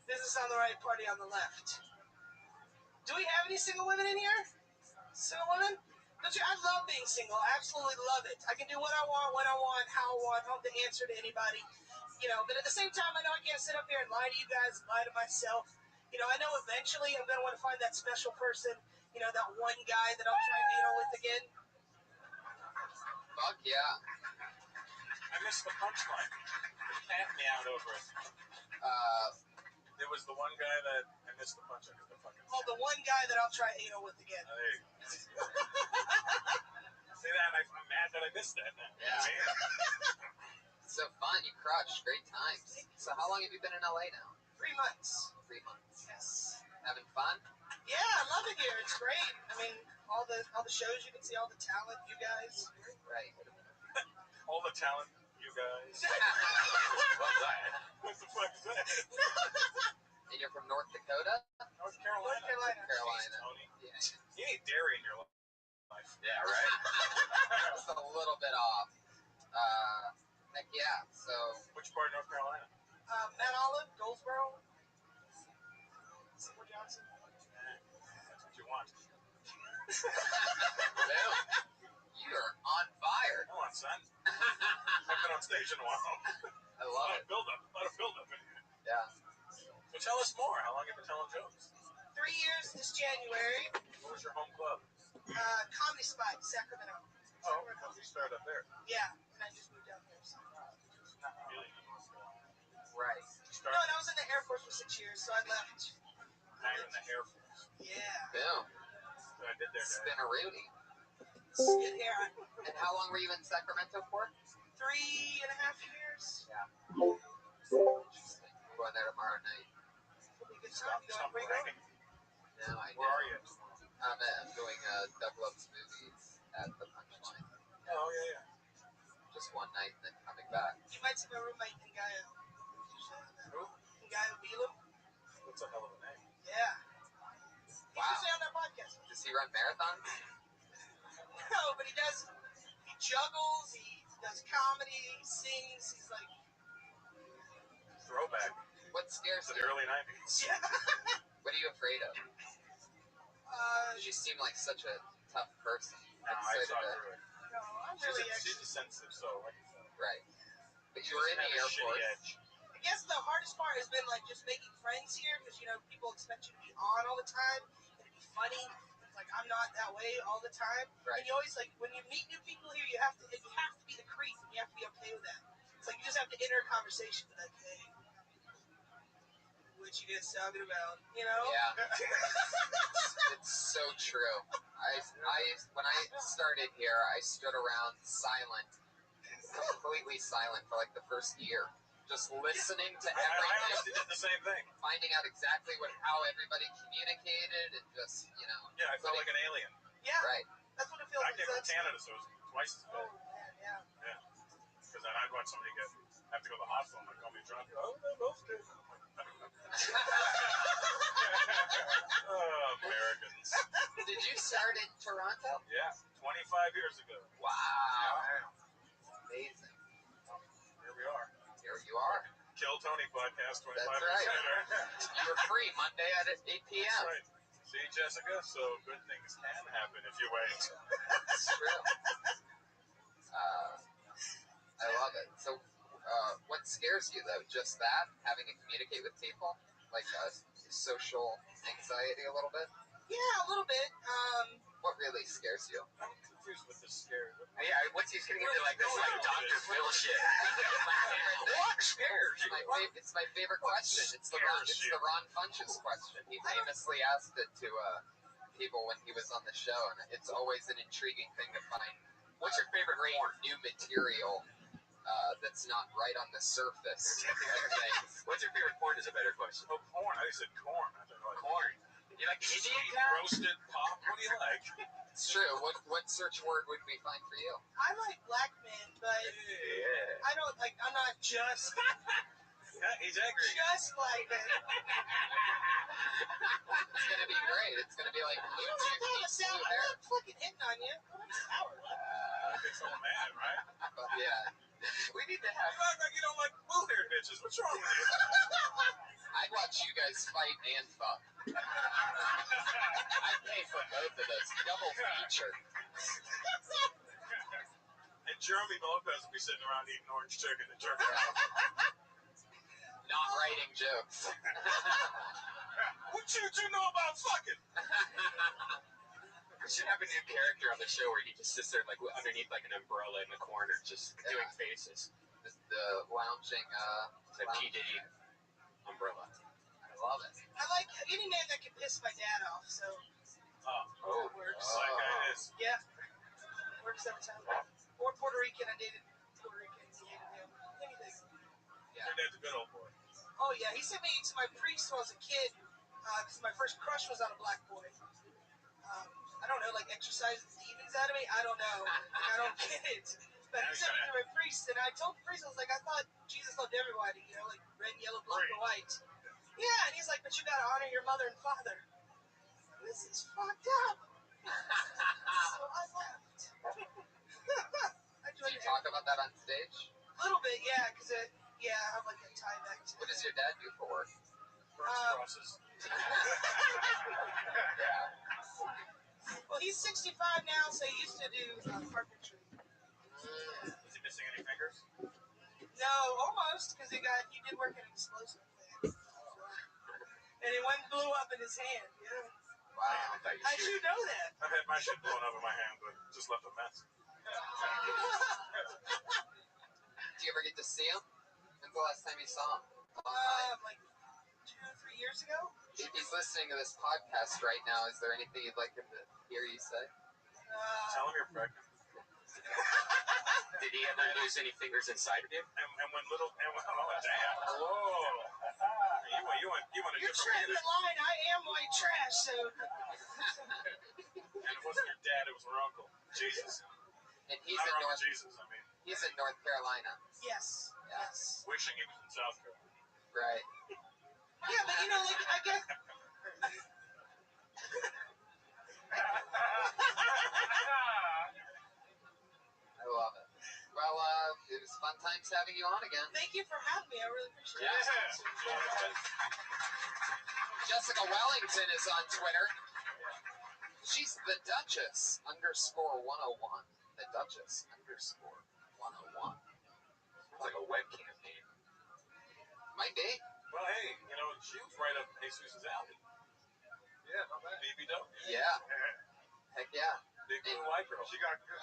Business on the right, party on the left. Do we have any single women in here? Single women? I love being single. I absolutely love it. I can do what I want, when I want, how I want. I don't have to answer to anybody. But at the same time, I know I can't sit up here and lie to you guys, lie to myself. I know eventually I'm going to want to find that special person, that one guy that I'll try anal with again. Fuck yeah. I missed the punchline. The cat meowed over it. There was the one guy that I missed the punch under the fucking. Oh, the one guy that I'll try anal with again. Oh, there you go. See that? I'm mad that I missed that. Yeah. So fun. You crushed. Great times. So how long have you been in LA now? 3 months. 3 months. Yes. Having fun? Yeah, I love it here. It's great. I mean, all the shows you can see, all the talent, you guys. Right. All the talent, you guys. What's that? What the fuck is that? And you're from North Dakota? North Carolina. Carolina. Tony. Yeah. You need dairy in your life. Yeah, right? Just a little bit off. Heck yeah. So. Which part of North Carolina? Mount Olive, Goldsboro. Seymour Johnson. That's what you want. Boom. You're on fire. Come on, son. I've been on stage in a while. I love it. A lot of build up in here. Yeah. So tell us more. How long have you been telling jokes? 3 years this January. What was your home club? Comedy Spot, Sacramento. Oh, you started up there. Yeah, and I just moved down here. So. Not really. Right. No, and I was in the Air Force for 6 years, so I left. Now you're in the Air Force. Yeah. Boom. So I did there. Spinneroonie. Good hair. And how long were you in Sacramento for? 3.5 years. Yeah. Interesting. I'm going there tomorrow night. Stop bragging. No, I know. Where are you? I'm doing Doug Loves Movies at the Punchline. Oh, yeah. Just one night and then coming back. You might see my roommate, Ngayo. Who? Ngayo Belam. That's a hell of a name. Yeah. He's usually on that podcast. Does he run marathons? No, but he juggles, he does comedy, he sings, he's like... Throwback. What scares to you? the early 90s. Yeah. What are you afraid of? You seem like such a tough person. No, I saw her. No, I'm really She's a sensitive soul. Right. But you were in the Air Force. I guess the hardest part has been like just making friends here because people expect you to be on all the time and to be funny. It's like I'm not that way all the time. Right. And you always when you meet new people here, you have to be the creep and you have to be okay with that. It's like you just have to enter a conversation with like, hey, what you guys talking about? Yeah. It's so true. When I started here, I stood around silent, completely silent for like the first year. Just listening to everything. I honestly did the same thing. Finding out exactly how everybody communicated and just, Yeah, I felt like an alien. Yeah. Right. That's what it feels I like. came from Canada, so it was twice as bad. Oh, man, yeah. Yeah. Because then I'd watch somebody have to go to the hospital and they'd call me drunk. Oh, they're both good. Oh, Americans. Did you start in Toronto? Yeah, 25 years ago. Wow. Yeah. Amazing. Here we are. Here you are. Kill Tony podcast 25 That's years right. later. You were free Monday at 8 p.m. That's right. See, Jessica, so good things can happen if you wait. It's true. I love it. So, what scares you, though? Just that? Having to communicate with people? Like social anxiety a little bit? Yeah, a little bit. What really scares you? I'm confused with this scare. Yeah, what's he getting into like this like Dr. Phil shit? What scares you? It's my favorite question. It's the Ron Funches question. He famously asked it to people when he was on the show, and it's always an intriguing thing to find. What's your favorite new material that's not right on the surface? What's your favorite corn is a better question. Oh, corn. I said corn. I think like corn. You like Indian roasted pop? What do you like? It's true. What search word would we find for you? I like black men, but I don't I'm not just Yeah, he's angry. just black men. It's gonna be great. It's gonna be like You don't have to have a sour. I'm not fucking hitting on you. I'm sour. It's old man, right? But yeah, we need to have. You act like you don't like blue-haired bitches. What's wrong with you? I'd watch you guys fight and fuck. I'd pay for both of those. Double feature. And Jeremy Lopez will be sitting around eating orange chicken and jerking off. Not writing jokes. What you two know about fucking? We should have a new character on the show where he just sits there like underneath like an umbrella in the corner, just doing faces. The lounging, It's a P. Diddy umbrella. I love it. I like any man that can piss my dad off, so Oh, it works. like guy is. Yeah. Works every time. Or Puerto Rican. I dated Puerto Ricans. Anything. Yeah. Your dad's a good old boy. Oh, yeah. He sent me to my priest when I was a kid because my first crush was on a black boy. I don't know, like exercising demons out of me? I don't know. Like, I don't get it. But he sent me to my priest, and I told the priest, I was like, I thought Jesus loved everybody, you know, like red, yellow, black, and white. Yeah, and he's like, but you got to honor your mother and father. This is fucked up. So I left. Do you talk about that on stage? A little bit, yeah, because I have like a tie back to What does your dad do for work? Crosses. Well, he's 65 now, so he used to do carpentry. Is he missing any fingers? No, almost, because he did work at an explosive plant. And it went and blew up in his hand. Yeah. Wow. How'd you know that? I've had my shit blown up in my hand, but just left a mess. Do you ever get to see him? When's the last time you saw him? Like 2 or 3 years ago. If he's listening to this podcast right now, is there anything you'd like him to hear you say? Tell him you're pregnant. Did he ever lose any fingers inside of you? And when oh damn. Whoa. You went You're treading the line. I am white trash, so. And it wasn't your dad, it was her uncle. Jesus. And he's Not in wrong North. with Jesus, I mean. He's in North Carolina. Yes. Yeah. Yes. Wishing he was in South Carolina. Right. Yeah, but you know, like I guess. I love it. Well, it was fun times having you on again. Thank you for having me. I really appreciate Yeah. it. Jessica Wellington is on Twitter. She's the Duchess _101. The Duchess _101. It's like a webcam name. Might be. Well, hey, you know, she was right up Jesus' alley. Yeah, not bad. BBW. Yeah. Heck yeah. Big blue white girl. She got good.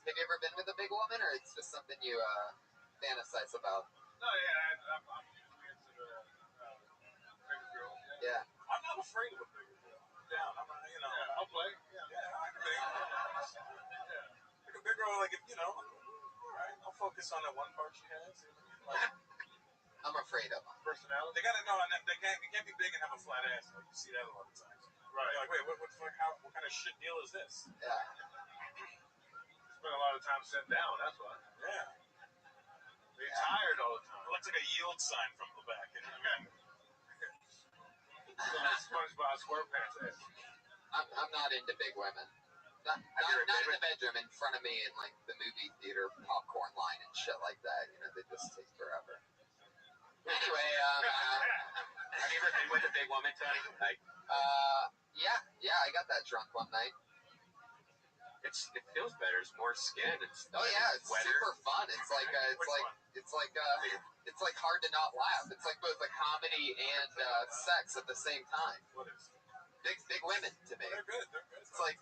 Have you ever been with a big woman, or it's just something you fantasize about? No, yeah, I'm usually into the bigger girls. Yeah. I'm not afraid of a bigger girl. Yeah, I'm not, you know. Yeah, I'll play. Yeah, I can be. Yeah. Like a big girl, like, if, you know, all right, I'll focus on that one part she has. Like, I'm afraid of them. personality. They gotta know, they can't be big and have a flat ass. Like, you see that a lot of times. Right. You're like, wait, what kind of shit deal is this? Yeah. Spend a lot of time sitting down, that's why. Yeah. They're tired all the time. It looks like a yield sign from the back. You know what I mean? SpongeBob SquarePants ass. I'm not into big women. Not in the bedroom, in front of me in like the movie theater popcorn line and shit like that. You know, they just take forever. Anyway, have you ever been with a big woman, Tony? Like, yeah, I got that drunk one night. it feels better. It's more skin. It's It's super fun. It's like hard to not laugh. It's like both a comedy and sex at the same time. What is? Big women to me. They're good. It's like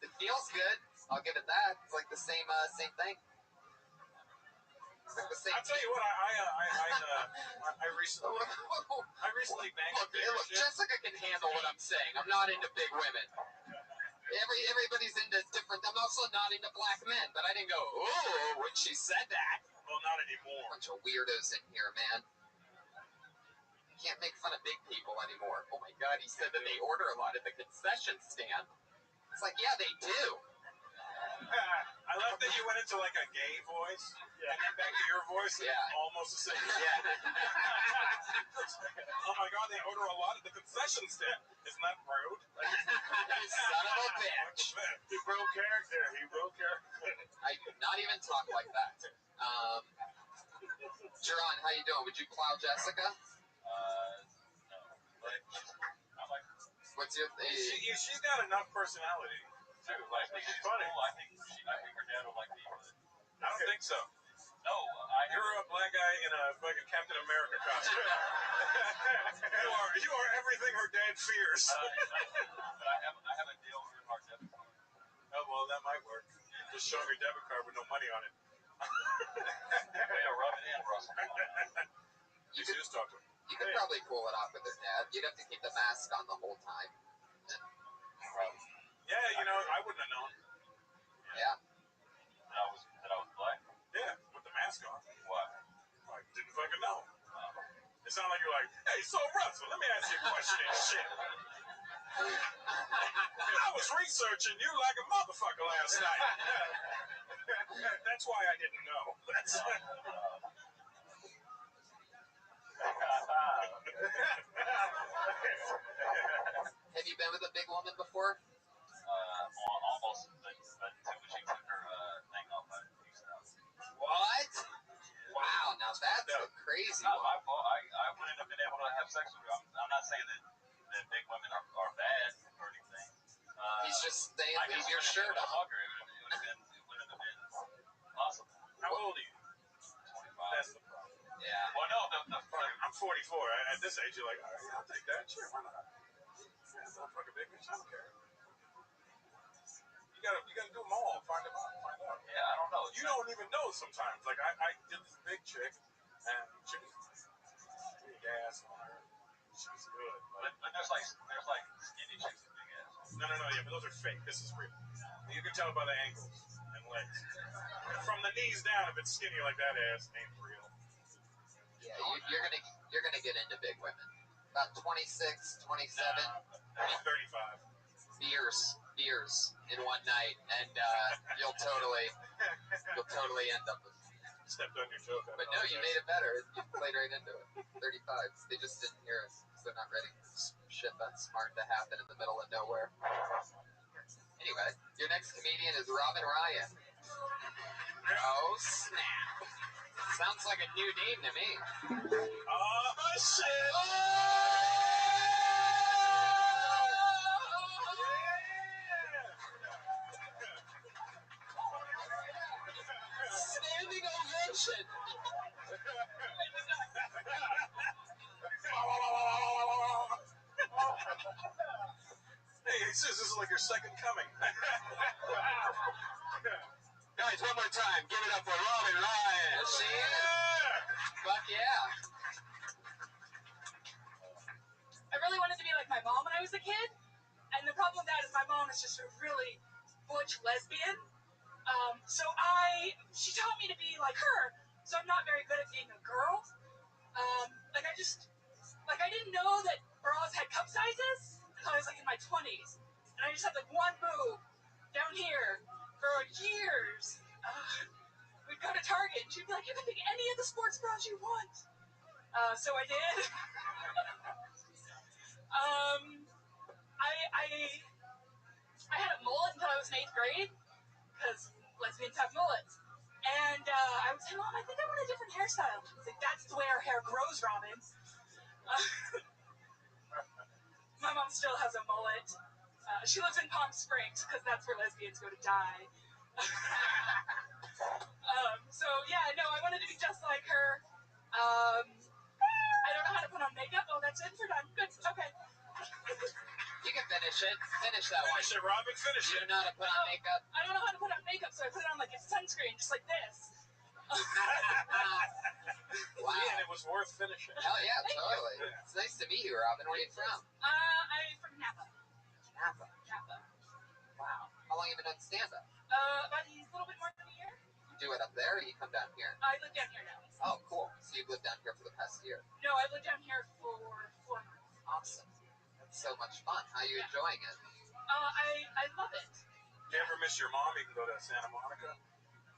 it feels good. I'll give it that. It's like the same thing. It's like the same. I'll tell you what. I recently banged a bigger Look, shit. Jessica can handle what I'm saying. I'm not into big women. Everybody's into different. I'm also not into black men, but I didn't go, oh, when she said that. Well, not anymore. Bunch of weirdos in here, man. Can't make fun of big people anymore. Oh my God, he said that they order a lot at the concession stand. It's like, yeah, they do. I love that you went into like a gay voice, and then back to your voice, and Yeah. almost the same. Yeah. Oh my God, they order a lot at the concession stand. Isn't that rude? Son of a bitch. He broke character. I do not even talk like that. Jerron, how you doing? Would you plow Jessica? No. But I like her. What's your... She's got enough personality. Too. Like, she's funny. Cool. I think her dad would like me, but... I don't think so. No, You're a black guy in a fucking Captain America costume. you are everything her dad fears. But I have a deal with our debit card. Oh, well, that might work. Just show me your debit card with no money on it. Way to rub it in, Russell. You should just talk to him. You could probably pull it off with her dad. You'd have to keep the mask on the whole time. Yeah, I wouldn't have known. Yeah. That I was black? Yeah, with the mask on. Why? I didn't fucking know. It sounded like you're like, hey, so Russell, let me ask you a question and shit. I was researching you like a motherfucker last night. That's why I didn't know. Have you been with a big woman before? Almost. Until she took her thing off my house. What? Wow, now that's a crazy Not one. my fault. I wouldn't have been able to have sex with her. I'm not saying that big women are bad or anything. He's just saying leave your shirt on. It wouldn't have been possible. How old are you? 25. That's the problem. Yeah. Well, no, I'm 44. At this age, you're like, all right, I'll take that. Sure, why not? Yeah, motherfucker, big bitch, I don't care. You gotta do them all. Find out. Yeah, I don't know. You don't even know sometimes. Like I did this big chick, and she was big ass on her. She was good. But there's like skinny chicks with big ass. No, yeah, but those are fake. This is real. You can tell by the ankles and legs. From the knees down, if it's skinny like that ass, ain't real. Yeah, you're gonna get into big women. About 26, 27. I'm 35. Beers in one night, and you'll totally end up with. Stepped on your toe. But no, you made it better. You played right into it. 35. They just didn't hear us because they're not ready for shit that's smart to happen in the middle of nowhere. Anyway, your next comedian is Robin Ryan. Oh snap! Sounds like a new name to me. Oh shit! Standing ovation. Hey, this is like your second coming. Guys, one more time. Give it up for Robin Ryan. See? Fuck yeah. I really wanted to be like my mom when I was a kid. And the problem with that is my mom is just a really butch lesbian. She taught me to be like her. So I'm not very good at being a girl. I didn't know that bras had cup sizes until I was like in my 20s. And I just had like one boob down here for years. We'd go to Target and she'd be like, you can pick any of the sports bras you want. So I did. I had a mullet until I was in 8th grade because lesbians have mullets. And I would say, Mom, I think I want a different hairstyle. She was like, that's the way our hair grows, Robin. My mom still has a mullet. She lives in Palm Springs because that's where lesbians go to die. I wanted to be just like her. I don't know how to put on makeup. Oh, that's it. We're done. Good. Okay. You can finish it. Finish that one. Finish it, Robin. Finish You it. don't know how to put on makeup? I don't know how to put on makeup, so I put it on like a sunscreen, just like this. Wow. And it was worth finishing. Hell yeah, Thank totally. you. It's nice to meet you, Robin. Where are you from? I'm from Napa. Napa. Wow. How long have you been on stand-up? About a little bit more than a year. You do it up there, or you come down here? I live down here now. Oh, cool. So you've lived down here for the past year? No, I lived down here for 4 months. Awesome. That's so much fun. How are you enjoying it? I love it. you ever miss your mom, you can go to Santa Monica.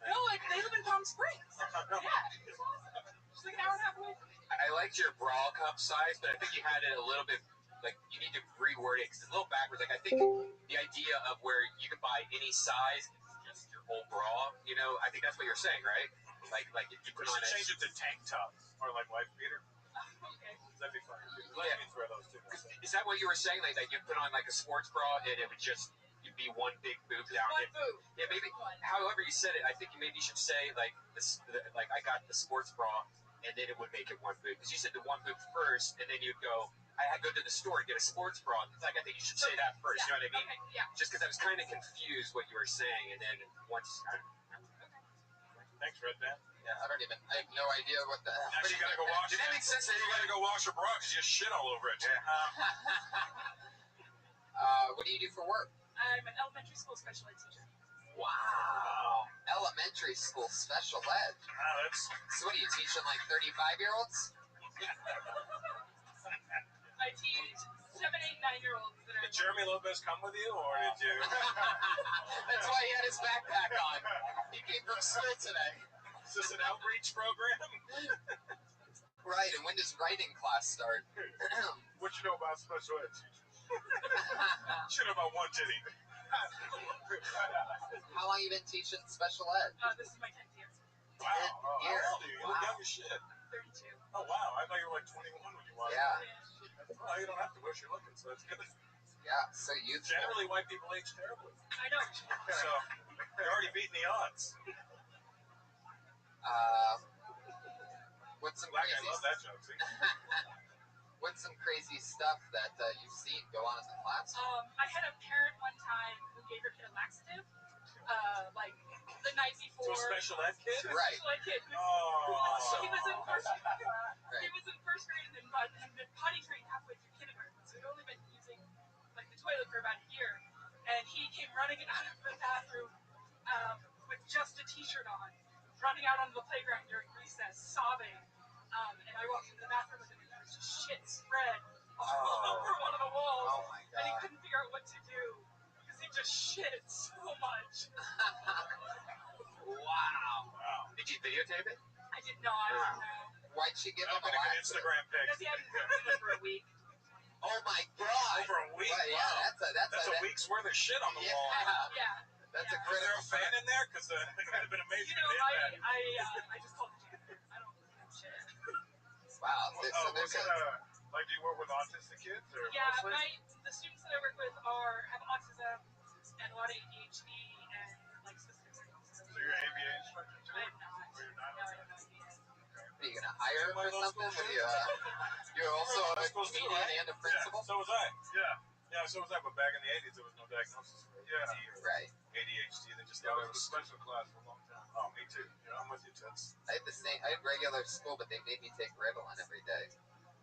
No, they live in Palm Springs. Yeah, it's awesome. She's like an hour and a half away from me. I liked your bra cup size, but I think you had it a little bit, like, you need to reword it because it's a little backwards. Like, I think the idea of where you can buy any size, it's just your whole bra, you know, I think that's what you're saying, right? Like if you put You on should change it to tank top or like wife beater. Okay. That'd be fun. Lesbians wear those too. Is that what you were saying? Like you put on like a sports bra and it would just you'd be one big boob down. One boob. Yeah, maybe. However you said it, I think maybe you should say like this, like I got the sports bra, and then it would make it one boob. Because you said the one boob first, and then you'd go. I had to go to the store and get a sports bra. Like I think you should say that first. Yeah. You know what I mean? Okay. Yeah. Just because I was kind of confused what you were saying, and then once. Thanks, Red Band. Yeah, I have no idea what the hell. Now you gotta go wash it. Did that make sense? You gotta go wash your bra because you shit all over it. What do you do for work? I'm an elementary school special ed teacher. Wow. Elementary school special ed. So what are you teaching, like 35-year-olds? I teach 7, 8, 9-year-olds that are. Did Jeremy Lopez come with you, or did you? That's why he had his backpack on. He came from school today. Is this an outreach program? Right, and when does writing class start? What you know about special ed teachers? Should know about one titty. How long you been teaching special ed? This is my 10th year. Wow. How old are you? You look young as shit. 32. Oh, wow. I thought you were like 21 when you walked. Yeah. Well, you don't have to wish you're looking, so that's good. Yeah, so youthful. Generally, white people age terribly. I know. So, you're already beating the odds. What's some Black, crazy I love that joke, see? What's some crazy stuff that you've seen go on in the class? I had a parent one time who gave her kid a laxative, like the night before. To a special ed kid? Right. Special ed kid. Oh. He was in first grade. Right. He was in first grade and had been potty trained halfway through kindergarten, so he'd only been using like the toilet for about a year. And he came running out of the bathroom with just a t-shirt on, running out onto the playground during recess, sobbing. And I walked into the bathroom with him, and there was just shit spread all over one of the walls. Oh my God. And he couldn't figure out what to do because he just shit so much. Wow. Did you videotape it? I did not. No. Why'd she give him I'm a gonna get laxative? Instagram pics. Because he hadn't been it for a week. Oh my God. Over a week? Well, yeah, Wow. That's a week's worth of shit on the wall. Yeah. That's a Is there critical a fan in there? Because it would have been amazing. You know, if they had that. I just called the janitor. I don't have shit. Wow. What kind of, like, do you work with autistic kids? Or Yeah, mostly? the students that I work with have autism and a lot of ADHD and like specific So you're an ABA instructor too? I'm not. Or you're not? No, I'm not. Are you gonna hire her for something? You're also a comedian and a principal. Yeah, so was I. Yeah. Yeah, so was I. But back in the 80s, there was no diagnosis for ADHD or Right. ADHD. They just Yeah, thought I it was was in special class for a long time. Oh, me too. Yeah, I'm with you, Tits. I had regular school, but they made me take Ritalin every day.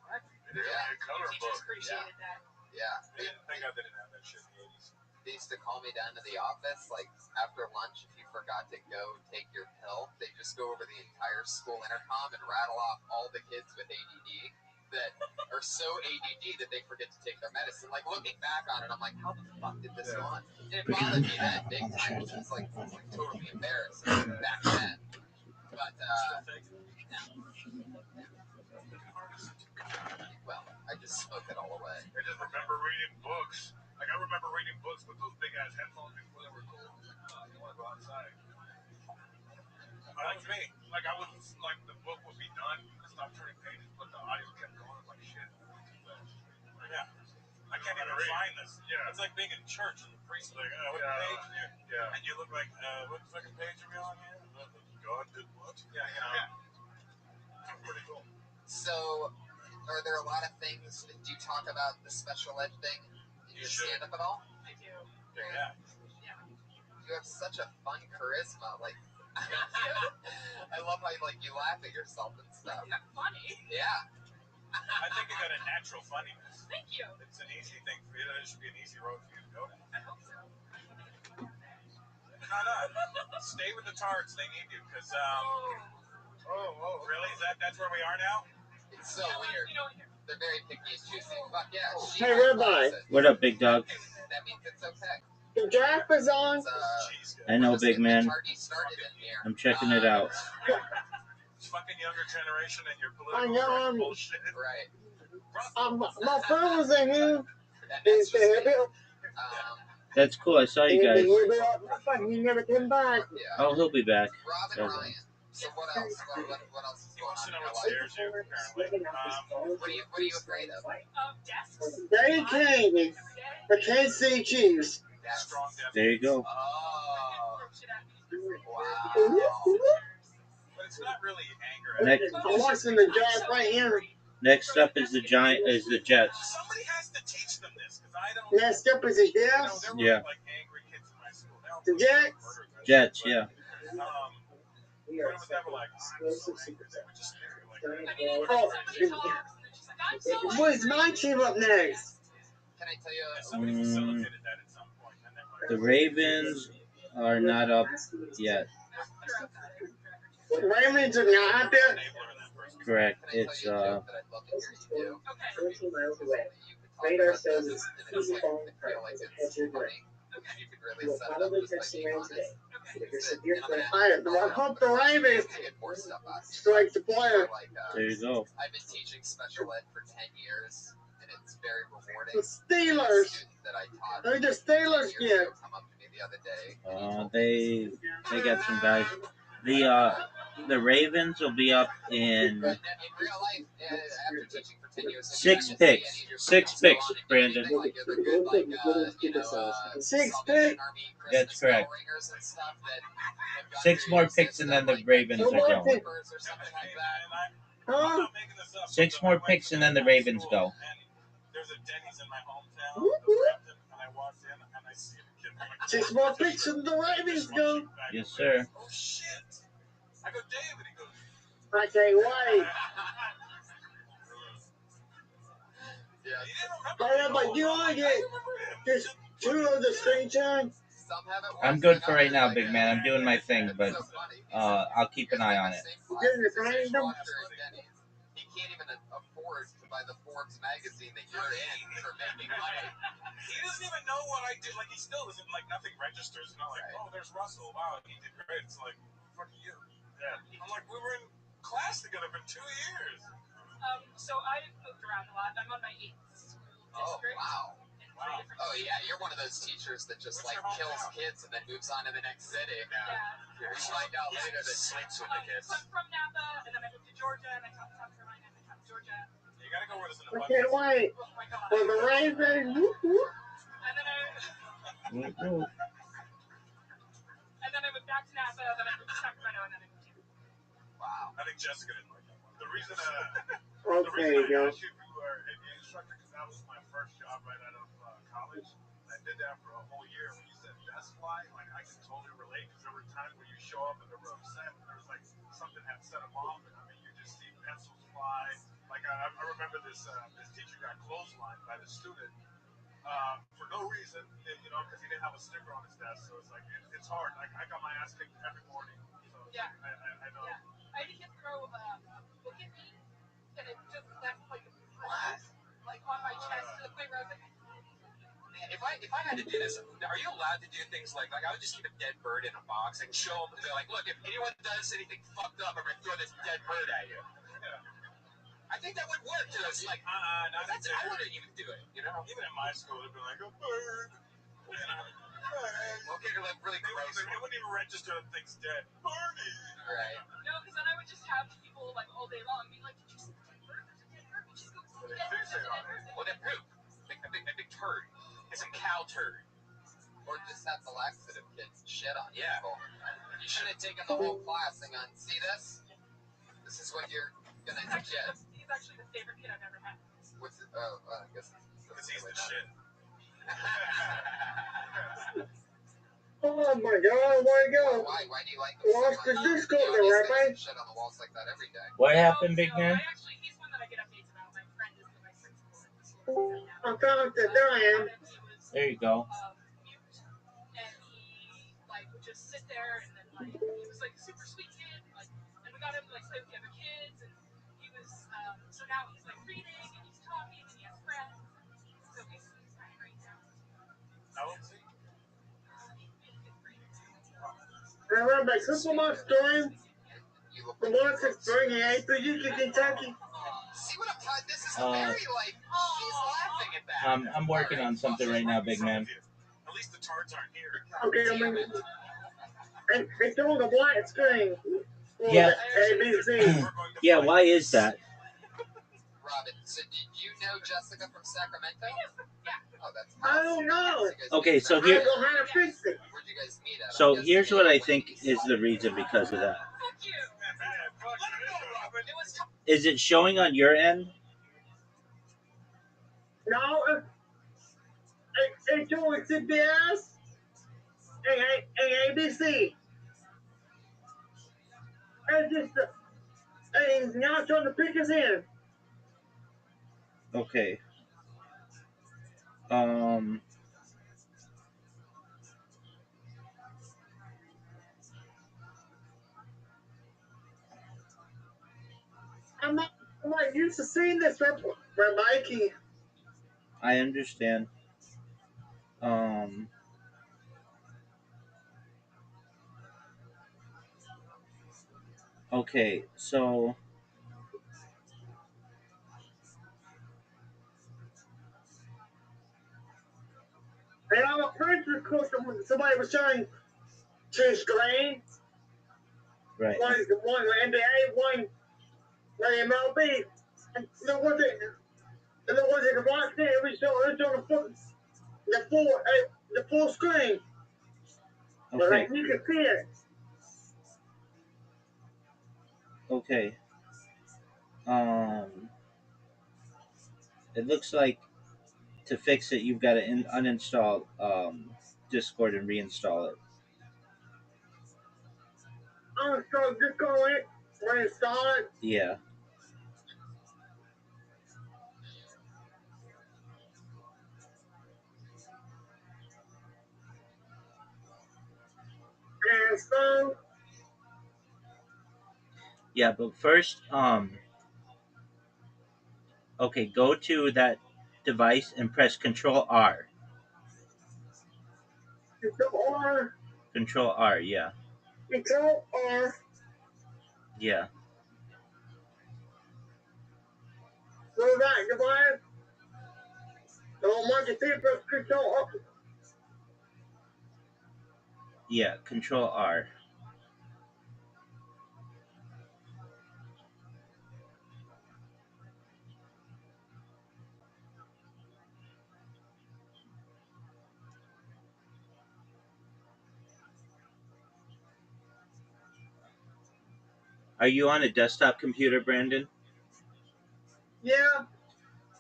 What? They didn't Yeah. need a color Teachers book. appreciated that. Yeah. Thank God they didn't have that shit in the 80s. They used to call me down to the office, like, after lunch, if you forgot to go take your pill, they just go over the entire school intercom and rattle off all the kids with ADD that are so ADD that they forget to take their medicine. Like, looking back on it, I'm like, how the fuck did this go on? And it bothered me then, big time, which was, like totally embarrassing back then. But, well, I just smoked it all away. I just remember reading books. Like, I remember reading books with those big-ass headphones before they were cool. You want to go outside. Like me. Like, I was, like, the book would be done, stop turning pages, but the audio kept going. I'm like, shit. Yeah. I can't even find this. Yeah. It's like being in church and the priest is like, what page? Yeah. And you look like, what fucking page are we on here? God did what? Yeah, you know. That's pretty cool. So, are there a lot of things that you talk about the special ed thing in your stand-up at all? I do. Yeah. You have such a fun charisma. Like, I love how you laugh at yourself and stuff. That's funny. Yeah. I think you got a natural funniness. Thank you. It's an easy thing for you. It should be an easy road for you to go down. I hope so. No, no. Stay with the tards. They need you because. Really? That's where we are now? It's so weird. They're very picky and choosy. Fuck yeah. Hey, Rabbi. What up, big dog? That means it's okay. The draft is on. I know, big man. already started in here. I'm checking it out. Fucking younger generation and your I political know. bullshit. Right. My friend was in here. That's just it. That's cool. I saw you guys. He never came back. Yeah. Oh, he'll be back. Robin Ryan. So what else? What else is He going wants to on in know your what life? scares you, apparently. What are you afraid of? Desks. They came. The KC Chiefs. Strong death. There you go. Oh. Wow. But it's not really anger. Next, I'm watching the draft right here. next up is the Jets. Somebody has to teach them this, because I don't. Next up is the Jets. There were Yeah. like angry kids in my school. The Jets. Jets, yeah. But it was never like, I'm so angry. They would just stare like, Oh, where's my team up next? Can I tell you? somebody facilitated that at some point. And then The Ravens are not up yet. The Ravens are not up yet. Correct. Can I It's tell you a joke that I'd love to hear you do? 13 miles away. You could talk Radar about says this it's in a easy way falling that feel like apart. it's funny. You could really We'll set it up probably just by catch some being rain honest. today. If you're That, severe and I'm gonna threat, I hope the Ravens to get more stuff out. strike the player. Like, there you go. I've been teaching special ed for 10 years, and it's very rewarding. The Steelers. Student that I taught They're the Steelers 10 years kid. ago come up to me the other day. And he told me, They got some guys. The Ravens will be up in in real life, after teaching for 10 years, 6 picks. 6 picks, Brandon. like they're good, like, Six Salvation picks. Army That's Christmas correct. bell ringers and stuff that have gone 6 through more your picks and then system, the like Ravens are going. Clippers or something like that. Huh? 6 more picks and then the Ravens go. There's a Denny's in my hometown, Brampton, and I walked in and I see the kid. I'm like, 6 more picks and the Ravens go. Yes, sir. oh shit! I go, Dave, and he goes, I can't wait. Yeah. he didn't remember. But I'm like, you want to get just 2 of the screen time? Some have it I'm worse good than for right now, others, big man. I'm doing my thing, but so funny. I'll keep an eye on it. You getting the brand them? He can't even afford to buy the Forbes magazine that you're in for making money. He doesn't even know what I did. Like, he still doesn't, like, nothing registers. You know, like, oh, there's Russell. Wow, he did great. It's like, fuck you. Yeah. I'm like, we were in class together for 2 years. So I moved around a lot. I'm on my 8th school Oh, district. wow. In 3 different Oh, yeah, you're one of those teachers that just, like, kills kids and then moves on to the next city. Yeah. We find out later that sleeps with the kids. So I'm from Napa, and then I moved to Georgia, and I taught in South Carolina, and I taught in Georgia. You gotta go where there's an I can't wait. Oh my god. For the Ravens. Whoop, whoop. And then I went back to Napa, then I moved to Sacramento, and then I moved here. Wow. I think Jessica didn't like that one. The reason Okay, I go. asked you if you were an ABA instructor, because that was my first job right out of college. I did that for a whole year. When you said desk fly, like, I can totally relate, because there were times where you show up and they were upset, and there was like something had set them off, and I mean, you just see pencils fly. Like, I remember this teacher got clotheslined by the student for no reason, you know, because he didn't have a sticker on his desk. So it's like, it's hard. Like, I got my ass kicked every morning. So Yeah. I know. Yeah. I had a kid throw a book at me, and it just left like on my chest to the point where I was like, Man, if I had to do this, are you allowed to do things like I would just keep a dead bird in a box and show them? They're like, look, if anyone does anything fucked up, I'm gonna throw this dead bird at you. Yeah. I think that would work. It's like, I wouldn't even do it. You know, Even in my school, it'd be like a bird. You know, okay, you're like really gross. they wouldn't even register that thing's dead. Birdie. Right. no, because then I would just have people like all day long be like, did you see the dead bird? There's a dead bird. You just go see the dead bird. There's a dead bird. Well, then poop. A big turd. It's a cow turd. Or just have the laxative kids shit on people. You should have taken the whole class and gone, see this? This is what you're gonna get. He's actually the favorite kid I've ever had. What's it? I guess Because he's the shit. Oh my god, where'd it go? Why do you like Lost the Discord there, Rabbi. shit on the walls like that every day? What happened, big man? He's one that I get updates about. My friend is the vice principal at the school. I found that there I am. There you go. Mute, and he would just sit there, and then he was like a super sweet kid, and we got him to play with the other kids, and he was so now he's reading and he's talking and he has friends, so he's fine right now. How old is he? Remember, Super Bowl story. The one that's bringing April, you to Kentucky. See what I'm trying? This is very like he's laughing at that. I'm working on something right now, big man. At least the tarts aren't here. Okay, I mean, and it's on the black screen. Yeah. ABC. Yeah, why is that? Robin, so did you know Jessica from Sacramento? Yeah. Oh, that's I don't know. Okay, so here. I don't know how to fix it. Where'd you guys meet at? So here's what I think is the reason because of that. Is it showing on your end? No, it's on CBS and ABC. And just and now it's on the pictures in. Okay. I'm not used to seeing this, Mikey. I understand. Okay, so And I'm a printer cook. Somebody was showing two screens. right. One NBA, one MLB. And there wasn't a box there. It was on the full screen. But Okay. like you can see it. Okay. It looks like to fix it, you've got to uninstall Discord and reinstall it. Uninstall Discord, reinstall it. Yeah. And so Yeah, but first, okay, go to that device and press Control R. Control R. Control R, yeah. Control R. Yeah. Go that device. Don't want to see press Control R. Yeah, Control R. Are you on a desktop computer, Brandon? Yeah.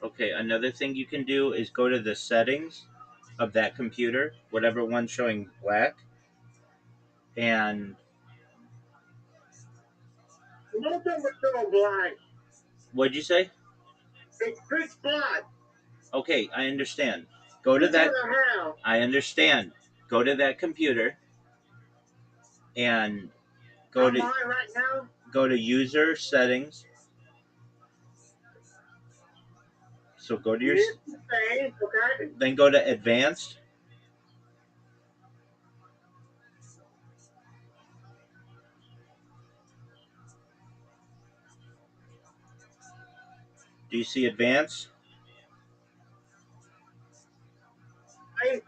Okay, another thing you can do is go to the settings of that computer, whatever one's showing black, and Most of them are showing black. what'd you say? It's pitch black. Okay, I understand. Go to that. I understand. Go to that computer and go to right now. go to user settings. So go to your okay. Then go to advanced. Do you see advanced? I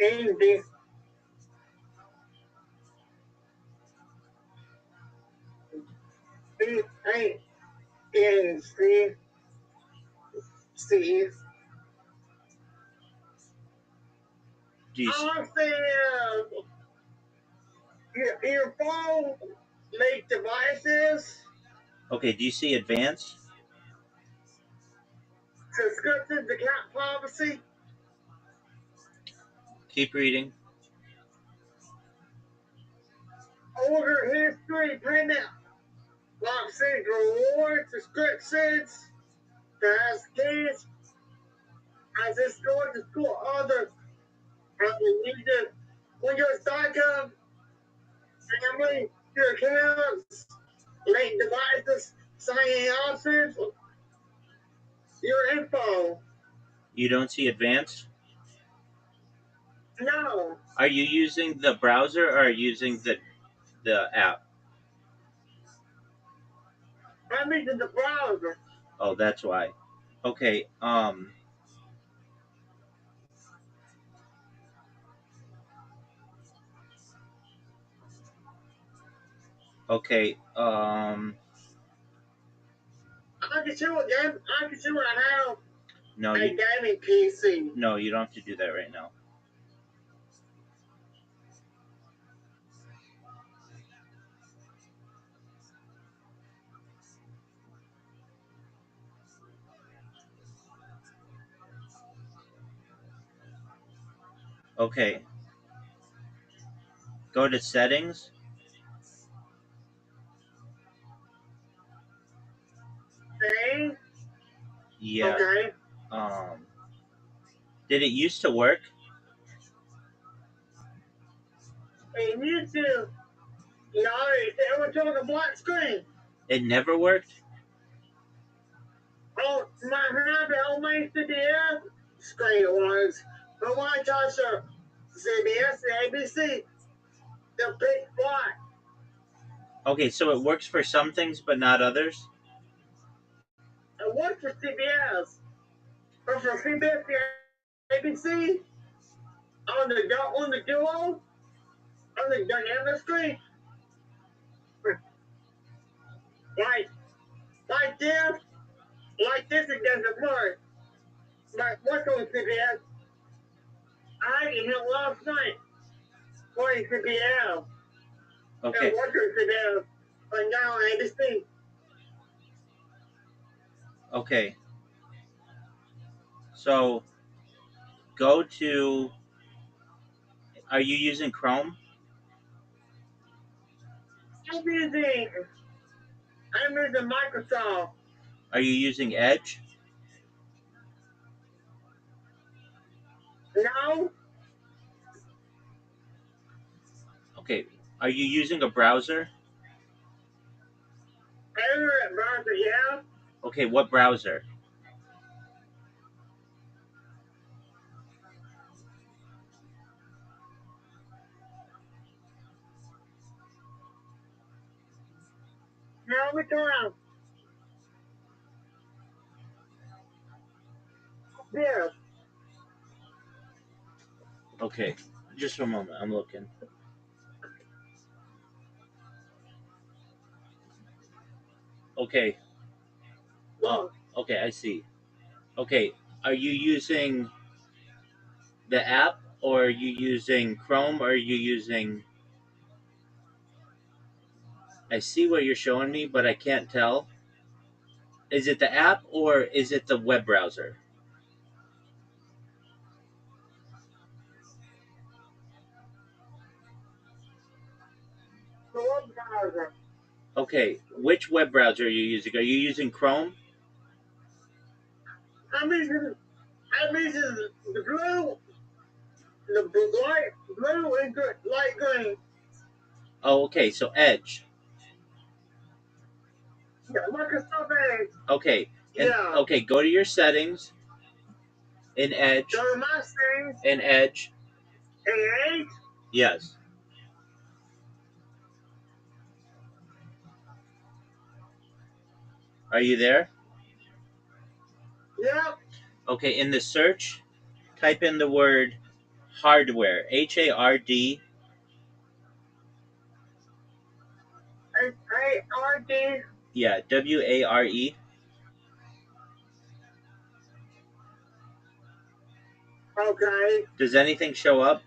in this. I in see. Do you your phone make devices? Okay, do you see advanced? Subscriptions, account policy. Keep reading. Order history, payment, boxing, rewards, subscriptions, tasks, as it's going to school, other, Windows backup, family, your accounts, late devices, signing options, your info. You don't see advanced? No. Are you using the browser or are you using the app? I'm using the browser. Oh, that's why. Okay. Okay. I can see what game. I can see what I have. No, A you. gaming PC. No, you don't have to do that right now. Okay. Go to settings. Okay. Yeah. Okay. Did it used to work? It used to. No, it was on a black screen. It never worked? Oh, my habit on my CBS screen it was. But when I touched the CBS, the ABC, the big black. Okay, so it works for some things but not others? It worked for CBS. But for CBS, the ABC, on the duo, on the dynamic screen, like, like this, like this, it doesn't work. But what's on CBS? I had him last night playing CBS. Okay. And what's on CBS? But now on ABC. Okay. So go to. Are you using Chrome? I'm using Microsoft. Are you using Edge? No. Okay. Are you using a browser? Internet browser, yeah. Okay, what browser? Now we around. Yes. Okay. Just a moment. I'm looking. Okay. Oh, okay, I see. Okay. Are you using the app or are you using Chrome or are you using. I see what you're showing me, but I can't tell. Is it the app or is it the web browser? The web browser. Okay, which web browser are you using? Are you using Chrome? I'm using the blue, the light blue and light green. Oh, okay, so Edge. Yeah, Microsoft Edge. Okay. And, Yeah. okay, go to your settings in Edge. Go to my settings. In Edge. In Edge. Yes. Are you there? Yep. Okay, in the search, type in the word hardware. HARD. HARD. Yeah, WARE. Okay. Does anything show up?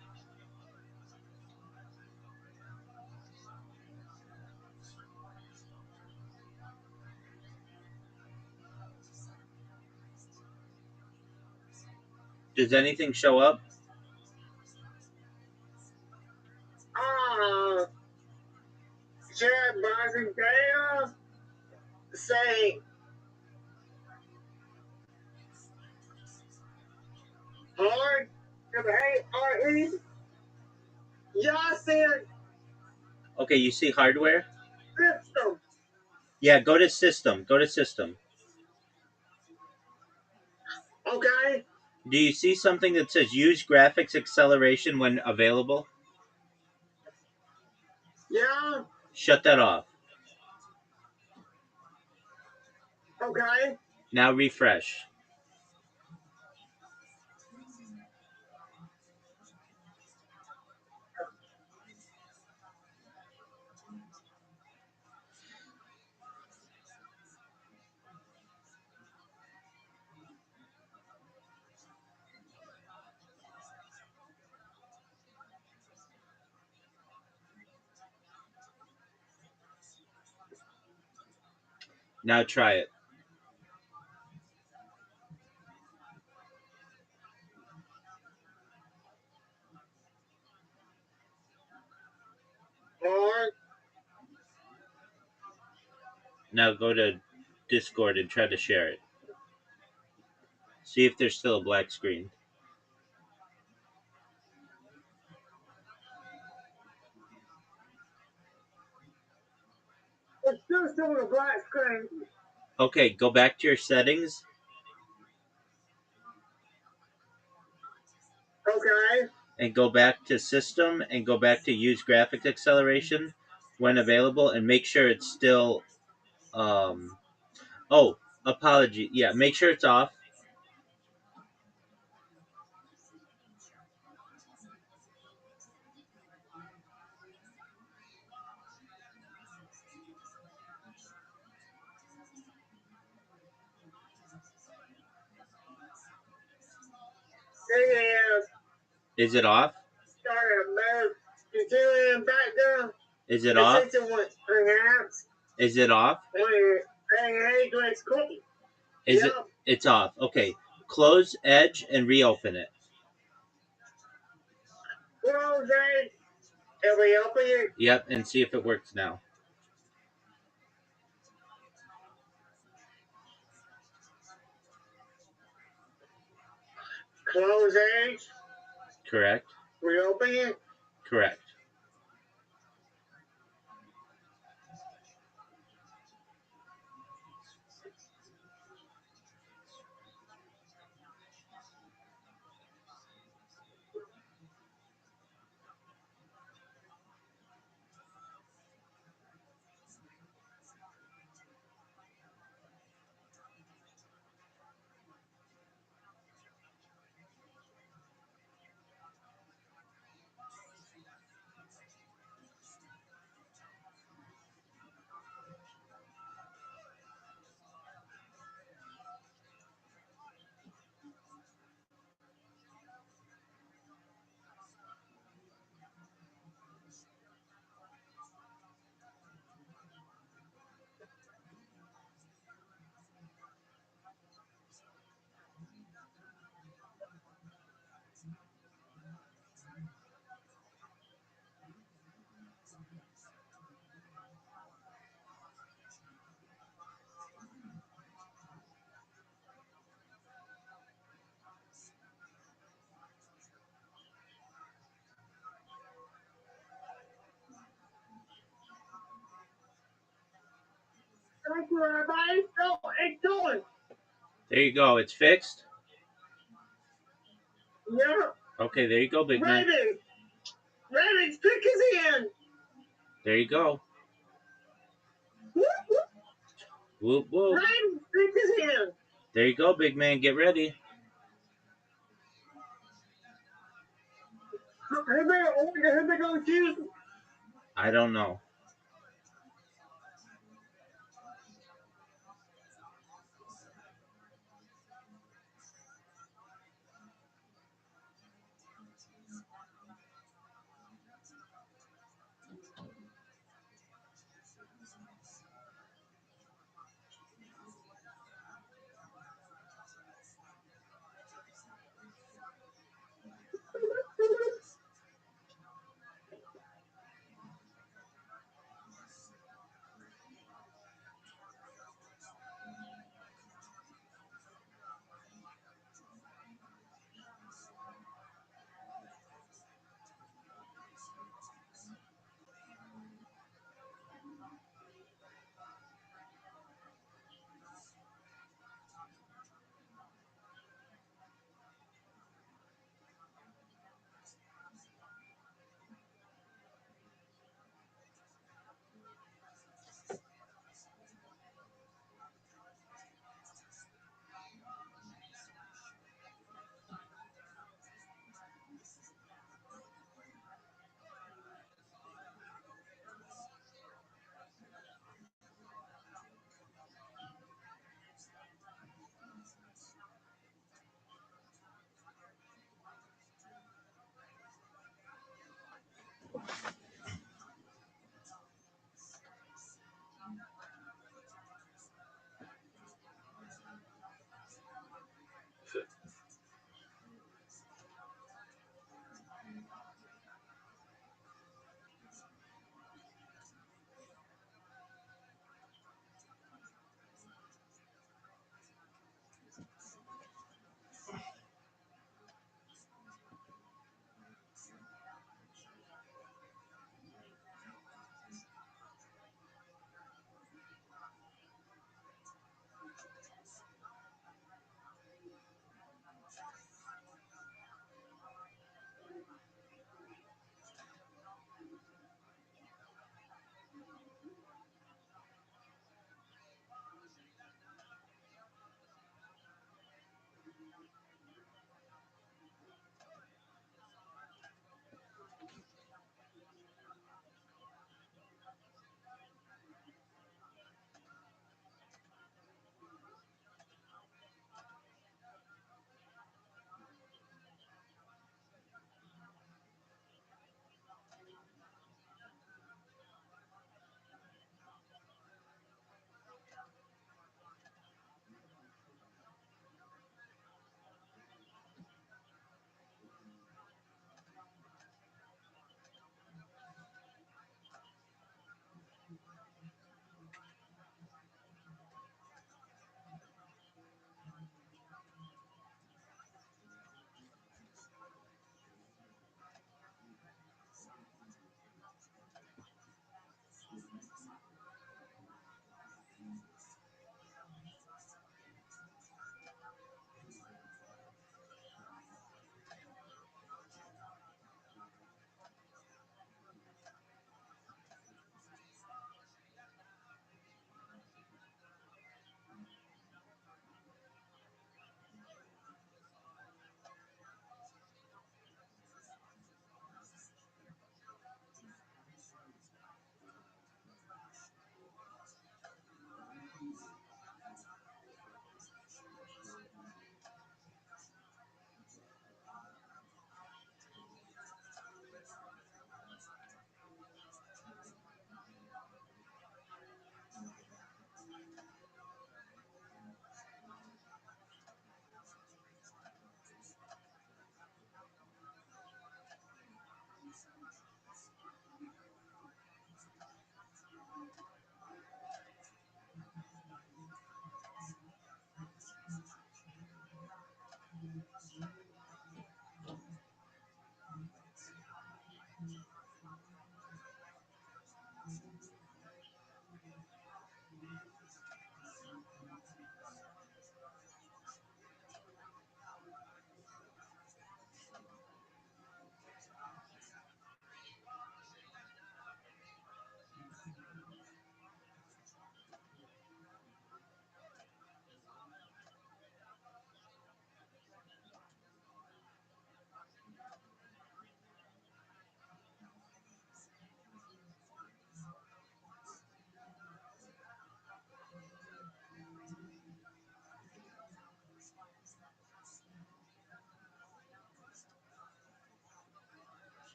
Does anything show up? Share browsing data. Say hard. HARD. Yeah, I said Okay, you see hardware? system. Yeah, go to system. Go to system. Okay. Do you see something that says use graphics acceleration when available? Yeah. Shut that off. Okay. Now refresh. Now try it. Alright. Now go to Discord and try to share it. See if there's still a black screen. It's still a black screen. Okay, go back to your settings. Okay. And go back to system and go back to use graphics acceleration when available and make sure it's still oh, apology. Yeah, make sure it's off. There it is. Is it off? Sorry, man. You see it in the background? Is it off? It's what perhaps. Is it off? Hey, let's cool. Is it? It's off. Okay. Close Edge and reopen it. Close Edge and reopen it. Yep, and see if it works now. Close Edge. Correct. Reopen it. Correct. Thank you, everybody. Oh, it's doing. There you go. It's fixed. Yeah. Okay, there you go, big man. Raven's pick his hand. There you go. Whoop, whoop. Whoop, whoop. Raven's pick his hand. There you go, big man. Get ready. Who they gonna choose? I don't know.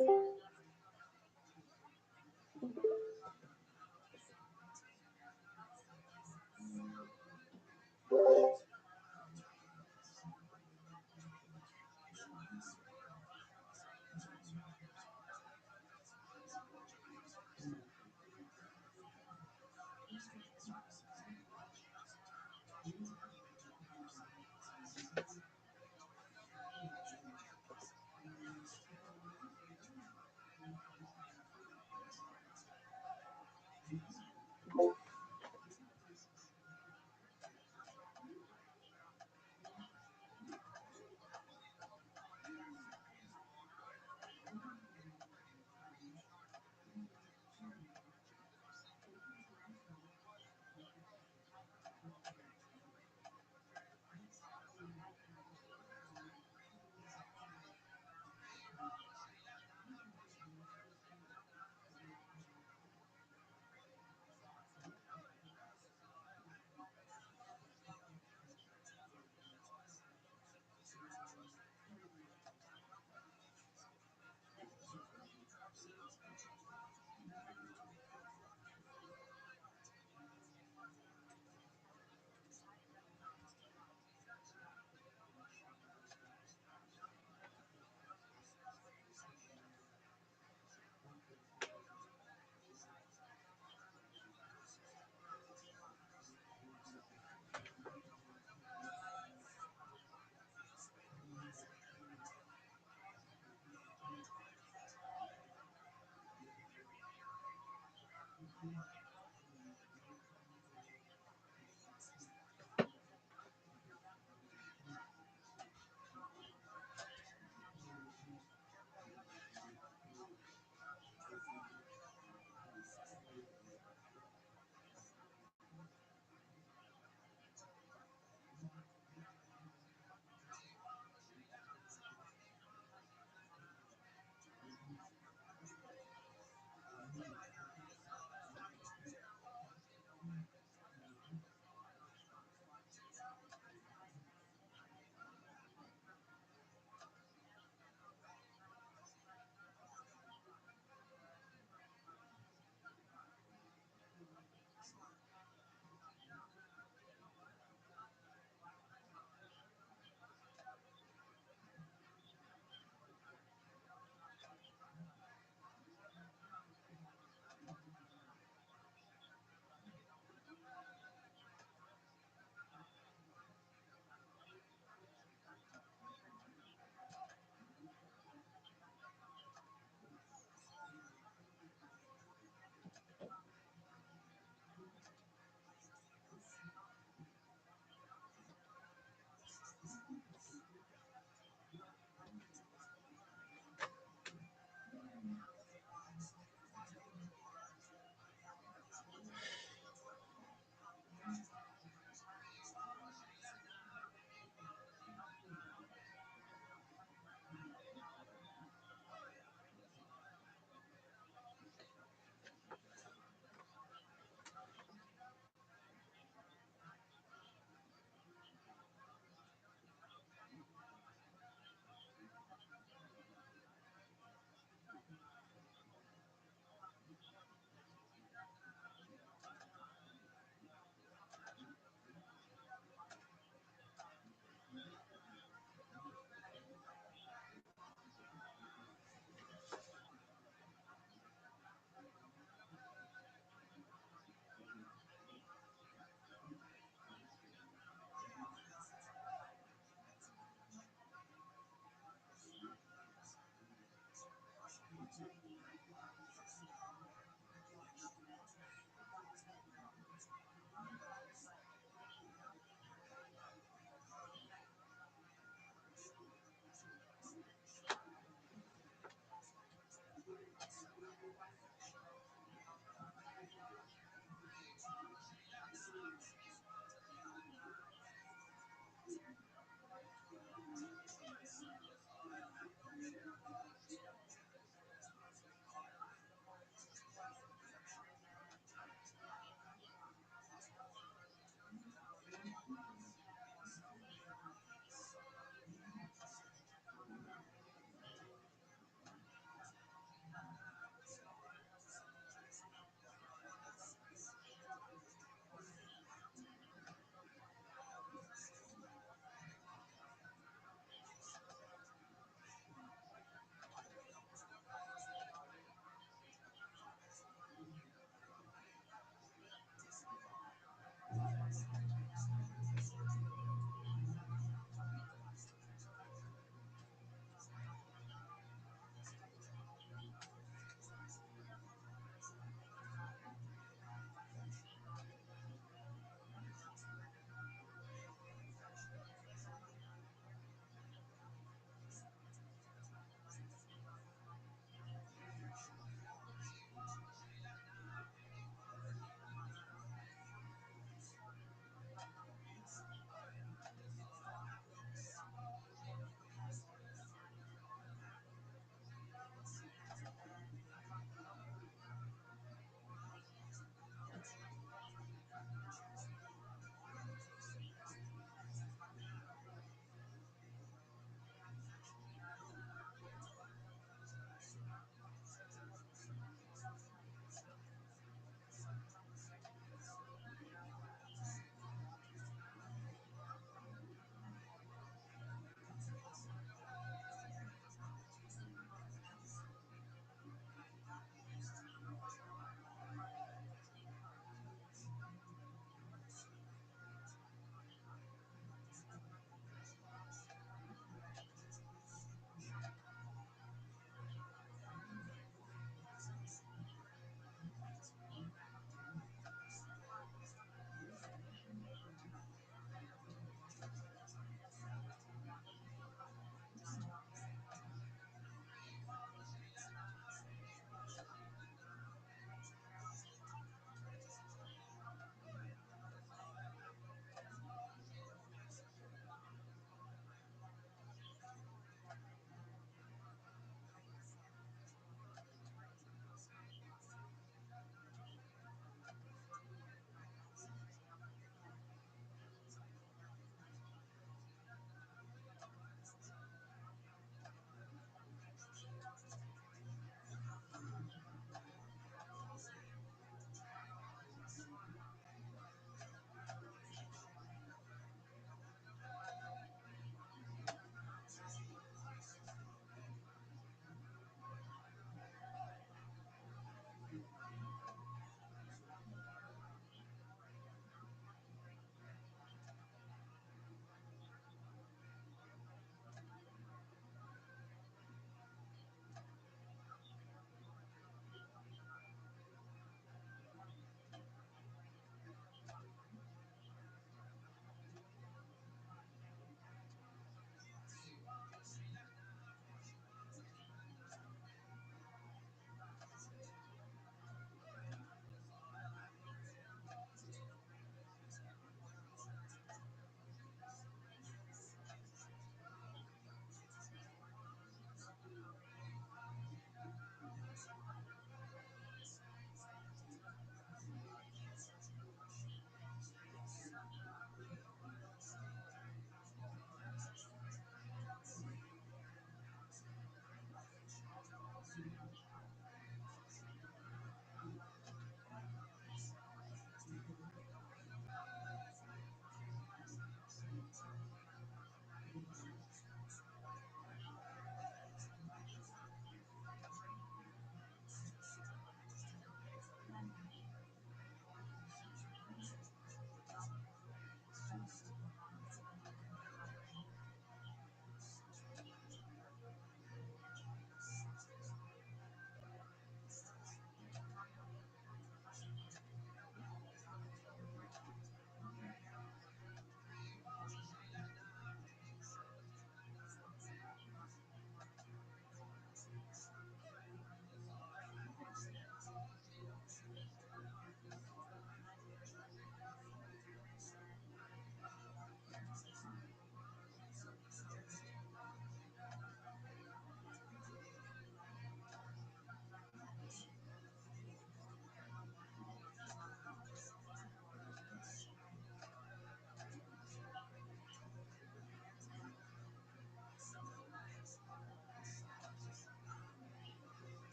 Yes.